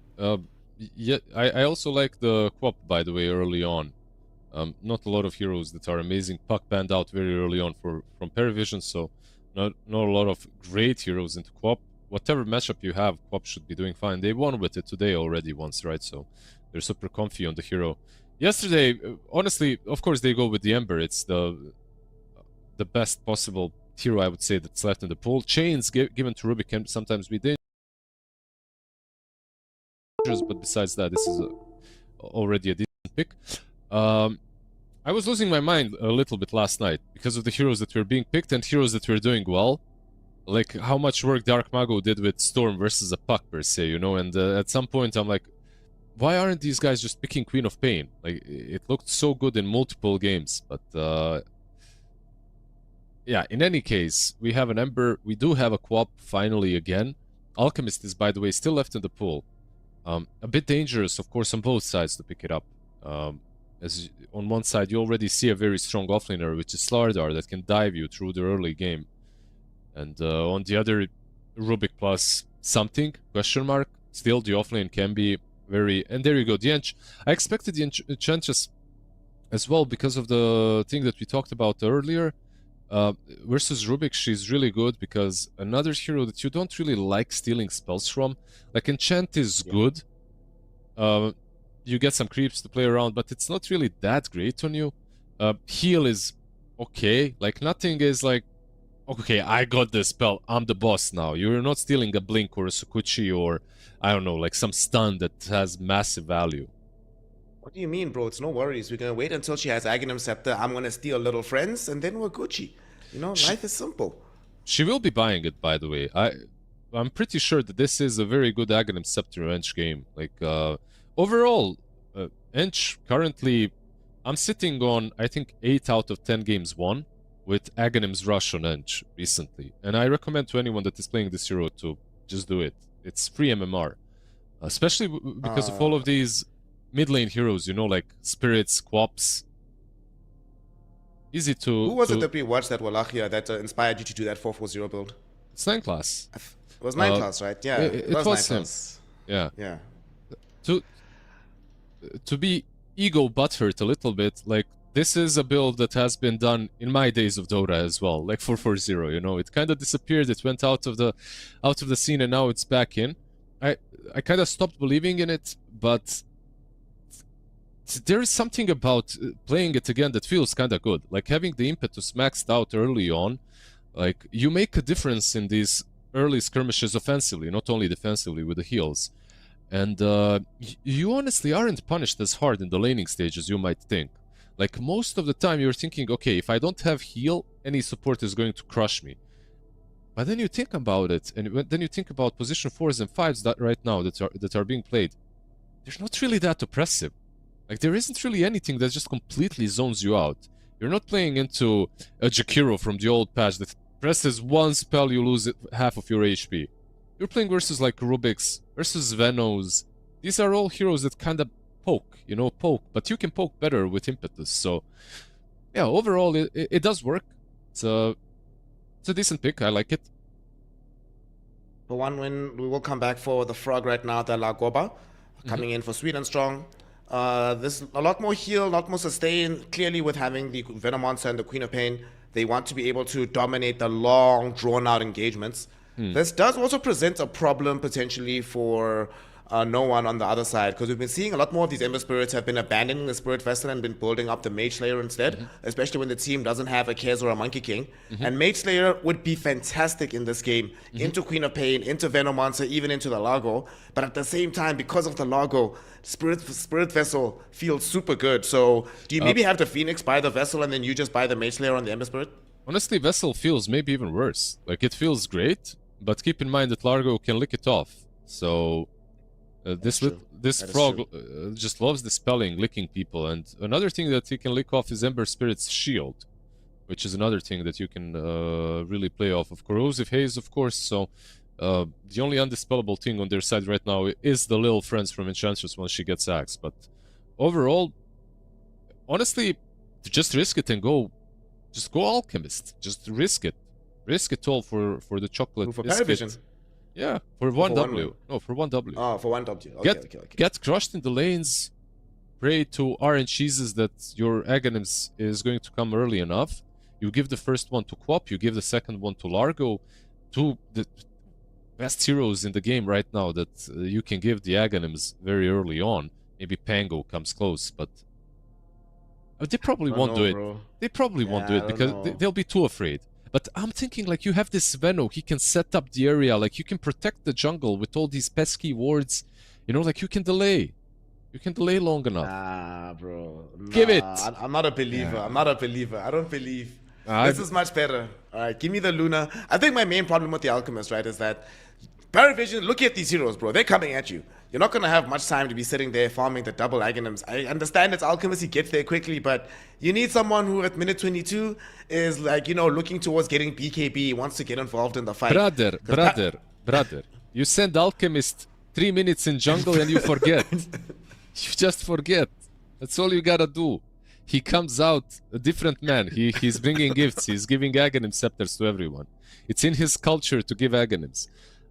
Yeah, I also like the Quap, by the way, early on. Not a lot of heroes that are amazing. Puck banned out very early on from Parivision, so not a lot of great heroes into co-op. Whatever matchup you have, co-op should be doing fine. They won with it today already once, right? So they're super comfy on the hero. Yesterday, honestly, of course they go with the Ember. It's the best possible hero, I would say, that's left in the pool. Chains given to Rubik can sometimes be dangerous, but besides that, this is already a decent pick. I was losing my mind a little bit last night because of the heroes that were being picked and heroes that were doing well. Like how much work Dark Mago did with Storm versus a Puck per se, you know, and at some point I'm like, why aren't these guys just picking Queen of Pain? Like, it looked so good in multiple games, but yeah, in any case, we have an Ember, we do have a co-op finally again. Alchemist is, by the way, still left in the pool. A bit dangerous, of course, on both sides to pick it up. As on one side, you already see a very strong offlaner, which is Slardar, that can dive you through the early game. And on the other, Rubik plus something, question mark. Still, the offlane can be very... And there you go, the I expected the Enchantress as well because of the thing that we talked about earlier. Versus Rubik, she's really good because another hero that you don't really like stealing spells from, like Enchant is good. You get some creeps to play around, but it's not really that great on you. Heal is okay, like nothing is like, okay, I got this spell, I'm the boss now. You're not stealing a Blink or a Sukuchi or, I don't know, like some stun that has massive value. What do you mean, bro? It's no worries. We're gonna wait until she has Aghanim Scepter. I'm gonna steal little friends, and then we're Gucci. You know, life is simple. She will be buying it, by the way. I'm pretty sure that this is a very good Aghanim Scepter Ench game. Like, overall, Ench currently, I'm sitting on, I think, 8 out of 10 games won with Aghanim's Rush on Ench recently. And I recommend to anyone that is playing this hero to just do it. It's free MMR. Especially because of all of these mid lane heroes, you know, like Spirits, Quops. Easy to... Who was it that we watched that Wallachia that inspired you to do that 440 build? It's 9 class. It was 9 class, right? Yeah, it was 9 class. Yeah. Yeah. To be ego butthurt a little bit, like, this is a build that has been done in my days of Dota as well, like 440, you know, it kind of disappeared, it went out of the scene and now it's back in. I kind of stopped believing in it, but there is something about playing it again that feels kind of good. Like having the impetus maxed out early on, like you make a difference in these early skirmishes offensively, not only defensively with the heals. And you honestly aren't punished as hard in the laning stage as you might think. Like most of the time you're thinking, okay, if I don't have heal, any support is going to crush me. But then you think about it, and then you think about position 4s and 5s that right now that are being played. They're not really that oppressive. Like, there isn't really anything that just completely zones you out. You're not playing into a Jakiro from the old patch that presses one spell, you lose half of your HP. You're playing versus like Rubik's, versus Venos. These are all heroes that kind of poke, you know, but you can poke better with impetus. So, yeah, overall, it does work. It's a decent pick, I like it. For one win, we will come back for the frog right now, the Lagoba, coming in for Sweet and Strong. There's a lot more heal, a lot more sustain. Clearly, with having the Venom Monster and the Queen of Pain, they want to be able to dominate the long, drawn-out engagements. This does also present a problem potentially for no one on the other side, because we've been seeing a lot more of these Ember Spirits have been abandoning the Spirit Vessel and been building up the Mage Slayer instead, especially when the team doesn't have a Kez or a Monkey King. And Mage Slayer would be fantastic in this game, into Queen of Pain, into Venom Monster, even into the Largo. But at the same time, because of the Largo, Spirit Vessel feels super good. So do you maybe have the Phoenix buy the Vessel and then you just buy the Mage Slayer on the Ember Spirit? Honestly, Vessel feels maybe even worse. Like, it feels great, but keep in mind that Largo can lick it off. So... this frog just loves dispelling, licking people, and another thing that he can lick off is Ember Spirit's shield, which is another thing that you can really play off of. Corrosive Haze, of course, so the only undispellable thing on their side right now is the little friends from Enchantress once she gets axed, but overall, honestly, just risk it and go Alchemist, just risk it all for the chocolate For biscuit. Parivision. Yeah, for 1W. No, for 1W. Oh, for 1W. Okay, Get crushed in the lanes. Pray to RNGesus that your Aghanims is going to come early enough. You give the first one to Quap, you give the second one to Largo, two the best heroes in the game right now that you can give the Aghanims very early on. Maybe Pango comes close, but they probably won't do it. Bro. They probably won't do Yeah, it I don't because know. they'll be too afraid. But I'm thinking like you have this Venno, he can set up the area, like you can protect the jungle with all these pesky wards. You know, like you can delay. You can delay long enough. Nah, bro. Give it. I'm not a believer. Yeah. I'm not a believer. I don't believe. I- This is much better. All right, give me the Luna. I think my main problem with the Alchemist, right, is that Parivision, look at these heroes, bro. They're coming at you. You're not going to have much time to be sitting there farming the double Aghanims. I understand it's Alchemist, he gets there quickly, but you need someone who at minute 22 is like, you know, looking towards getting BKB, wants to get involved in the fight. Brother. You send Alchemist 3 minutes in jungle and you forget. You just forget. That's all you gotta do. He comes out a different man. He's bringing gifts. He's giving Aghanim scepters to everyone. It's in his culture to give Aghanims.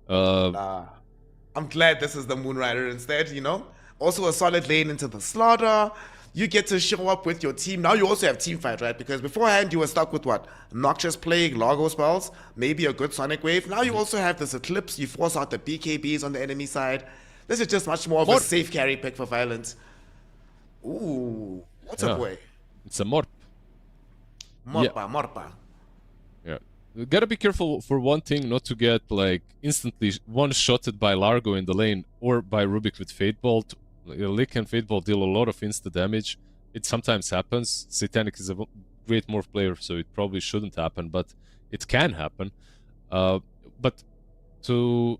I'm glad this is the Moonrider instead, you know? Also a solid lane into the slaughter. You get to show up with your team. Now you also have team fight, right? Because beforehand you were stuck with what? Noxious Plague, Largo spells, maybe a good Sonic Wave. Now you also have this Eclipse. You force out the BKBs on the enemy side. This is just much more of a safe carry pick for Violence. Ooh, what's up, boy? It's a Morp. Morpa. Yeah. You gotta be careful for one thing, not to get like instantly one-shotted by Largo in the lane or by Rubik with Fate Bolt. Lick and Fate Bolt deal a lot of insta damage. It sometimes happens. Satanic is a great morph player, so it probably shouldn't happen, but it can happen. But to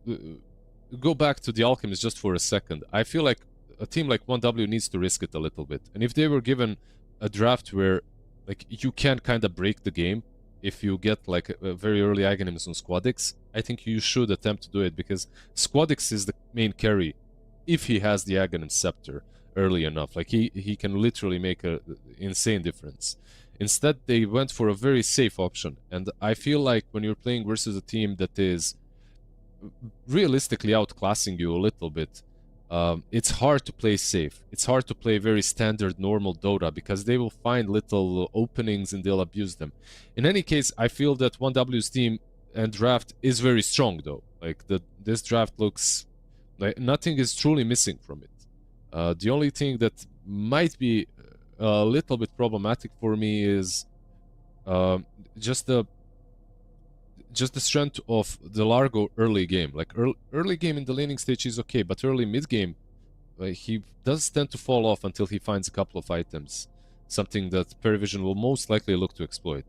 go back to the Alchemist just for a second, I feel like a team like 1W needs to risk it a little bit. And if they were given a draft where like you can kind of break the game, if you get like a very early Aghanims on Squadix, I think you should attempt to do it, because Squadix is the main carry if he has the Aghanim Scepter early enough. Like he can literally make a insane difference. Instead, they went for a very safe option, and I feel like when you're playing versus a team that is realistically outclassing you a little bit, it's hard to play safe. It's hard to play very standard normal Dota, because they will find little openings and they'll abuse them. In any case, I feel that 1W's team and draft is very strong though. Like this draft looks like nothing is truly missing from it. The only thing that might be a little bit problematic for me is just the strength of the Largo early game. Like early game in the laning stage is okay, but early mid game, he does tend to fall off until he finds a couple of items. Something that Parivision will most likely look to exploit.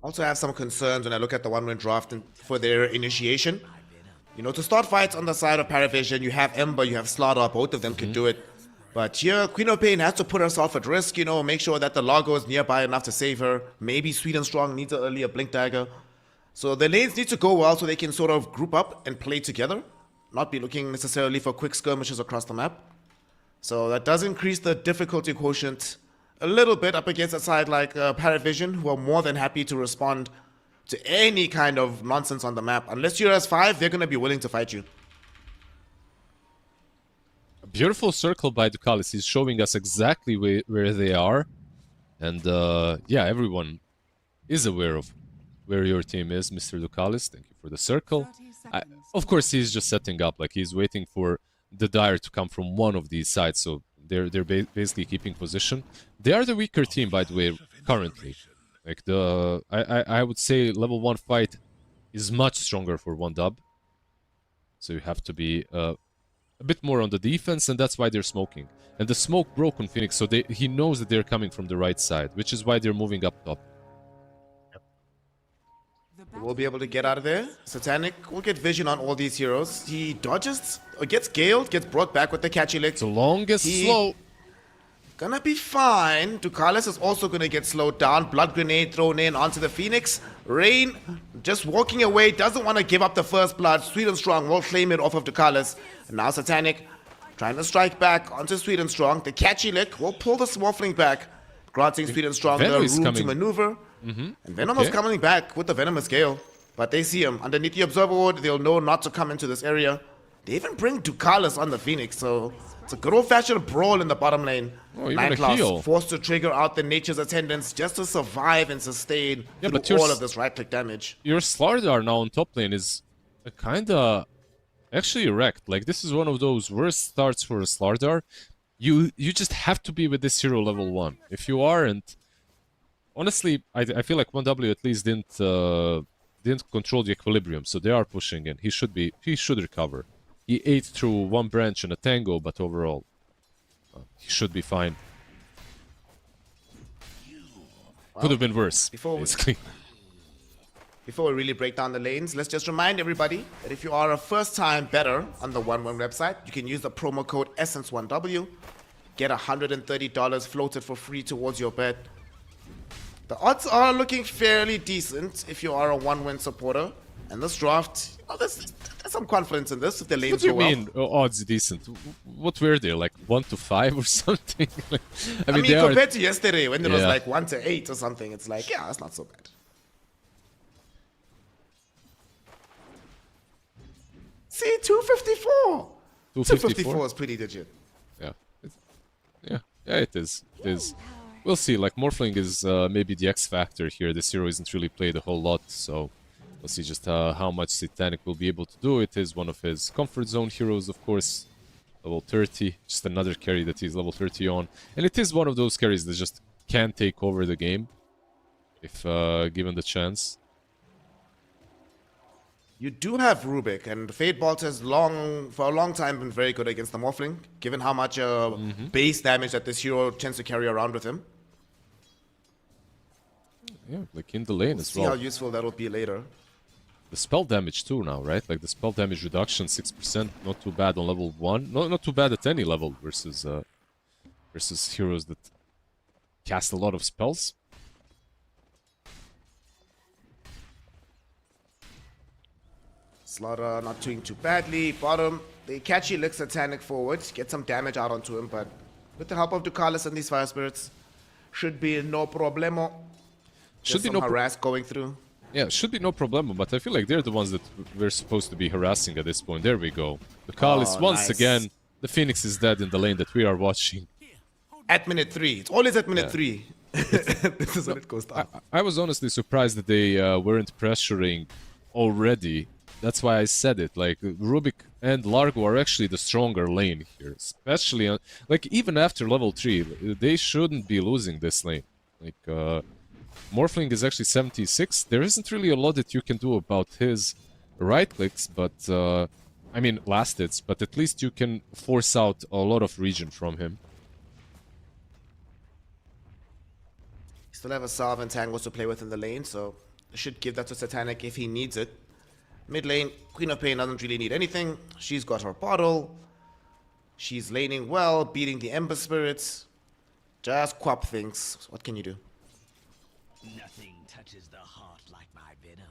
Also have some concerns when I look at the 1-win draft for their initiation. You know, to start fights on the side of Parivision, you have Ember, you have Slaughter, both of them can do it. But here, Queen of Pain has to put herself at risk, you know, make sure that the Largo is nearby enough to save her. Maybe Sweet and Strong needs an earlier Blink Dagger. So the lanes need to go well so they can sort of group up and play together. Not be looking necessarily for quick skirmishes across the map. So that does increase the difficulty quotient a little bit up against a side like Parivision, who are more than happy to respond to any kind of nonsense on the map. Unless you're S5, they're going to be willing to fight you. A beautiful circle by Ducalis. He's showing us exactly where they are. And yeah, everyone is aware of where your team is, Mr. Ducalis. Thank you for the circle. Of course, he's just setting up. Like, he's waiting for the Dire to come from one of these sides. So they're basically keeping position. They are the weaker team, by the way, currently. Like, I would say level 1 fight is much stronger for 1W. So you have to be a bit more on the defense, and that's why they're smoking. And the smoke broke on Phoenix, so he knows that they're coming from the right side, which is why they're moving up top. We'll be able to get out of there. Satanic will get vision on all these heroes. He dodges, or gets galed, gets brought back with the catchy lick. The longest slow. Gonna be fine. Ducalis is also gonna get slowed down. Blood grenade thrown in onto the Phoenix. Rain just walking away, doesn't want to give up the first blood. Sweet and Strong will claim it off of Ducalis. And now Satanic trying to strike back onto Sweet and Strong. The catchy lick will pull the Smurfling back, granting Sweet and Strong the room to maneuver. And Venom is coming back with the Venomous Gale. But they see him underneath the Observer Ward. They'll know not to come into this area. They even bring Ducalis on the Phoenix, so it's a good old-fashioned brawl in the bottom lane. Oh, even Nine a class heal. forced to trigger out the Nature's Attendants just to survive and sustain Yeah, through but you're all of this right-click damage. Your Slardar now on top lane is kinda actually wrecked. Like, this is one of those worst starts for a Slardar. You just have to be with this hero level 1. If you aren't, honestly, I feel like 1W at least didn't control the equilibrium, so they are pushing in. He should recover. He ate through one branch and a tango, but overall, he should be fine. Could have been worse, basically. Before we really break down the lanes, let's just remind everybody that if you are a first-time bettor on the 1-1 website, you can use the promo code Essence1W, get $130 floated for free towards your bet. The odds are looking fairly decent if you are a 1-win supporter. And this draft, there's some confidence in this if the lanes What do you go well. mean odds decent? What were they, like 1 to 5 or something? I mean, they are... compared to yesterday when it was Yeah. like 1 to 8 or something, it's like, yeah, that's not so bad. See, 254. 254 is pretty legit. Yeah. Yeah, it is. It is. We'll see. Like, Morphling is maybe the X factor here. This hero isn't really played a whole lot, so we'll see just how much Satanic will be able to do. It is one of his comfort zone heroes, of course. Level 30, just another carry that he's level 30 on. And it is one of those carries that just can take over the game if given the chance. You do have Rubik, and Fate Bolt has for a long time been very good against the Morphling, given how much base damage that this hero tends to carry around with him. Yeah, like in the lane as See well. how useful that will be later. The spell damage too now, right? Like the spell damage reduction, 6%, not too bad on level 1. Not too bad at any level versus heroes that cast a lot of spells. Slaughter not doing too badly. Bottom, they catch Elix Satanic forward, get some damage out onto him, but with the help of Ducalis and these Fire Spirits, should be no problemo. Should be some no harass going through. Yeah, should be no problem, but I feel like they're the ones that we're supposed to be harassing at this point. There we go. The Ducalis, once nice. again, the Phoenix is dead in the lane that we are watching. At minute 3. It's always at minute 3. This is when it goes down. I was honestly surprised that they weren't pressuring already. That's why I said it. Like, Rubik and Largo are actually the stronger lane here. Especially, like, even after level 3, they shouldn't be losing this lane. Like, Morphling is actually 76. There isn't really a lot that you can do about his right clicks, but, I mean, last hits, but at least you can force out a lot of region from him. Still have a Salve and Tangos to play with in the lane, so I should give that to Satanic if he needs it. Mid lane, Queen of Pain doesn't really need anything. She's got her bottle. She's laning well, beating the Ember Spirits. Just quap things. What can you do? Nothing touches the heart like my venom.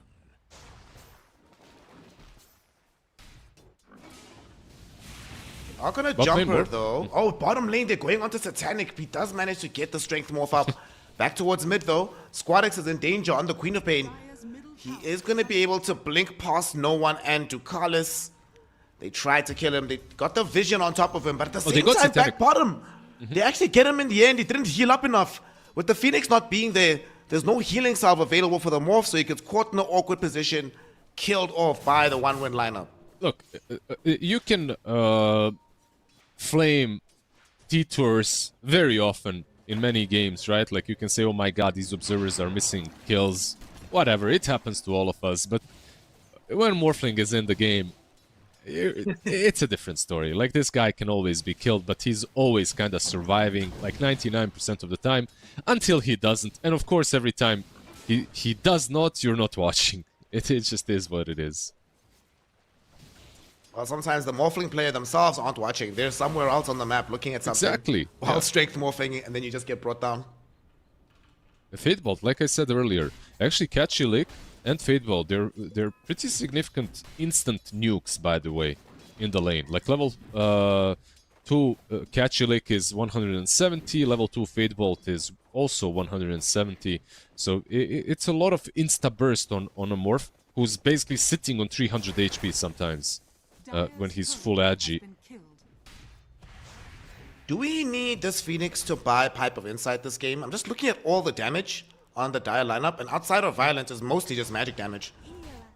Are gonna Bot jump lane her morph. though. Oh, bottom lane, they're going onto Satanic. He does manage to get the strength morph up. Back towards mid though. Squadex is in danger on the Queen of Pain. He is gonna be able to blink past no one and Ducalis. They tried to kill him. They got the vision on top of him, but at the they same got time, Satanic. back bottom. They actually get him in the end. He didn't heal up enough. With the Phoenix not being there, there's no healing salve available for the morph, so he gets caught in an awkward position, killed off by the 1-win lineup. Look, you can flame detours very often in many games, right? Like, you can say, oh my god, these observers are missing kills. Whatever, it happens to all of us, but when Morphling is in the game, it's a different story. Like, this guy can always be killed, but he's always kind of surviving, like 99% of the time, until he doesn't. And of course, every time he does not, you're not watching. It just is what it is. Well, sometimes the Morphling player themselves aren't watching. They're somewhere else on the map looking at something. Exactly. While Yeah. strength morphing, and then you just get brought down. Fatebolt, like I said earlier, actually Catchy Lick and Fatebolt, they're pretty significant instant nukes, by the way, in the lane. Like, level 2 Catchy Lick is 170, level 2 Fatebolt is also 170. So it's a lot of insta-burst on a morph who's basically sitting on 300 HP sometimes. when he's full agi. Been killed. Do we need this Phoenix to buy Pipe of Insight this game? I'm just looking at all the damage on the Dire lineup, and outside of Violence is mostly just magic damage.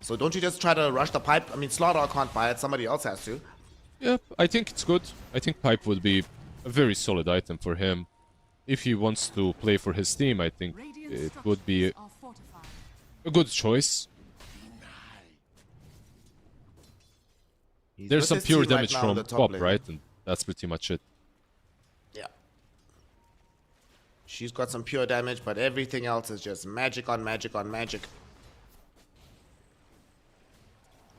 So don't you just try to rush the Pipe? I mean, Slaughter can't buy it, somebody else has to. Yeah, I think it's good. I think Pipe would be a very solid item for him. If he wants to play for his team, I think it would be Are fortified. a good choice. He's There's with some his pure team right damage now on from the top Pop, lane. right? And that's pretty much it. Yeah. She's got some pure damage, but everything else is just magic on magic on magic.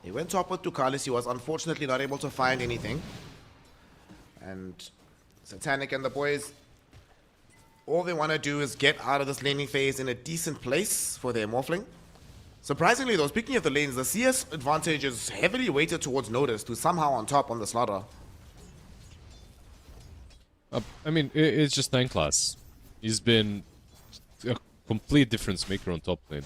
He went top with Ducalis. He was unfortunately not able to find anything. And Satanic and the boys, all they want to do is get out of this laning phase in a decent place for their Morphling. Surprisingly though, speaking of the lanes, the CS advantage is heavily weighted towards Noticed, who's somehow on top on the Slaughter. I mean, it's just 9 class. He's been a complete difference maker on top lane.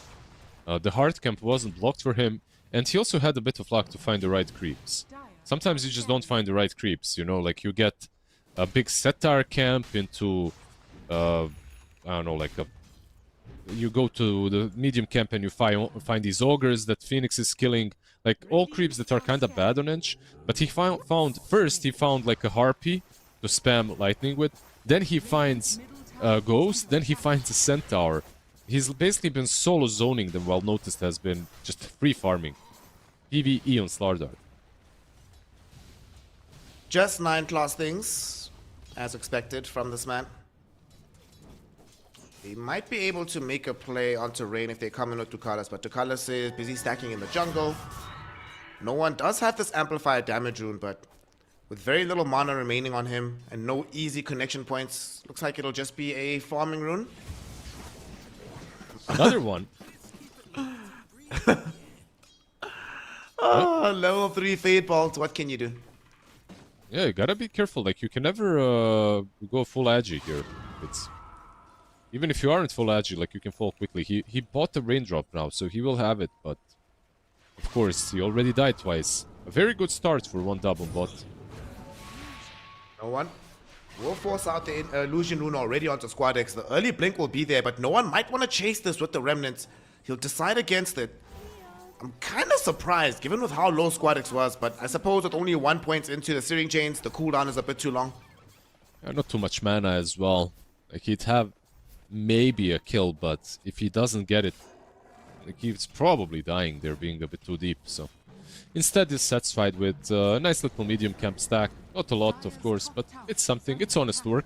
The hard camp wasn't blocked for him, and he also had a bit of luck to find the right creeps. Sometimes you just don't find the right creeps, you know, like you get a big Setar camp into, I don't know, like you go to the medium camp and you find these ogres that Phoenix is killing, like all creeps that are kind of bad on edge. But he found like a harpy to spam lightning with. Then he finds a ghost. Then he finds a centaur. He's basically been solo zoning them while Noticed has been just free farming. PvE on Slardar. Just 9 class things, as expected from this man. They might be able to make a play onto Rain if they come in with Ducalis, but Ducalis is busy stacking in the jungle. No one does have this amplified damage rune, but with very little mana remaining on him and no easy connection points, looks like it'll just be a farming rune. Another one. Oh, level 3 Fade Bolt, what can you do? Yeah, you gotta be careful. Like, you can never go full agi here. It's even if you aren't full agi, like, you can fall quickly. He bought the raindrop now, so he will have it, but of course, he already died twice. A very good start for one double bot. No one will force out the illusion rune already onto Squad X. The early blink will be there, but no one might want to chase this with the remnants. He'll decide against it. I'm kind of surprised, given with how low Squad X was, but I suppose with only 1 point into the Searing Chains, the cooldown is a bit too long. Yeah, not too much mana as well. Like, he'd have maybe a kill, but if he doesn't get it, like, he's probably dying there, being a bit too deep, so... Instead, he's satisfied with a nice little medium camp stack. Not a lot, of course, but it's something. It's honest work.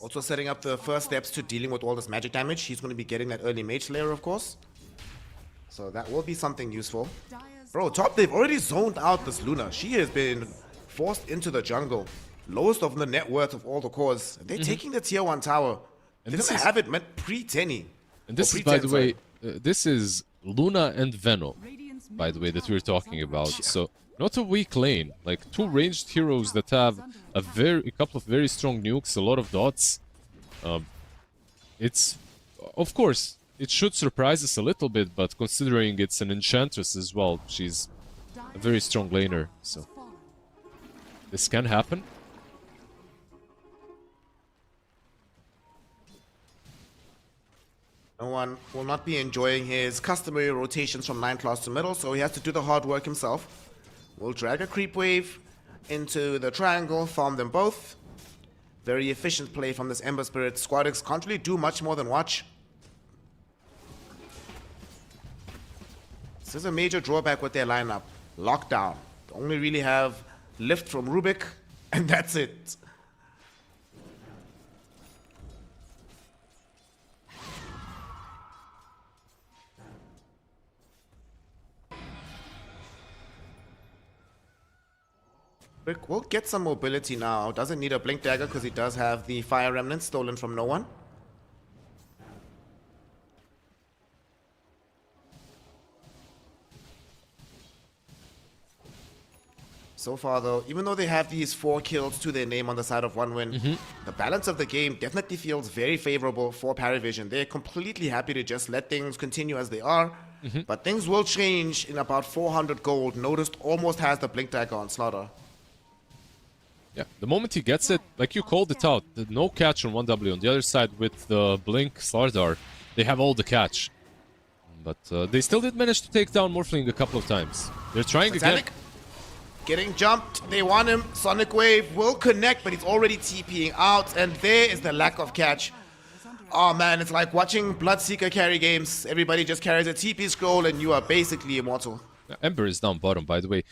Also setting up the first steps to dealing with all this magic damage. He's going to be getting that early mage layer, of course. So that will be something useful. Bro, top, they've already zoned out this Luna. She has been forced into the jungle. Lowest of the net worth of all the cores. They're taking the tier 1 tower. And They this didn't is- have it meant pre-10. And this is, by the way, this is Luna and Veno, by the way, that we're talking about. So, not a weak lane. Like, 2 ranged heroes that have a couple of very strong nukes, a lot of dots. It's, of course, it should surprise us a little bit, but considering it's an enchantress as well, she's a very strong laner. So, this can happen. No one will not be enjoying his customary rotations from 9 class to middle, so he has to do the hard work himself. We'll drag a creep wave into the triangle, farm them both. Very efficient play from this Ember Spirit. Squad X can't really do much more than watch. This is a major drawback with their lineup. Lockdown. They only really have lift from Rubik, and that's it. Rick will get some mobility now. Doesn't need a Blink Dagger because he does have the Fire Remnant stolen from no one. So far though, even though they have these 4 kills to their name on the side of 1 win, the balance of the game definitely feels very favorable for Parivision. They're completely happy to just let things continue as they are. But things will change in about 400 gold. Noticed almost has the blink dagger on Slaughter. Yeah, the moment he gets it, like you called it out, the no catch on 1W. On the other side with the blink Slardar, they have all the catch. But they still did manage to take down Morphling a couple of times. They're trying Satanic again. getting jumped. They want him. Sonic Wave will connect, but he's already TPing out. And there is the lack of catch. Oh man, it's like watching Bloodseeker carry games. Everybody just carries a TP scroll and you are basically immortal. Ember is down bottom, by the way,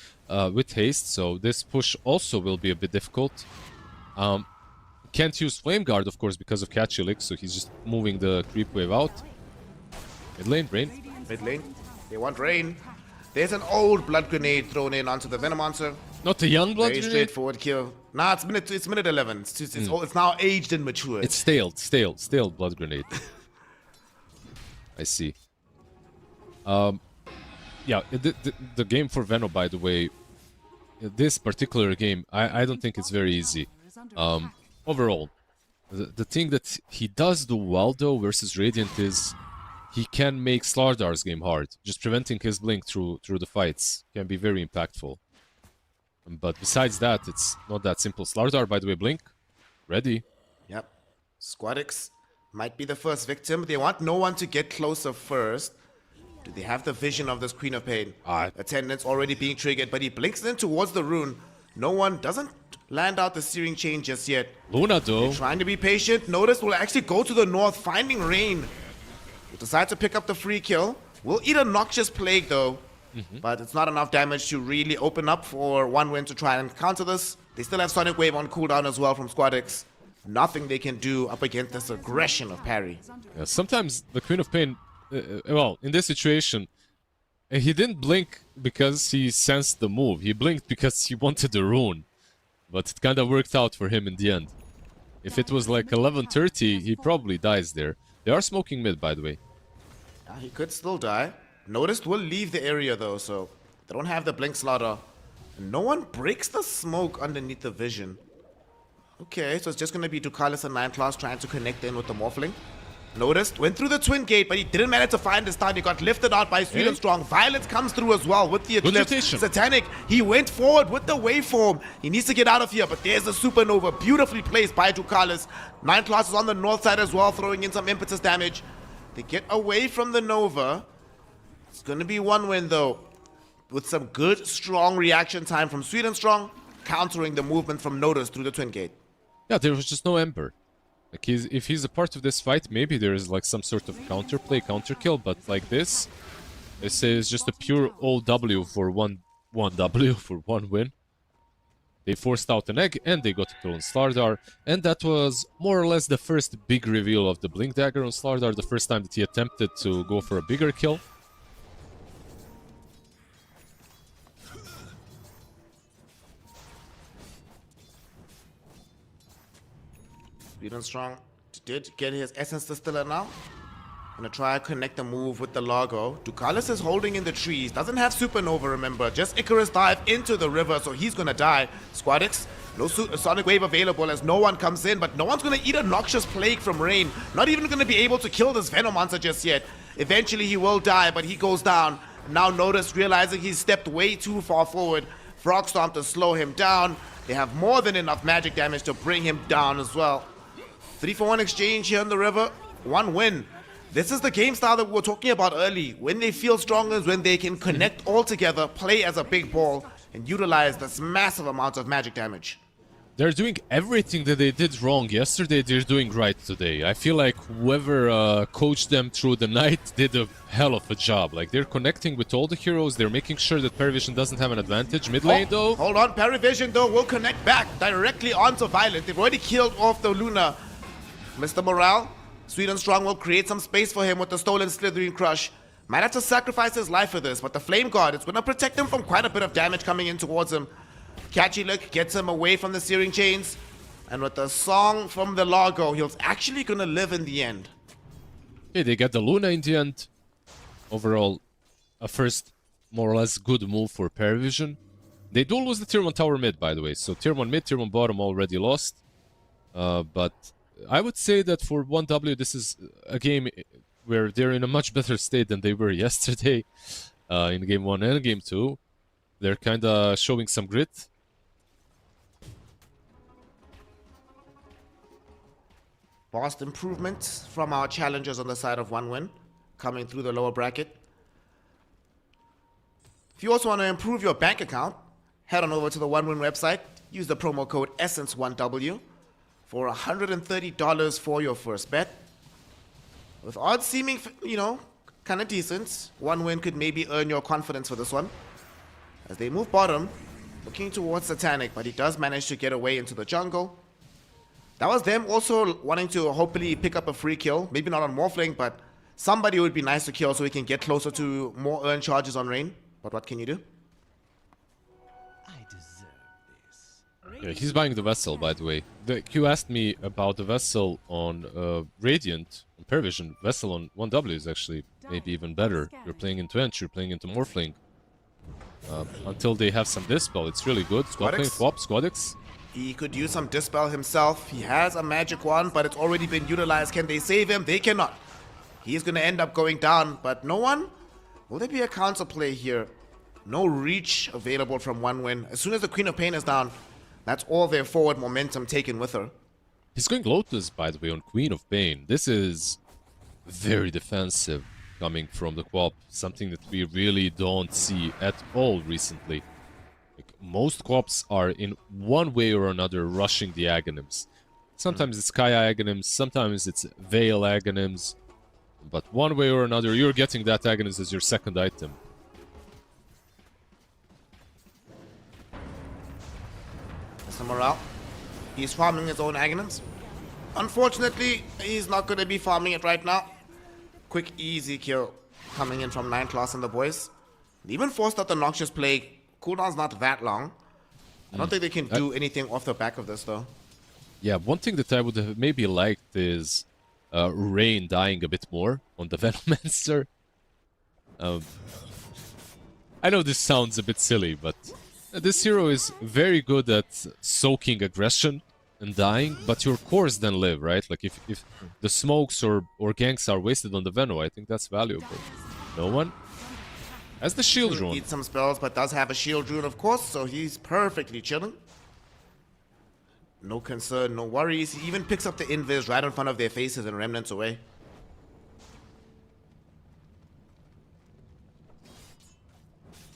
with haste, so this push also will be a bit difficult. Can't use Flame Guard, of course, because of Catchy Lick, so he's just moving the creep wave out. Mid lane, Rain. Mid lane. They want Rain. There's an old Blood Grenade thrown in onto the Venomancer. Not a young Blood Very Grenade? straightforward kill. Nah, it's minute 11. It's now aged and matured. It's stale Blood Grenade. I see. Yeah, the game for Veno, by the way, this particular game, I don't think it's very easy. Overall, the thing that he does do well, though, versus Radiant is he can make Slardar's game hard. Just preventing his blink through the fights can be very impactful. But besides that, it's not that simple. Slardar, by the way, blink. Ready. Yep. Squadix might be the first victim. They want no one to get closer first. Do they have the vision of this Queen of Pain? Attendance already being triggered, but he blinks in towards the rune. No one doesn't land out the searing chain just yet. Luna, though. They're trying to be patient. Notice will actually go to the north, finding Rain. Will decide to pick up the free kill. Will eat a Noxious Plague, though. But it's not enough damage to really open up for one win to try and counter this. They still have Sonic Wave on cooldown as well from Squadix. Nothing they can do up against this aggression of Parry. Yeah, sometimes the Queen of Pain, well, in this situation, he didn't blink because he sensed the move. He blinked because he wanted the rune. But it kind of worked out for him in the end. If it was like 11:30, he probably dies there. They are smoking mid, by the way. Yeah, he could still die. Noticed will leave the area though, so they don't have the blink slaughter. And no one breaks the smoke underneath the vision. Okay, so it's just gonna be Ducalis and 9 Class trying to connect in with the Morphling. Noticed, went through the twin gate, but he didn't manage to find his stun. He got lifted out by Sweet and Strong. Violence comes through as well with the Eclipse. Satanic, he went forward with the waveform. He needs to get out of here, but there's a Supernova beautifully placed by Ducalis. 9 Class is on the north side as well, throwing in some impetus damage. They get away from the Nova. It's gonna be one win though, with some good, strong reaction time from Sweet and Strong, countering the movement from Notice through the twin gate. Yeah, there was just no Ember. Like if he's a part of this fight, maybe there is like some sort of counterplay, counterkill, but like this is just a pure OW for one W for one win. They forced out an egg and they got a kill on Slardar, and that was more or less the first big reveal of the Blink Dagger on Slardar, the first time that he attempted to go for a bigger kill. Sweet and Strong did get his Essence Distiller now. Gonna try to connect the move with the Largo. Ducalis is holding in the trees. Doesn't have Supernova, remember. Just Icarus dive into the river, so he's gonna die. Squadix, no Sonic Wave available as no one comes in, but no one's gonna eat a Noxious Plague from Rain. Not even gonna be able to kill this Venomancer just yet. Eventually he will die, but he goes down. Now Notice, realizing he's stepped way too far forward. Frog Stomp to slow him down. They have more than enough magic damage to bring him down as well. 3-for-1 exchange here in the river. One win. This is the game style that we were talking about early. When they feel strong is when they can connect all together, play as a big ball, and utilize this massive amount of magic damage. They're doing everything that they did wrong yesterday, they're doing right today. I feel like whoever coached them through the night did a hell of a job. Like, they're connecting with all the heroes, they're making sure that Parivision doesn't have an advantage. Mid lane, though. Hold on, Parivision, though, will connect back directly onto Violet. They've already killed off the Luna. Mr. Morale, Sweet and Strong will create some space for him with the stolen Slithering Crush. Might have to sacrifice his life for this, but the Flame Guard is going to protect him from quite a bit of damage coming in towards him. Catchy Lick gets him away from the Searing Chains, and with the song from the Largo, he's actually going to live in the end. Yeah, they get the Luna in the end. Overall, a first more or less good move for Parivision. They do lose the Tier 1 tower mid, by the way, so Tier 1 mid, Tier 1 bottom already lost. But I would say that for 1W, this is a game where they're in a much better state than they were yesterday in Game 1 and Game 2. They're kind of showing some grit. Vast improvement from our challengers on the side of 1win, coming through the lower bracket. If you also want to improve your bank account, head on over to the 1win website. Use the promo code ESSENCE1W for $130 for your first bet. With odds seeming, kind of decent, 1win could maybe earn your confidence for this one. As they move bottom, looking towards Satanic, but he does manage to get away into the jungle. That was them also wanting to hopefully pick up a free kill. Maybe not on Morphling, but somebody would be nice to kill so we can get closer to more earned charges on Rain. But what can you do? I deserve this. Yeah, he's buying the vessel, by the way. You asked me about the vessel on Radiant, on Parivision. Vessel on 1W is actually maybe even better. You're playing into Ench, you're playing into Morphling. Until they have some Dispel, it's really good. Squad playing Swap, Squadix. He could use some Dispel himself. He has a magic wand, but it's already been utilized. Can they save him? They cannot. He's going to end up going down, but no one? Will there be a counter play here? No reach available from 1win. As soon as the Queen of Pain is down, that's all their forward momentum taken with her. He's going Lotus, by the way, on Queen of Pain. This is very defensive coming from the Quap. Something that we really don't see at all recently. Like, most Quaps are in one way or another rushing the Aghanims. Sometimes it's Kaya Aghanims, sometimes it's Veil Aghanims. But one way or another, you're getting that Aghanims as your second item. Mr. Morale, he's farming his own Aghanims. Unfortunately, he's not going to be farming it right now. Quick, easy kill coming in from 9 class and the boys. They even forced out the Noxious Plague. Cooldown's not that long. I don't think they can do anything off the back of this, though. Yeah, one thing that I would have maybe liked is Rain dying a bit more on the Venomancer. I know this sounds a bit silly, but this hero is very good at soaking aggression and dying, but your cores then live, right? Like if the smokes or ganks are wasted on the Veno, I think that's valuable. No one? Has the shield rune. Needs some spells, but does have a shield rune, of course, so he's perfectly chilling. No concern, no worries. He even picks up the invis right in front of their faces and remnants away.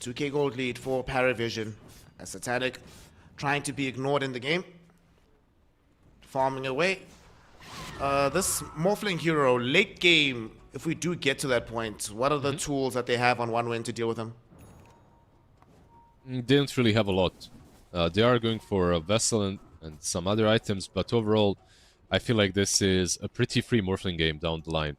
$2K gold lead for Parivision. As Satanic trying to be ignored in the game. Farming away. This Morphling hero, late game, if we do get to that point, what are the tools that they have on 1win to deal with him? They don't really have a lot. They are going for a vessel and some other items, but overall, I feel like this is a pretty free Morphling game down the line.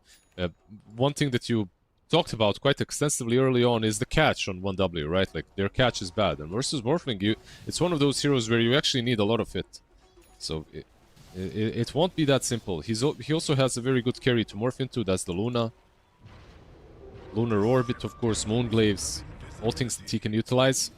One thing that you talked about quite extensively early on is the catch on 1W, right? Like, their catch is bad. And versus Morphling, it's one of those heroes where you actually need a lot of it. So it won't be that simple. He also has a very good carry to morph into. That's the Luna. Lunar Orbit, of course, Moonglaves. All things that he can utilize.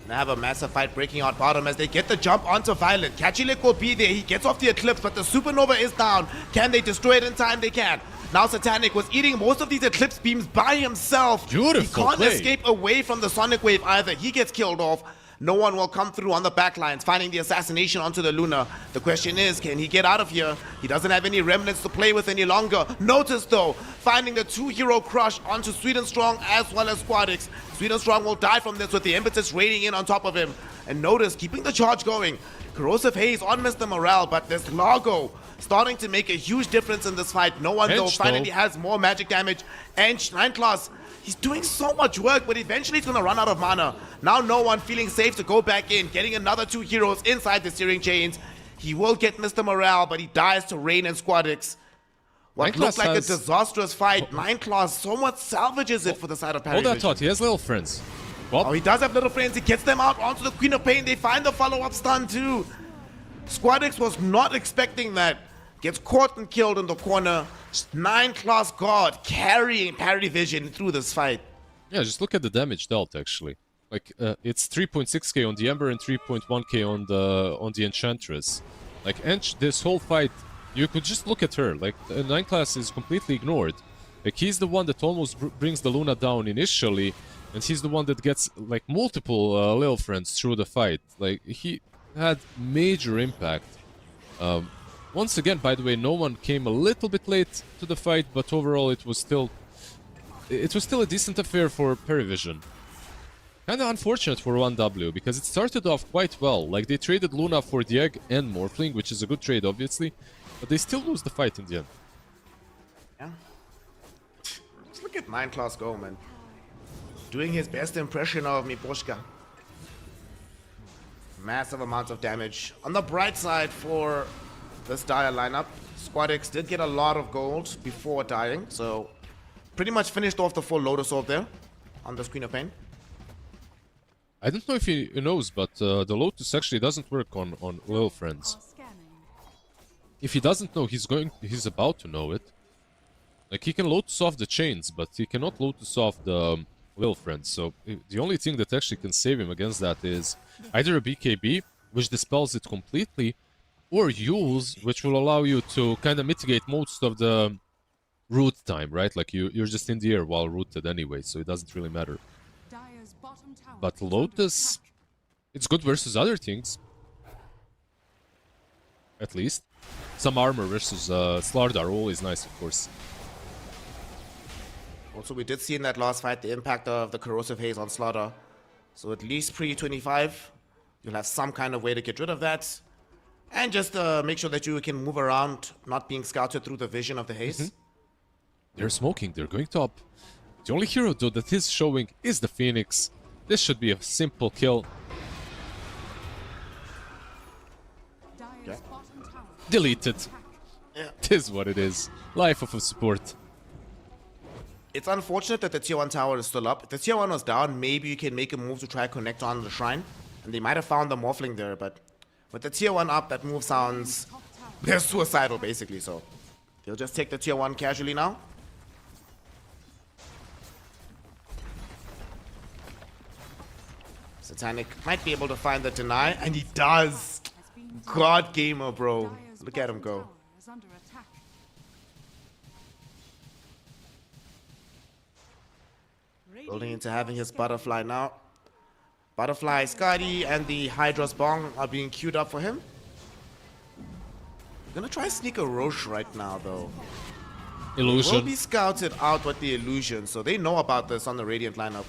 They have a massive fight breaking out bottom as they get the jump onto Violet. Kachilik will be there. He gets off the Eclipse, but the Supernova is down. Can they destroy it in time? They can. Now Satanic was eating most of these Eclipse beams by himself. Beautiful He can't play. escape away from the Sonic Wave either. He gets killed off. No one will come through on the backlines, finding the assassination onto the Luna. The question is, can he get out of here? He doesn't have any remnants to play with any longer. Notice though, finding the 2-hero crush onto Sweet and Strong as well as Squadix. Sweet and Strong will die from this with the impetus raining in on top of him. And notice, keeping the charge going. Corrosive Haze on Mr. Morale, but there's Largo starting to make a huge difference in this fight. No one though finally has more magic damage. And 9 class. He's doing so much work, but eventually he's going to run out of mana. Now no one feeling safe to go back in, getting another 2 heroes inside the steering chains. He will get Mr. Morale, but he dies to Rain and Squadix. What looked like a disastrous fight. 9 class somewhat salvages it for the side of Parivision. Hold that thought, he has little friends. What? Oh, he does have little friends. He gets them out onto the Queen of Pain. They find the follow-up stun too. Squadix was not expecting that. Gets caught and killed in the corner. 9 class God carrying Parivision through this fight. Yeah, just look at the damage dealt actually. Like it's 3.6k on the Ember and 3.1k on the Enchantress. Like this whole fight, you could just look at her. Like 9 class is completely ignored. Like, he's the one that almost brings the Luna down initially, and he's the one that gets, like, multiple Lil friends through the fight. Like, he had major impact. Once again, by the way, no one came a little bit late to the fight, but overall it was still a decent affair for Parivision. Kind of unfortunate for 1W, because it started off quite well. Like, they traded Luna for the egg and Morphling, which is a good trade, obviously, but they still lose the fight in the end. Yeah. Just look at Mindclass go, man. Doing his best impression of Miposhka. Massive amounts of damage. On the bright side for this Dire lineup, Squad X did get a lot of gold before dying, so pretty much finished off the full Lotus Orb there on the Queen of Pain. I don't know if he knows, but the Lotus actually doesn't work on Lil friends. If he doesn't know, he's about to know it. Like, he can Lotus off the chains, but he cannot Lotus off the Lil friends. So the only thing that actually can save him against that is either a BKB, which dispels it completely, or Yules, which will allow you to kind of mitigate most of the root time, right? Like, you're just in the air while rooted anyway, so it doesn't really matter. But Lotus, it's good versus other things. At least. Some armor versus Slardar, always nice, of course. Also, we did see in that last fight the impact of the Corrosive Haze on Slaughter. So at least pre-25, you'll have some kind of way to get rid of that. And just make sure that you can move around, not being scouted through the vision of the haze. They're smoking, they're going top. The only hero, though, that is showing is the Phoenix. This should be a simple kill. Yeah. Deleted. Yeah. Tis what it is. Life of a support. It's unfortunate that the tier 1 tower is still up. If the tier 1 was down, maybe you can make a move to try to connect on the shrine. And they might have found the Morphling there, but with the tier 1 up, that move sounds... they're suicidal, basically, so... they'll just take the tier 1 casually now. Satanic might be able to find the deny, and he does! God gamer, bro. Look at him go. Building into having his Butterfly now. Butterfly, Scotty, and the Hydra's Bong are being queued up for him. Gonna try sneak a Roche right now, though. Illusion. Will be scouted out with the illusion, so they know about this on the Radiant lineup.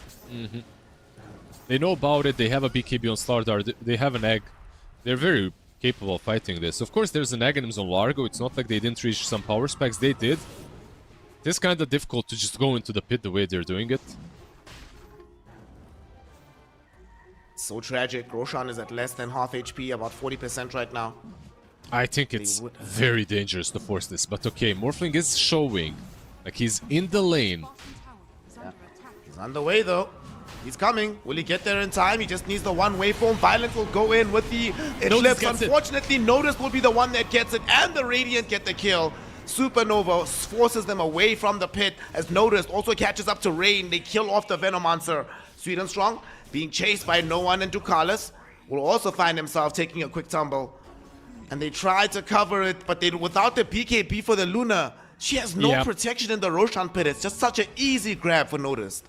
They know about it, they have a BKB on Slardar, they have an egg. They're very capable of fighting this. Of course, there's an Aghanims on Largo, it's not like they didn't reach some power specs, they did. It's kind of difficult to just go into the pit the way they're doing it. So tragic. Roshan is at less than half HP, about 40% right now. I think it's very dangerous to force this, but okay, Morphling is showing. Like, he's in the lane. Yeah. He's on the way, though. He's coming. Will he get there in time? He just needs the one waveform. Violence will go in with the Eclipse. Unfortunately, Notice will be the one that gets it, and the Radiant get the kill. Supernova forces them away from the pit, as Noticed also catches up to Rain. They kill off the Venomancer. Sweet and Strong, being chased by no one, and Ducalis will also find himself taking a quick tumble. And they try to cover it, but they, without the BKB for the Luna, she has no protection in the Roshan pit. It's just such an easy grab for Noticed.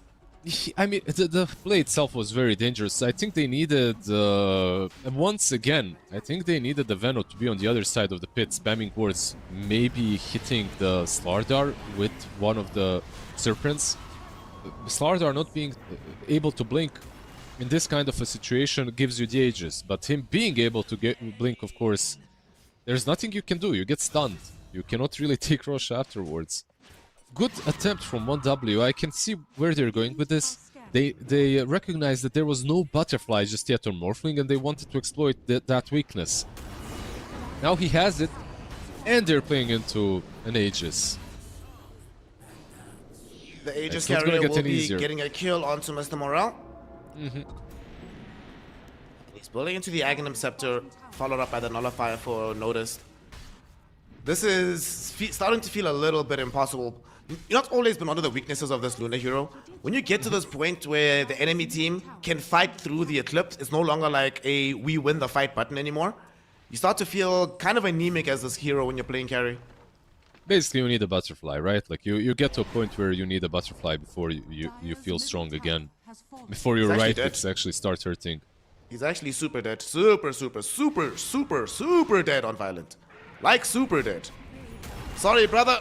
I mean, the play itself was very dangerous. I think they needed, once again, I think they needed the Veno to be on the other side of the pit, spamming wards, maybe hitting the Slardar with one of the Serpents. Slardar not being able to blink in this kind of a situation gives you the Aegis, but him being able to blink, of course, there's nothing you can do. You get stunned. You cannot really take Rosh afterwards. Good attempt from 1W. I can see where they're going with this. They recognized that there was no butterfly just yet on Morphling, and they wanted to exploit that weakness. Now he has it, and they're playing into an Aegis. The Aegis carrier will be getting a kill onto Mr. Morale. He's building into the Aghanim Scepter, followed up by the Nullifier for Noticed. This is starting to feel a little bit impossible. Not always been one of the weaknesses of this Luna hero. When you get to this point where the enemy team can fight through the Eclipse, it's no longer like a we win the fight button anymore. You start to feel kind of anemic as this hero when you're playing carry. basically you need a butterfly, right? Like you get to a point where you need a butterfly before you feel strong again. Before your He's actually right dead. clicks actually start hurting. He's actually super dead. Super dead on Violent. Like super dead. Sorry, brother.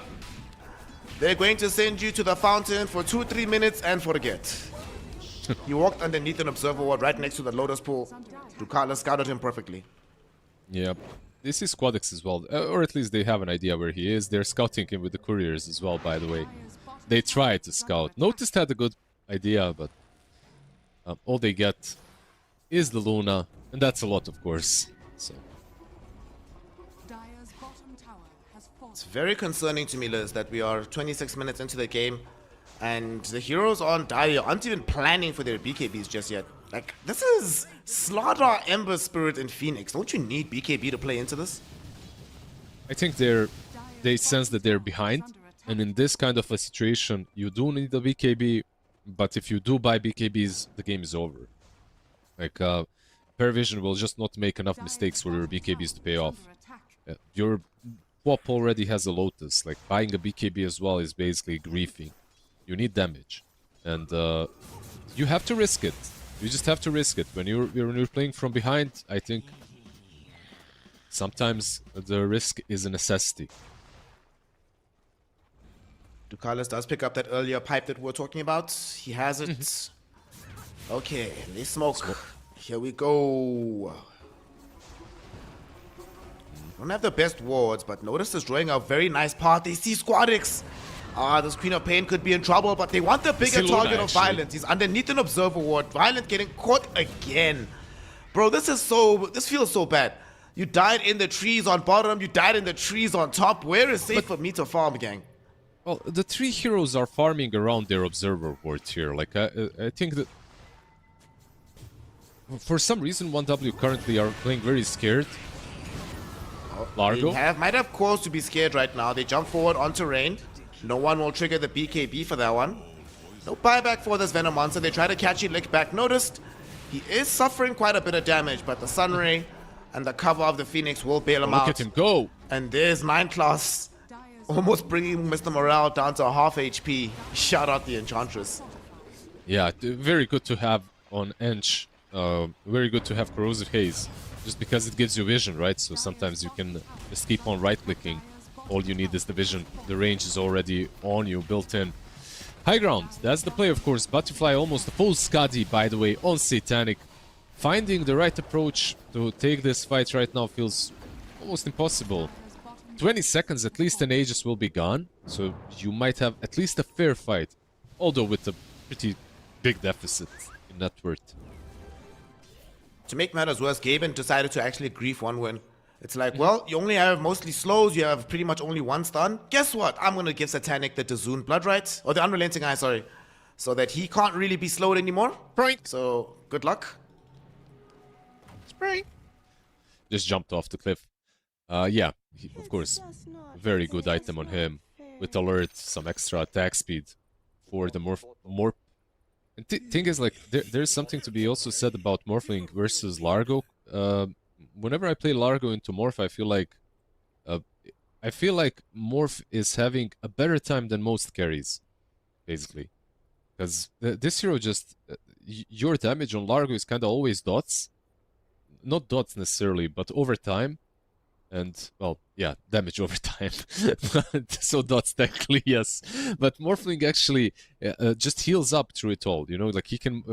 They're going to send you to the fountain for 2-3 minutes and forget. He walked underneath an observer ward right next to the Lotus pool. Ducala scouted him perfectly. Yeah. This is Quadex as well, or at least they have an idea where he is. They're scouting him with the couriers as well, by the way. They tried to scout. Noticed had a good idea, but all they get is the Luna, and that's a lot, of course. So Dire's bottom tower has fallen. It's very concerning to me, Liz, that we are 26 minutes into the game and the heroes on Dire aren't even planning for their BKBs just yet. Like, this is Slaughter, Ember Spirit, and Phoenix. Don't you need BKB to play into this? I think they sense that they're behind, and in this kind of a situation, you do need a BKB, but if you do buy BKBs, the game is over. Like, Parivision will just not make enough mistakes for your BKBs to pay off. Your WOP already has a Lotus. Like, buying a BKB as well is basically griefing. You need damage, and you have to risk it. You just have to risk it. When you're playing from behind, I think sometimes the risk is a necessity. Ducalis does pick up that earlier pipe that we were talking about. He has it. Okay, they smoke. Here we go. Don't have the best wards, but notice is drawing a very nice path. They see Squadix. This Queen of Pain could be in trouble, but they want the bigger target of Violent. He's underneath an Observer ward. Violent getting caught again. Bro, this feels so bad. You died in the trees on bottom, you died in the trees on top. Where is safe for me to farm, gang? Well, the three heroes are farming around their Observer ward here. Like, I think that for some reason 1W currently are playing very scared. Largo Might have cause to be scared right now. They jump forward onto Rain. No one will trigger the BKB for that one. No buyback for this Venom Monster. They try to catch it, lick back. Noticed he is suffering quite a bit of damage, but the Sunray and the cover of the Phoenix will bail him out. Look at him go! And there's 9 class, almost bringing Mr. Morale down to half HP. Shout out the Enchantress. Yeah, very good to have on Ench. Very good to have Corrosive Haze. Just because it gives you vision, right? So sometimes you can just keep on right-clicking. All you need is the vision. The range is already on you, built in. High ground, that's the play, of course. Butterfly almost a full Skadi, by the way, on Satanic. Finding the right approach to take this fight right now feels almost impossible. 20 seconds, at least an Aegis will be gone. So you might have at least a fair fight. Although with a pretty big deficit in net worth. To make matters worse, Gaben decided to actually grief one win. It's like, well, you only have mostly slows, you have pretty much only one stun. Guess what? I'm going to give Satanic the Dazoon Blood Right, or the Unrelenting Eye, sorry, so that he can't really be slowed anymore. Right. So, good luck. Spring. Just jumped off the cliff. Yeah, of course, very good item on him. With alert, some extra attack speed for the more. And thing is, like, there's something to be also said about Morphling versus Largo. Whenever I play Largo into Morph, I feel like Morph is having a better time than most carries, basically. Because this hero just your damage on Largo is kind of always dots, not dots necessarily, but over time. And, well, yeah, damage over time. So dots technically, yes. But Morphling actually just heals up through it all. You know, like he can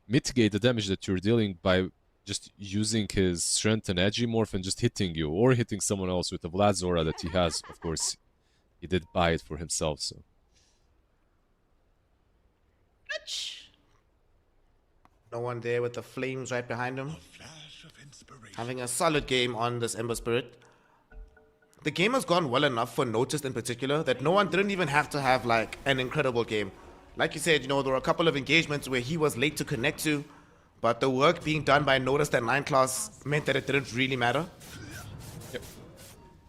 mitigate the damage that you're dealing by just using his strength and edgy morph and just hitting you, or hitting someone else with the Vlad Zora that he has. Of course, he did buy it for himself, so. No one there with the flames right behind him. Having a solid game on this Ember Spirit. The game has gone well enough for Noticed in particular that no one didn't even have to have like an incredible game. Like you said, you know, there were a couple of engagements where he was late to connect to, but the work being done by Noticed at 9 class meant that it didn't really matter. Yep.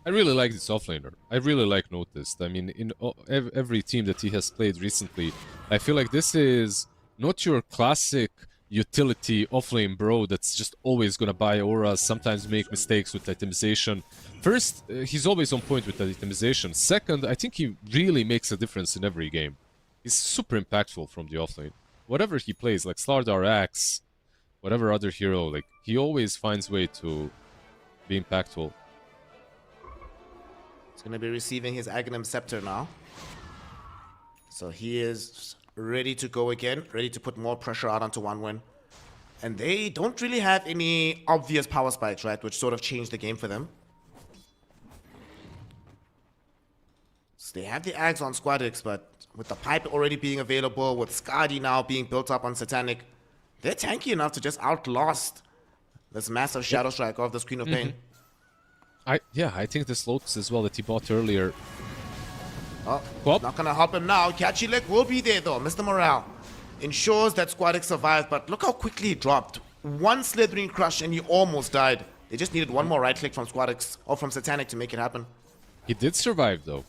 I really like this offlaner. I really like Noticed. I mean, in every team that he has played recently, I feel like this is not your classic utility offlane bro that's just always gonna buy auras, sometimes make mistakes with itemization. First, he's always on point with the itemization. Second, I think he really makes a difference in every game. He's super impactful from the offlane. Whatever he plays, like Slardar Axe, whatever other hero, like he always finds way to be impactful. He's going to be receiving his Aghanim Scepter now. So he is ready to go again, ready to put more pressure out onto OneWin. And they don't really have any obvious power spikes, right? Which sort of changed the game for them. So they have the Ags on Squadix, but with the Pipe already being available, with Skadi now being built up on Satanic, they're tanky enough to just outlast this massive Shadow Strike of this Queen of Pain. I think this Lotus as well that he bought earlier. Oh, Quap. not gonna help him now. Catchy will be there though. Mr. Morale ensures that Squadix survived, but look how quickly he dropped. One Slithering Crush and he almost died. They just needed one more right click from Squadix or from Satanic to make it happen. He did survive though.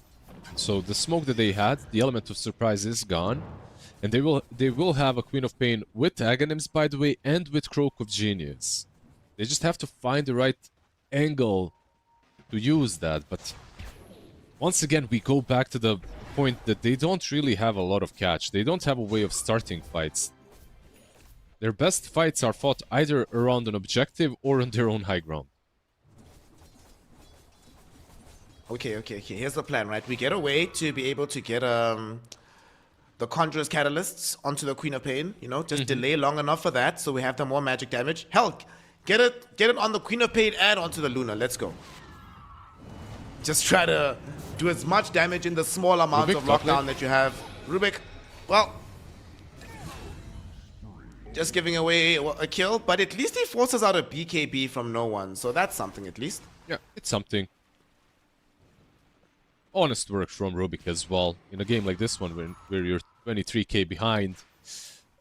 So the smoke that they had, the element of surprise is gone. And they will have a Queen of Pain with Aghanims, by the way, and with Croak of Genius. They just have to find the right angle to use that. But once again, we go back to the point that they don't really have a lot of catch. They don't have a way of starting fights. Their best fights are fought either around an objective or on their own high ground. Okay. Here's the plan, right? We get a way to be able to get the Conjurer's Catalysts onto the Queen of Pain. You know, just delay long enough for that, so we have the more magic damage. Hell, get it on the Queen of Pain and onto the Luna. Let's go. Just try to do as much damage in the small amount of lockdown that you have. Rubik, well, just giving away a kill, but at least he forces out a BKB from no one, so that's something at least. Yeah, it's something. Honest work from Rubik as well. In a game like this one, where you're 23k behind,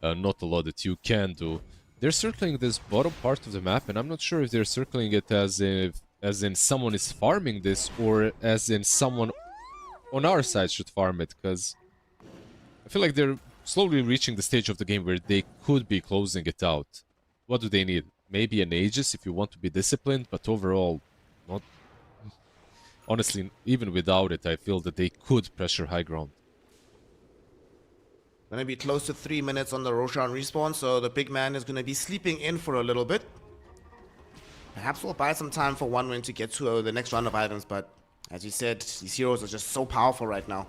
not a lot that you can do. They're circling this bottom part of the map, and I'm not sure if they're circling it as in someone is farming this, or as in someone on our side should farm it, because I feel like they're slowly reaching the stage of the game where they could be closing it out. What do they need? Maybe an Aegis if you want to be disciplined, but overall, not. Honestly, even without it, I feel that they could pressure high ground. Gonna be close to 3 minutes on the Roshan respawn, so the big man is gonna be sleeping in for a little bit. Perhaps we'll buy some time for OneWin to get to the next round of items, but as you said, these heroes are just so powerful right now.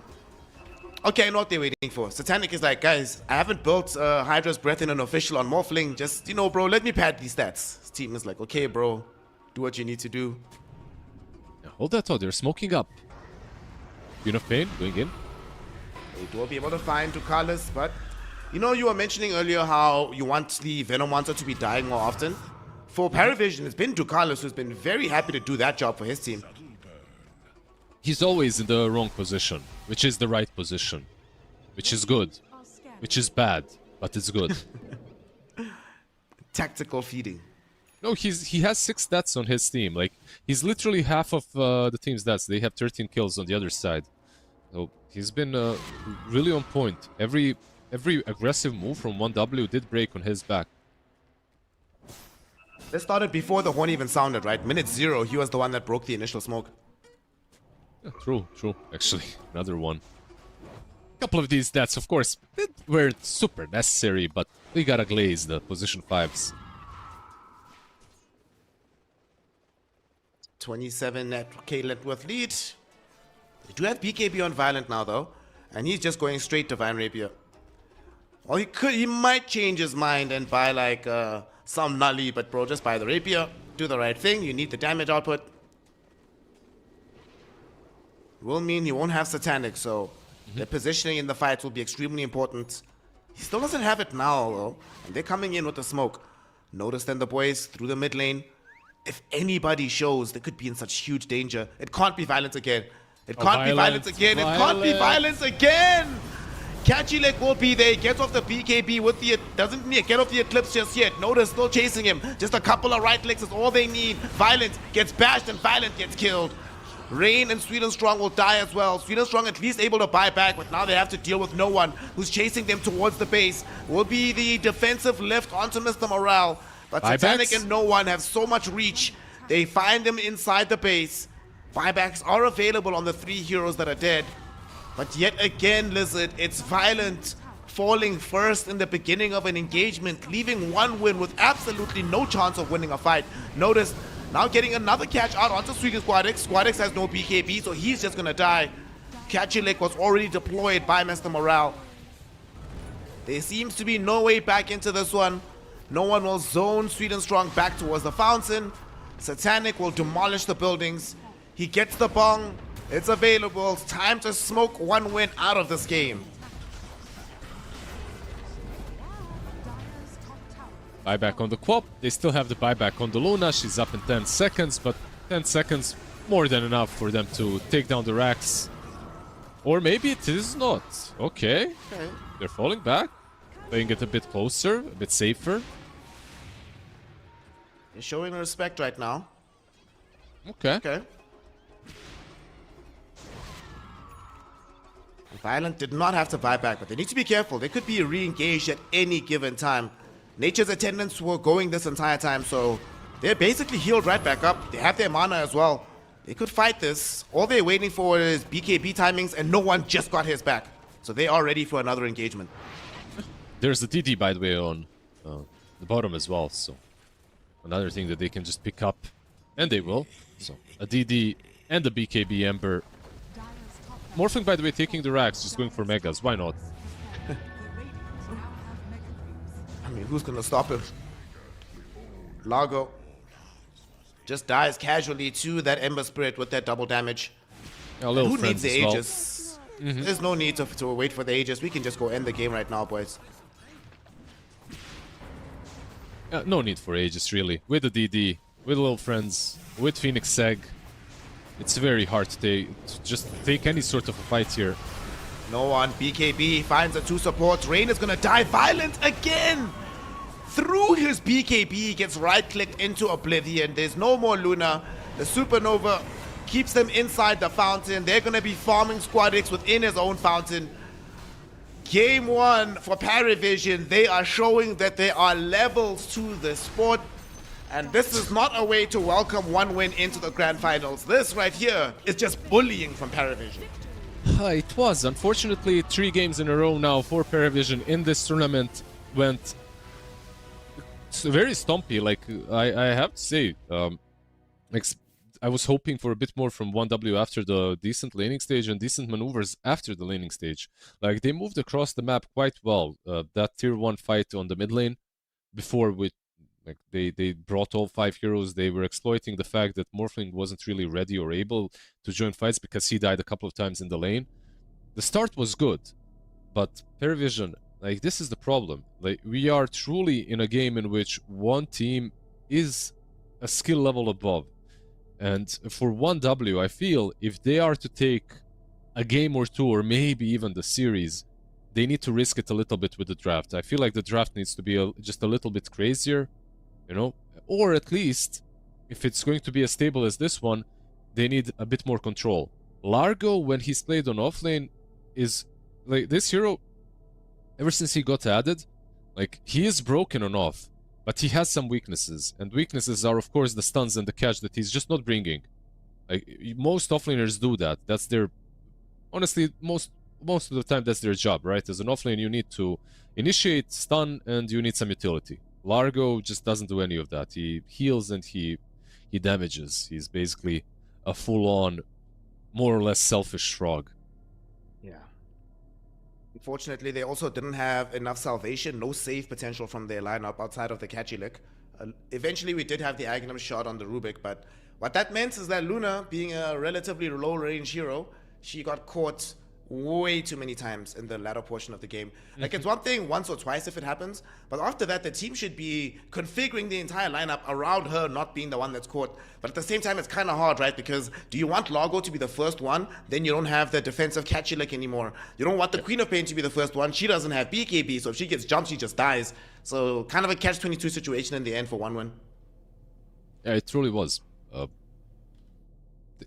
Okay, I know what they're waiting for. Satanic is like, guys, I haven't built Hydra's Breath in an official on Morphling. Just, you know, bro, let me pad these stats. His team is like, okay, bro, do what you need to do. Hold that thought, they're smoking up. Queen of Pain going in. They will be able to find Ducalis, but you know, you were mentioning earlier how you want the Venom Monster to be dying more often. For Parivision, it's been Ducalis who's been very happy to do that job for his team. He's always in the wrong position, which is the right position. Which is good. Which is bad, but it's good. Tactical feeding. No, he has 6 stats on his team. Like, he's literally half of the team's stats. They have 13 kills on the other side. So he's been really on point. Every aggressive move from 1W did break on his back. This started before the horn even sounded, right? Minute 0, he was the one that broke the initial smoke. Yeah, true. Actually, another one. A couple of these stats, of course, weren't super necessary, but we gotta glaze the position 5s. 27k net worth lead. They do have BKB on Violent now though, and he's just going straight to Divine Rapier. Or he might change his mind and buy like some Nully, but bro, just buy the Rapier, do the right thing, you need the damage output. It will mean you won't have Satanic, so their positioning in the fights will be extremely important. He still doesn't have it now though, and they're coming in with the smoke. Notice then the boys through the mid lane. If anybody shows, they could be in such huge danger. It can't be Violence again. It can't be Violence again. It can't be Violence again. Catchy Leg will be there. He gets off the BKB with the... Doesn't need get off the Eclipse just yet. Notice still chasing him. Just a couple of right clicks is all they need. Violence gets bashed and Violent gets killed. Rain and Sweden Strong will die as well. Sweden Strong at least able to buy back, but now they have to deal with no one who's chasing them towards the base. Will be the defensive lift onto Mr. Morale. But Satanic and no one have so much reach. They find them inside the base. Buybacks are available on the 3 heroes that are dead. But yet again, Lizard, it's Violent falling first in the beginning of an engagement, leaving 1win with absolutely no chance of winning a fight. Notice, now getting another catch out onto Sweden Squadix. Squadix has no BKB, so he's just gonna die. Catchilek was already deployed by Mr. Morale. There seems to be no way back into this one. No one will zone Sweden Strong back towards the fountain. Satanic will demolish the buildings. He gets the bong. It's available. It's time to smoke 1win out of this game. Buyback on the Quap. They still have the buyback on the Luna. She's up in 10 seconds, but 10 seconds more than enough for them to take down the racks. Or maybe it is not. Okay. They're falling back. Playing it a bit closer, a bit safer. They're showing respect right now. Okay. Violent did not have to buy back, but they need to be careful. They could be re-engaged at any given time. Nature's attendants were going this entire time, so they're basically healed right back up. They have their mana as well. They could fight this. All they're waiting for is BKB timings, and no one just got his back. So they are ready for another engagement. There's the DD, by the way, on the bottom as well, so another thing that they can just pick up, and they will. So a DD and a BKB Ember. Morphling, by the way, taking the racks, just going for megas. Why not? I mean, who's gonna stop him? Largo just dies casually to that Ember Spirit with that double damage. A little who needs friends the as well. Aegis? There's no need to wait for the Aegis. We can just go end the game right now, boys. No need for Aegis, really. With the DD, with little friends, with Phoenix Seg, it's very hard to just take any sort of a fight here. No one. BKB finds the 2 supports. Rain is gonna die. Violent again! Through his BKB, gets right-clicked into Oblivion. There's no more Luna. The Supernova keeps them inside the fountain. They're gonna be farming Squadix within his own fountain. Game 1 for Parivision. They are showing that there are levels to the sport. And this is not a way to welcome 1win into the grand finals. This right here is just bullying from Parivision. It was. Unfortunately, 3 games in a row now for Parivision in this tournament went very stumpy. Like, I have to say, I was hoping for a bit more from 1W after the decent laning stage and decent maneuvers after the laning stage. Like, they moved across the map quite well. That tier 1 fight on the mid lane before with like they brought all 5 heroes. They were exploiting the fact that Morphling wasn't really ready or able to join fights because he died a couple of times in the lane. The start was good, but Parivision, like, this is the problem. Like, we are truly in a game in which one team is a skill level above. And for 1W, I feel if they are to take a game or 2 or maybe even the series, they need to risk it a little bit with the draft. I feel like the draft needs to be just a little bit crazier, you know, or at least if it's going to be as stable as this one, they need a bit more control. Largo, when he's played on offlane, is like this hero. Ever since he got added, like, he is broken on off, but he has some weaknesses, and weaknesses are of course the stuns and the catch that he's just not bringing. Like, most offlaners do that. That's their, honestly, most of the time that's their job, right? As an offlane, you need to initiate, stun, and you need some utility. Largo just doesn't do any of that. He heals and he damages. He's basically a full-on, more or less selfish frog. Yeah. Unfortunately, they also didn't have enough salvation, no save potential from their lineup outside of the Catchy-Lick. Eventually, we did have the Agnum shot on the Rubik, but what that meant is that Luna, being a relatively low-range hero, she got caught way too many times in the latter portion of the game. Like, it's one thing once or twice if it happens, but after that, the team should be configuring the entire lineup around her not being the one that's caught. But at the same time, it's kind of hard, right? Because do you want Largo to be the first one? Then you don't have the defensive Catchy-Lick anymore. You don't want the Queen of Pain to be the first one. She doesn't have BKB, so if she gets jumped, she just dies. So kind of a catch-22 situation in the end for 1win. Yeah, it truly was.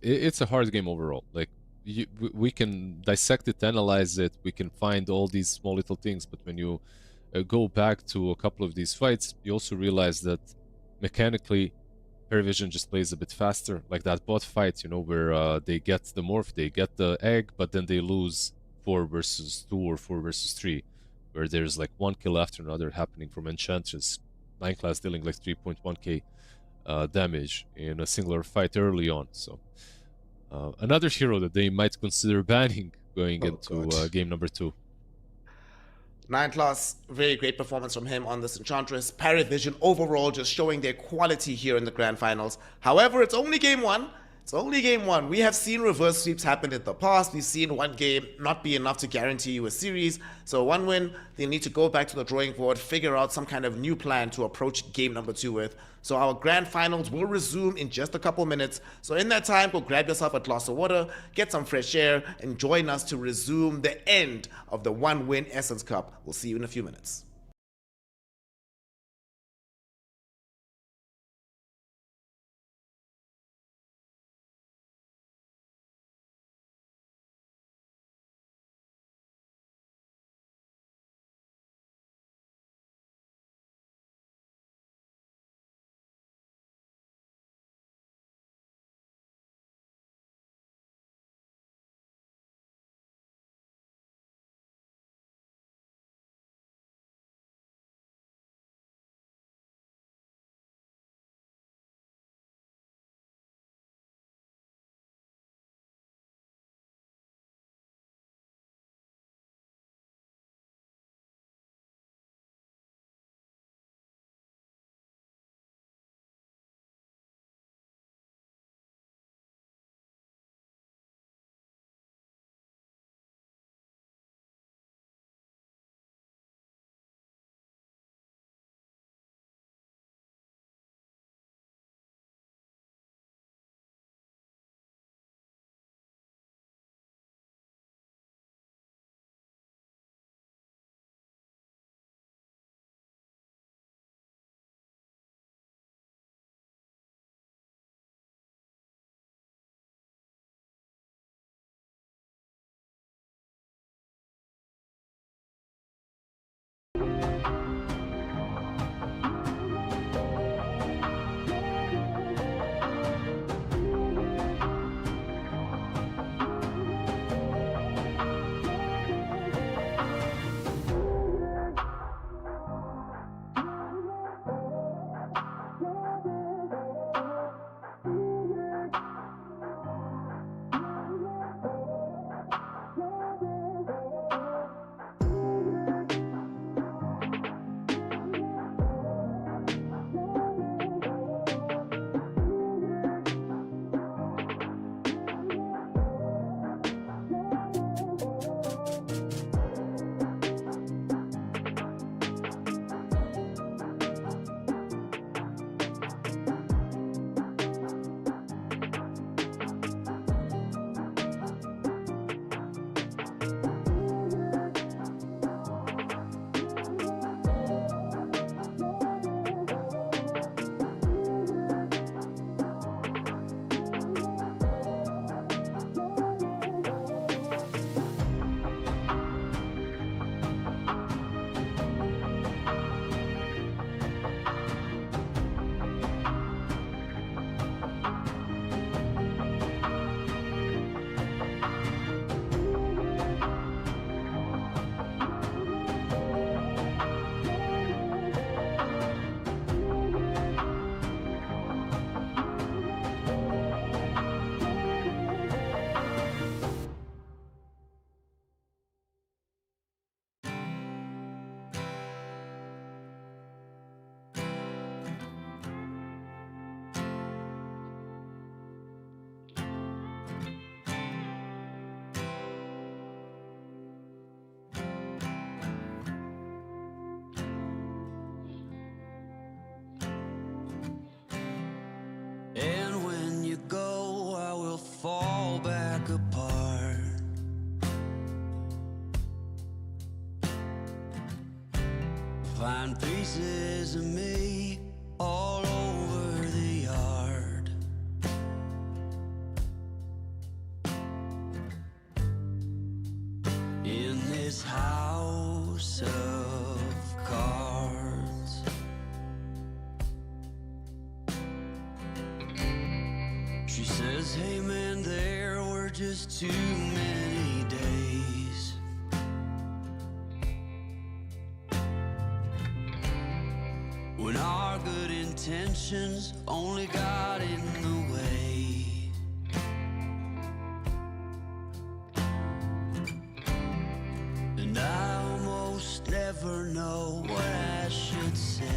it's a hard game overall. Like we can dissect it, analyze it, we can find all these small little things, but when you go back to a couple of these fights, you also realize that mechanically Parivision just plays a bit faster. Like that bot fight, you know, where they get the morph, they get the egg, but then they lose 4 versus 2 or 4 versus 3, where there's like one kill after another happening from Enchantress, 9 class dealing like 3.1k damage in a singular fight early on. So another hero that they might consider banning going into game number 2. 9 class, very great performance from him on this Enchantress. Parivision overall just showing their quality here in the grand finals. However, it's only game 1. It's only game 1. We have seen reverse sweeps happen in the past. We've seen one game not be enough to guarantee you a series. So one win, they need to go back to the drawing board, figure out some kind of new plan to approach game number 2 with. So our grand finals will resume in just a couple minutes. So in that time, go grab yourself a glass of water, get some fresh air, and join us to resume the end of the one-win Essence Cup. We'll see you in a few minutes. Find pieces of me all over the yard. just too many days. When our good intentions only got in the way. And I almost never know what I should say.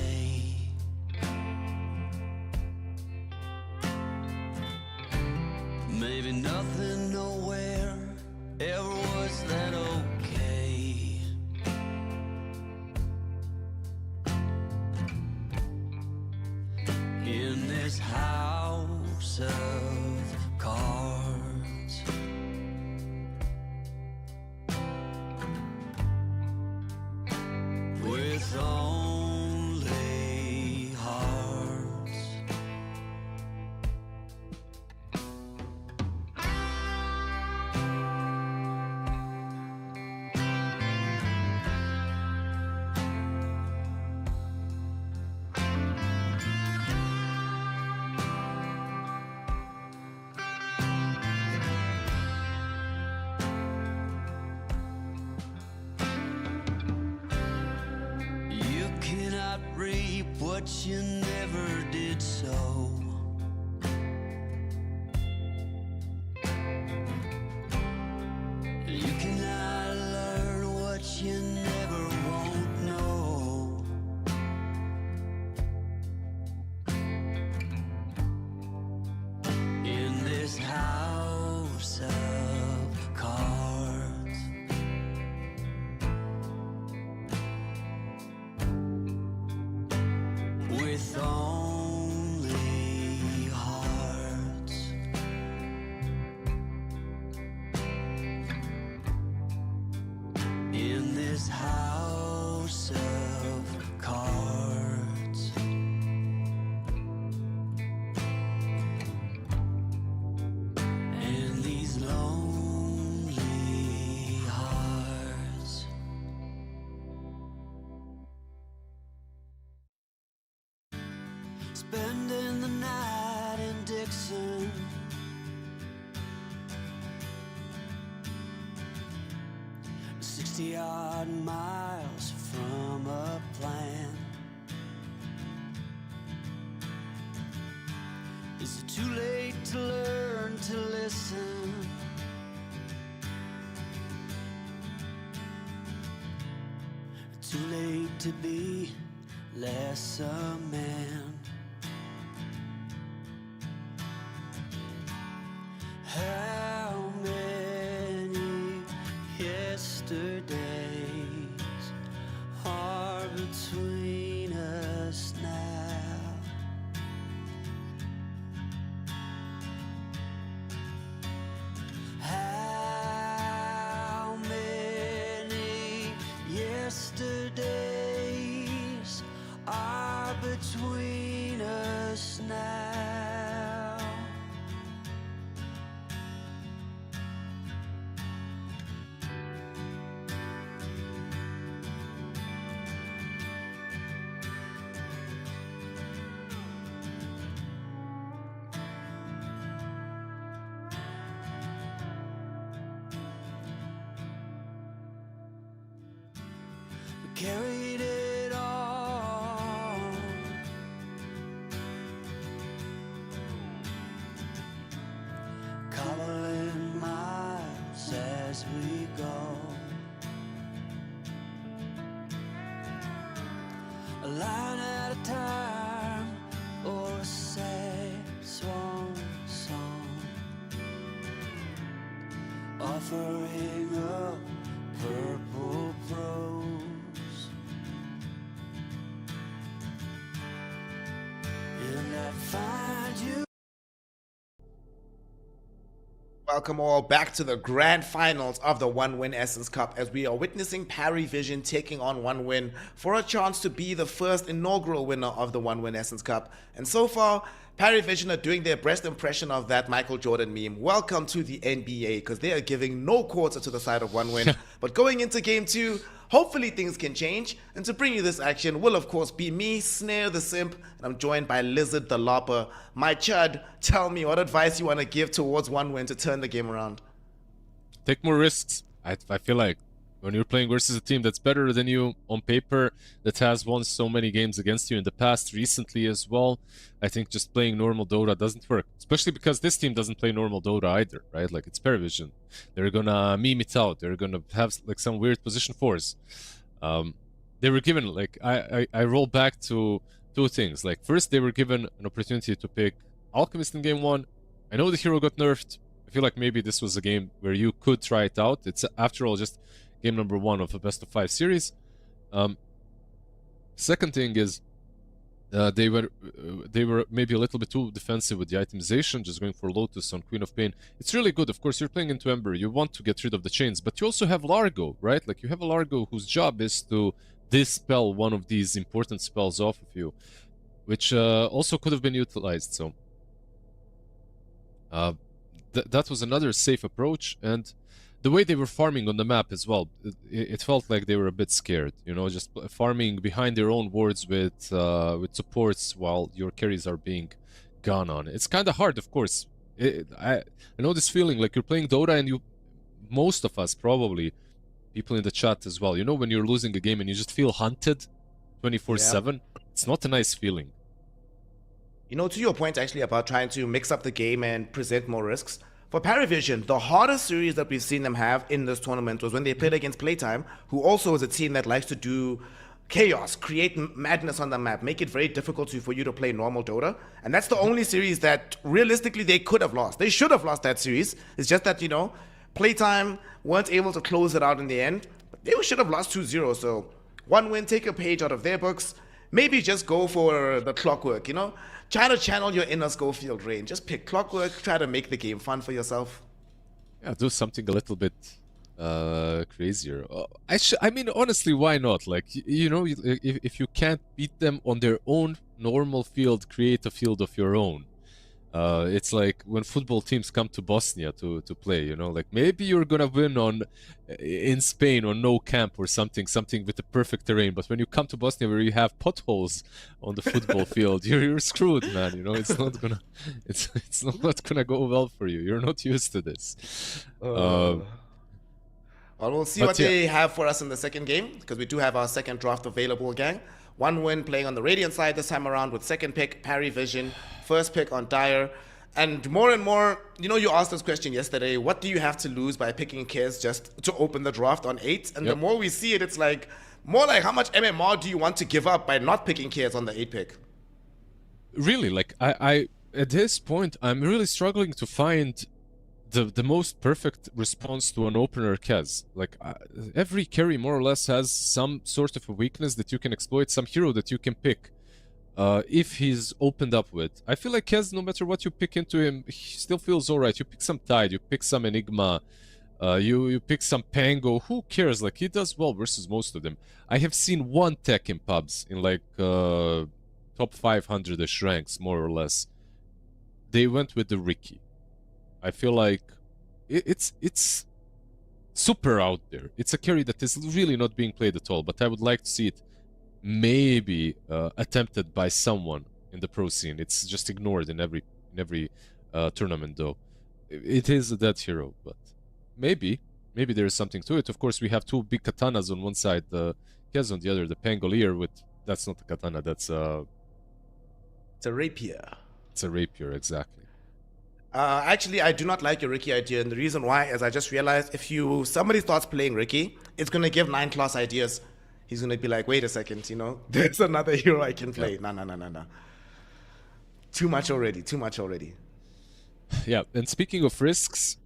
Maybe nothing nowhere ever was that okay. In this house of cards, with only hearts. You cannot reap what you never did sow. You cannot learn what you never won't know. In this house of cards, with only hearts. In this house of cards, and these lonely hearts. Spending the night in Dixon, 60-odd miles from a plan. Is it too late to learn to listen? Too late to be less a man. How many yesterdays are between us now? How many yesterdays are between us now? We carried it on, cobbling miles as we go. A line at a time, or a sad swan song, offering up purple prose. And I find you. Welcome all back to the grand finals of the One Win Essence Cup, as we are witnessing Parivision taking on One Win for a chance to be the first inaugural winner of the One Win Essence Cup. And so far, Parivision are doing their best impression of that Michael Jordan meme. Welcome to the NBA, because they are giving no quarter to the side of One Win. But going into game 2, hopefully things can change. And to bring you this action will of course be me, Snare the Simp, and I'm joined by Lizard the Lopper. My chud, tell me what advice you want to give towards One Win to turn the game around. take more risks. I feel like when you're playing versus a team that's better than you on paper, that has won so many games against you in the past, recently as well, I think just playing normal Dota doesn't work. Especially because this team doesn't play normal Dota either, right? Like, it's Parivision. They're gonna meme it out. They're gonna have like some weird position fours. They were given, like, I roll back to two things. Like, first, they were given an opportunity to pick Alchemist in game 1. I know the hero got nerfed. I feel like maybe this was a game where you could try it out. It's, after all, just game number 1 of a best of 5 series. Second thing is, they were maybe a little bit too defensive with the itemization, just going for Lotus on Queen of Pain. It's really good. Of course, you're playing into Ember. You want to get rid of the chains, but you also have Largo, right? Like, you have a Largo whose job is to dispel one of these important spells off of you, which also could have been utilized. So that was another safe approach. And the way they were farming on the map as well, it felt like they were a bit scared, you know, just farming behind their own wards with supports while your carries are being gone on. It's kind of hard, of course. I know this feeling, like you're playing Dota and most of us probably, people in the chat as well, you know, when you're losing a game and you just feel hunted 24/7, it's not a nice feeling. You know, to your point actually about trying to mix up the game and present more risks, for Parivision, the hardest series that we've seen them have in this tournament was when they played against Playtime, who also is a team that likes to do chaos, create madness on the map, make it very difficult for you to play normal Dota. And that's the only series that realistically they could have lost. They should have lost that series. It's just that, you know, Playtime weren't able to close it out in the end. But they should have lost 2-0. So one win, take a page out of their books. Maybe just go for the clockwork, you know? Try to channel your inner Schofield Rain. Just pick clockwork, try to make the game fun for yourself. Yeah, do something a little bit crazier. I mean, honestly, why not? Like, you know, if you can't beat them on their own normal field, create a field of your own. It's like when football teams come to Bosnia to play, you know, like maybe you're gonna win in Spain on no camp or something with the perfect terrain, but when you come to Bosnia where you have potholes on the football field, you're screwed, man. You know, it's not not gonna go well for you. You're not used to this. Well, we'll see what they have for us in the second game, because we do have our second draft available, gang. One win playing on the Radiant side this time around with second pick, Parivision, first pick on Dire. And more, you know, you asked this question yesterday, what do you have to lose by picking Kez just to open the draft on 8? And the more we see it, it's like, more like how much MMR do you want to give up by not picking Kez on the 8 pick? Really, like, I at this point, I'm really struggling to find the most perfect response to an opener Kez. Like, every carry more or less has some sort of a weakness that you can exploit, some hero that you can pick if he's opened up with. I feel like Kez, no matter what you pick into him, he still feels alright. You pick some Tide, you pick some Enigma, you pick some Pango, who cares? Like, he does well versus most of them. I have seen one tech in pubs in like top 500-ish ranks, more or less. They went with the Ricky. I feel like it's super out there. It's a carry that is really not being played at all, but I would like to see it maybe attempted by someone in the pro scene. It's just ignored in every tournament, though. It is a dead hero, but maybe there is something to it. Of course, we have two big katanas on one side, the Kez on the other, the Pangolier with... That's not a katana, that's It's a rapier. It's a rapier, exactly. Actually, I do not like your Ricky idea, and the reason why is I just realized if somebody starts playing Ricky, it's gonna give 9 class ideas. He's gonna be like, wait a second, you know, there's another hero I can play. No. Too much already. Yeah, and speaking of risks,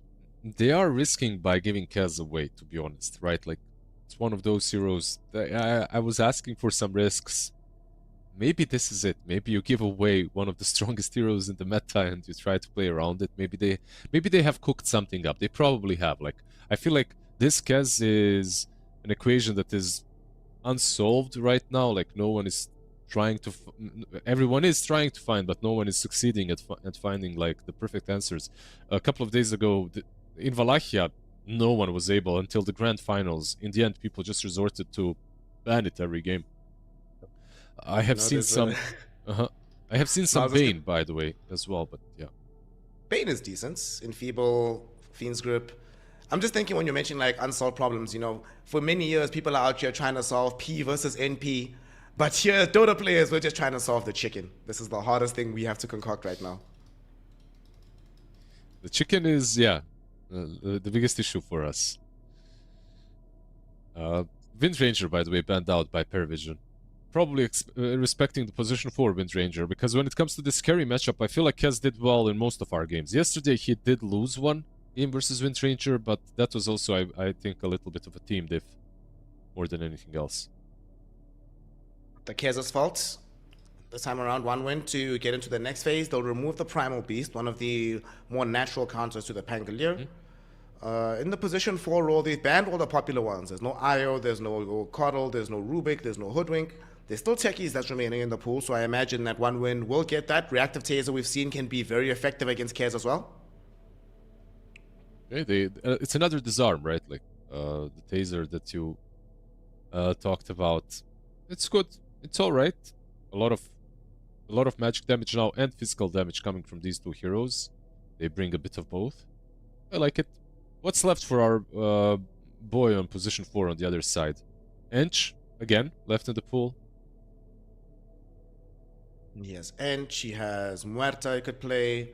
they are risking by giving Kez away, to be honest, right? Like, it's one of those heroes that I was asking for some risks. Maybe this is it. Maybe you give away one of the strongest heroes in the meta and you try to play around it. Maybe they have cooked something up. They probably have. Like, I feel like this Kez is an equation that is unsolved right now. Like, no one is trying to... Everyone is trying to find, but no one is succeeding at finding, like, the perfect answers. A couple of days ago, in Wallachia, no one was able until the grand finals. In the end, people just resorted to ban it every game. I have seen some... I have seen some Bane, by the way, as well, but yeah. Bane is decent. Enfeeble, Fiend's Grip. I'm just thinking when you mention like unsolved problems, you know, for many years people are out here trying to solve P versus NP, but here Dota players, we're just trying to solve the chicken. This is the hardest thing we have to concoct right now. The chicken is, yeah, the biggest issue for us. Wind Ranger, by the way, banned out by Parivision. Probably respecting the position for Wind Ranger, because when it comes to this carry matchup, I feel like Kez did well in most of our games. Yesterday, he did lose one game versus Wind Ranger, but that was also, I think, a little bit of a team diff more than anything else. The Kez's fault. This time around, 1 win to get into the next phase. They'll remove the Primal Beast, one of the more natural counters to the Pangolier. In the position 4 role, they've banned all the popular ones. There's no Io, there's no Coddle, there's no Rubik, there's no Hoodwink. There's still techies that's remaining in the pool, so I imagine that 1 win will get that. Reactive Taser we've seen can be very effective against Kez as well. Okay, it's another disarm, right? Like the Taser that you talked about. It's good. It's all right. A lot of magic damage now and physical damage coming from these two heroes. They bring a bit of both. I like it. What's left for our boy on position 4 on the other side? Ench, again, left in the pool. He has Ench, he has Muerta he could play.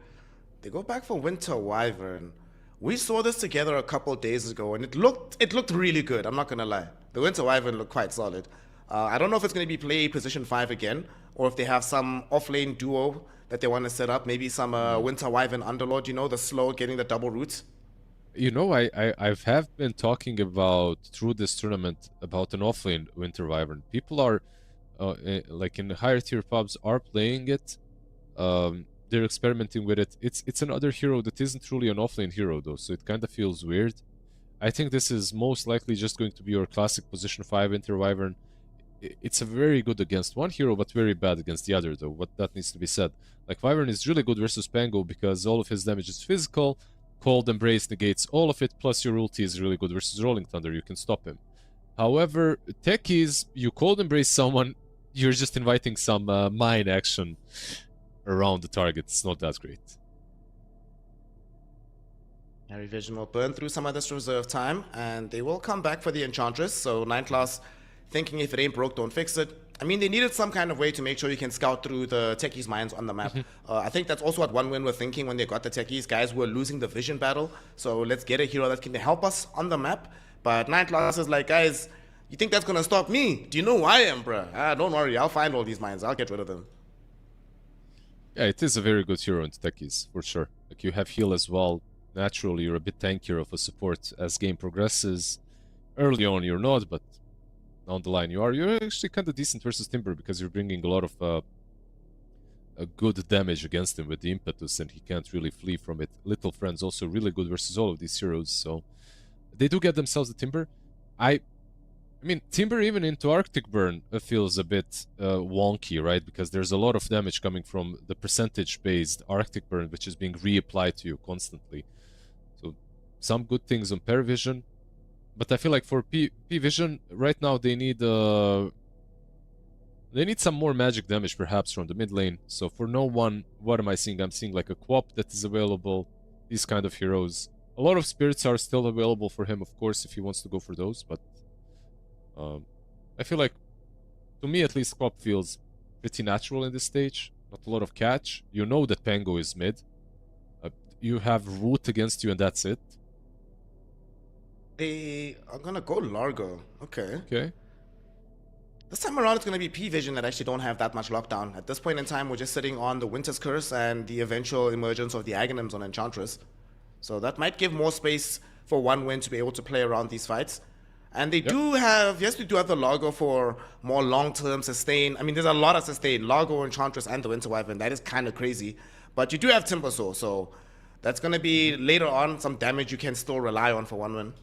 They go back for Winter Wyvern. We saw this together a couple days ago, and it looked really good, I'm not gonna lie. The Winter Wyvern looked quite solid. I don't know if it's gonna be play position 5 again, or if they have some off-lane duo that they want to set up. Maybe some Winter Wyvern Underlord, you know, the slow getting the double roots. You know, I have been talking about, through this tournament, about an offlane Winter Wyvern. People are, like in higher tier pubs, are playing it. They're experimenting with it. It's another hero that isn't truly an offlane hero, though, so it kind of feels weird. I think this is most likely just going to be your classic position 5 Winter Wyvern. It's a very good against one hero, but very bad against the other, though. What that needs to be said. Like, Wyvern is really good versus Pango because all of his damage is physical. Cold Embrace negates all of it, plus your ulti is really good versus Rolling Thunder. You can stop him. However, techies, you Cold Embrace someone, you're just inviting some mine action around the target. It's not that great. Parivision will burn through some of this reserve time, and they will come back for the Enchantress. So 9 class, thinking if it ain't broke, don't fix it. I mean, they needed some kind of way to make sure you can scout through the techies' minds on the map. I think that's also what 1 win were thinking when they got the techies. Guys were losing the vision battle, so let's get a hero that can help us on the map. But 9 class is like, guys, you think that's gonna stop me? Do you know who I am, bruh? Don't worry, I'll find all these mines. I'll get rid of them. Yeah, it is a very good hero in techies, for sure. Like, you have heal as well. Naturally, you're a bit tankier of a support as game progresses. Early on, you're not, but down the line you are. You're actually kind of decent versus Timber because you're bringing a lot of a good damage against him with the impetus, and he can't really flee from it. Little Friend's also really good versus all of these heroes, so they do get themselves the Timber. I mean, Timber even into Arctic Burn feels a bit wonky, right? Because there's a lot of damage coming from the percentage-based Arctic Burn, which is being reapplied to you constantly. So some good things on Parivision. But I feel like for P-Vision, right now they need some more magic damage perhaps from the mid lane. So for no one, what am I seeing? I'm seeing like a Quap that is available, these kind of heroes. A lot of spirits are still available for him, of course, if he wants to go for those, but I feel like, to me at least, Quap feels pretty natural in this stage. Not a lot of catch. You know that Pango is mid. You have Root against you and that's it. They are gonna go Largo. Okay. Okay. This time around, it's gonna be P-Vision that actually don't have that much lockdown. At this point in time, we're just sitting on the Winter's Curse and the eventual emergence of the Aghanims on Enchantress. So that might give more space for 1 win to be able to play around these fights. And they do have, yes, we do have the Largo for more long-term sustain. I mean, there's a lot of sustain. Largo, Enchantress, and the Winter Wyvern. That is kind of crazy. But you do have Timbersaw, so that's gonna be later on some damage you can still rely on for 1 win.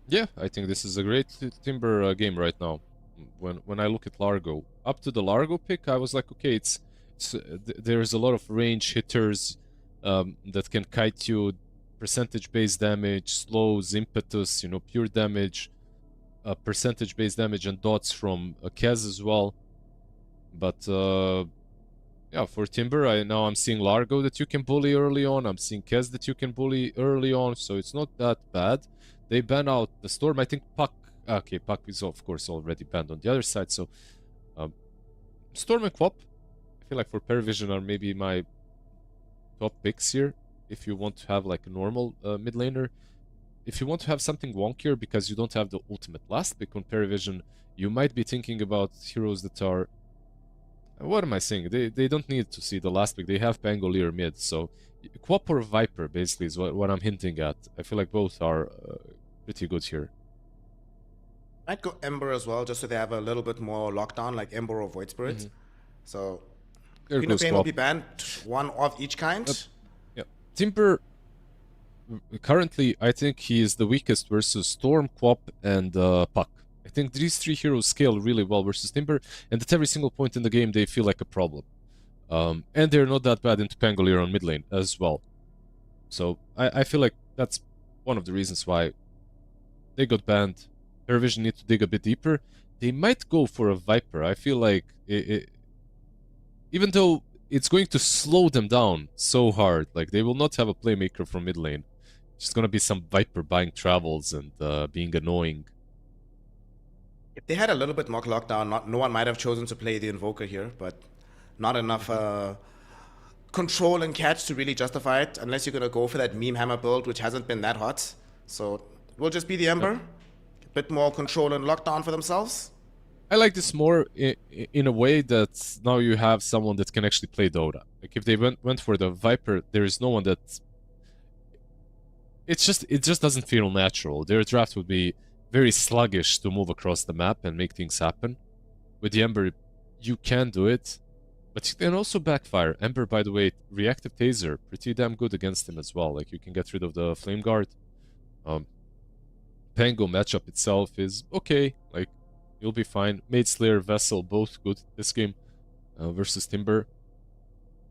Yeah, I think this is a great Timber game right now. When I look at Largo, up to the Largo pick, I was like, okay, there's a lot of range hitters that can kite you, percentage-based damage, slows, impetus, pure damage, percentage-based damage, and dots from Kez as well. But yeah, for Timber, I'm seeing Largo that you can bully early on. I'm seeing Kez that you can bully early on, so it's not that bad. they ban out the Storm. I think Puck. Okay, Puck is of course already banned on the other side. So Storm and Quap, I feel like for Parivision are maybe my top picks here. If you want to have like a normal mid laner, if you want to have something wonkier because you don't have the ultimate last pick on Parivision, you might be thinking about heroes that are. What am I saying? They don't need to see the last pick. They have Pangolier mid, so Quap or Viper basically is what I'm hinting at. I feel like both are pretty good here. I'd go Ember as well, just so they have a little bit more lockdown, like Ember or Void Spirit. So There Queen of goes Pain will Quap. be banned, one of each kind. Yeah, Timber. Currently, I think he is the weakest versus Storm, Quap, and Puck. I think these three heroes scale really well versus Timber, and at every single point in the game they feel like a problem. And they're not that bad into Pangolier on mid lane as well. So I feel like that's one of the reasons why they got banned. Parivision need to dig a bit deeper. They might go for a Viper. I feel like even though it's going to slow them down so hard, like they will not have a playmaker from mid lane. It's just gonna be some Viper buying travels and being annoying. If they had a little bit more lockdown, no one might have chosen to play the Invoker here, but not enough control and catch to really justify it, unless you're going to go for that meme hammer build, which hasn't been that hot. So it will just be the Ember. A bit more control and lockdown for themselves. I like this more in a way that now you have someone that can actually play Dota. Like if they went for the Viper, there is no one that... It just doesn't feel natural. Their draft would be very sluggish to move across the map and make things happen. With the Ember, you can do it, but it can also backfire. Ember, by the way, reactive taser, pretty damn good against him as well. Like you can get rid of the flame guard. Pango matchup itself is okay. Like you'll be fine. Maid Slayer, Vessel, both good this game versus Timber.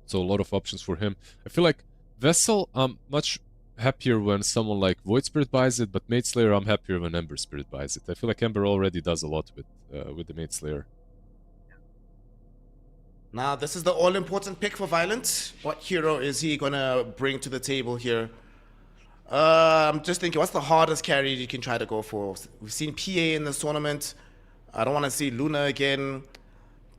So a lot of options for him. I feel like Vessel, much happier when someone like Void Spirit buys it, but Maid Slayer I'm happier when Ember Spirit buys it. I feel like Ember already does a lot with the Maid Slayer. Now, this is the all-important pick for Violent. What hero is he gonna bring to the table here? I'm just thinking, what's the hardest carry you can try to go for? We've seen PA in this tournament. I don't want to see Luna again.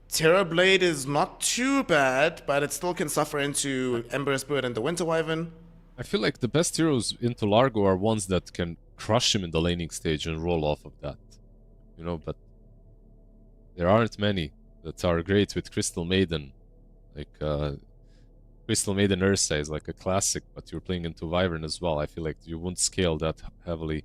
Terrorblade is not too bad, but it still can suffer into Ember Spirit and the Winter Wyvern. I feel like the best heroes into Largo are ones that can crush him in the laning stage and roll off of that. You know, but there aren't many that are great with Crystal Maiden. Like, Crystal Maiden Ursa is like a classic, but you're playing into Wyvern as well. I feel like you won't scale that heavily.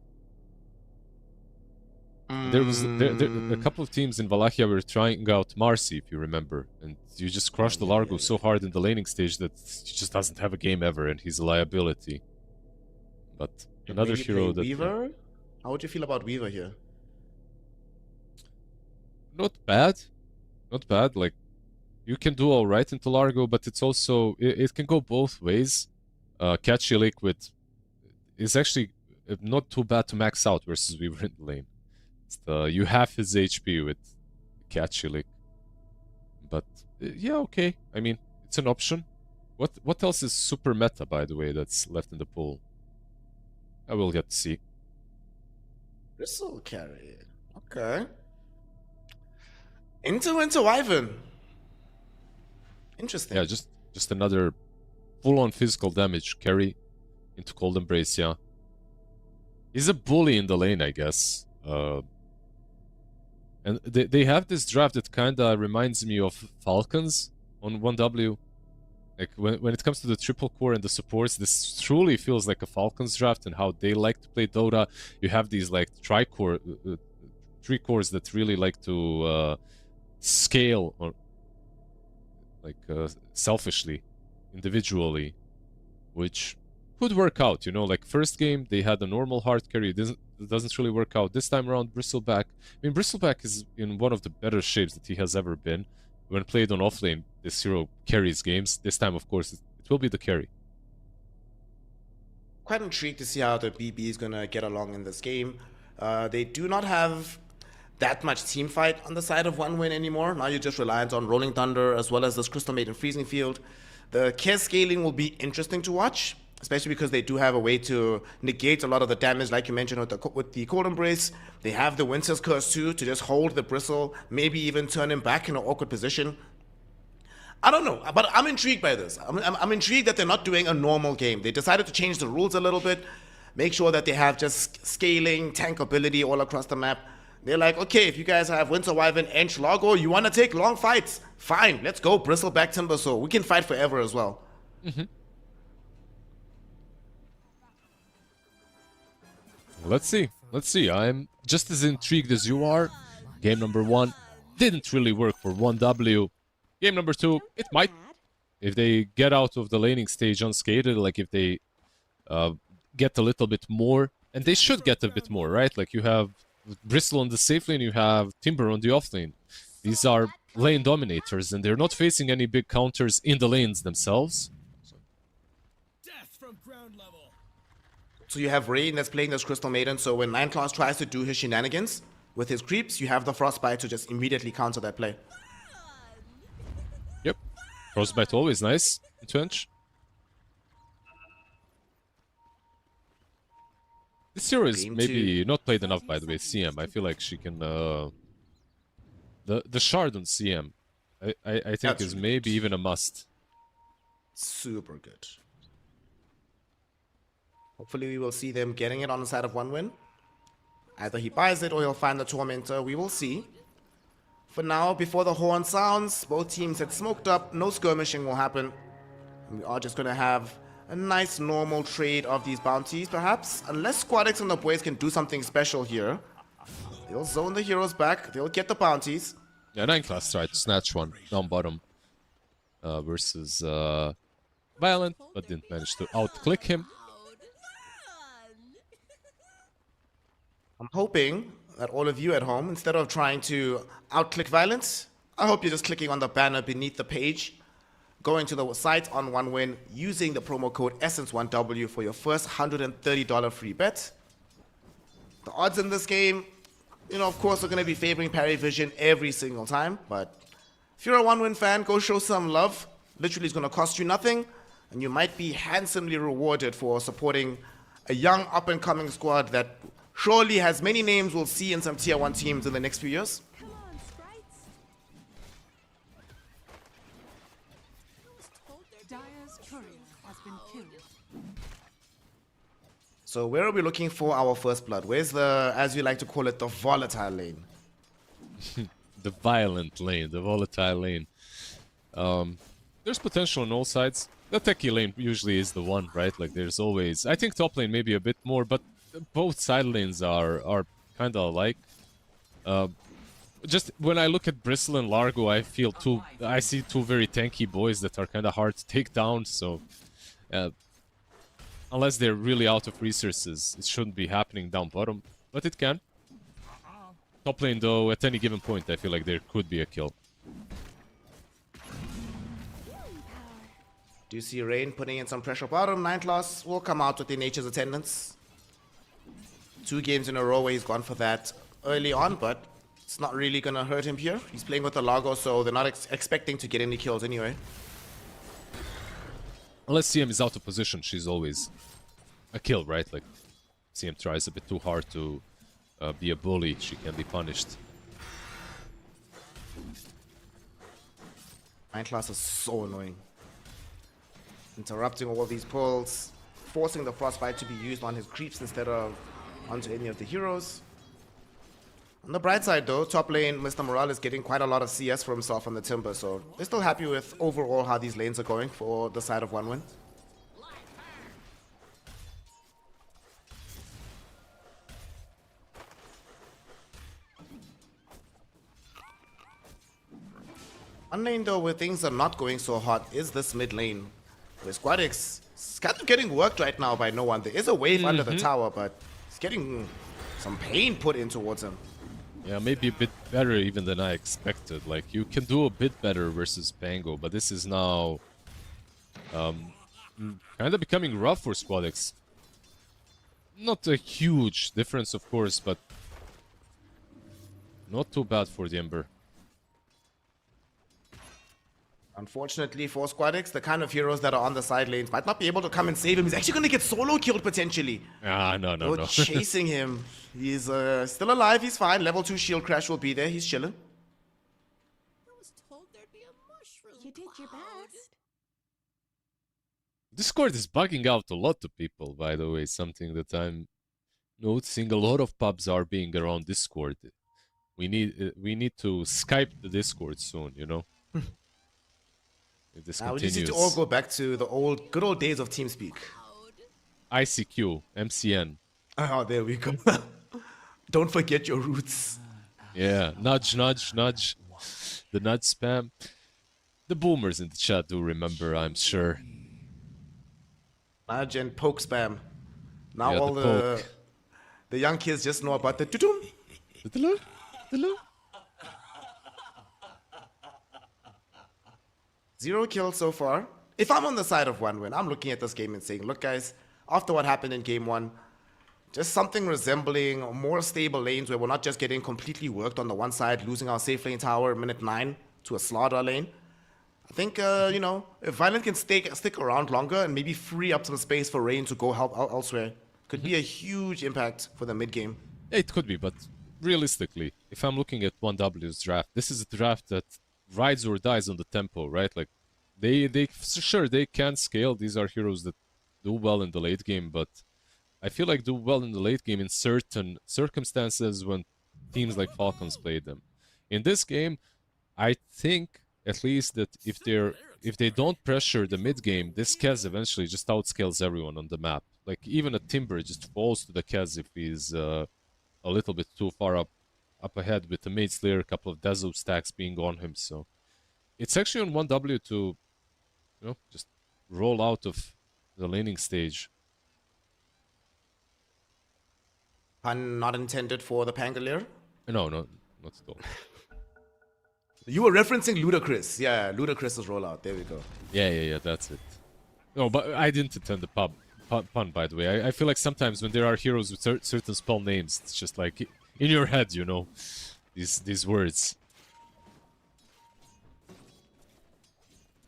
There was a couple of teams in Wallachia were trying out Marcy, if you remember, and you just crushed the Largo so hard in the laning stage that he just doesn't have a game ever, and he's a liability. But another hero that Weaver? How would you feel about Weaver here? not bad, not bad. Like you can do all right into Largo, but it's also it can go both ways. Catchy Liquid is actually not too bad to max out versus Weaver in the lane. You have his HP with Catchy Lick. But yeah, okay. I mean, it's an option. What else is super meta, by the way, that's left in the pool? I will get to see. Bristle carry. Okay. Into Wyvern. Interesting. Yeah, just another full-on physical damage carry into Cold Embrace, yeah. He's a bully in the lane, I guess. And they have this draft that kinda reminds me of Falcons on 1W. Like when it comes to the triple core and the supports, this truly feels like a Falcons draft and how they like to play Dota. You have these like three cores that really like to scale or like selfishly, individually, which could work out, you know. Like first game they had a normal hard carry. It doesn't really work out. This time around, Bristleback. I mean, Bristleback is in one of the better shapes that he has ever been. When played on offlane, this hero carries games. This time, of course, it will be the carry. Quite intrigued to see how the BB is gonna get along in this game. They do not have that much team fight on the side of one win anymore. Now you're just reliant on Rolling Thunder as well as this Crystal Maiden Freezing Field. The care scaling will be interesting to watch. especially because they do have a way to negate a lot of the damage, like you mentioned with the Cold Embrace. They have the Winter's Curse too, to just hold the Bristle, maybe even turn him back in an awkward position. I don't know, but I'm intrigued by this. I'm intrigued that they're not doing a normal game. They decided to change the rules a little bit, make sure that they have just scaling, tank ability all across the map. They're like, okay, if you guys have Winter Wyvern, Ench, Largo, you want to take long fights? Fine, let's go, Bristleback Timbersaw. We can fight forever as well. Let's see. Let's see. I'm just as intrigued as you are. Game number 1 didn't really work for 1W. Game number 2, it might. If they get out of the laning stage unscathed, like if they get a little bit more, and they should get a bit more, right? Like you have Bristle on the safe lane, you have Timber on the off lane. These are lane dominators, and they're not facing any big counters in the lanes themselves. So you have Rain that's playing this Crystal Maiden, so when Nineclaws tries to do his shenanigans with his creeps, you have the Frostbite to just immediately counter that play. Yep. Frostbite always nice in Twitch. This hero is maybe not played enough, by the way, CM. I feel like she can... The Shard on CM, I think is maybe even a must. Super good. Hopefully we will see them getting it on the side of 1win. Either he buys it or he'll find the Tormentor. We will see. For now, before the horn sounds, both teams had smoked up. No skirmishing will happen. We are just going to have a nice normal trade of these bounties, perhaps. Unless Squadix and the boys can do something special here. They'll zone the heroes back. They'll get the bounties. Yeah, Nineclaws tried to snatch one down bottom versus Violent, but didn't manage to outclick him. I'm hoping that all of you at home, instead of trying to outclick Violence, I hope you're just clicking on the banner beneath the page, going to the site on 1win, using the promo code Essence1W for your first $130 free bet. The odds in this game, you know, of course, are going to be favoring Parivision every single time, but if you're a 1win fan, go show some love. Literally, it's going to cost you nothing, and you might be handsomely rewarded for supporting a young up-and-coming squad that surely has many names we'll see in some tier 1 teams in the next few years. Come on, sprites. Dire's courier has been killed. So where are we looking for our first blood? Where's the, as you like to call it, the volatile lane? The violent lane, the volatile lane. There's potential on all sides. The techie lane usually is the one, right? Like there's always... I think top lane maybe a bit more, but both side lanes are kind of alike. Just when I look at Bristle and Largo, I see two very tanky boys that are kind of hard to take down, so... unless they're really out of resources, it shouldn't be happening down bottom, but it can. Top lane though, at any given point, I feel like there could be a kill. Do you see Rain putting in some pressure bottom? Nineclaws will come out with the Nature's Attendance. 2 games in a row where he's gone for that early on, but it's not really going to hurt him here. He's playing with the Largo, so they're not expecting to get any kills anyway. Unless CM is out of position, she's always a kill, right? Like, CM tries a bit too hard to be a bully, she can be punished. Nineclaws is so annoying. Interrupting all these pulls, forcing the Frostbite to be used on his creeps instead of onto any of the heroes. On the bright side though, top lane, Mr. Morale is getting quite a lot of CS for himself on the Timber, so they're still happy with overall how these lanes are going for the side of 1win. One lane though where things are not going so hot is this mid lane, where Squadix is kind of getting worked right now by no one. There is a wave under the tower, but he's getting some pain put in towards him. Yeah, maybe a bit better even than I expected. Like, you can do a bit better versus Pango, but this is now kind of becoming rough for Squadix. Not a huge difference, of course, but not too bad for the Ember. Unfortunately for Squadix, the kind of heroes that are on the side lanes might not be able to come and save him. He's actually going to get solo killed potentially. Ah, no. They're chasing him. He's still alive. He's fine. Level 2 shield crash will be there. He's chilling. I was told there'd be a mushroom. You did your best. Discord is bugging out a lot of people, by the way. Something that I'm noticing. A lot of pubs are being around Discord. We need to Skype the Discord soon, you know? If this Now we continues. just need to all go back to the good old days of TeamSpeak. ICQ, MCN. Oh, there we go. Don't forget your roots. Yeah, nudge, nudge, nudge. The nudge spam. The boomers in the chat do remember, I'm sure. Nudge and poke spam. Now Yeah, all the the young kids just know about the tutum. Hello? 0 kills so far. If I'm on the side of 1 win, I'm looking at this game and saying, look guys, after what happened in game 1, just something resembling more stable lanes where we're not just getting completely worked on the one side, losing our safe lane tower minute 9 to a slaughter lane. I think, you know, if Violent can stick around longer and maybe free up some space for Rain to go help elsewhere, could be a huge impact for the mid game. It could be, but realistically, if I'm looking at 1W's draft, this is a draft that rides or dies on the tempo, right? Like, sure, they can scale. These are heroes that do well in the late game, but I feel like do well in the late game in certain circumstances when teams like Falcons play them. In this game, I think at least that if they don't pressure the mid game, this Kez eventually just outscales everyone on the map. Like even a Timber just falls to the Kez if he's a little bit too far up ahead with the Maid Slayer, a couple of Dazzle stacks being on him. So it's actually on 1W to, you know, just roll out of the laning stage. Pun not intended for the Pangolier. No, not at all. You were referencing Ludacris. Yeah, Ludacris's rollout. There we go. Yeah, that's it. No, but I didn't intend the pun, by the way. I feel like sometimes when there are heroes with certain spell names, it's just like in your head, you know, these words.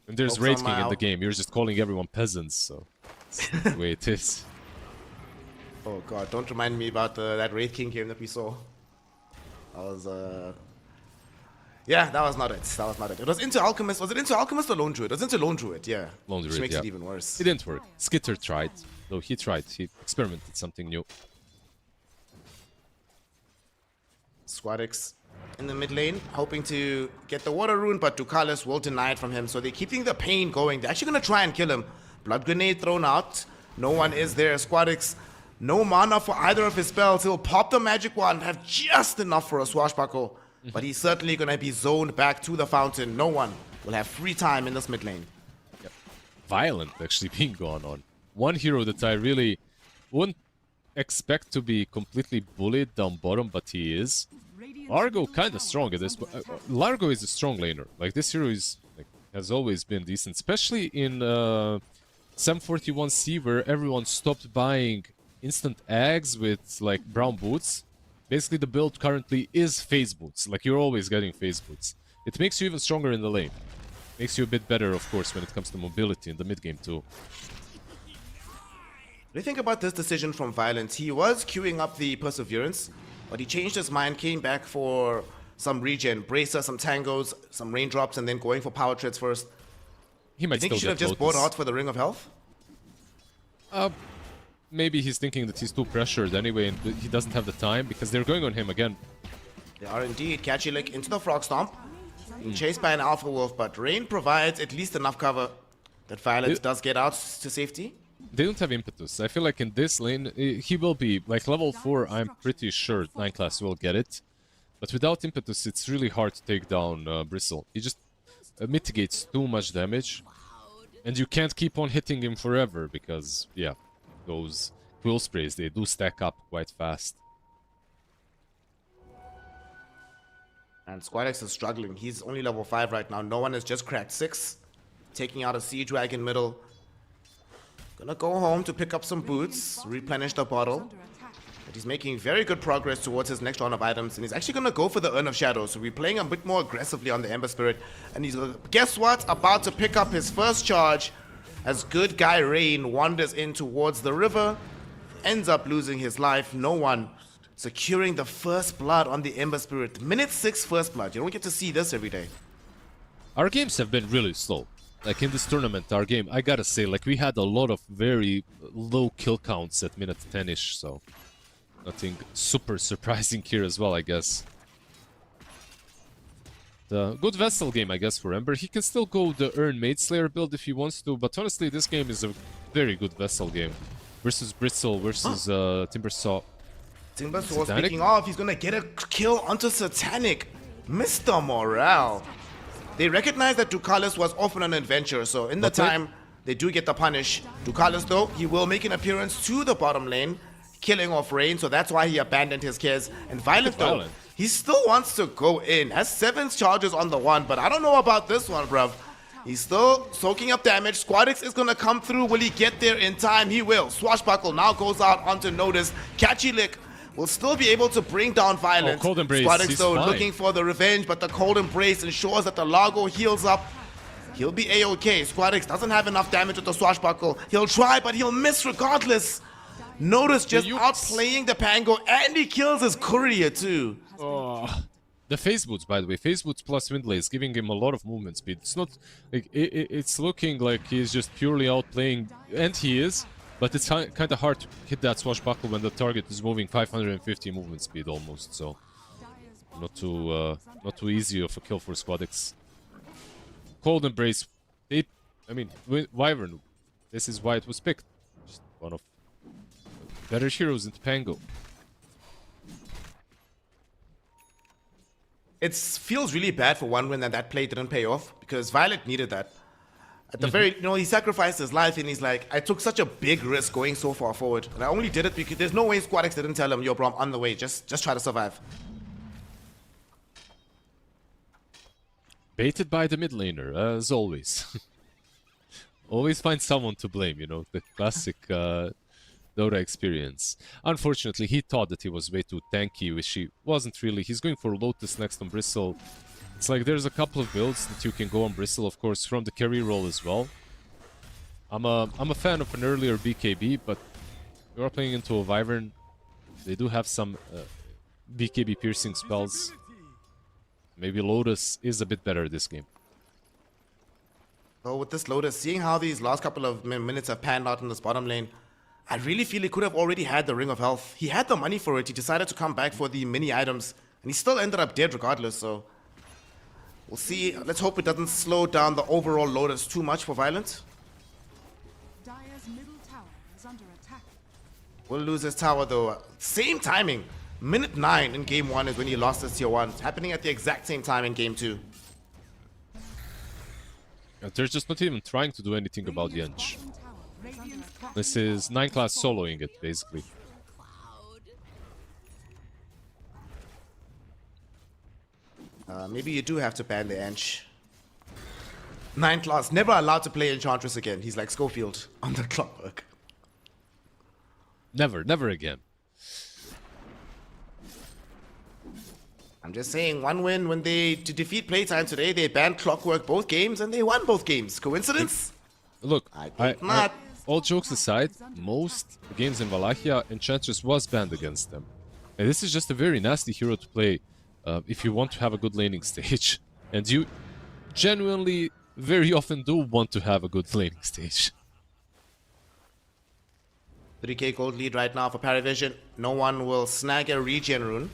And there's Focus Raid on King my in the out. game. You're just calling everyone peasants, so it's the way it is. Oh god, don't remind me about that Wraith King game that we saw. That was yeah, that was not it. That was not it. It was into Alchemist. Was it into Alchemist or Lone Druid? It was into Lone Druid, yeah. Lone Which Druid, makes yeah. it even worse. It didn't work. Skitter tried. Though he tried. He experimented something new. Squadix in the mid lane, hoping to get the water rune, but Ducalis will deny it from him. So they're keeping the pain going. They're actually going to try and kill him. Blood grenade thrown out. No one is there. Squadix, no mana for either of his spells. He'll pop the magic wand, have just enough for a swashbuckle. But he's certainly going to be zoned back to the fountain. No one will have free time in this mid lane. Yep. Violent actually being gone on. One hero that I really wouldn't expect to be completely bullied down bottom, but he is. Largo kind of strong at this, but Largo is a strong laner. Like this hero is has always been decent, especially in 741C where everyone stopped buying instant eggs with like brown boots. Basically, the build currently is phase boots. Like you're always getting phase boots. It makes you even stronger in the lane. Makes you a bit better, of course, when it comes to mobility in the mid game too. What do you think about this decision from Violent? He was queuing up the Perseverance, but he changed his mind, came back for some regen, Bracer, some Tangos, some Raindrops, and then going for Power Treads first. He might You think he still should have get just bought Lotus. out for the Ring of Health? Maybe he's thinking that he's too pressured anyway and he doesn't have the time because they're going on him again. They are indeed. Catchylick into the Frog Stomp. Being chased by an Alpha Wolf, but Rain provides at least enough cover that Violent does get out to safety. They don't have impetus. I feel like in this lane, he will be, like level 4, I'm pretty sure 9 class will get it. But without impetus, it's really hard to take down Bristle. He just mitigates too much damage. And you can't keep on hitting him forever because, yeah, those quill sprays, they do stack up quite fast. And Squadix is struggling. He's only level 5 right now. No one has just cracked 6. Taking out a Sea Dragon middle. Gonna go home to pick up some boots, replenish the bottle. But he's making very good progress towards his next round of items, and he's actually going to go for the Urn of Shadows. So we're playing a bit more aggressively on the Ember Spirit. And he's, guess what? About to pick up his first charge as good guy Rain wanders in towards the river, ends up losing his life. No one securing the first blood on the Ember Spirit. Minute 6 first blood. You don't get to see this every day. Our games have been really slow. Like in this tournament, our game, I gotta say, like we had a lot of very low kill counts at minute 10-ish, so nothing super surprising here as well, I guess. The good Vessel game, I guess, for Ember. He can still go the Urn Maidslayer build if he wants to, but honestly, this game is a very good Vessel game. Versus Bristle, versus Timbersaw. Timbersaw, speaking of, he's gonna get a kill onto Satanic. Mr. Morale. They recognize that Ducalis was off on an adventure, so in the time, they do get the punish. Ducalis, though, he will make an appearance to the bottom lane, killing off Rain, so that's why he abandoned his cares. And Violent, though, he still wants to go in. Has 7 charges on the one, but I don't know about this one, bruv. He's still soaking up damage. Squadix is going to come through. Will he get there in time? He will. Swashbuckle now goes out onto Notice. Catchy Lick will still be able to bring down Violence. Cold Embrace, Squadix, though, looking for the revenge, but the Cold Embrace ensures that the Largo heals up. He'll be A-OK. Squadix doesn't have enough damage with the Swashbuckle. He'll try, but he'll miss regardless. Notice just outplaying the Pango, and he kills his courier, too. The Phase Boots, by the way, Phase Boots plus Windlay is giving him a lot of movement speed. It's not like it's looking like he's just purely outplaying, and he is, but it's kind of hard to hit that Swashbuckle when the target is moving 550 movement speed almost. So not too easy of a kill for Squadix. Cold Embrace, I mean, Wyvern. This is why it was picked. Just one of better heroes in Pango. It feels really bad for OneWin that play didn't pay off, because Violet needed that. At the very, he sacrificed his life, and he's like, I took such a big risk going so far forward, and I only did it because there's no way Squadix didn't tell him, yo bro, I'm on the way, just try to survive. Baited by the mid laner, as always. Always find someone to blame, the classic Dota experience. Unfortunately, he thought that he was way too tanky, which he wasn't really. He's going for Lotus next on Bristle. It's like there's a couple of builds that you can go on Bristle, of course, from the carry role as well. I'm a fan of an earlier BKB, but you are playing into a Wyvern. They do have some BKB piercing spells. Maybe Lotus is a bit better this game. So with this Lotus, seeing how these last couple of minutes have panned out in this bottom lane, I really feel he could have already had the Ring of Health. He had the money for it. He decided to come back for the mini items, and he still ended up dead regardless, so we'll see. Let's hope it doesn't slow down the overall Lotus too much for Violent. Dire's middle tower is under attack. Will lose his tower though. Same timing. Minute 9 in game 1 is when he lost his tier 1. It's happening at the exact same time in game 2. They're just not even trying to do anything about the Ench. This is 9 class soloing it, basically. Maybe you do have to ban the Ench. 9 class, never allowed to play Enchantress again. He's like Schofield on the Clockwerk. Never again. I'm just saying, OneWin, when to defeat Playtime today, they banned Clockwerk both games and they won both games. Coincidence? Look, I think not. All jokes aside, most games in Wallachia, Enchantress was banned against them. And this is just a very nasty hero to play if you want to have a good laning stage. And you genuinely very often do want to have a good laning stage. 3k gold lead right now for Parivision. No one will snag a regen rune.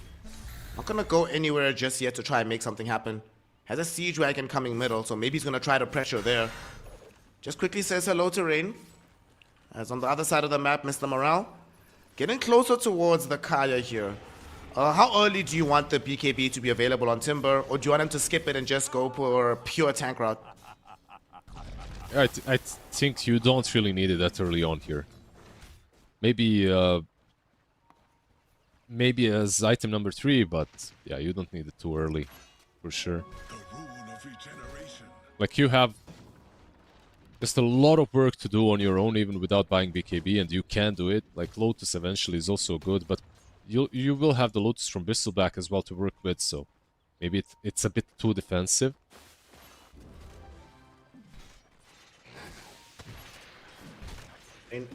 Not gonna go anywhere just yet to try and make something happen. Has a siege wagon coming middle, so maybe he's gonna try to pressure there. Just quickly says hello to Rain. As on the other side of the map, Mr. Morale. Getting closer towards the Kaya here. How early do you want the BKB to be available on Timber, or do you want him to skip it and just go for a pure tank route? I think you don't really need it that early on here. Maybe as item number 3, but yeah, you don't need it too early, for sure. Like, you have just a lot of work to do on your own, even without buying BKB, and you can do it. Like, Lotus eventually is also good, but you will have the Lotus from Bristleback as well to work with, so maybe it's a bit too defensive. And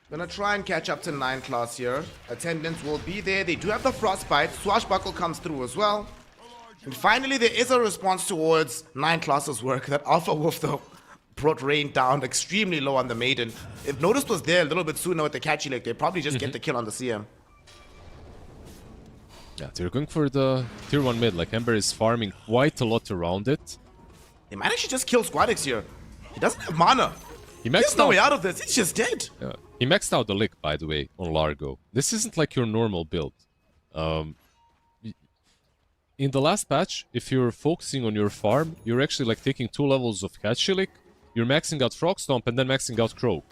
gonna try and catch up to 9 class here. Attendants will be there. They do have the Frostbite. Swashbuckle comes through as well. And finally, there is a response towards 9 classes work. That Alpha Wolf, though, brought Rain down extremely low on the Maiden. If Notice was there a little bit sooner with the catchy leg, they'd probably just get the kill on the CM. Yeah, they're going for the tier 1 mid. Like, Ember is farming quite a lot around it. They might actually just kill Squadix here. He doesn't have mana. He There's maxed no out. way out of this. He's just dead. Yeah. He maxed out the lick, by the way, on Largo. This isn't like your normal build. In the last patch, if you're focusing on your farm, you're actually like taking 2 levels of Catchy Lick, you're maxing out Frog Stomp, and then maxing out Crow.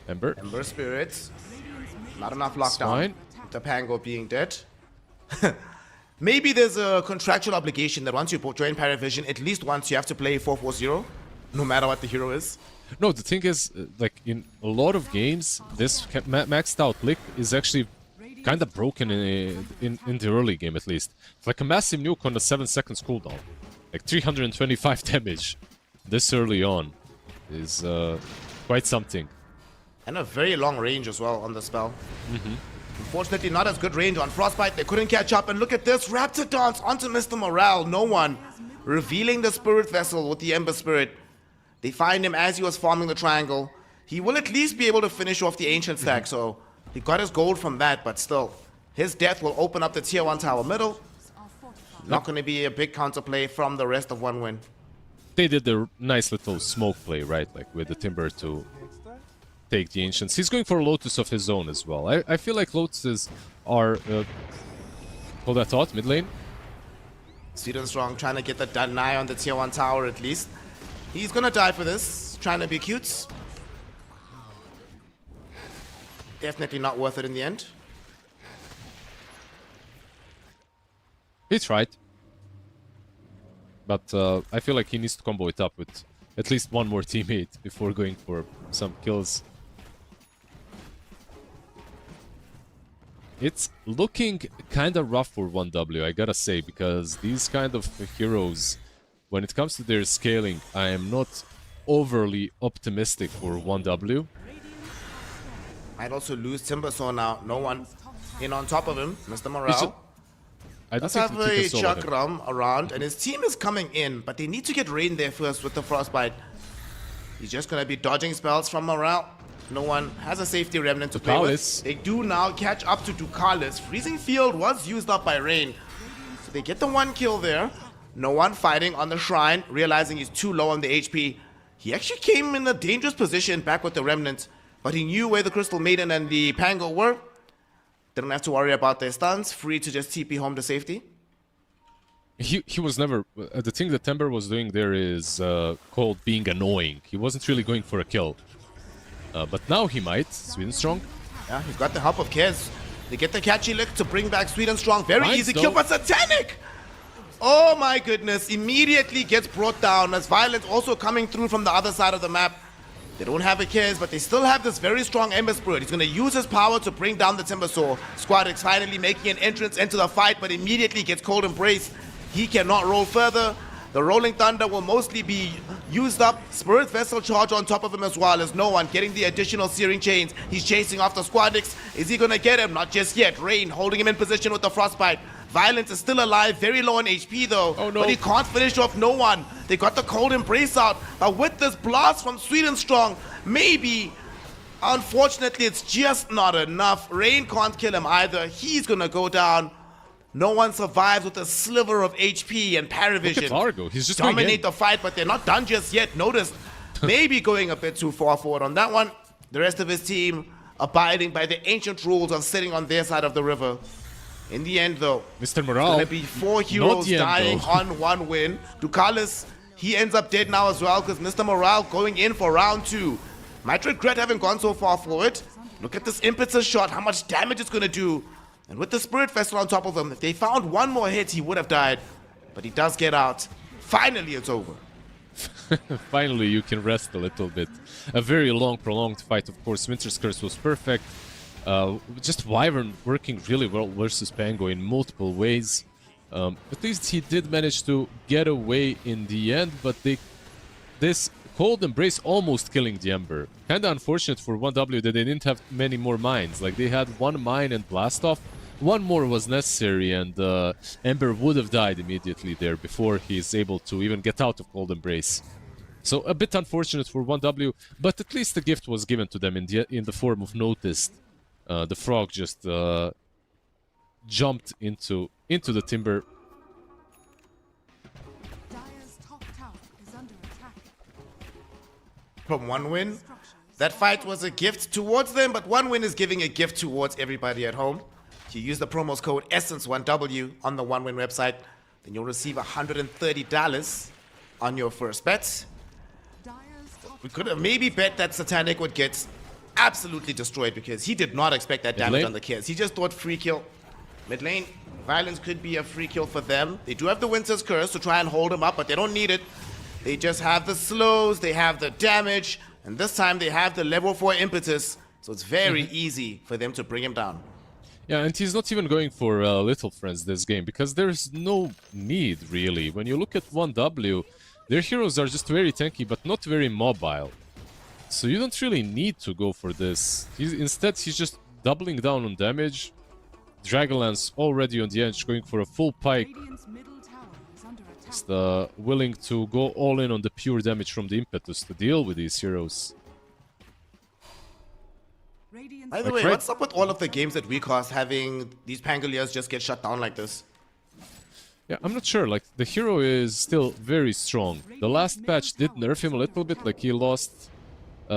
Ember. Ember Spirits. Not enough lockdown. Fine. The Pango being dead. Maybe there's a contractual obligation that once you join Parivision, at least once you have to play 4-4-0, no matter what the hero is. No, the thing is, like, in a lot of games, this maxed out Lick is actually kind of broken in the early game, at least. It's like a massive nuke on a 7 seconds cooldown. Like 325 damage this early on is quite something. And a very long range as well on the spell. Unfortunately, not as good range on Frostbite. They couldn't catch up. And look at this. Raptor dance onto Mr. Morale. No one. Revealing the Spirit Vessel with the Ember Spirit. They find him as he was farming the triangle. He will at least be able to finish off the Ancient stack. So he got his gold from that. But still, his death will open up the tier 1 tower middle. Not going to be a big counterplay from the rest of 1-win. They did the nice little smoke play, right? Like with the Timber to take the Ancients. He's going for a Lotus of his own as well. I feel like Lotuses are... hold that thought, mid lane. Sweet and Strong trying to get the deny on the tier 1 tower at least. He's going to die for this. Trying to be cute. Definitely not worth it in the end. He tried. But I feel like he needs to combo it up with at least one more teammate before going for some kills. It's looking kind of rough for 1W, I gotta say, because these kind of heroes, when it comes to their scaling, I am not overly optimistic for 1W. Might also lose Timbersaw now. No one in on top of him. Mr. Morale. I don't Let's think have he a can solo him. Chakram around, and his team is coming in, but they need to get Rain there first with the Frostbite. He's just going to be dodging spells from Morale. No one has a safety remnant to play with. They do now catch up to Ducalis. Freezing Field was used up by Rain. So they get the 1 kill there. No one fighting on the Shrine, realizing he's too low on the HP. He actually came in a dangerous position back with the Remnant, but he knew where the Crystal Maiden and the Pango were. Didn't have to worry about their stuns. Free to just TP home to safety. He was never... the thing that Timber was doing there is called being annoying. He wasn't really going for a kill. But now he might. Sweet and Strong. Yeah, he's got the help of Kez. They get the catchy lick to bring back Sweet and Strong. Very Nice, easy though. kill, but Satanic! Oh my goodness. Immediately gets brought down as Violence also coming through from the other side of the map. They don't have a Kez, but they still have this very strong Ember Spirit. He's going to use his power to bring down the Timbersaw. Squadix finally making an entrance into the fight, but immediately gets Cold Embrace. He cannot roll further. The Rolling Thunder will mostly be used up. Spirit Vessel charge on top of him as well as no one getting the additional Searing Chains. He's chasing after Squadix. Is he going to get him? Not just yet. Rain holding him in position with the Frostbite. Violence is still alive, very low on HP though. Oh, no. But he can't finish off no one. They got the Cold Embrace out. But with this blast from Sweet and Strong, maybe, unfortunately, it's just not enough. Rain can't kill him either. He's going to go down. No one survives with a sliver of HP and Parivision. Look at Largo. He's just going in. Dominate the fight, but they're not done just yet. Notice, maybe going a bit too far forward on that one. The rest of his team abiding by the ancient rules of sitting on their side of the river. In the end, though, Mr. Morale. gonna be 4 heroes the end, dying though. on 1 win. Ducalis, he ends up dead now as well because Mr. Morale going in for round 2. Might regret having gone so far forward. Look at this impetus shot, how much damage it's gonna do. And with the Spirit Vessel on top of him, if they found 1 more hit, he would have died. But he does get out. Finally, it's over. Finally, you can rest a little bit. A very long, prolonged fight, of course. Winter's Curse was perfect. Just Wyvern working really well versus Pango in multiple ways. At least he did manage to get away in the end, but this Cold Embrace almost killing the Ember. Kinda unfortunate for 1W that they didn't have many more mines. Like, they had one mine and blast off. One more was necessary, and Ember would have died immediately there before he's able to even get out of Cold Embrace. So a bit unfortunate for 1W, but at least the gift was given to them in the form of Noticed. The frog just jumped into the timber. Dire's top tower is under attack. From 1win, that fight was a gift towards them, but 1win is giving a gift towards everybody at home. If you use the promo code Essence1W on the 1win website, then you'll receive $130 on your first bet. We could have maybe bet that Satanic would get absolutely destroyed because he did not expect that damage on the kills. He just thought free kill. Mid lane, Violence could be a free kill for them. They do have the Winter's Curse to try and hold him up, but they don't need it. They just have the slows, they have the damage, and this time they have the level 4 impetus, so it's very easy for them to bring him down. Yeah, and he's not even going for Little Friends this game, because there's no need, really. When you look at 1W, their heroes are just very tanky, but not very mobile. So you don't really need to go for this. Instead, he's just doubling down on damage. Dragonlance already on the edge, going for a full pike. Radiant's middle tower is under attack. Just willing to go all in on the pure damage from the impetus to deal with these heroes. Radiant's By the way, what's up with all of the games that we cast having these Pangoliers just get shut down like this? Yeah, I'm not sure. Like, the hero is still very strong. The last patch did nerf him a little bit, like he lost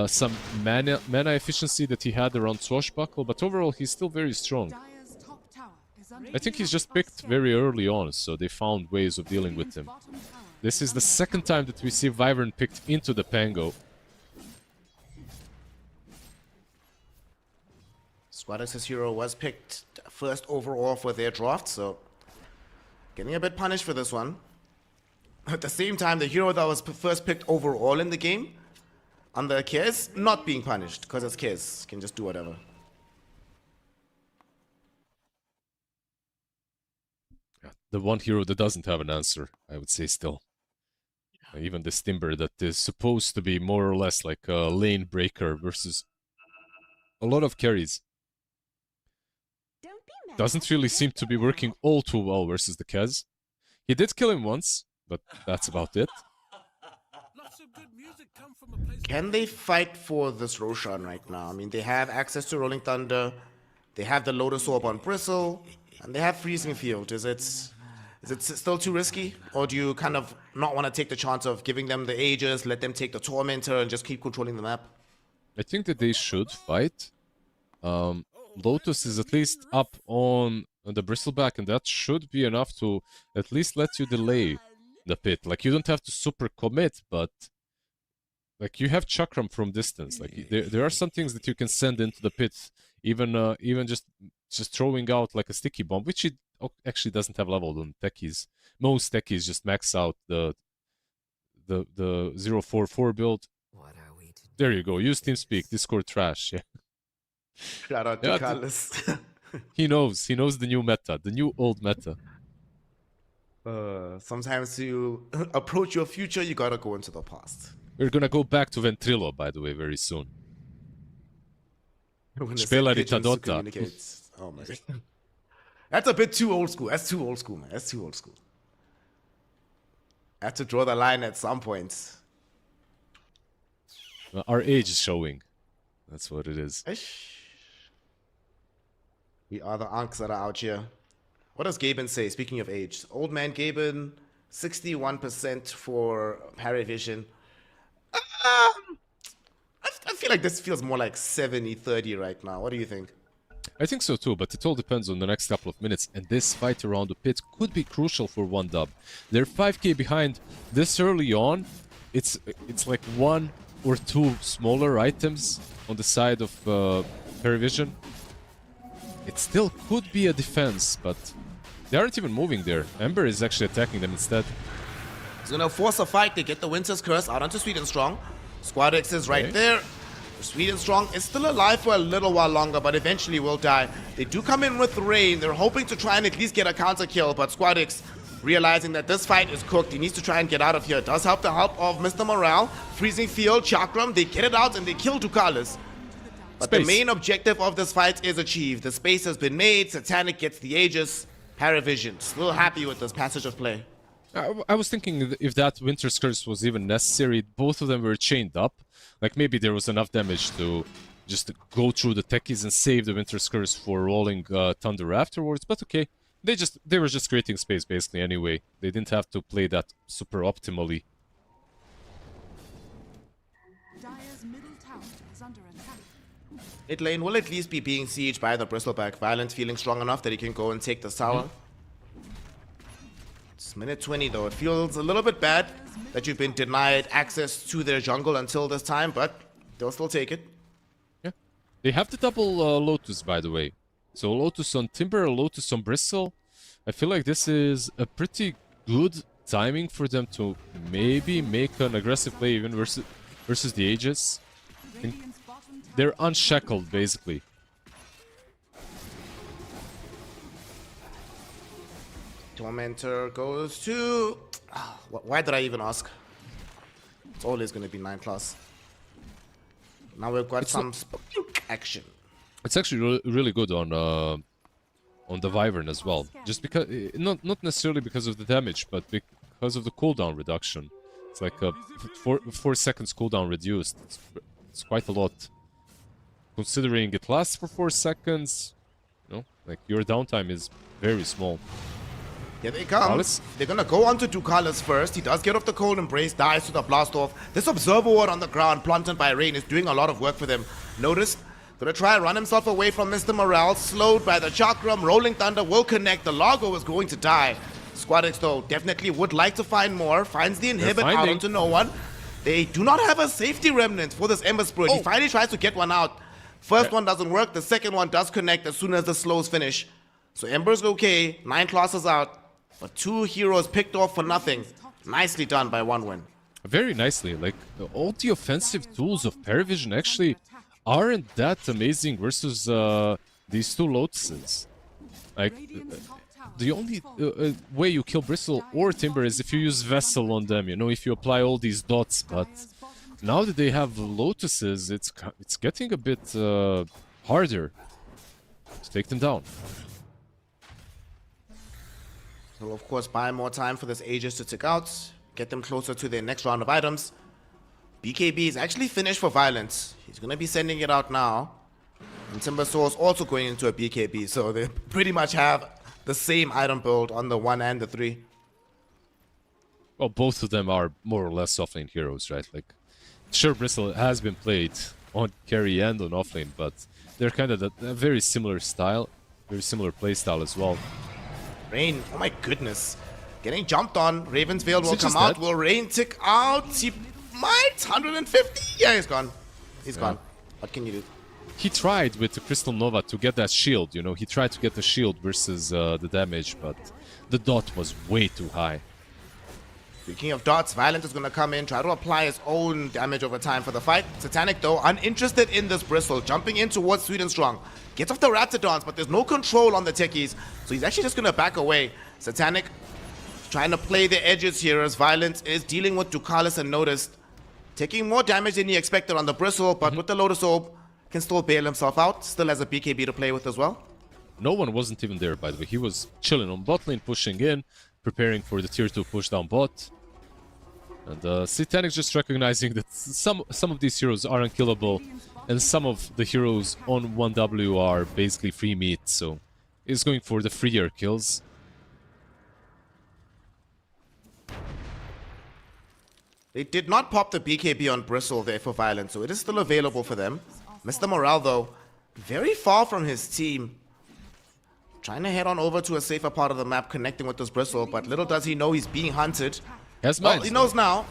some mana efficiency that he had around Swashbuckle, but overall he's still very strong. Dire's top tower is under I think he's just picked very early on, so they found ways of dealing with him. This is the second time that we see Wyvern picked into the Pango. Squadix's hero was picked first overall for their draft, so getting a bit punished for this one. At the same time, the hero that was first picked overall in the game, under Kez, not being punished, because it's Kez, can just do whatever. Yeah, the one hero that doesn't have an answer, I would say still. Even this Timber that is supposed to be more or less like a lane breaker versus a lot of carries. Doesn't really seem to be working all too well versus the Kez. He did kill him once, but that's about it. Can they fight for this Roshan right now? I mean, they have access to Rolling Thunder, they have the Lotus Orb on Bristle, and they have Freezing Field. Is it still too risky? Or do you kind of not want to take the chance of giving them the Aegis, let them take the Tormentor, and just keep controlling the map? I think that they should fight. Lotus is at least up on the Bristleback, and that should be enough to at least let you delay the pit. Like, you don't have to super commit, but like, you have Chakram from distance. Like, there are some things that you can send into the pit, even just throwing out like a sticky bomb, which it actually doesn't have leveled on techies. Most techies just max out the 044 build. What are we to do? There you go. Use TeamSpeak. Discord trash. Yeah. Shout out to Carlos. He knows the new meta, the new old meta. Sometimes to approach your future, you gotta go into the past. We're gonna go back to Ventrilo, by the way, very soon. Spela Ritadota. Oh my god. That's a bit too old school. That's too old school, man. That's too old school. I have to draw the line at some point. Our age is showing. That's what it is. We are the unks that are out here. What does Gaben say? Speaking of age, old man Gaben, 61% for Parivision. I feel like this feels more like 70-30 right now. What do you think? I think so too, but it all depends on the next couple of minutes, and this fight around the pit could be crucial for 1W. They're 5k behind this early on. It's like 1 or 2 smaller items on the side of Parivision. It still could be a defense, but they aren't even moving there. Ember is actually attacking them instead. He's gonna force a fight. They get the Winter's Curse out onto Sweet and Strong. Squadix is right there. Sweden Strong is still alive for a little while longer, but eventually will die. They do come in with Rain. They're hoping to try and at least get a counter kill, but Squadix, realizing that this fight is cooked, he needs to try and get out of here. It does help the help of Mr. Morale. Freezing Field, Chakram, they get it out and they kill Ducalis. But the main objective of this fight is achieved. The space has been made, Satanic gets the Aegis, Parivision. Still happy with this passage of play. I was thinking if that Winter's Curse was even necessary. Both of them were chained up. Like maybe there was enough damage to just go through the techies and save the Winter's Curse for rolling Thunder afterwards. But okay, they were just creating space basically anyway. They didn't have to play that super optimally. Dire's middle tower is under attack. Mid lane will at least be being sieged by the Bristleback. Violent feeling strong enough that he can go and take the tower. It's minute 20 though. It feels a little bit bad that you've been denied access to their jungle until this time, but they'll still take it. Yeah. They have the double Lotus, by the way. So Lotus on Timber, Lotus on Bristle. I feel like this is a pretty good timing for them to maybe make an aggressive play even versus the Aegis. I think they're unshackled, basically. Tormentor goes to... why did I even ask? It's always going to be 9+. Now we've got some action. It's actually really good on the Wyvern as well. Just because, not necessarily because of the damage, but because of the cooldown reduction. It's like a 4 seconds cooldown reduced. It's quite a lot. Considering it lasts for 4 seconds, you know, like your downtime is very small. Here they come. Ducalis? They're gonna go on to Ducalis first. He does get off the Cold Embrace, dies to the Blast Off. This Observer Ward on the ground, planted by Rain, is doing a lot of work for them. Notice, gonna try and run himself away from Mr. Morale. Slowed by the Chakram. Rolling Thunder will connect. The Largo is going to die. Squadix, though, definitely would like to find more. Finds the Inhibit out onto no one. They do not have a safety remnant for this Ember Spirit. He finally tries to get one out. First one doesn't work. The second one does connect as soon as the slows finish. So Ember's okay. 9 classes out. But 2 heroes picked off for nothing. Nicely done by OneWin. Very nicely. Like, all the offensive tools of Parivision actually aren't that amazing versus these 2 Lotuses. Like, the only way you kill Bristle or Timber is if you use Vessel on them, you know, if you apply all these dots. But now that they have Lotuses, it's getting a bit harder to take them down. Will of course buy more time for this Aegis to tick out, get them closer to their next round of items. BKB is actually finished for Violence. He's going to be sending it out now. And Timber Soul is also going into a BKB, so they pretty much have the same item build on the 1 and the 3. Well, both of them are more or less offlane heroes, right? Like, sure, Bristle has been played on carry and on offlane, but they're kind of a very similar style, very similar playstyle as well. Rain, oh my goodness. Getting jumped on. Ravensveil will come out. Dead? Will Rain tick out? He might. 150. Yeah, he's gone. He's gone. What can you do? He tried with the Crystal Nova to get that shield, you know. He tried to get the shield versus the damage, but the dot was way too high. Speaking of dots, Violent is going to come in, try to apply his own damage over time for the fight. Satanic, though, uninterested in this Bristle, jumping in towards Sweden Strong. Gets off the Raptidons, but there's no control on the techies, so he's actually just going to back away. Satanic trying to play the edges here as Violent is dealing with Ducalis and Noticed. Taking more damage than he expected on the Bristle, but with the Lotus Orb, can still bail himself out. Still has a BKB to play with as well. No one wasn't even there, by the way. He was chilling on bot lane, pushing in, preparing for the tier 2 push down bot. And Satanic just recognizing that some of these heroes are unkillable, and some of the heroes on 1W are basically free meat, so he's going for the freer kills. They did not pop the BKB on Bristle there for Violence, so it is still available for them. Mr. Morale, though, very far from his team. Trying to head on over to a safer part of the map, connecting with this Bristle, but little does he know he's being hunted. Has mines, he knows now.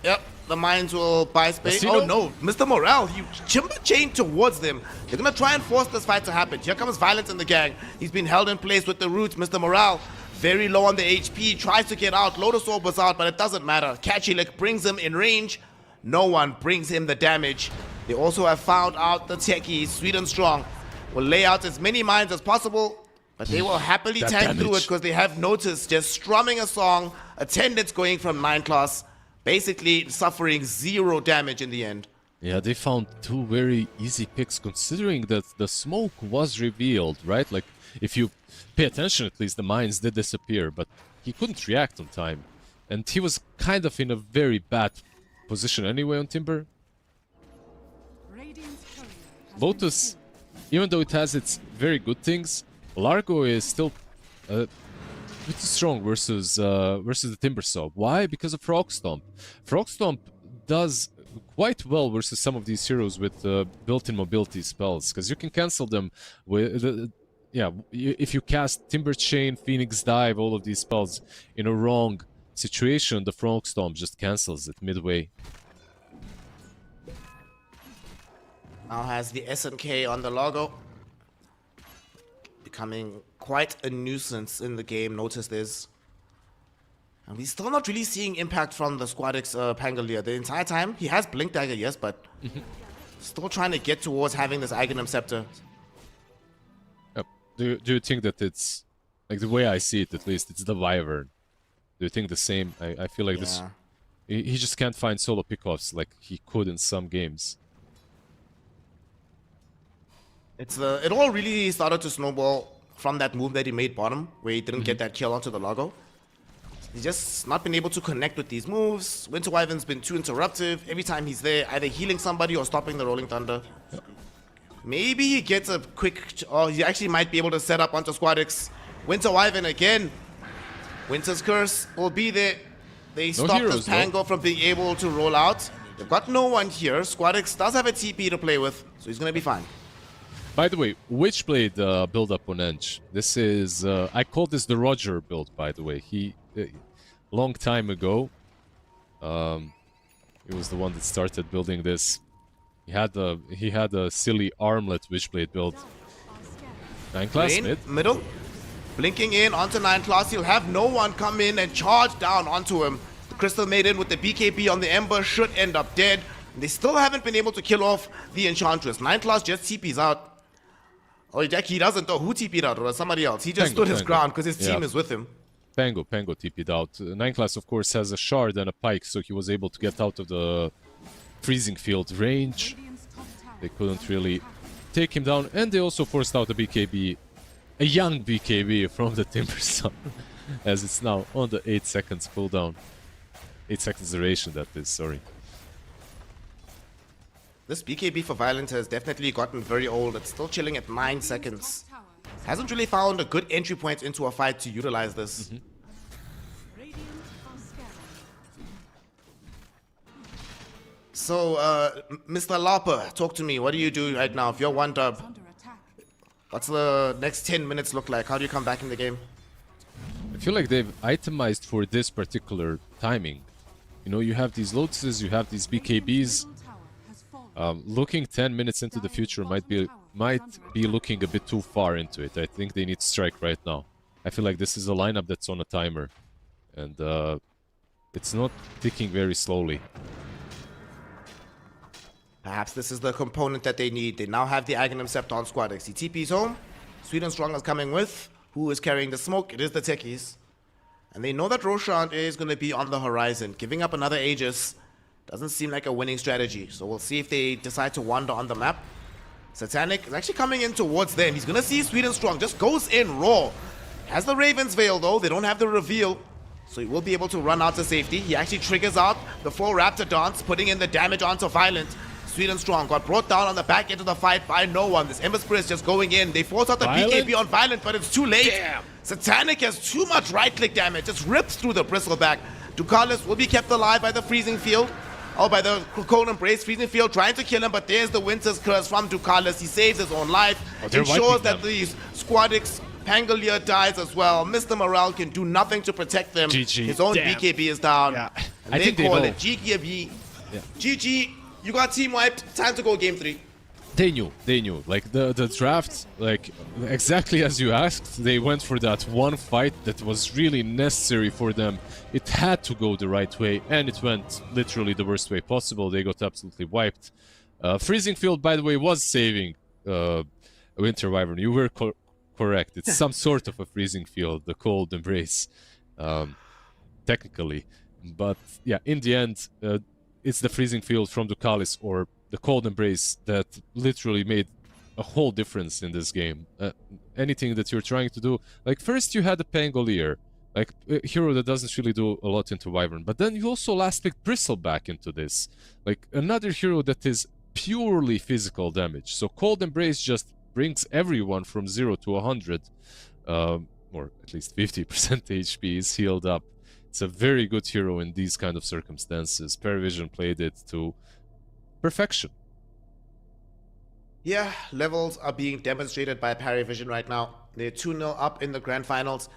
Yep, the mines will buy space. Oh no, Mr. Morale, he chimber chained towards them. They're gonna try and force this fight to happen. Here comes Violence in the gang. He's been held in place with the roots. Mr. Morale, very low on the HP, tries to get out. Lotus Orb was out, but it doesn't matter. Catchy Lick brings him in range. No one brings him the damage. They also have found out the techies. Sweden Strong will lay out as many mines as possible, but they will happily That tank through it damage. because they have noticed just strumming a song, attendance going from 9 class, basically suffering 0 damage in the end. Yeah, they found 2 very easy picks considering that the smoke was revealed, right? Like, if you pay attention, at least the mines did disappear, but he couldn't react on time. And he was kind of in a very bad position anyway on Timber. Radiant's courier has Lotus, even though it has its very good things, Largo is still pretty strong versus the Timber Saw. Why? Because of Frog Stomp. Frog Stomp does quite well versus some of these heroes with built-in mobility spells, because you can cancel them with if you cast Timber Chain, Phoenix Dive, all of these spells in a wrong situation, the Frog Stomp just cancels it midway. Now has the SNK on the logo. Becoming quite a nuisance in the game, notice this. And we're still not really seeing impact from the Squadix Pangolier. The entire time, he has Blink Dagger, yes, but still trying to get towards having this Aghanim Scepter. Yep. Do you think that it's, like the way I see it at least, it's the Wyvern? Do you think the same? I feel like this... He just can't find solo pickoffs like he could in some games. It all really started to snowball from that move that he made bottom, where he didn't get that kill onto the logo. He's just not been able to connect with these moves. Winter Wyvern's been too interruptive. Every time he's there, either healing somebody or stopping the Rolling Thunder. Maybe he gets a quick... Or he actually might be able to set up onto Squadix. Winter Wyvern again. Winter's Curse will be there. They stop heroes, this Pango from being able to roll out. They've got no one here. Squadix does have a TP to play with, so he's going to be fine. By the way, Witchblade build up on Edge. This is... I call this the Roger build, by the way. He... long time ago, he was the one that started building this. He had a silly armlet Witchblade build. 9 class Rain, mid. middle. Blinking in onto 9 class. He'll have no one come in and charge down onto him. The Crystal Maiden with the BKB on the Ember should end up dead. They still haven't been able to kill off the Enchantress. 9 class just TP's out. Oh, Jack, he doesn't know who TP'd out, or somebody else. He just stood his ground because his team is with him. Pango TP'd out. 9 class, of course, has a shard and a pike, so he was able to get out of the freezing field range. They couldn't really take him down, and they also forced out a BKB, a young BKB from the Timber Sun, as it's now on the 8 seconds cooldown. 8 seconds duration, that is, sorry. This BKB for Violent has definitely gotten very old. It's still chilling at 9 seconds. Hasn't really found a good entry point into a fight to utilize this. So, Mr. Lauper, talk to me. What do you do right now? If you're 1 dub, what's the next 10 minutes look like? How do you come back in the game? I feel like they've itemized for this particular timing. You know, you have these Lotuses, you have these BKBs. Looking 10 minutes into the future might be looking a bit too far into it. I think they need to strike right now. I feel like this is a lineup that's on a timer, and it's not ticking very slowly. Perhaps this is the component that they need. They now have the Aghanim Scepter on Squadix. He TP's home. Sweden Strong is coming with. Who is carrying the smoke? It is the techies. And they know that Roshan is going to be on the horizon. Giving up another Aegis doesn't seem like a winning strategy. So we'll see if they decide to wander on the map. Satanic is actually coming in towards them. He's going to see Sweden Strong. Just goes in raw. Has the Raven's Veil though. They don't have the reveal. So he will be able to run out to safety. He actually triggers out the full Raptor Dance, putting in the damage onto Violent. Sweden Strong got brought down on the back end of the fight by no one. This Ember Spirit is just going in. They force out the BKB on Violent, but it's too late. Damn. Satanic has too much right-click damage. Just rips through the Bristleback. Ducalis will be kept alive by the Freezing Field. Oh, by the Cold Embrace. Freezing Field trying to kill him, but there's the Winter's Curse from Ducalis. He saves his own life. Ensures that the Squadix Pangolier dies as well. Mr. Morale can do nothing to protect them. GG. His own BKB is down. Yeah. And I they think they call know. it GGB. Yeah. GG. You got team wiped. Time to go game 3. They knew. Like the draft, like exactly as you asked, they went for that one fight that was really necessary for them. It had to go the right way, and it went literally the worst way possible. They got absolutely wiped. Freezing Field, by the way, was saving Winter Wyvern. You were correct. It's some sort of a freezing field, the cold embrace, technically. But yeah, in the end, it's the freezing field from Ducalis or the cold embrace that literally made a whole difference in this game. Anything that you're trying to do, like first you had the Pangolier, like a hero that doesn't really do a lot into Wyvern, but then you also last picked Bristleback into this, like another hero that is purely physical damage. So Cold Embrace just brings everyone from 0 to 100, or at least 50% HP is healed up. It's a very good hero in these kind of circumstances. Parivision played it to perfection. Yeah, levels are being demonstrated by Parivision right now. They're 2-0 up in the grand finals.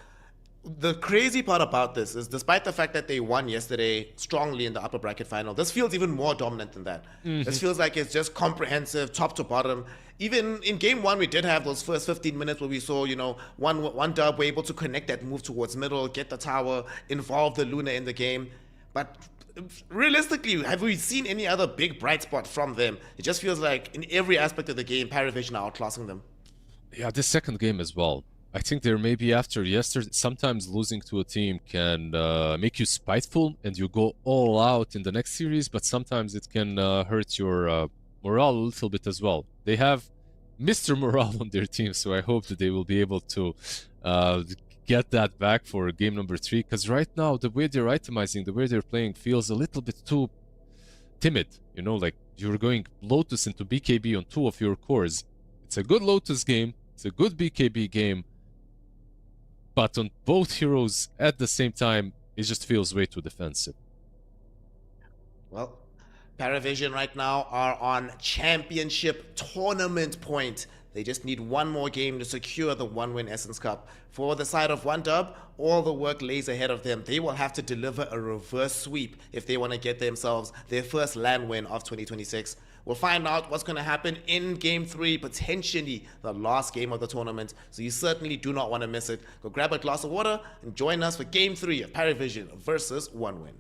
The crazy part about this is, despite the fact that they won yesterday strongly in the upper bracket final, this feels even more dominant than that. This feels like it's just comprehensive, top to bottom. Even in game one, we did have those first 15 minutes where we saw, you know, one dub were able to connect that move towards middle, get the tower, involve the Luna in the game. But realistically, have we seen any other big bright spot from them? It just feels like in every aspect of the game, Parivision are outclassing them. Yeah, this second game as well. I think there may be after yesterday, sometimes losing to a team can make you spiteful and you go all out in the next series, but sometimes it can hurt your morale a little bit as well. They have Mr. Morale on their team, so I hope that they will be able to get that back for game number 3, because right now the way they're itemizing, the way they're playing feels a little bit too timid. You know, like you're going Lotus into BKB on 2 of your cores. It's a good Lotus game, it's a good BKB game, but on both heroes at the same time, it just feels way too defensive. Well, Parivision right now are on championship tournament point. They just need one more game to secure the 1-win Essence Cup. For the side of OneDub, all the work lays ahead of them. They will have to deliver a reverse sweep if they want to get themselves their first LAN win of 2026. We'll find out what's going to happen in Game 3, potentially the last game of the tournament. So you certainly do not want to miss it. Go grab a glass of water and join us for Game 3 of Parivision versus 1-win.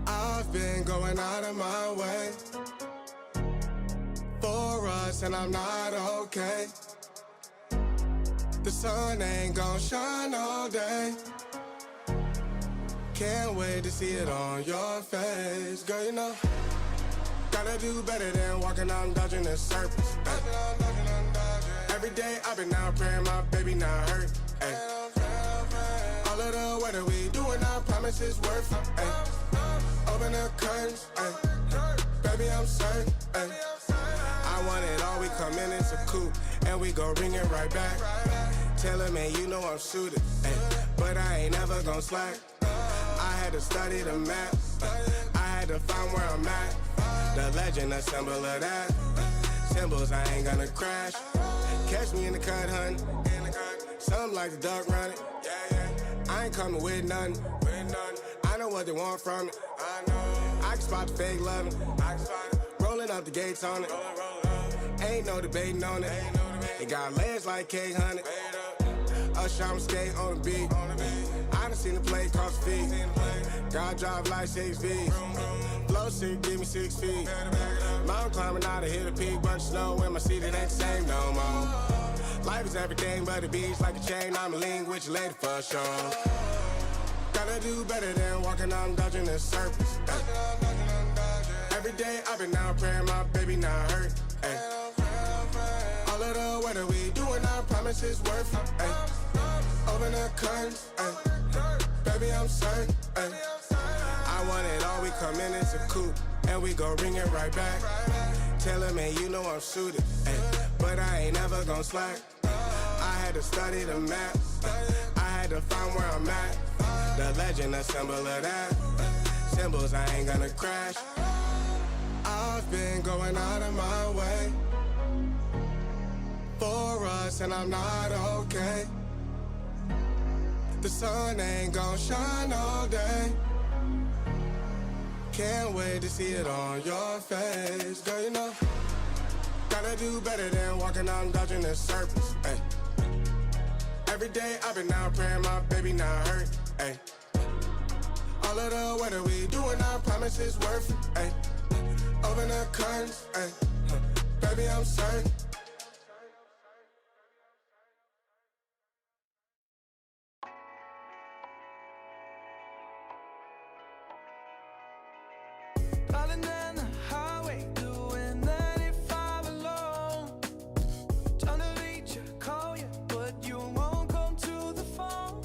I've been going out of my way for us, and I'm not okay. The sun ain't gon' shine all day. Can't wait to see it on your face. Girl, you know, gotta do better than walking on dodging the surface. Every day I've been out praying my baby not hurt. Ay. All of the weather we doing, I promise it's worth it. Ay. Open the curtains, ay. Baby I'm certain. Ay. I want it all, we come in, it's a coupe, and we gon' bring it right back. Tell him, man, you know I'm suited, ay. But I ain't never gon' slack. I had to study the map, I had to find where I'm at. The legend, a symbol of that. Symbols, I ain't gonna crash. Catch me in the cut, hun. Some like the duck running. I ain't coming with nothing. I know what they want from it. I can spot the fake loving. Rolling up the gates on it. Ain't no debating on it. It got legs like cake, honey. Usher, I'm skate on the beat. I done seen the play cross the feet. God drive like 6 feet. Flow sick, give me 6 feet. Mountain climbing out to hit a peak. Bunch of snow in my seat, it ain't the same no more. Life is everything but the beach, like a chain. I'm a link with your lady for sure. Gotta do better than walking on dodging the surface. Every day I've been out praying my baby not hurt. Ay. All of the weather we doing, I promise it's worth it. Ay. Open the curtains, ay. Baby I'm certain. Ay. I want it all, we come in, it's a coupe, and we gon' bring it right back. Tell him, man, you know I'm suited, ay. But I ain't never gon' slack. I had to study the map, I had to find where I'm at. The legend, a symbol of that. Symbols, I ain't gonna crash. I've been going out of my way for us, and I'm not okay. The sun ain't gon' shine all day. Can't wait to see it on your face. Girl, you know, gotta do better than walking on dodging the surface. Ay. Every day I've been out praying my baby not hurt. Ay. All of the weather we doing, I promise it's worth it. Ay. Open the curtains, ay. Baby I'm certain. Darling, down the highway, doing 95 alone. Trying to reach you, call you, but you won't come to the phone.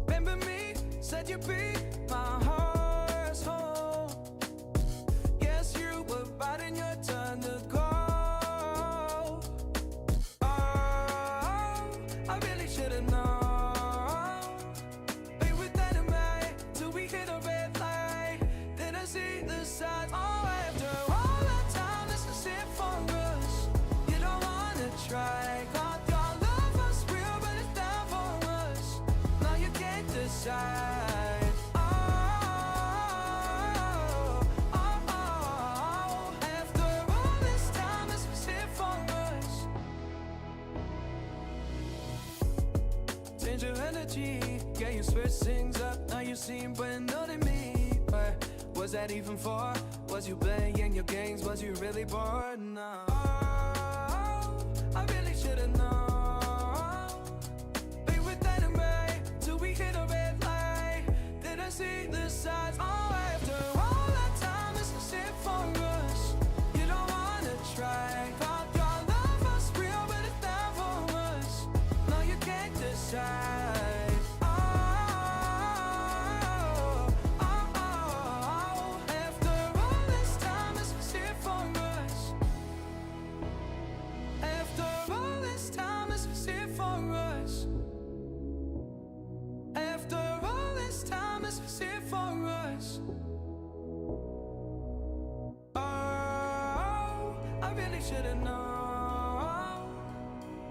Remember me, said you'd be my heart's home. Guess you were biding your turn to go. Oh, I really should've known. Be with dynamite till we hit a red light. Then I see the signs. Oh, after all that time, this is it for us. You don't wanna try. God, your love was real, but it's down for us. Now you can't decide. Oh, oh, oh. After all this time, this was it for us. Change your energy, yeah, you switch things up. Now you seem brand new to me. But was that even for? Was you playing your games? Was you really bored? No. Oh, I really should've known. Be with dynamite till we hit a red light. Then I see the signs. Oh, after all that time, this is it for us. You don't wanna try. Thought your love was real, but it's down for us. No, you can't decide. Oh, oh, oh. After all this time, this was it for us. After all this time, this was it for us. After all this time, this was it for us. Oh, I really should've known.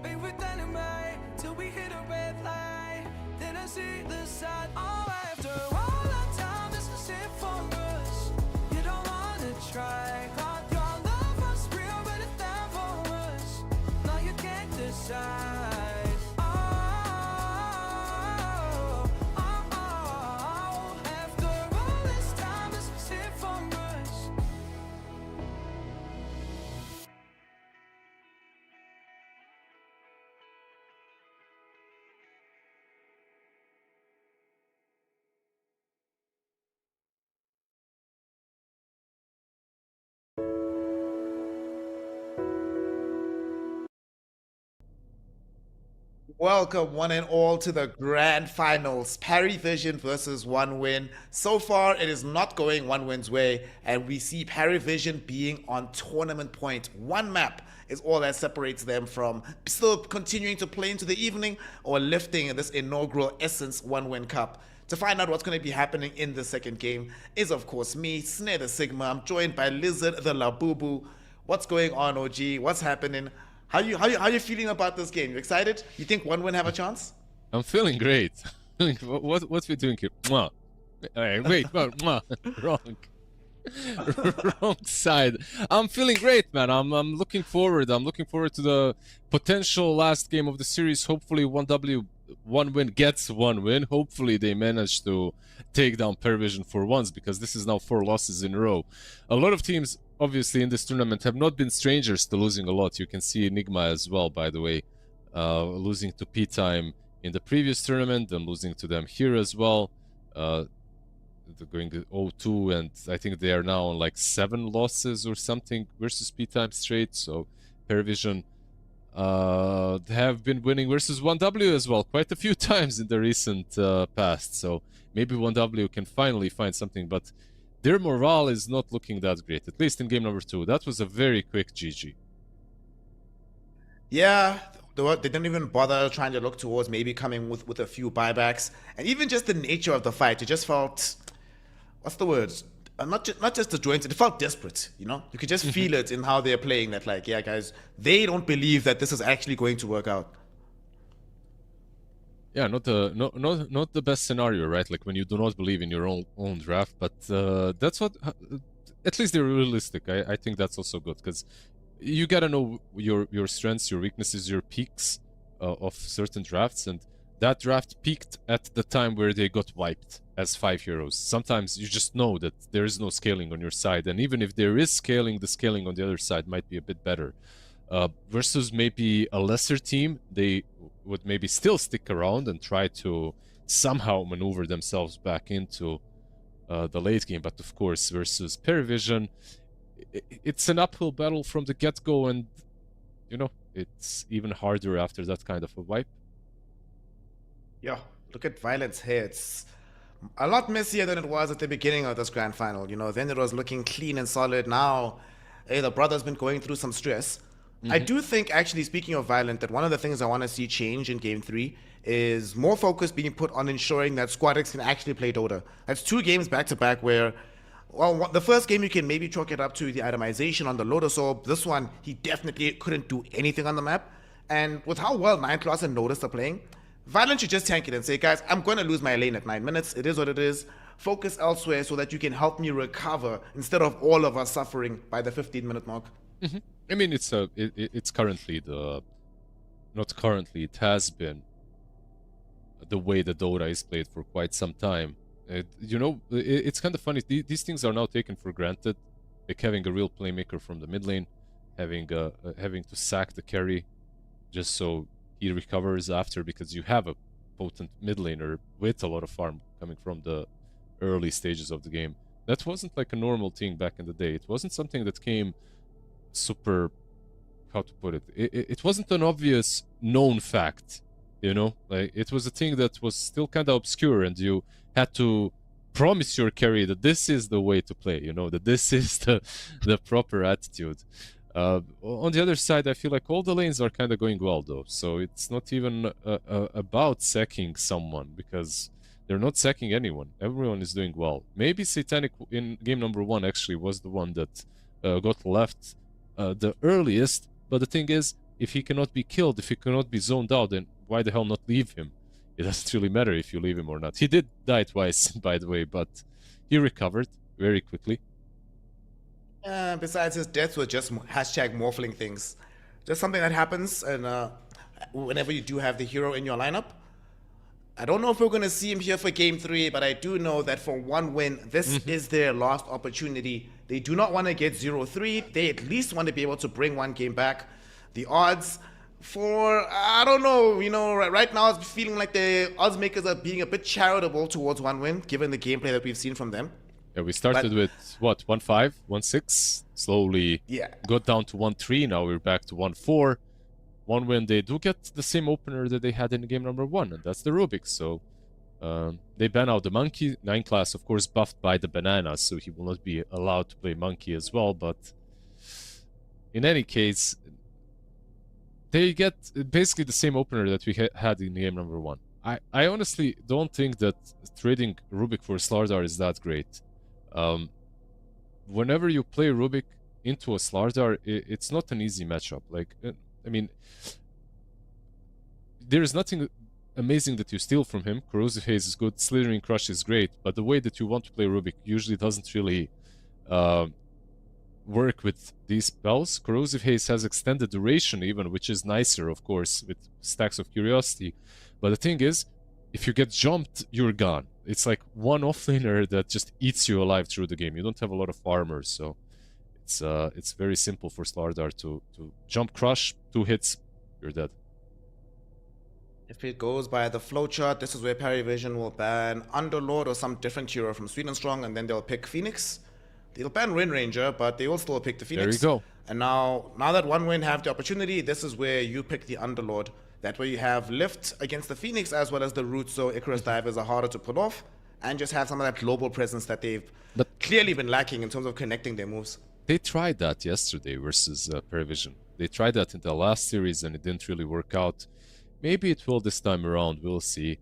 Be with dynamite till we hit a red light. Then I see the side. Oh, after all that time, this was it for us. You don't wanna try. Thought your love was real, but it's down for us. Now you can't decide. Welcome, one and all, to the grand finals. Parivision versus One Win. So far, it is not going One Win's way, and we see Parivision being on tournament point. One map is all that separates them from still continuing to play into the evening or lifting this inaugural Essence One Win Cup. To find out what's going to be happening in the second game is, of course, me, Snare the Sigma. I'm joined by Lizard the Labubu. What's going on, OG? What's happening? How you feeling about this game? You excited? You think One Win have a chance? I'm feeling great. What we doing here? Mwah. Wait, mwah. Wrong. Wrong side. I'm feeling great, man. I'm looking forward. I'm looking forward to the potential last game of the series. Hopefully, One Win gets One Win. Hopefully, they manage to take down Parivision for once, because this is now 4 losses in a row. A lot of teams, obviously, in this tournament have not been strangers to losing a lot. You can see Enigma as well, by the way, losing to P-Time in the previous tournament and losing to them here as well. They're going 0-2, and I think they are now on like 7 losses or something versus P-Time straight. So Parivision have been winning versus 1W as well quite a few times in the recent past. So maybe 1W can finally find something, but their morale is not looking that great, at least in game number 2. That was a very quick GG. Yeah, they didn't even bother trying to look towards maybe coming with a few buybacks. And even just the nature of the fight, it just felt, what's the word? Not just disjointed, it felt desperate, you know? You could just feel it in how they're playing, that like, yeah, guys, they don't believe that this is actually going to work out. Yeah, not the best scenario, right? Like when you do not believe in your own draft, but that's what, at least they're realistic. I think that's also good, because you gotta know your strengths, your weaknesses, your peaks of certain drafts, and that draft peaked at the time where they got wiped as 5 heroes. Sometimes you just know that there is no scaling on your side, and even if there is scaling, the scaling on the other side might be a bit better. Versus maybe a lesser team, they would maybe still stick around and try to somehow maneuver themselves back into the late game. But of course, versus Parivision, it's an uphill battle from the get-go, and you know, it's even harder after that kind of a wipe. Yeah, look at Violence here. It's a lot messier than it was at the beginning of this grand final. You know, then it was looking clean and solid. Now, hey, the brother's been going through some stress. I do think, actually, speaking of Violent, that one of the things I want to see change in Game 3 is more focus being put on ensuring that Squad X can actually play Dota. That's 2 games back-to-back where, well, the first game you can maybe chalk it up to the itemization on the Lotus Orb. This one, he definitely couldn't do anything on the map. And with how well 9 Class and Lotus are playing, Violent should just tank it and say, guys, I'm going to lose my lane at 9 minutes. It is what it is. Focus elsewhere so that you can help me recover instead of all of us suffering by the 15-minute mark. I mean, it's currently it has been the way the Dota is played for quite some time. You know, it's kind of funny. These things are now taken for granted, like having a real playmaker from the mid lane, having to sack the carry just so he recovers after, because you have a potent mid laner with a lot of farm coming from the early stages of the game. That wasn't like a normal thing back in the day. It wasn't something that came super, how to put it, it wasn't an obvious known fact, you know? Like, it was a thing that was still kind of obscure, and you had to promise your carry that this is the way to play, you know, that this is the proper attitude. On the other side, I feel like all the lanes are kind of going well, though, so it's not even about sacking someone, because they're not sacking anyone. Everyone is doing well. Maybe Satanic in game number 1 actually was the one that got left the earliest, but the thing is, if he cannot be killed, if he cannot be zoned out, then why the hell not leave him? It doesn't really matter if you leave him or not. He did die twice, by the way, but he recovered very quickly. Besides, his deaths were just hashtag morphling things. Just something that happens, and whenever you do have the hero in your lineup. I don't know if we're going to see him here for Game 3, but I do know that for One Win, this is their last opportunity. They do not want to get 0-3. They at least want to be able to bring 1 game back. The odds for, I don't know, you know, right now it's feeling like the odds makers are being a bit charitable towards One Win, given the gameplay that we've seen from them. Yeah, we started with, what, 1-5, 1-6, slowly got down to 1-3, now we're back to 1-4. one win, they do get the same opener that they had in game number 1, and that's the Rubik. So they ban out the monkey. 9 class, of course, buffed by the banana, so he will not be allowed to play monkey as well. But in any case, they get basically the same opener that we had in game number 1. I honestly don't think that trading Rubik for Slardar is that great. Whenever you play Rubik into a Slardar, it's not an easy matchup. Like, I mean, there is nothing amazing that you steal from him. Corrosive Haze is good, Slithering Crush is great, but the way that you want to play Rubik usually doesn't really work with these spells. Corrosive Haze has extended duration even, which is nicer, of course, with Stacks of Curiosity. But the thing is, if you get jumped, you're gone. It's like one offlaner that just eats you alive through the game. You don't have a lot of farmers, so it's very simple for Slardar to jump crush, 2 hits, you're dead. If it goes by the flowchart, this is where Parivision will ban Underlord or some different hero from Sweden Strong, and then they'll pick Phoenix. They'll ban Rin Ranger, but they will still pick the Phoenix. There you go. And now that one win have the opportunity, this is where you pick the Underlord. That way you have lift against the Phoenix as well as the root, so Icarus Divers are harder to pull off, and just have some of that global presence that they've clearly been lacking in terms of connecting their moves. They tried that yesterday versus Parivision. They tried that in the last series and it didn't really work out. Maybe it will this time around, we'll see.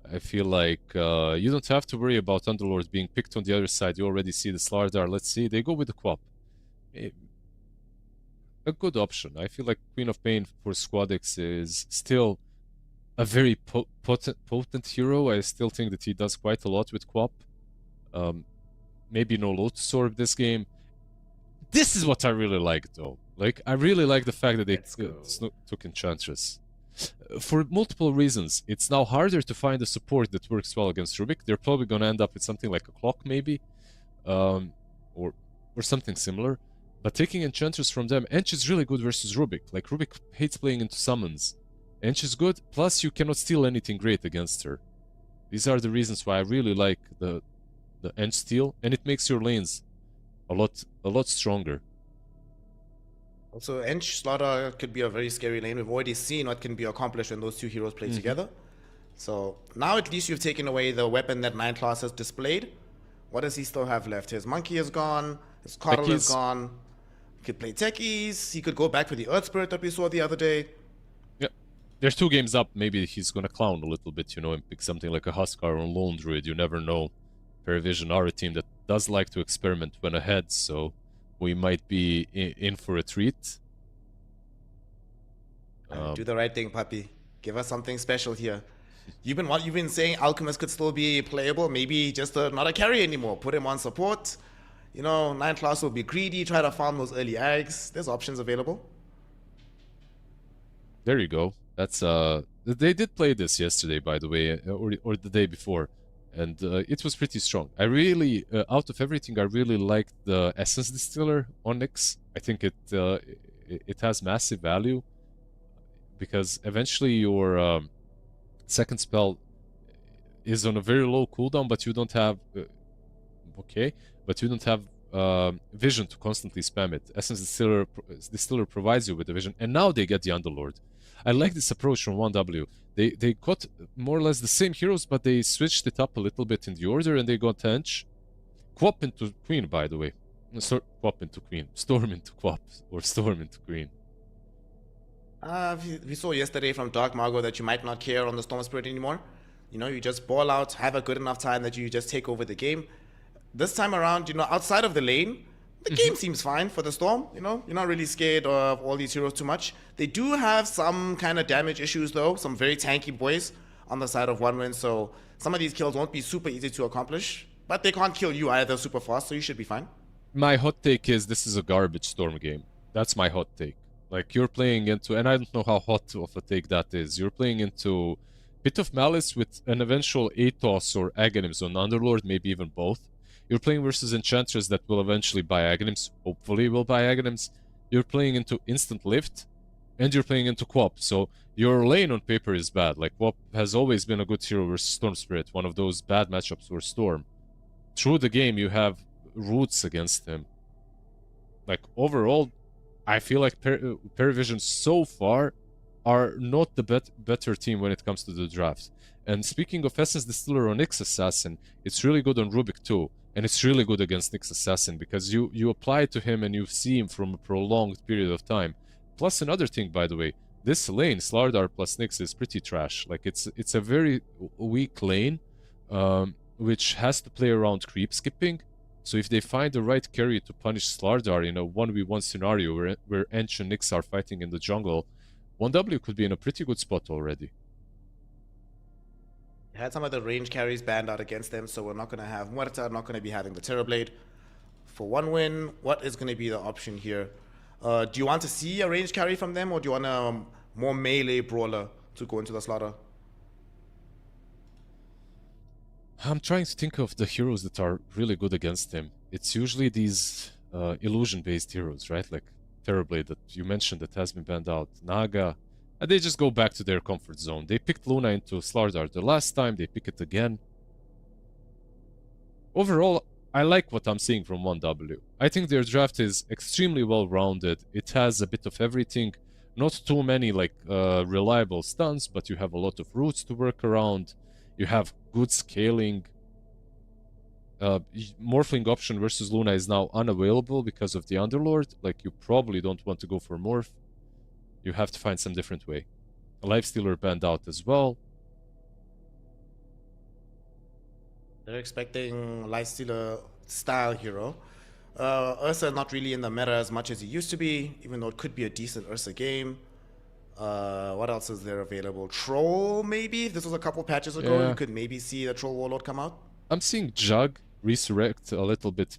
I feel like you don't have to worry about Underlord being picked on the other side. You already see the Slardar. Let's see, they go with the Quap. A good option. I feel like Queen of Pain for Squadix is still a very potent hero. I still think that he does quite a lot with Quap. Maybe no Lotus Orb this game. This is what I really like, though. Like, I really like the fact that they took Enchantress. For multiple reasons. It's now harder to find a support that works well against Rubik. They're probably going to end up with something like a Clock, maybe. Or something similar. But taking Enchantress from them, Ench is really good versus Rubik. Like, Rubik hates playing into summons. Ench is good, plus you cannot steal anything great against her. These are the reasons why I really like the Ench steal, and it makes your lanes a lot stronger. Also, Ench Slaughter could be a very scary lane. We've already seen what can be accomplished when those two heroes play together. So now at least you've taken away the weapon that 9 class has displayed. What does he still have left? His Monkey is gone. His Coddle is gone. He could play Techies. He could go back for the Earth Spirit that we saw the other day. Yeah. There's 2 games up. Maybe he's going to clown a little bit, you know, and pick something like a Huskar or Lone Druid. You never know. Parivision are a team that does like to experiment when ahead, so we might be in for a treat. Do the right thing, puppy. Give us something special here. You've been saying Alchemist could still be playable, maybe just not a carry anymore. Put him on support. You know, 9 class will be greedy, try to farm those early eggs. There's options available. There you go. That's they did play this yesterday, by the way, or the day before, and it was pretty strong. I really, out of everything, I really liked the Essence Distiller Onyx. I think it has massive value because eventually your second spell is on a very low cooldown, but you don't have vision to constantly spam it. Essence Distiller provides you with the vision, and now they get the Underlord. I like this approach from 1W. They got more or less the same heroes, but they switched it up a little bit in the order, and they got Ench. Quap into Queen, by the way. Quap into Queen. Storm into Quap, or Storm into Queen. We saw yesterday from Dark Margot that you might not care on the Storm Spirit anymore. You know, you just ball out, have a good enough time that you just take over the game. This time around, you know, outside of the lane, the game seems fine for the Storm. You know, you're not really scared of all these heroes too much. They do have some kind of damage issues, though. Some very tanky boys on the side of 1-win. So some of these kills won't be super easy to accomplish. But they can't kill you either super fast, so you should be fine. My hot take is this is a garbage Storm game. That's my hot take. Like, you're playing into, and I don't know how hot of a take that is. You're playing into Pit of Malice with an eventual Atos or Aghanims on Underlord, maybe even both. You're playing versus Enchantress that will eventually buy Aghanims, hopefully will buy Aghanims. You're playing into Instant Lift, and you're playing into Quap. So your lane on paper is bad. Like, Quap has always been a good hero versus Storm Spirit, one of those bad matchups for Storm. Through the game, you have roots against him. Like, overall, I feel like Parivision so far are not the better team when it comes to the draft. And speaking of Essence Distiller on Nyx Assassin, it's really good on Rubik too. And it's really good against Nyx Assassin because you apply to him and you see him from a prolonged period of time. Plus another thing, by the way, this lane, Slardar plus Nyx, is pretty trash. Like it's a very weak lane, which has to play around creep skipping. So if they find the right carry to punish Slardar in a 1v1 scenario where Ench and Nyx are fighting in the jungle, 1W could be in a pretty good spot already. Had some of the range carries banned out against them, so we're not going to have Muerta, not going to be having the Terrorblade. For 1 win, what is going to be the option here? Do you want to see a range carry from them, or do you want a more melee brawler to go into the slaughter? I'm trying to think of the heroes that are really good against him. It's usually these illusion-based heroes, right? Like Terrorblade that you mentioned that has been banned out, Naga, and they just go back to their comfort zone. They picked Luna into Slardar the last time, they pick it again. Overall, I like what I'm seeing from 1W. I think their draft is extremely well-rounded. It has a bit of everything. Not too many like reliable stuns, but you have a lot of routes to work around. You have good scaling. Morphling option versus Luna is now unavailable because of the Underlord. Like, you probably don't want to go for Morph. You have to find some different way. A Lifestealer banned out as well. They're expecting Lifestealer style hero. Ursa not really in the meta as much as he used to be, even though it could be a decent Ursa game. What else is there available? Troll, maybe? This was a couple patches ago. Yeah. You could maybe see the Troll Warlord come out. I'm seeing Jug resurrect a little bit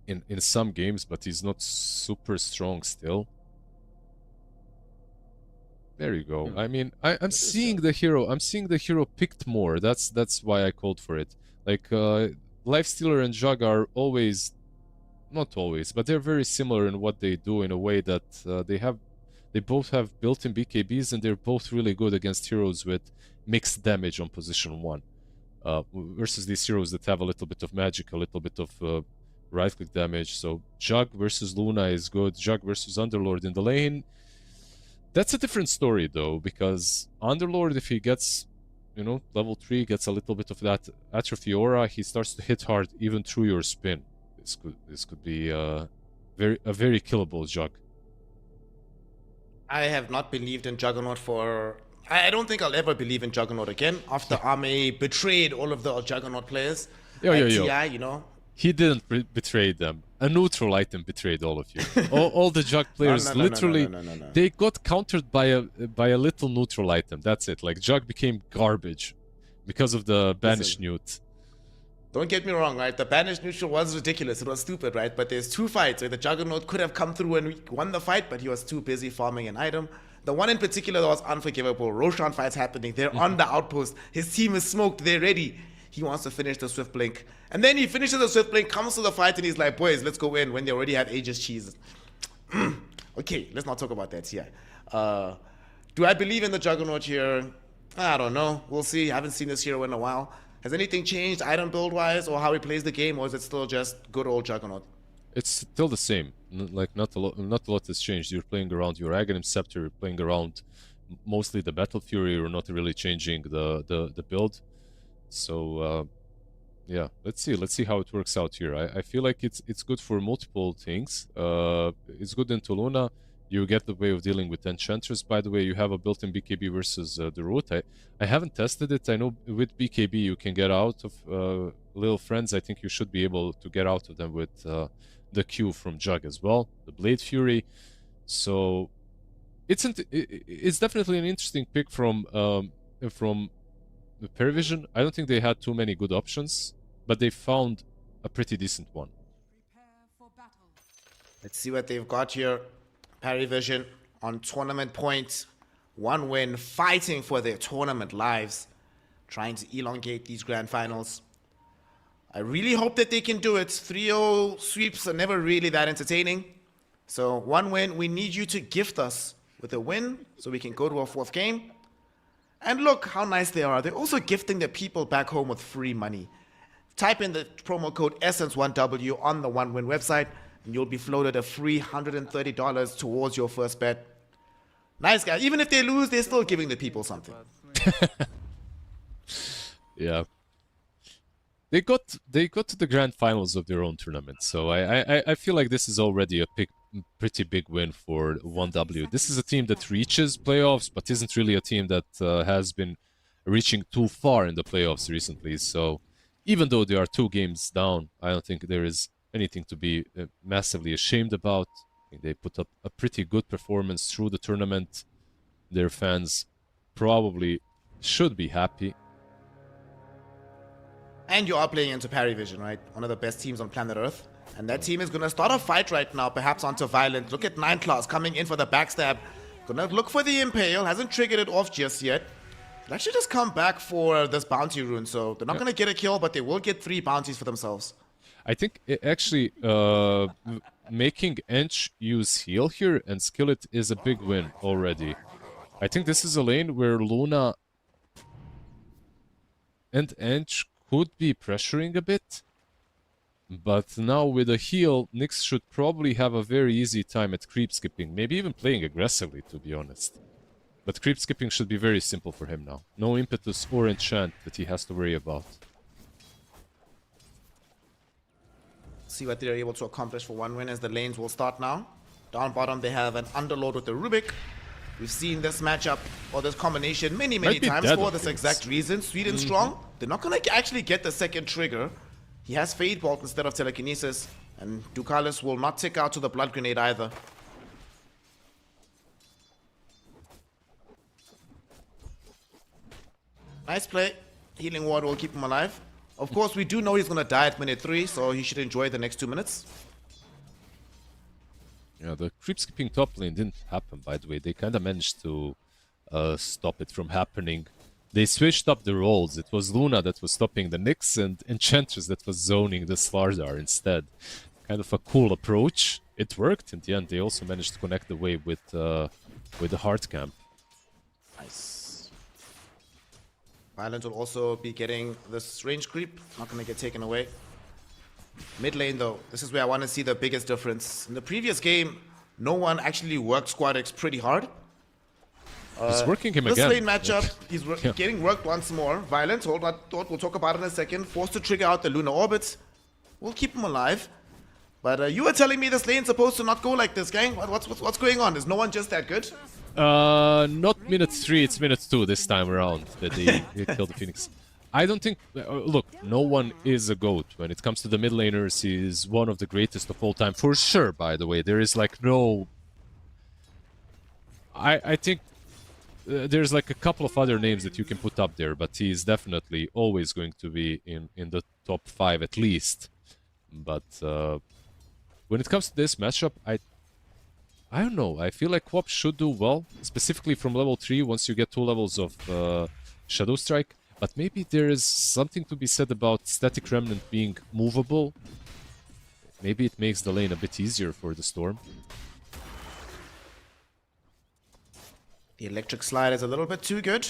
in some games, but he's not super strong still. There you go. I mean, I'm seeing the hero. I'm seeing the hero picked more. That's why I called for it. Like, Lifestealer and Jug are always, not always, but they're very similar in what they do in a way that they both have built-in BKBs and they're both really good against heroes with mixed damage on position 1. Versus these heroes that have a little bit of magic, a little bit of right-click damage. So Jug versus Luna is good. Jug versus Underlord in the lane. That's a different story though, because Underlord, if he gets, you know, level 3, gets a little bit of that atrophy aura, he starts to hit hard even through your spin. This could be a very killable Jug. I have not believed in Juggernaut for... I don't think I'll ever believe in Juggernaut again after Ame betrayed all of the Juggernaut players. TI, you know. He didn't betray them. A neutral item betrayed all of you. all the Jug players literally, they got countered by a little neutral item. That's it. Like, Jug became garbage because of the banished Newt. Don't get me wrong, right? The banished neutral was ridiculous. It was stupid, right? But there's 2 fights where the Juggernaut could have come through and won the fight, but he was too busy farming an item. The one in particular that was unforgivable, Roshan fights happening. They're on the outpost. His team is smoked. They're ready. He wants to finish the Swift Blink. And then he finishes the Swift Blink, comes to the fight, and he's like, boys, let's go in when they already have Aegis cheese. Okay, let's not talk about that here. Do I believe in the Juggernaut here? I don't know. We'll see. I haven't seen this hero in a while. Has anything changed item build-wise or how he plays the game, or is it still just good old Juggernaut? It's still the same. Like, not a lot has changed. You're playing around your Aghanim Scepter, you're playing around mostly the Battle Fury. You're not really changing the build. So yeah, let's see how it works out here. I feel like it's good for multiple things. It's good into Luna. You get the way of dealing with Enchantress. By the way, you have a built-in BKB versus the root. I haven't tested it. I know with BKB you can get out of Little Friends. I think you should be able to get out of them with the Q from Jug as well, the Blade Fury. So it's definitely an interesting pick from the Parivision. I don't think they had too many good options, but they found a pretty decent one. Prepare for battle. Let's see what they've got here. Parivision on tournament points. 1 win, fighting for their tournament lives. Trying to elongate these grand finals. I really hope that they can do it. 3-0 sweeps are never really that entertaining. So 1 win, we need you to gift us with a win so we can go to a 4th game. And look how nice they are. They're also gifting their people back home with free money. Type in the promo code Essence1W on the 1 win website and you'll be floated a free $130 towards your first bet. Nice guy. Even if they lose, they're still giving the people something. Yeah. They got to the grand finals of their own tournament, so I feel like this is already a pretty big win for 1W. This is a team that reaches playoffs, but isn't really a team that has been reaching too far in the playoffs recently. So even though they are 2 games down, I don't think there is anything to be massively ashamed about. I think they put up a pretty good performance through the tournament. Their fans probably should be happy. And you are playing into Parivision, right? One of the best teams on planet Earth. And that team is going to start a fight right now, perhaps onto Violent. Look at 9 Class coming in for the backstab. Gonna look for the Impale. Hasn't triggered it off just yet. They'll actually just come back for this bounty rune. So they're not going to get a kill, but they will get 3 bounties for themselves. I think actually making Ench use heal here and Skillet is a big win already. I think this is a lane where Luna and Ench could be pressuring a bit, but now with a heal, Nyx should probably have a very easy time at creep skipping, maybe even playing aggressively, to be honest. But creep skipping should be very simple for him now. No impetus or enchant that he has to worry about. See what they're able to accomplish for 1 win as the lanes will start now. Down bottom, they have an Underlord with the Rubik. We've seen this matchup or this combination many times for this exact reason. Sweet and strong. They're not going to actually get the second trigger. He has Fade Bolt instead of Telekinesis. And Ducalis will not tick out to the Blood Grenade either. Nice play. Healing Ward will keep him alive. Of course, we do know he's going to die at minute 3, so he should enjoy the next 2 minutes. Yeah, the creep skipping top lane didn't happen, by the way. They kind of managed to stop it from happening. They switched up the roles. It was Luna that was stopping the Nyx and Enchantress that was zoning the Slardar instead. Kind of a cool approach. It worked in the end. They also managed to connect the wave with the Heart Camp. Nice. Violent will also be getting this range creep. Not going to get taken away. Mid lane though, this is where I want to see the biggest difference. In the previous game, no one actually worked Squad X pretty hard. He's working him this again. This lane matchup, he's getting worked once more. Violent, we'll talk about it in a second. Forced to trigger out the Lunar Orbit. We'll keep him alive. But you were telling me this lane's supposed to not go like this, gang. What's going on? Is no one just that good? Not minute 3, it's minute 2 this time around that they killed the Phoenix. I don't think... look, no one is a GOAT. When it comes to the mid laners, he's one of the greatest of all time. For sure, by the way. There is like no... I think there's like a couple of other names that you can put up there, but he's definitely always going to be in the top 5 at least. But when it comes to this matchup, I don't know. I feel like Quap should do well, specifically from level 3 once you get 2 levels of Shadow Strike. But maybe there is something to be said about Static Remnant being movable. Maybe it makes the lane a bit easier for the Storm. The Electric Slide is a little bit too good,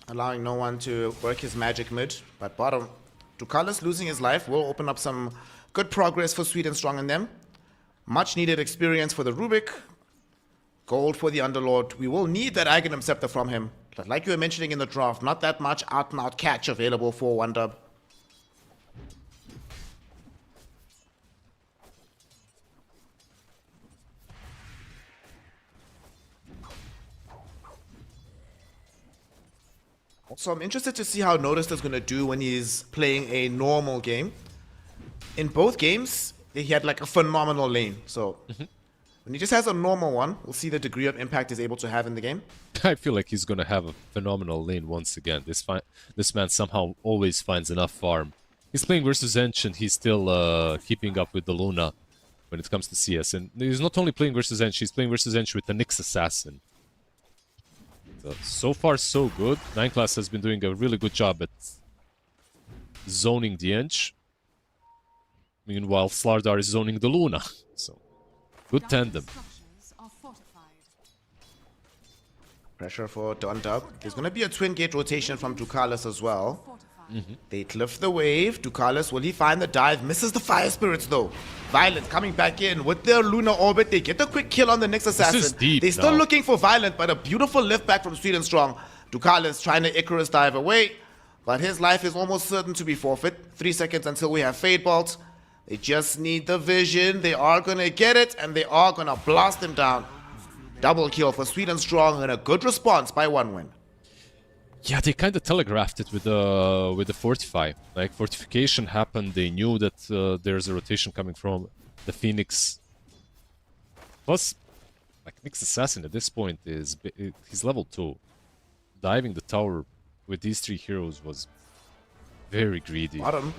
allowing no one to work his magic mid. But bottom, Ducalis losing his life will open up some good progress for Sweet and Strong in them. Much needed experience for the Rubik. Gold for the Underlord. We will need that Aghanim Scepter from him. But like you were mentioning in the draft, not that much out-and-out catch available for 1-dub. Also, I'm interested to see how Noticed is going to do when he's playing a normal game. In both games, he had like a phenomenal lane. So when he just has a normal one, we'll see the degree of impact he's able to have in the game. I feel like he's gonna have a phenomenal lane once again. This man somehow always finds enough farm. He's playing versus Ench and he's still keeping up with the Luna when it comes to CS. And he's not only playing versus Ench, he's playing versus Ench with the Nyx Assassin. So far, so good. 9 Class has been doing a really good job at zoning the Ench. Meanwhile, Slardar is zoning the Luna. So, good tandem. Pressure for 1-dub. There's going to be a twin gate rotation from Ducalis as well. They cliff the wave. Ducalis, will he find the dive? Misses the fire spirits though. Violent coming back in with their lunar orbit. They get the quick kill on the next assassin. This is deep They're still now. looking for Violent, but a beautiful lift back from Sweet and Strong. Ducalis trying to Icarus dive away, but his life is almost certain to be forfeit. 3 seconds until we have Fade Bolt. They just need the vision. They are gonna get it, and they are gonna blast him down. Double kill for Sweet and Strong, and a good response by One Win. Yeah, they kind of telegraphed it with the fortify. Like fortification happened, they knew that there's a rotation coming from the Phoenix. Plus, like Nick's assassin at this point he's level 2. Diving the tower with these 3 heroes was very greedy. Bottom,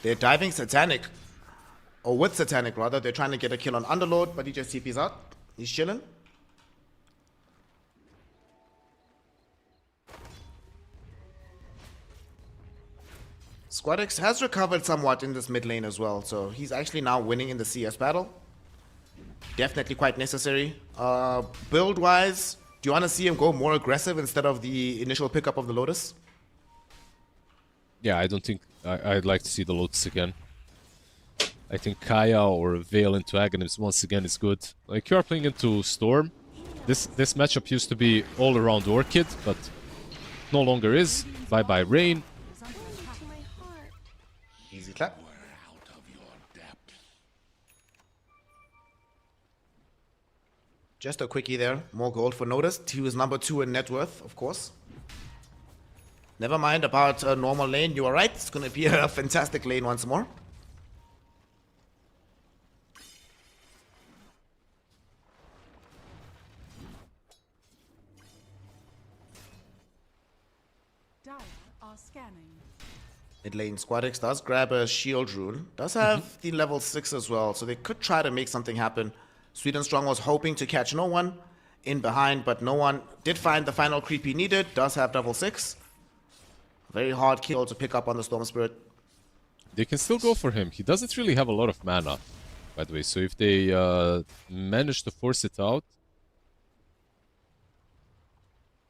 they're diving Satanic, or with Satanic rather. They're trying to get a kill on Underlord, but he just TP's out. He's chilling. Squadix has recovered somewhat in this mid lane as well, so he's actually now winning in the CS battle. Definitely quite necessary. Build-wise, do you want to see him go more aggressive instead of the initial pickup of the Lotus? Yeah, I don't think I'd like to see the Lotus again. I think Kaya or Veil into Aghanim once again is good. Like, you are playing into Storm. This matchup used to be all around Orchid, but no longer is. Bye-bye Rain. Easy clap. Just a quickie there. More gold for Notice. He was number 2 in net worth, of course. Never mind about a normal lane. You are right. It's going to be a fantastic lane once more. Dire are scanning. Mid lane Squadix does grab a shield rune. Does have the level 6 as well, so they could try to make something happen. Sweet and Strong was hoping to catch no one in behind, but no one did find the final creep he needed. Does have level 6. Very hard kill to pick up on the Storm Spirit. They can still go for him. He doesn't really have a lot of mana, by the way. So if they manage to force it out,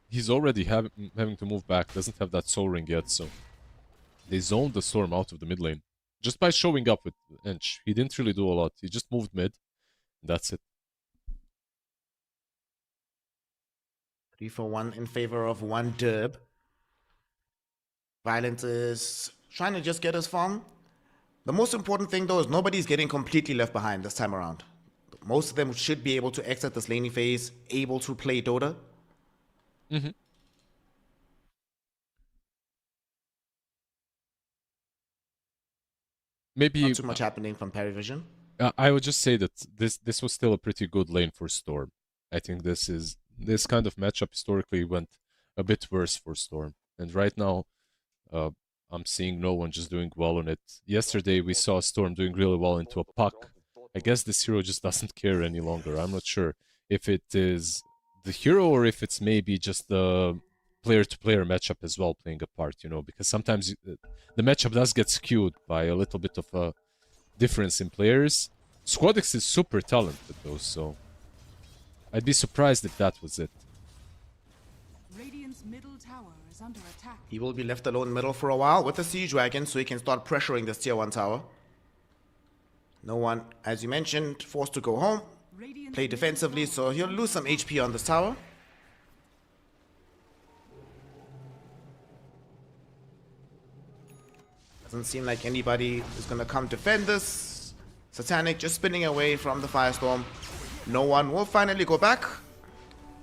he's already having to move back. Doesn't have that soul ring yet, so they zoned the Storm out of the mid lane. Just by showing up with Ench. He didn't really do a lot. He just moved mid. That's it. 3 for 1 in favor of 1 derb. Violent is trying to just get his farm. The most important thing though is nobody's getting completely left behind this time around. Most of them should be able to exit this laning phase, able to play Dota. Maybe Not too much happening from Parivision. I would just say that this was still a pretty good lane for Storm. I think this kind of matchup historically went a bit worse for Storm, and right now I'm seeing no one just doing well on it. Yesterday we saw Storm doing really well into a puck. I guess this hero just doesn't care any longer. I'm not sure if it is the hero or if it's maybe just the player-to-player matchup as well playing a part, you know, because sometimes the matchup does get skewed by a little bit of a difference in players. Squadix is super talented though, so I'd be surprised if that was it. Radiant's middle tower is under attack. He will be left alone middle for a while with the Siege Dragon so he can start pressuring this tier 1 tower. No one, as you mentioned, forced to go home. Radiant's Play defensively, so he'll lose some HP on this tower. Doesn't seem like anybody is going to come defend this. Satanic just spinning away from the Firestorm. No one will finally go back.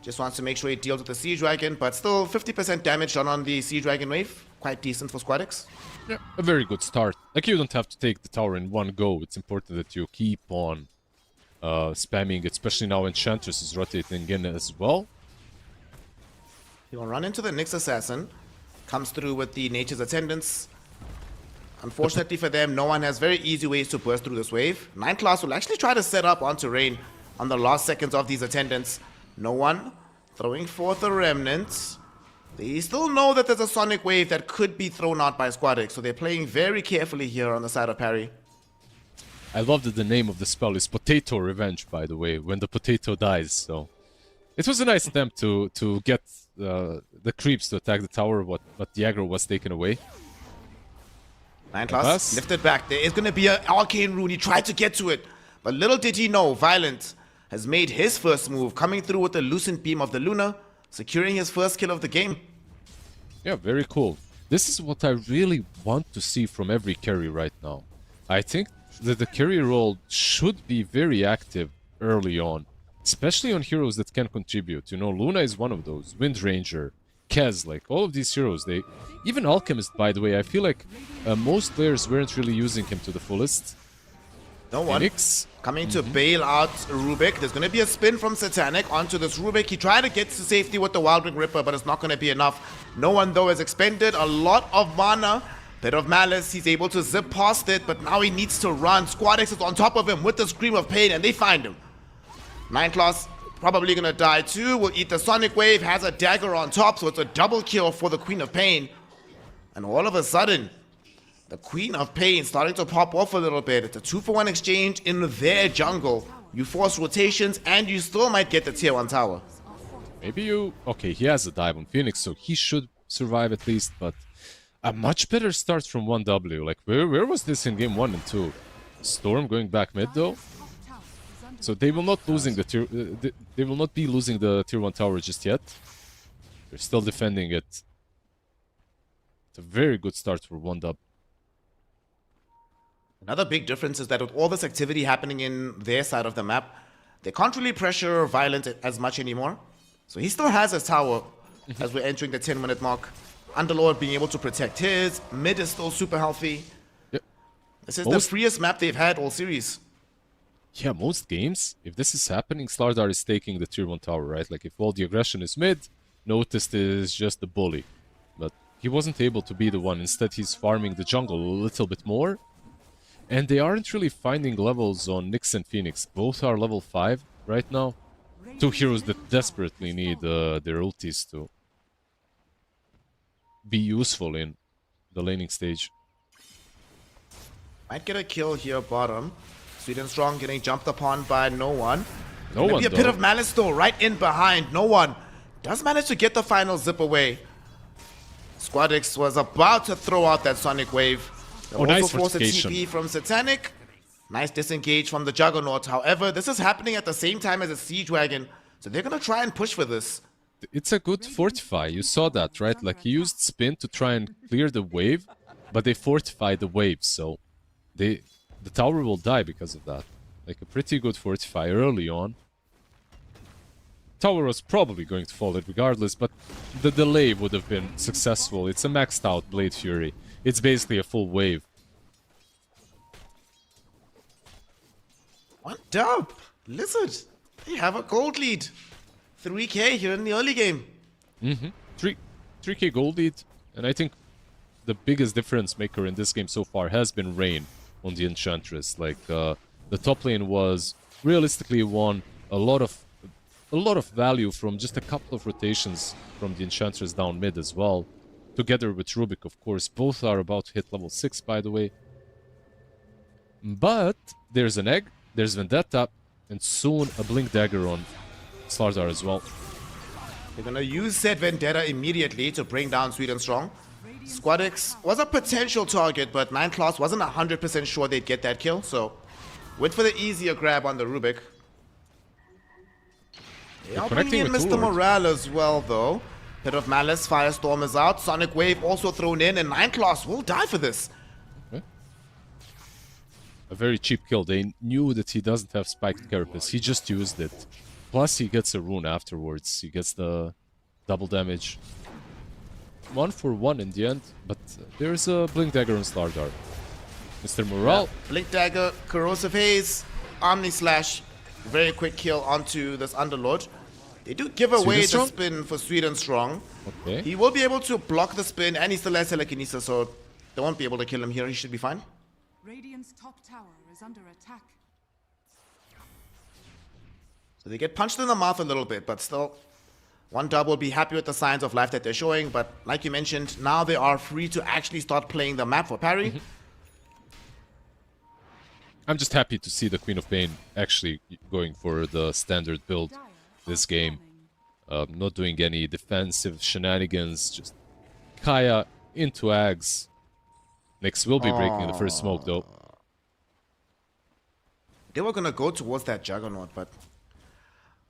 Just wants to make sure he deals with the Siege Dragon, but still 50% damage done on the Siege Dragon wave. Quite decent for Squadix. Yeah, a very good start. Like, you don't have to take the tower in one go. It's important that you keep on spamming, especially now Enchantress is rotating in as well. He will run into the Nyx Assassin. Comes through with the Nature's Attendants. Unfortunately for them, no one has very easy ways to burst through this wave. 9 class will actually try to set up onto Rain on the last seconds of these Attendants. No one throwing forth a Remnant. They still know that there's a Sonic Wave that could be thrown out by Squadix, so they're playing very carefully here on the side of Parry. I love that the name of the spell is Potato Revenge, by the way, when the potato dies, so... It was a nice attempt to get the creeps to attack the tower, but the aggro was taken away. Nine Pass. Class lifted back. There is going to be an arcane rune. He tried to get to it. But little did he know, Violent has made his first move, coming through with the Lucent Beam of the Luna, securing his first kill of the game. Yeah, very cool. This is what I really want to see from every carry right now. I think that the carry role should be very active early on, especially on heroes that can contribute. You know, Luna is one of those. Wind Ranger, Kez, like all of these heroes. They, even Alchemist, by the way, I feel like most players weren't really using him to the fullest. No one Phoenix coming to bail out Rubik. There's going to be a spin from Satanic onto this Rubik. He tried to get to safety with the Wild Wing Ripper, but it's not going to be enough. No one, though, has expended a lot of mana. Bit of Malice, he's able to zip past it, but now he needs to run. Squad X is on top of him with the Scream of Pain, and they find him. Nine Class probably going to die too. Will eat the Sonic Wave, has a dagger on top, so it's a double kill for the Queen of Pain. And all of a sudden, the Queen of Pain starting to pop off a little bit. It's a 2-for-1 exchange in their jungle. You force rotations, and you still might get the tier 1 tower. Maybe you... Okay, he has a dive on Phoenix, so he should survive at least, but a much better start from 1W. Like, where was this in game 1 and 2? Storm going back mid, though? So they will not losing the tier... they will not be losing the tier 1 tower just yet. They're still defending it. It's a very good start for 1W. Another big difference is that with all this activity happening in their side of the map, they can't really pressure Violent as much anymore. So he still has his tower as we're entering the 10-minute mark. Underlord being able to protect his. Mid is still super healthy. Yep. This is the freest map they've had all series. Yeah, most games, if this is happening, Slardar is taking the tier 1 tower, right? Like, if all the aggression is mid, Noticed is just the bully. But he wasn't able to be the one. Instead, he's farming the jungle a little bit more. And they aren't really finding levels on Nyx and Phoenix. Both are level 5 right now. Two heroes that desperately need their ultis to be useful in the laning stage. Might get a kill here bottom. Sweet and Strong getting jumped upon by no one. No one, Maybe a Pit of Malice though, right in behind. No one does manage to get the final zip away. Squad X was about to throw out that Sonic Wave. They also nice forced a fortification. TP from Satanic. Nice disengage from the Juggernaut. However, this is happening at the same time as a Siege Wagon. So they're going to try and push for this. It's a good fortify. You saw that, right? Like, he used spin to try and clear the wave, but they fortified the wave, so the tower will die because of that. Like, a pretty good fortify early on. Tower was probably going to fall regardless, but the delay would have been successful. It's a maxed out Blade Fury. It's basically a full wave. One dub. Lizard. They have a gold lead. 3k here in the early game. 3k gold lead, and I think the biggest difference maker in this game so far has been Rain on the Enchantress. Like, the top lane was realistically won a lot of value from just a couple of rotations from the Enchantress down mid as well. Together with Rubik, of course. Both are about to hit level 6, by the way. But there's an egg, there's Vendetta, and soon a Blink Dagger on Slardar as well. They're going to use said Vendetta immediately to bring down Sweet and Strong. Squad X was a potential target, but 9 Class wasn't 100% sure they'd get that kill, so went for the easier grab on the Rubik. They are bringing in Mr. Morale as well, though. Pit of Malice, Firestorm is out. Sonic Wave also thrown in, and 9 Class will die for this. Okay. A very cheap kill. They knew that he doesn't have Spiked Carapace. He just used it. Plus, he gets a rune afterwards. He gets the double damage. 1 for 1 in the end, but there's a Blink Dagger on Slardar. Mr. Morale. Yeah. Blink Dagger, Corrosive Haze, Omni Slash. Very quick kill onto this Underlord. They do give away the spin for Sweet and Strong. Okay. He will be able to block the spin, and he still has telekinesis, so they won't be able to kill him here. He should be fine. Radiant's top tower is under attack. So they get punched in the mouth a little bit, but still, 1Dub will be happy with the signs of life that they're showing. But like you mentioned, now they are free to actually start playing the map for Parry. I'm just happy to see the Queen of Pain actually going for the standard build this game. Not doing any defensive shenanigans, just Kaya into Ags. Nyx will be breaking the first smoke, though. They were gonna go towards that Juggernaut, but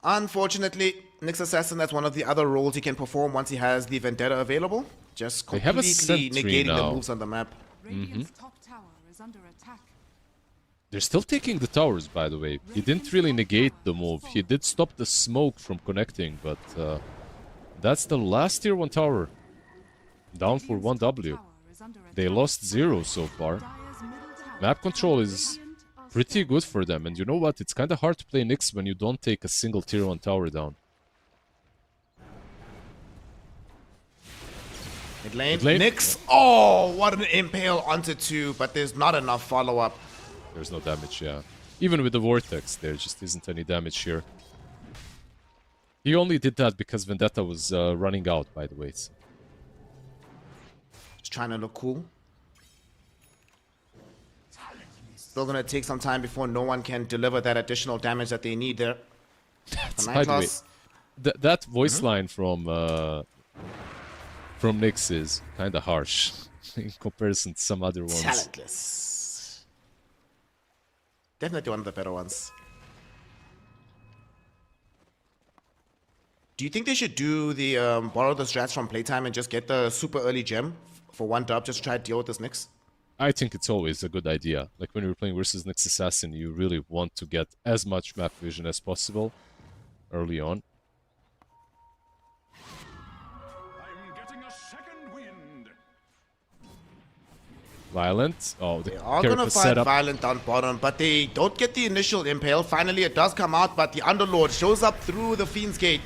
unfortunately, Nyx Assassin, that's one of the other roles he can perform once he has the Vendetta available. Just They have a completely sentry negating now. the moves on the map. Radiant's top tower is under attack. They're still taking the towers, by the way. He didn't really negate the move. He did stop the smoke from connecting, but that's the last tier 1 tower. Down for 1W. They lost 0 so far. Map control is pretty good for them. And you know what? It's kind of hard to play Nyx when you don't take a single tier 1 tower down. Mid lane. Mid lane. Nyx. Oh, what an impale onto 2, but there's not enough follow-up. There's no damage, yeah. Even with the Vortex, there just isn't any damage here. He only did that because Vendetta was running out, by the way. Just trying to look cool. Still gonna take some time before no one can deliver that additional damage that they need there. That's, The by the way, Class- that voice line from Nyx is kind of harsh in comparison to some other ones. Talentless. Definitely one of the better ones. Do you think they should do the borrow the strats from playtime and just get the super early gem for 1 dub just to try to deal with this Nyx? I think it's always a good idea. Like when you're playing versus Nyx Assassin, you really want to get as much map vision as possible early on. I'm getting a second wind. Violent. Oh, the They are gonna character fight setup. Violent down bottom, but they don't get the initial impale. Finally, it does come out, but the Underlord shows up through the Fiend's Gate.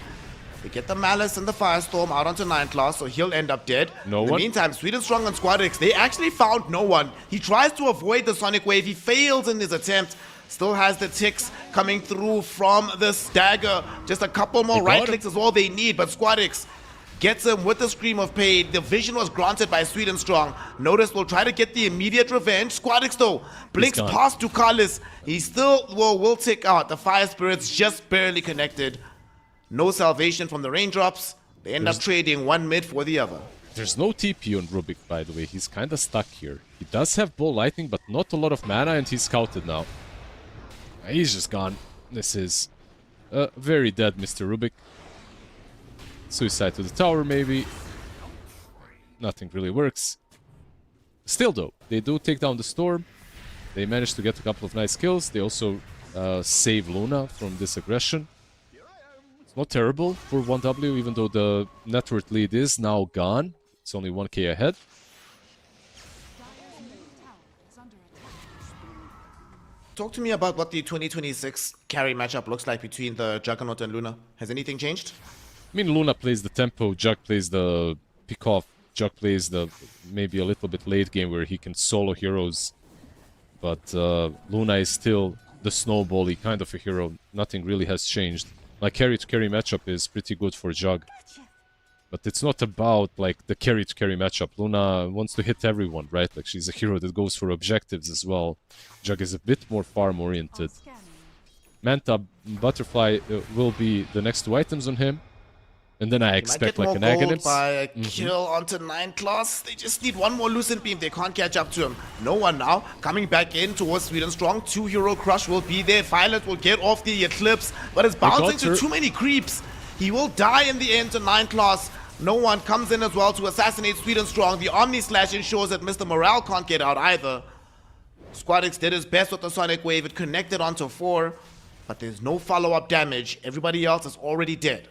They get the Malice and the Firestorm out onto 9 class, so he'll end up dead. No In the one? meantime, Sweden Strong and Squad X, they actually found no one. He tries to avoid the Sonic Wave. He fails in his attempt. Still has the ticks coming through from the Stagger. Just a couple more They got right him. clicks is all they need, but Squad X gets him with the Scream of Pain. The vision was granted by Sweden Strong. Notice will try to get the immediate revenge. Squad X though blinks gone. past Ducalis. He still will tick out. The Fire Spirits just barely connected. No salvation from the raindrops. They end up trading one mid for the other. There's no TP on Rubik, by the way. He's kind of stuck here. He does have Ball Lightning, but not a lot of mana, and he's scouted now. He's just gone. This is very dead, Mr. Rubik. Suicide to the tower, maybe. Nothing really works. Still, though, they do take down the Storm. They manage to get a couple of nice kills. They also save Luna from this aggression. It's not terrible for 1W, even though the net worth lead is now gone. It's only 1k ahead. Talk to me about what the 2026 carry matchup looks like between the Juggernaut and Luna. Has anything changed? I mean, Luna plays the tempo, Jug plays the pick-off, Jug plays the maybe a little bit late game where he can solo heroes. But Luna is still the snowball-y kind of a hero. Nothing really has changed. Like, carry-to-carry matchup is pretty good for Jug. But it's not about, like, the carry-to-carry matchup. Luna wants to hit everyone, right? Like, she's a hero that goes for objectives as well. Jug is a bit more farm-oriented. Manta Butterfly will be the next 2 items on him. And then I expect, like, an Aghanim. By a kill onto 9 class. They just need one more Lucent Beam. They can't catch up to him. No one now. Coming back in towards Sweden Strong. 2 hero crush will be there. Violet will get off the Eclipse. But it's bouncing to too many creeps. He will die in the end to 9 class. No one comes in as well to assassinate Sweden Strong. The Omni Slash ensures that Mr. Morale can't get out either. Squad X did his best with the Sonic Wave. It connected onto 4. But there's no follow-up damage. Everybody else is already dead.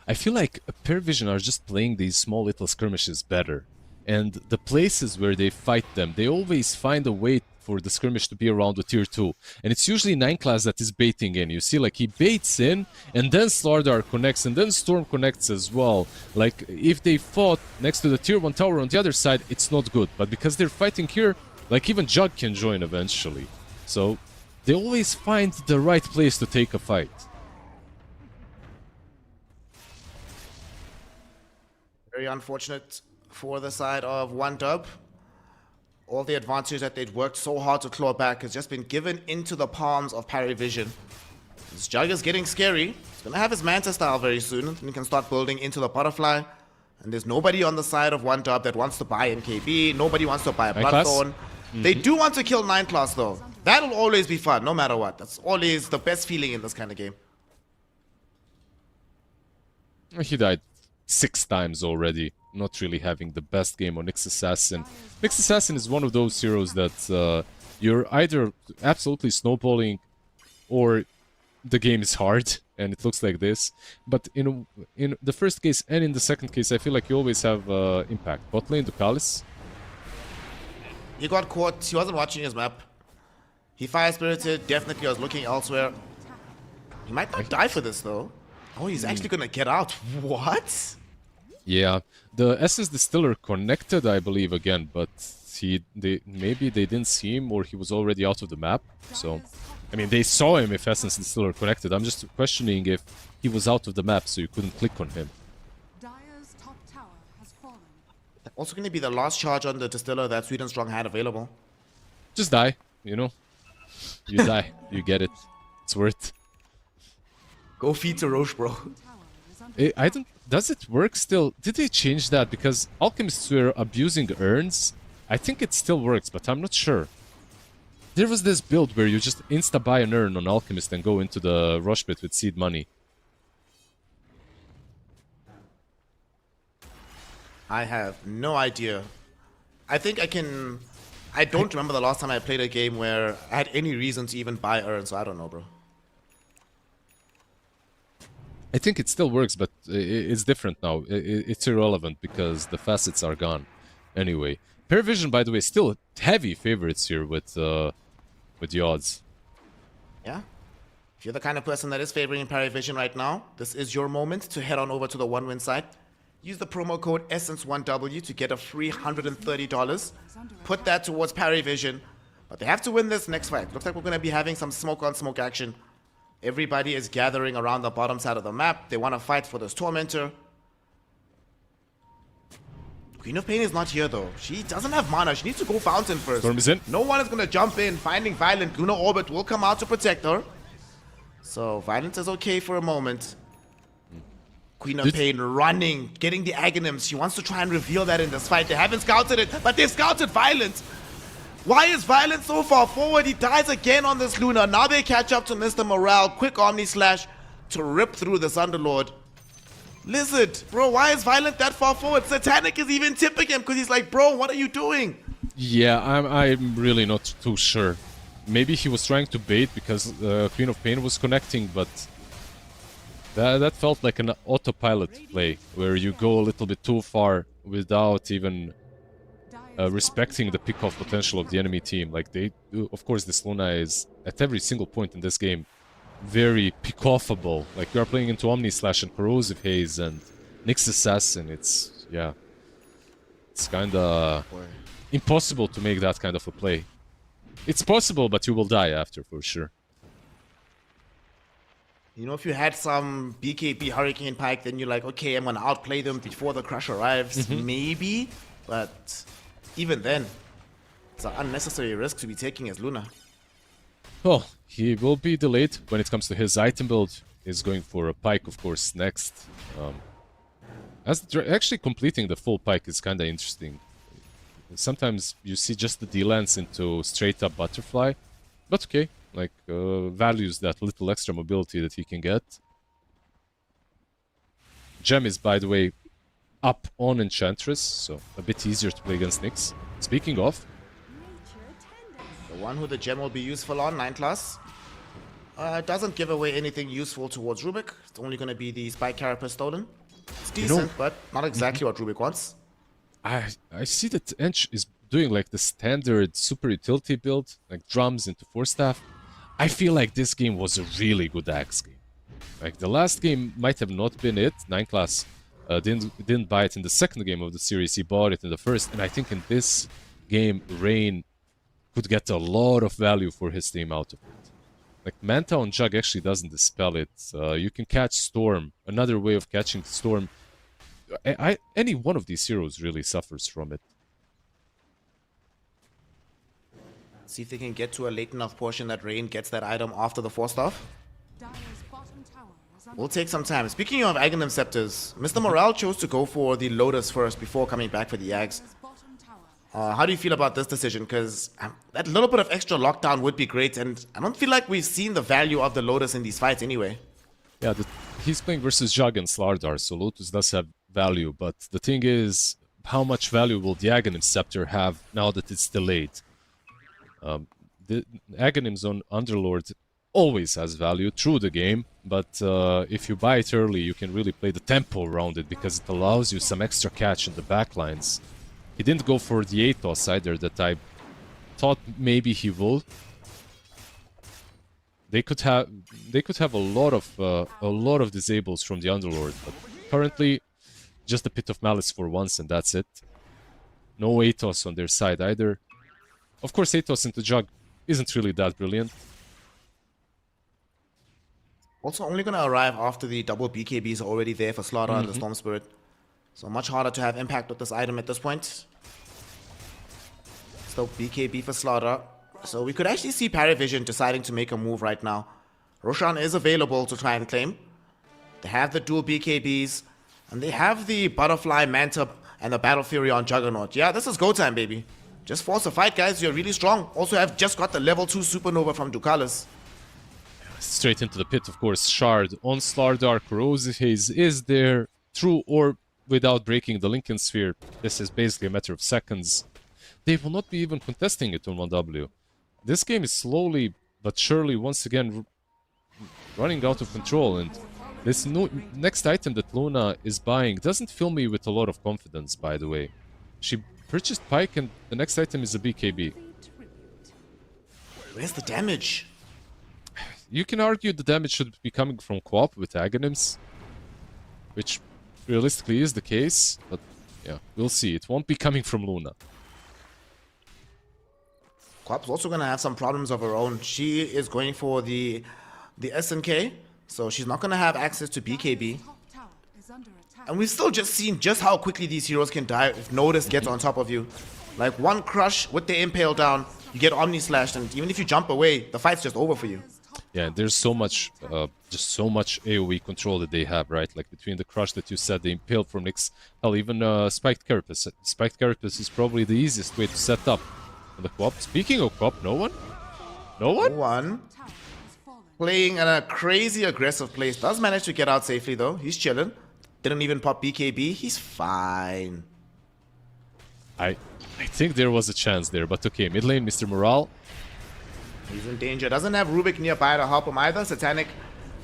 I feel like Parivision are just playing these small little skirmishes better. And the places where they fight them, they always find a way for the skirmish to be around the tier 2. And it's usually 9 class that is baiting in. You see, like, he baits in, and then Slardar connects, and then Storm connects as well. Like, if they fought next to the tier 1 tower on the other side, it's not good. But because they're fighting here, like, even Jug can join eventually. So, they always find the right place to take a fight. Very unfortunate for the side of 1dub. All the advantage that they'd worked so hard to claw back has just been given into the palms of Parivision. This Jug is getting scary. He's going to have his Manta style very soon, and he can start building into the Butterfly. And there's nobody on the side of 1-Dub that wants to buy MKB. Nobody wants to buy a 9 class? Bloodthorn. They do want to kill 9 class though. That'll always be fun, no matter what. That's always the best feeling in this kind of game. He died 6 times already. Not really having the best game on Nyx Assassin. Nyx Assassin is one of those heroes that you're either absolutely snowballing or the game is hard and it looks like this. But in the first case and in the second case, I feel like you always have impact. Bot lane Ducalis. He got caught. He wasn't watching his map. He fire spirited. Definitely was looking elsewhere. He might not die for this though. Oh, he's actually gonna get out. What? Yeah, the Essence Distiller connected, I believe, again, but maybe they didn't see him or he was already out of the map. So, I mean, they saw him if Essence Distiller connected. I'm just questioning if he was out of the map, so you couldn't click on him. Dire's top tower has fallen. Also gonna be the last charge on the Distiller that Sweden Strong had available. Just die, you know? You die, you get it. It's worth. Go feed to Roche, bro. I don't. Does it work still? Did they change that? Because alchemists were abusing urns. I think it still works, but I'm not sure. There was this build where you just insta-buy an urn on alchemist and go into the rush pit with seed money. I have no idea. I think I can... I don't remember the last time I played a game where I had any reason to even buy urns, so I don't know, bro. I think it still works, but it's different now. It's irrelevant because the facets are gone. Anyway, Parivision, by the way, still heavy favorites here with the odds. Yeah? If you're the kind of person that is favoring Parivision right now, this is your moment to head on over to the one-win site. Use the promo code Essence1W to get a free $130. Put that towards Parivision. But they have to win this next fight. Looks like we're going to be having some smoke-on-smoke action. Everybody is gathering around the bottom side of the map. They want to fight for this Tormentor. Queen of Pain is not here though. She doesn't have mana. She needs to go Fountain first. Storm is in. No one is going to jump in. Finding Violent. Lunar Orbit will come out to protect her. So Violent is okay for a moment. Queen of Pain running, getting the Aghanims. She wants to try and reveal that in this fight. They haven't scouted it, but they've scouted Violent. Why is Violent so far forward? He dies again on this Luna. Now they catch up to Mr. Morale. Quick Omni Slash to rip through this Underlord. Lizard, bro, why is Violent that far forward? Satanic is even tipping him because he's like, bro, what are you doing? Yeah, I'm really not too sure. Maybe he was trying to bait because Queen of Pain was connecting, but that felt like an autopilot play where you go a little bit too far without even respecting the pick-off potential of the enemy team. Like they, of course, this Luna is at every single point in this game very pick-offable. Like you are playing into Omni Slash and Corrosive Haze and Nyx Assassin. It's kind of impossible to make that kind of a play. It's possible, but you will die after for sure. You know, if you had some BKB Hurricane Pike, then you're like, okay, I'm gonna outplay them before the crush arrives, maybe. But even then, it's an unnecessary risk to be taking as Luna. Well, he will be delayed when it comes to his item build. He's going for a Pike, of course, next. Actually completing the full Pike is kind of interesting. Sometimes you see just the D-lance into straight-up Butterfly, but okay, like, values that little extra mobility that he can get. Gem is, by the way, up on Enchantress, so a bit easier to play against Nyx. Speaking of, The one who the gem will be useful on, 9 class. Doesn't give away anything useful towards Rubik. It's only going to be the Spike Carapace stolen. It's decent, but not exactly what Rubik wants. I see that Ench is doing like the standard super utility build, like drums into 4-staff. I feel like this game was a really good axe game. Like the last game might have not been it. 9 class didn't buy it in the second game of the series. He bought it in the first, and I think in this game, Rain could get a lot of value for his team out of it. Like Manta on Jug actually doesn't dispel it. You can catch Storm. Another way of catching Storm. Any one of these heroes really suffers from it. See if they can get to a late enough portion that Rain gets that item after the 4-staff. Dire's bottom tower is We'll take some time. Speaking of Aghanim Scepters, Mr. Morale chose to go for the Lotus first before coming back for the Ags. How do you feel about this decision? Because that little bit of extra lockdown would be great, and I don't feel like we've seen the value of the Lotus in these fights anyway. Yeah, he's playing versus Jug and Slardar, so Lotus does have value, but the thing is, how much value will the Aghanim Scepter have now that it's delayed? The Aghanim's on Underlord always has value through the game, but if you buy it early, you can really play the tempo around it because it allows you some extra catch in the backlines. He didn't go for the Athos either that I thought maybe he would. They could have a lot of disables from the Underlord, but currently just a Pit of Malice for once and that's it. No Athos on their side either. Of course, Athos into Jug isn't really that brilliant. Also only going to arrive after the double BKBs are already there for Slaughter and the Storm Spirit. So much harder to have impact with this item at this point. Still BKB for Slaughter. So we could actually see Parivision deciding to make a move right now. Roshan is available to try and claim. They have the dual BKBs. And they have the Butterfly, Manta, and the Battle Fury on Juggernaut. Yeah, this is go time, baby. Just force a fight, guys. You're really strong. Also have just got the level 2 Supernova from Ducalis. Straight into the pit, of course. Shard on Slardar. Corrosive Haze is there. Through or without breaking the Lincoln Sphere. This is basically a matter of seconds. They will not be even contesting it on 1W. This game is slowly but surely once again running out of control, and this next item that Luna is buying doesn't fill me with a lot of confidence, by the way. She purchased Pike and the next item is a BKB. Where's the damage? You can argue the damage should be coming from co-op with Aghanims, which realistically is the case, but yeah, we'll see. It won't be coming from Luna. Quap's also going to have some problems of her own. She is going for the SNK, so she's not going to have access to BKB. And we've still just seen just how quickly these heroes can die if Notice gets on top of you. Like one crush with the Impale down, you get Omni Slashed, and even if you jump away, the fight's just over for you. Yeah, there's so much, just so much AoE control that they have, right? Like between the crush that you said, the Impale from Nyx, hell, even Spiked Carapace. Spiked Carapace is probably the easiest way to set up the co-op. Speaking of co-op, no one? No one? No one. Playing in a crazy aggressive place. Does manage to get out safely though. He's chilling. Didn't even pop BKB. He's fine. I think there was a chance there, but okay. Mid lane, Mr. Morale. He's in danger. Doesn't have Rubik nearby to help him either. Satanic.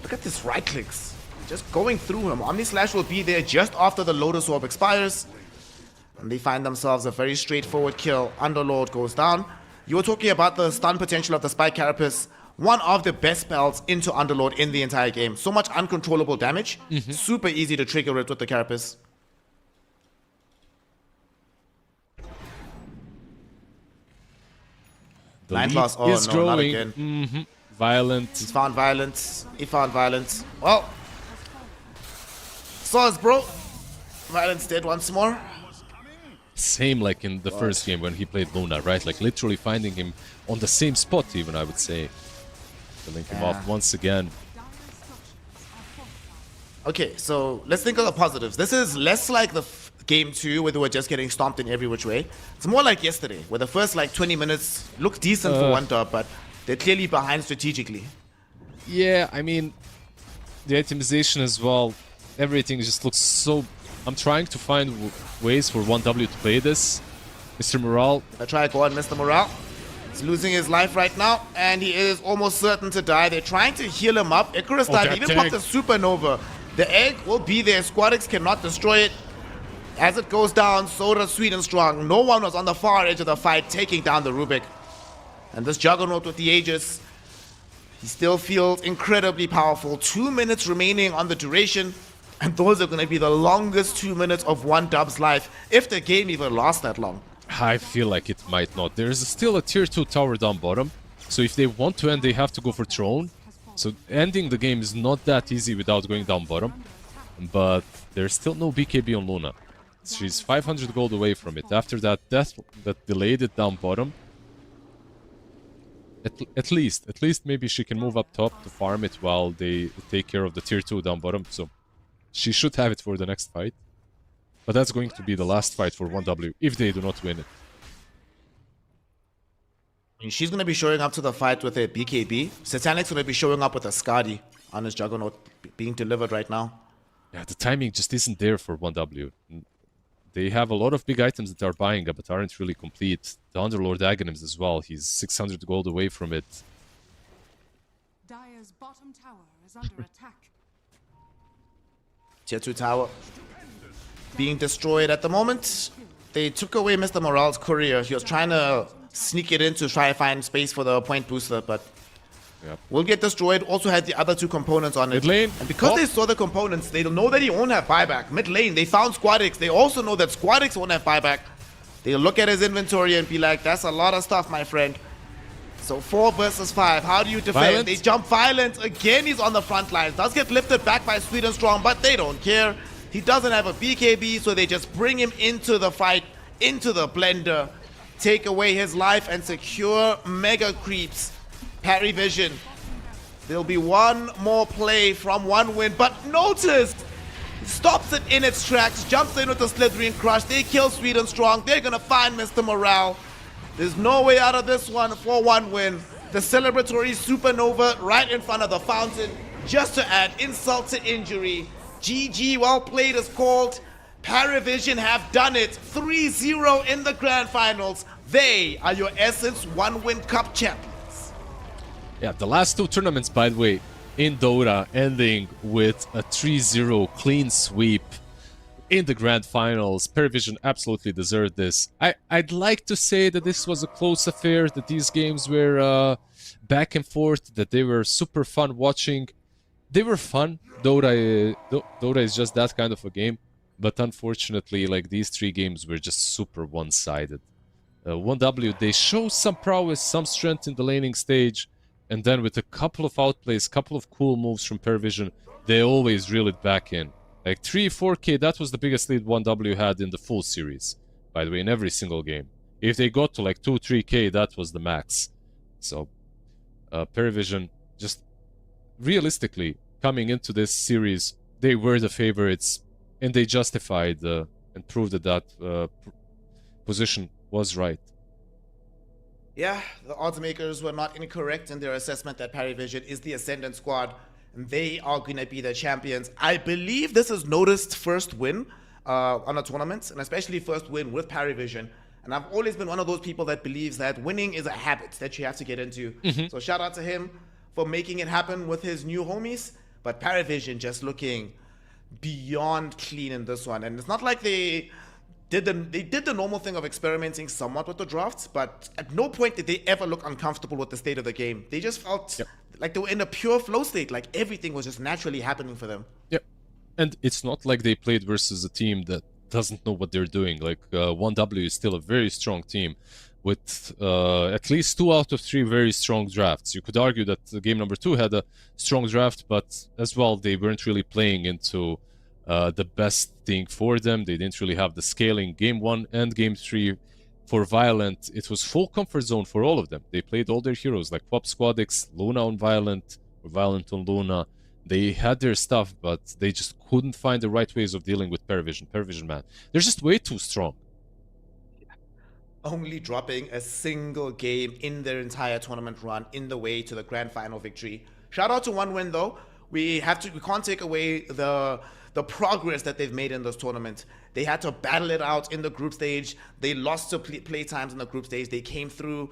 Look at this right clicks. Just going through him. Omni Slash will be there just after the Lotus Orb expires. And they find themselves a very straightforward kill. Underlord goes down. You were talking about the stun potential of the Spike Carapace. One of the best spells into Underlord in the entire game. So much uncontrollable damage. Super easy to trigger it with the Carapace. Blind loss. Oh is no, growing. not again. Violent. He's found violence. He found violence. Well, Saws, bro. Violence dead once more. Same like in the first game when he played Luna, right? Like literally finding him on the same spot even, I would say. Killing him off once again. Okay, so let's think of the positives. This is less like the game 2 where they were just getting stomped in every which way. It's more like yesterday where the first like 20 minutes looked decent for one dub, but they're clearly behind strategically. Yeah, I mean, the itemization as well, everything just looks so... I'm trying to find ways for 1W to play this. Mr. Morale. I try to go on Mr. Morale. He's losing his life right now, and he is almost certain to die. They're trying to heal him up. Icarus died, even popped a Supernova. The egg will be there. Squadix cannot destroy it. As it goes down, Soda, Sweet and Strong. No one was on the far edge of the fight, taking down the Rubik. And this Juggernaut with the Aegis, he still feels incredibly powerful. 2 minutes remaining on the duration. And those are going to be the longest 2 minutes of one dub's life, if the game even lasts that long. I feel like it might not. There's still a tier 2 tower down bottom. So if they want to end, they have to go for Throne. So ending the game is not that easy without going down bottom. But there's still no BKB on Luna. She's 500 gold away from it. After that death that delayed it down bottom. At least maybe she can move up top to farm it while they take care of the tier 2 down bottom. So she should have it for the next fight. But that's going to be the last fight for 1W if they do not win it. I mean, she's going to be showing up to the fight with a BKB. Satanic's going to be showing up with a Skadi on his Juggernaut being delivered right now. Yeah, the timing just isn't there for 1W. They have a lot of big items that are buying but aren't really complete. The Underlord Aghanims as well. He's 600 gold away from it. Dire's bottom tower is under attack. Tier 2 tower being destroyed at the moment. They took away Mr. Morale's courier. He was trying to sneak it in to try and find space for the point booster, but will get destroyed. Also had the other 2 components on it. Mid lane. And because they saw the components, they know that he won't have buyback. Mid lane, they found Squadix. They also know that Squadix won't have buyback. They look at his inventory and be like, that's a lot of stuff, my friend. So 4 versus 5. How do you defend? Violent. They jump Violent. Again, he's on the front lines. Does get lifted back by Sweet and Strong, but they don't care. He doesn't have a BKB, so they just bring him into the fight, into the blender, take away his life and secure mega creeps. Parivision. There'll be one more play from 1win, but notice stops it in its tracks, jumps in with the Slithering Crush. They kill Sweet and Strong. They're gonna find Mr. Morale. There's no way out of this one for 1win. The celebratory supernova right in front of the fountain, just to add insult to injury. GG, well played is called. Parivision have done it. 3-0 in the grand finals. They are your Essence 1win Cup champions. Yeah, the last 2 tournaments, by the way, in Dota, ending with a 3-0 clean sweep in the grand finals. Parivision absolutely deserved this. I'd like to say that this was a close affair, that these games were back and forth, that they were super fun watching. They were fun. Dota is just that kind of a game. But unfortunately, like, these 3 games were just super one-sided. 1W, they show some prowess, some strength in the laning stage, and then with a couple of outplays, couple of cool moves from Parivision, they always reel it back in. Like 3-4k, that was the biggest lead 1W had in the full series, by the way, in every single game. If they got to like 2-3k, that was the max. So, Parivision, just realistically, coming into this series, they were the favorites, and they justified and proved that position was right. Yeah, the odds makers were not incorrect in their assessment that Parivision is the Ascendant squad, and they are going to be the champions. I believe this is Noticed first win on a tournament, and especially first win with Parivision. And I've always been one of those people that believes that winning is a habit that you have to get into. So shout out to him for making it happen with his new homies. But Parivision just looking beyond clean in this one. And it's not like they did the normal thing of experimenting somewhat with the drafts, but at no point did they ever look uncomfortable with the state of the game. They just felt like they were in a pure flow state, like everything was just naturally happening for them. Yep. And it's not like they played versus a team that doesn't know what they're doing. Like 1W is still a very strong team with at least 2 out of 3 very strong drafts. You could argue that the game number 2 had a strong draft, but as well, they weren't really playing into the best thing for them. They didn't really have the scaling. Game 1 and Game 3 for Violent, it was full comfort zone for all of them. They played all their heroes, like Pop Squadix, Luna on Violent, or Violent on Luna. They had their stuff, but they just couldn't find the right ways of dealing with Parivision. Parivision, man, they're just way too strong. Only dropping a single game in their entire tournament run in the way to the grand final victory. Shout out to 1win though. We can't take away the progress that they've made in this tournament. They had to battle it out in the group stage. They lost to play times in the group stage. They came through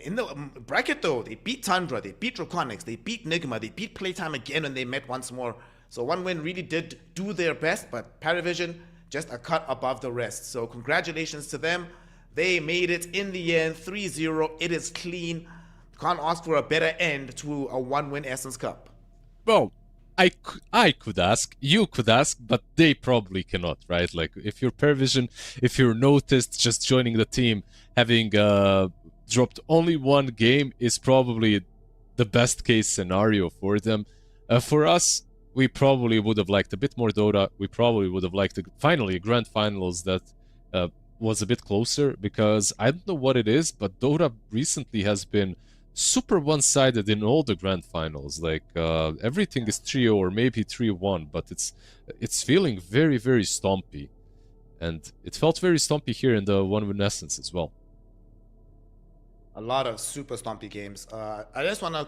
in the bracket though. They beat Tundra, they beat Draconics, they beat Nigma, they beat Playtime again when they met once more. So 1win really did do their best, but Parivision just a cut above the rest. So congratulations to them. They made it in the end, 3-0. It is clean. Can't ask for a better end to a 1win Essence Cup. Well, I could ask, you could ask, but they probably cannot, right? Like, if you're Parivision, if you're Noticed, just joining the team, having dropped only 1 game is probably the best case scenario for them. For us, we probably would have liked a bit more Dota. We probably would have liked finally a grand finals that was a bit closer, because I don't know what it is, but Dota recently has been super one-sided in all the grand finals. Like everything is 3-0 or maybe 3-1, but it's feeling very, very stompy. And it felt very stompy here in the 1-win essence as well. A lot of super stompy games. I just want to,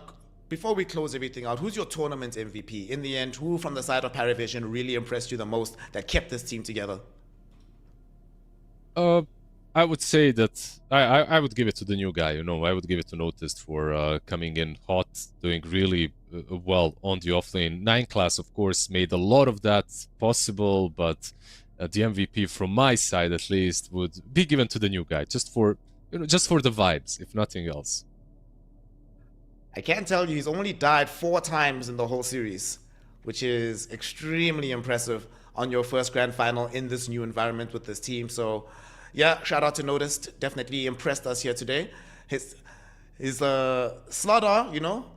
before we close everything out, who's your tournament MVP? In the end, who from the side of Parivision really impressed you the most that kept this team together? I would say that I would give it to the new guy. You know, I would give it to Noticed for coming in hot, doing really well on the offlane. 9 class, of course, made a lot of that possible, but the MVP from my side, at least, would be given to the new guy, just for the vibes, if nothing else. I can tell you he's only died 4 times in the whole series, which is extremely impressive on your first grand final in this new environment with this team. So yeah, shout out to Noticed. Definitely impressed us here today. His slaughter, you know,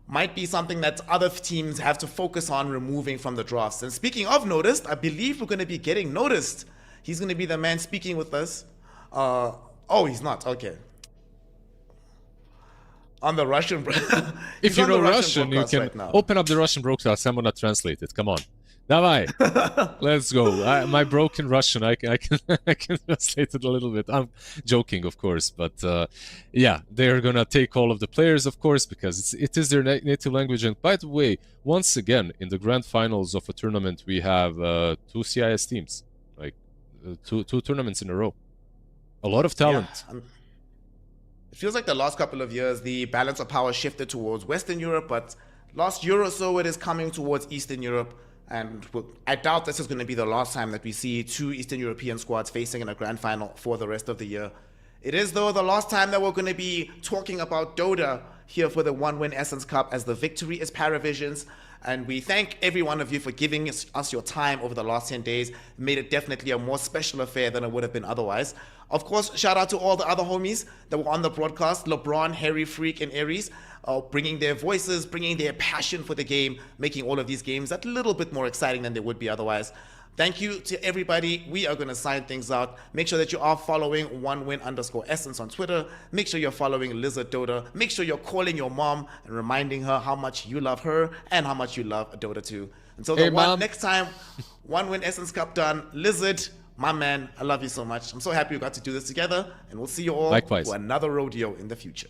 might be something that other teams have to focus on removing from the drafts. And speaking of Noticed, I believe we're going to be getting Noticed. He's going to be the man speaking with us. Oh, he's not. Okay. On the Russian. If you know Russian, you can right now. open up the Russian broadcast. I'm gonna translate it. Come on, давай, let's go. My broken Russian, I can translate it a little bit. I'm joking, of course, but yeah, they're gonna take all of the players, of course, because it is their native language. And by the way, once again, in the grand finals of a tournament, we have 2 CIS teams, like two tournaments in a row. A lot of talent. Yeah, it feels like the last couple of years, the balance of power shifted towards Western Europe, but last year or so, it is coming towards Eastern Europe. And I doubt this is going to be the last time that we see 2 Eastern European squads facing in a grand final for the rest of the year. It is, though, the last time that we're going to be talking about Dota here for the 1-win Essence Cup, as the victory is Parivision's. And we thank every one of you for giving us your time over the last 10 days. It made it definitely a more special affair than it would have been otherwise. Of course, shout out to all the other homies that were on the broadcast, LeBron, Harry, Freak, and Aries, bringing their voices, bringing their passion for the game, making all of these games a little bit more exciting than they would be otherwise. Thank you to everybody. We are going to sign things out. Make sure that you are following 1win_essence on Twitter. Make sure you're following Lizard Dota. Make sure you're calling your mom and reminding her how much you love her and how much you love Dota 2. Until the next time, 1-win Essence Cup done. Lizard, my man, I love you so much. I'm so happy we got to do this together, and we'll see you all Likewise. for another rodeo in the future.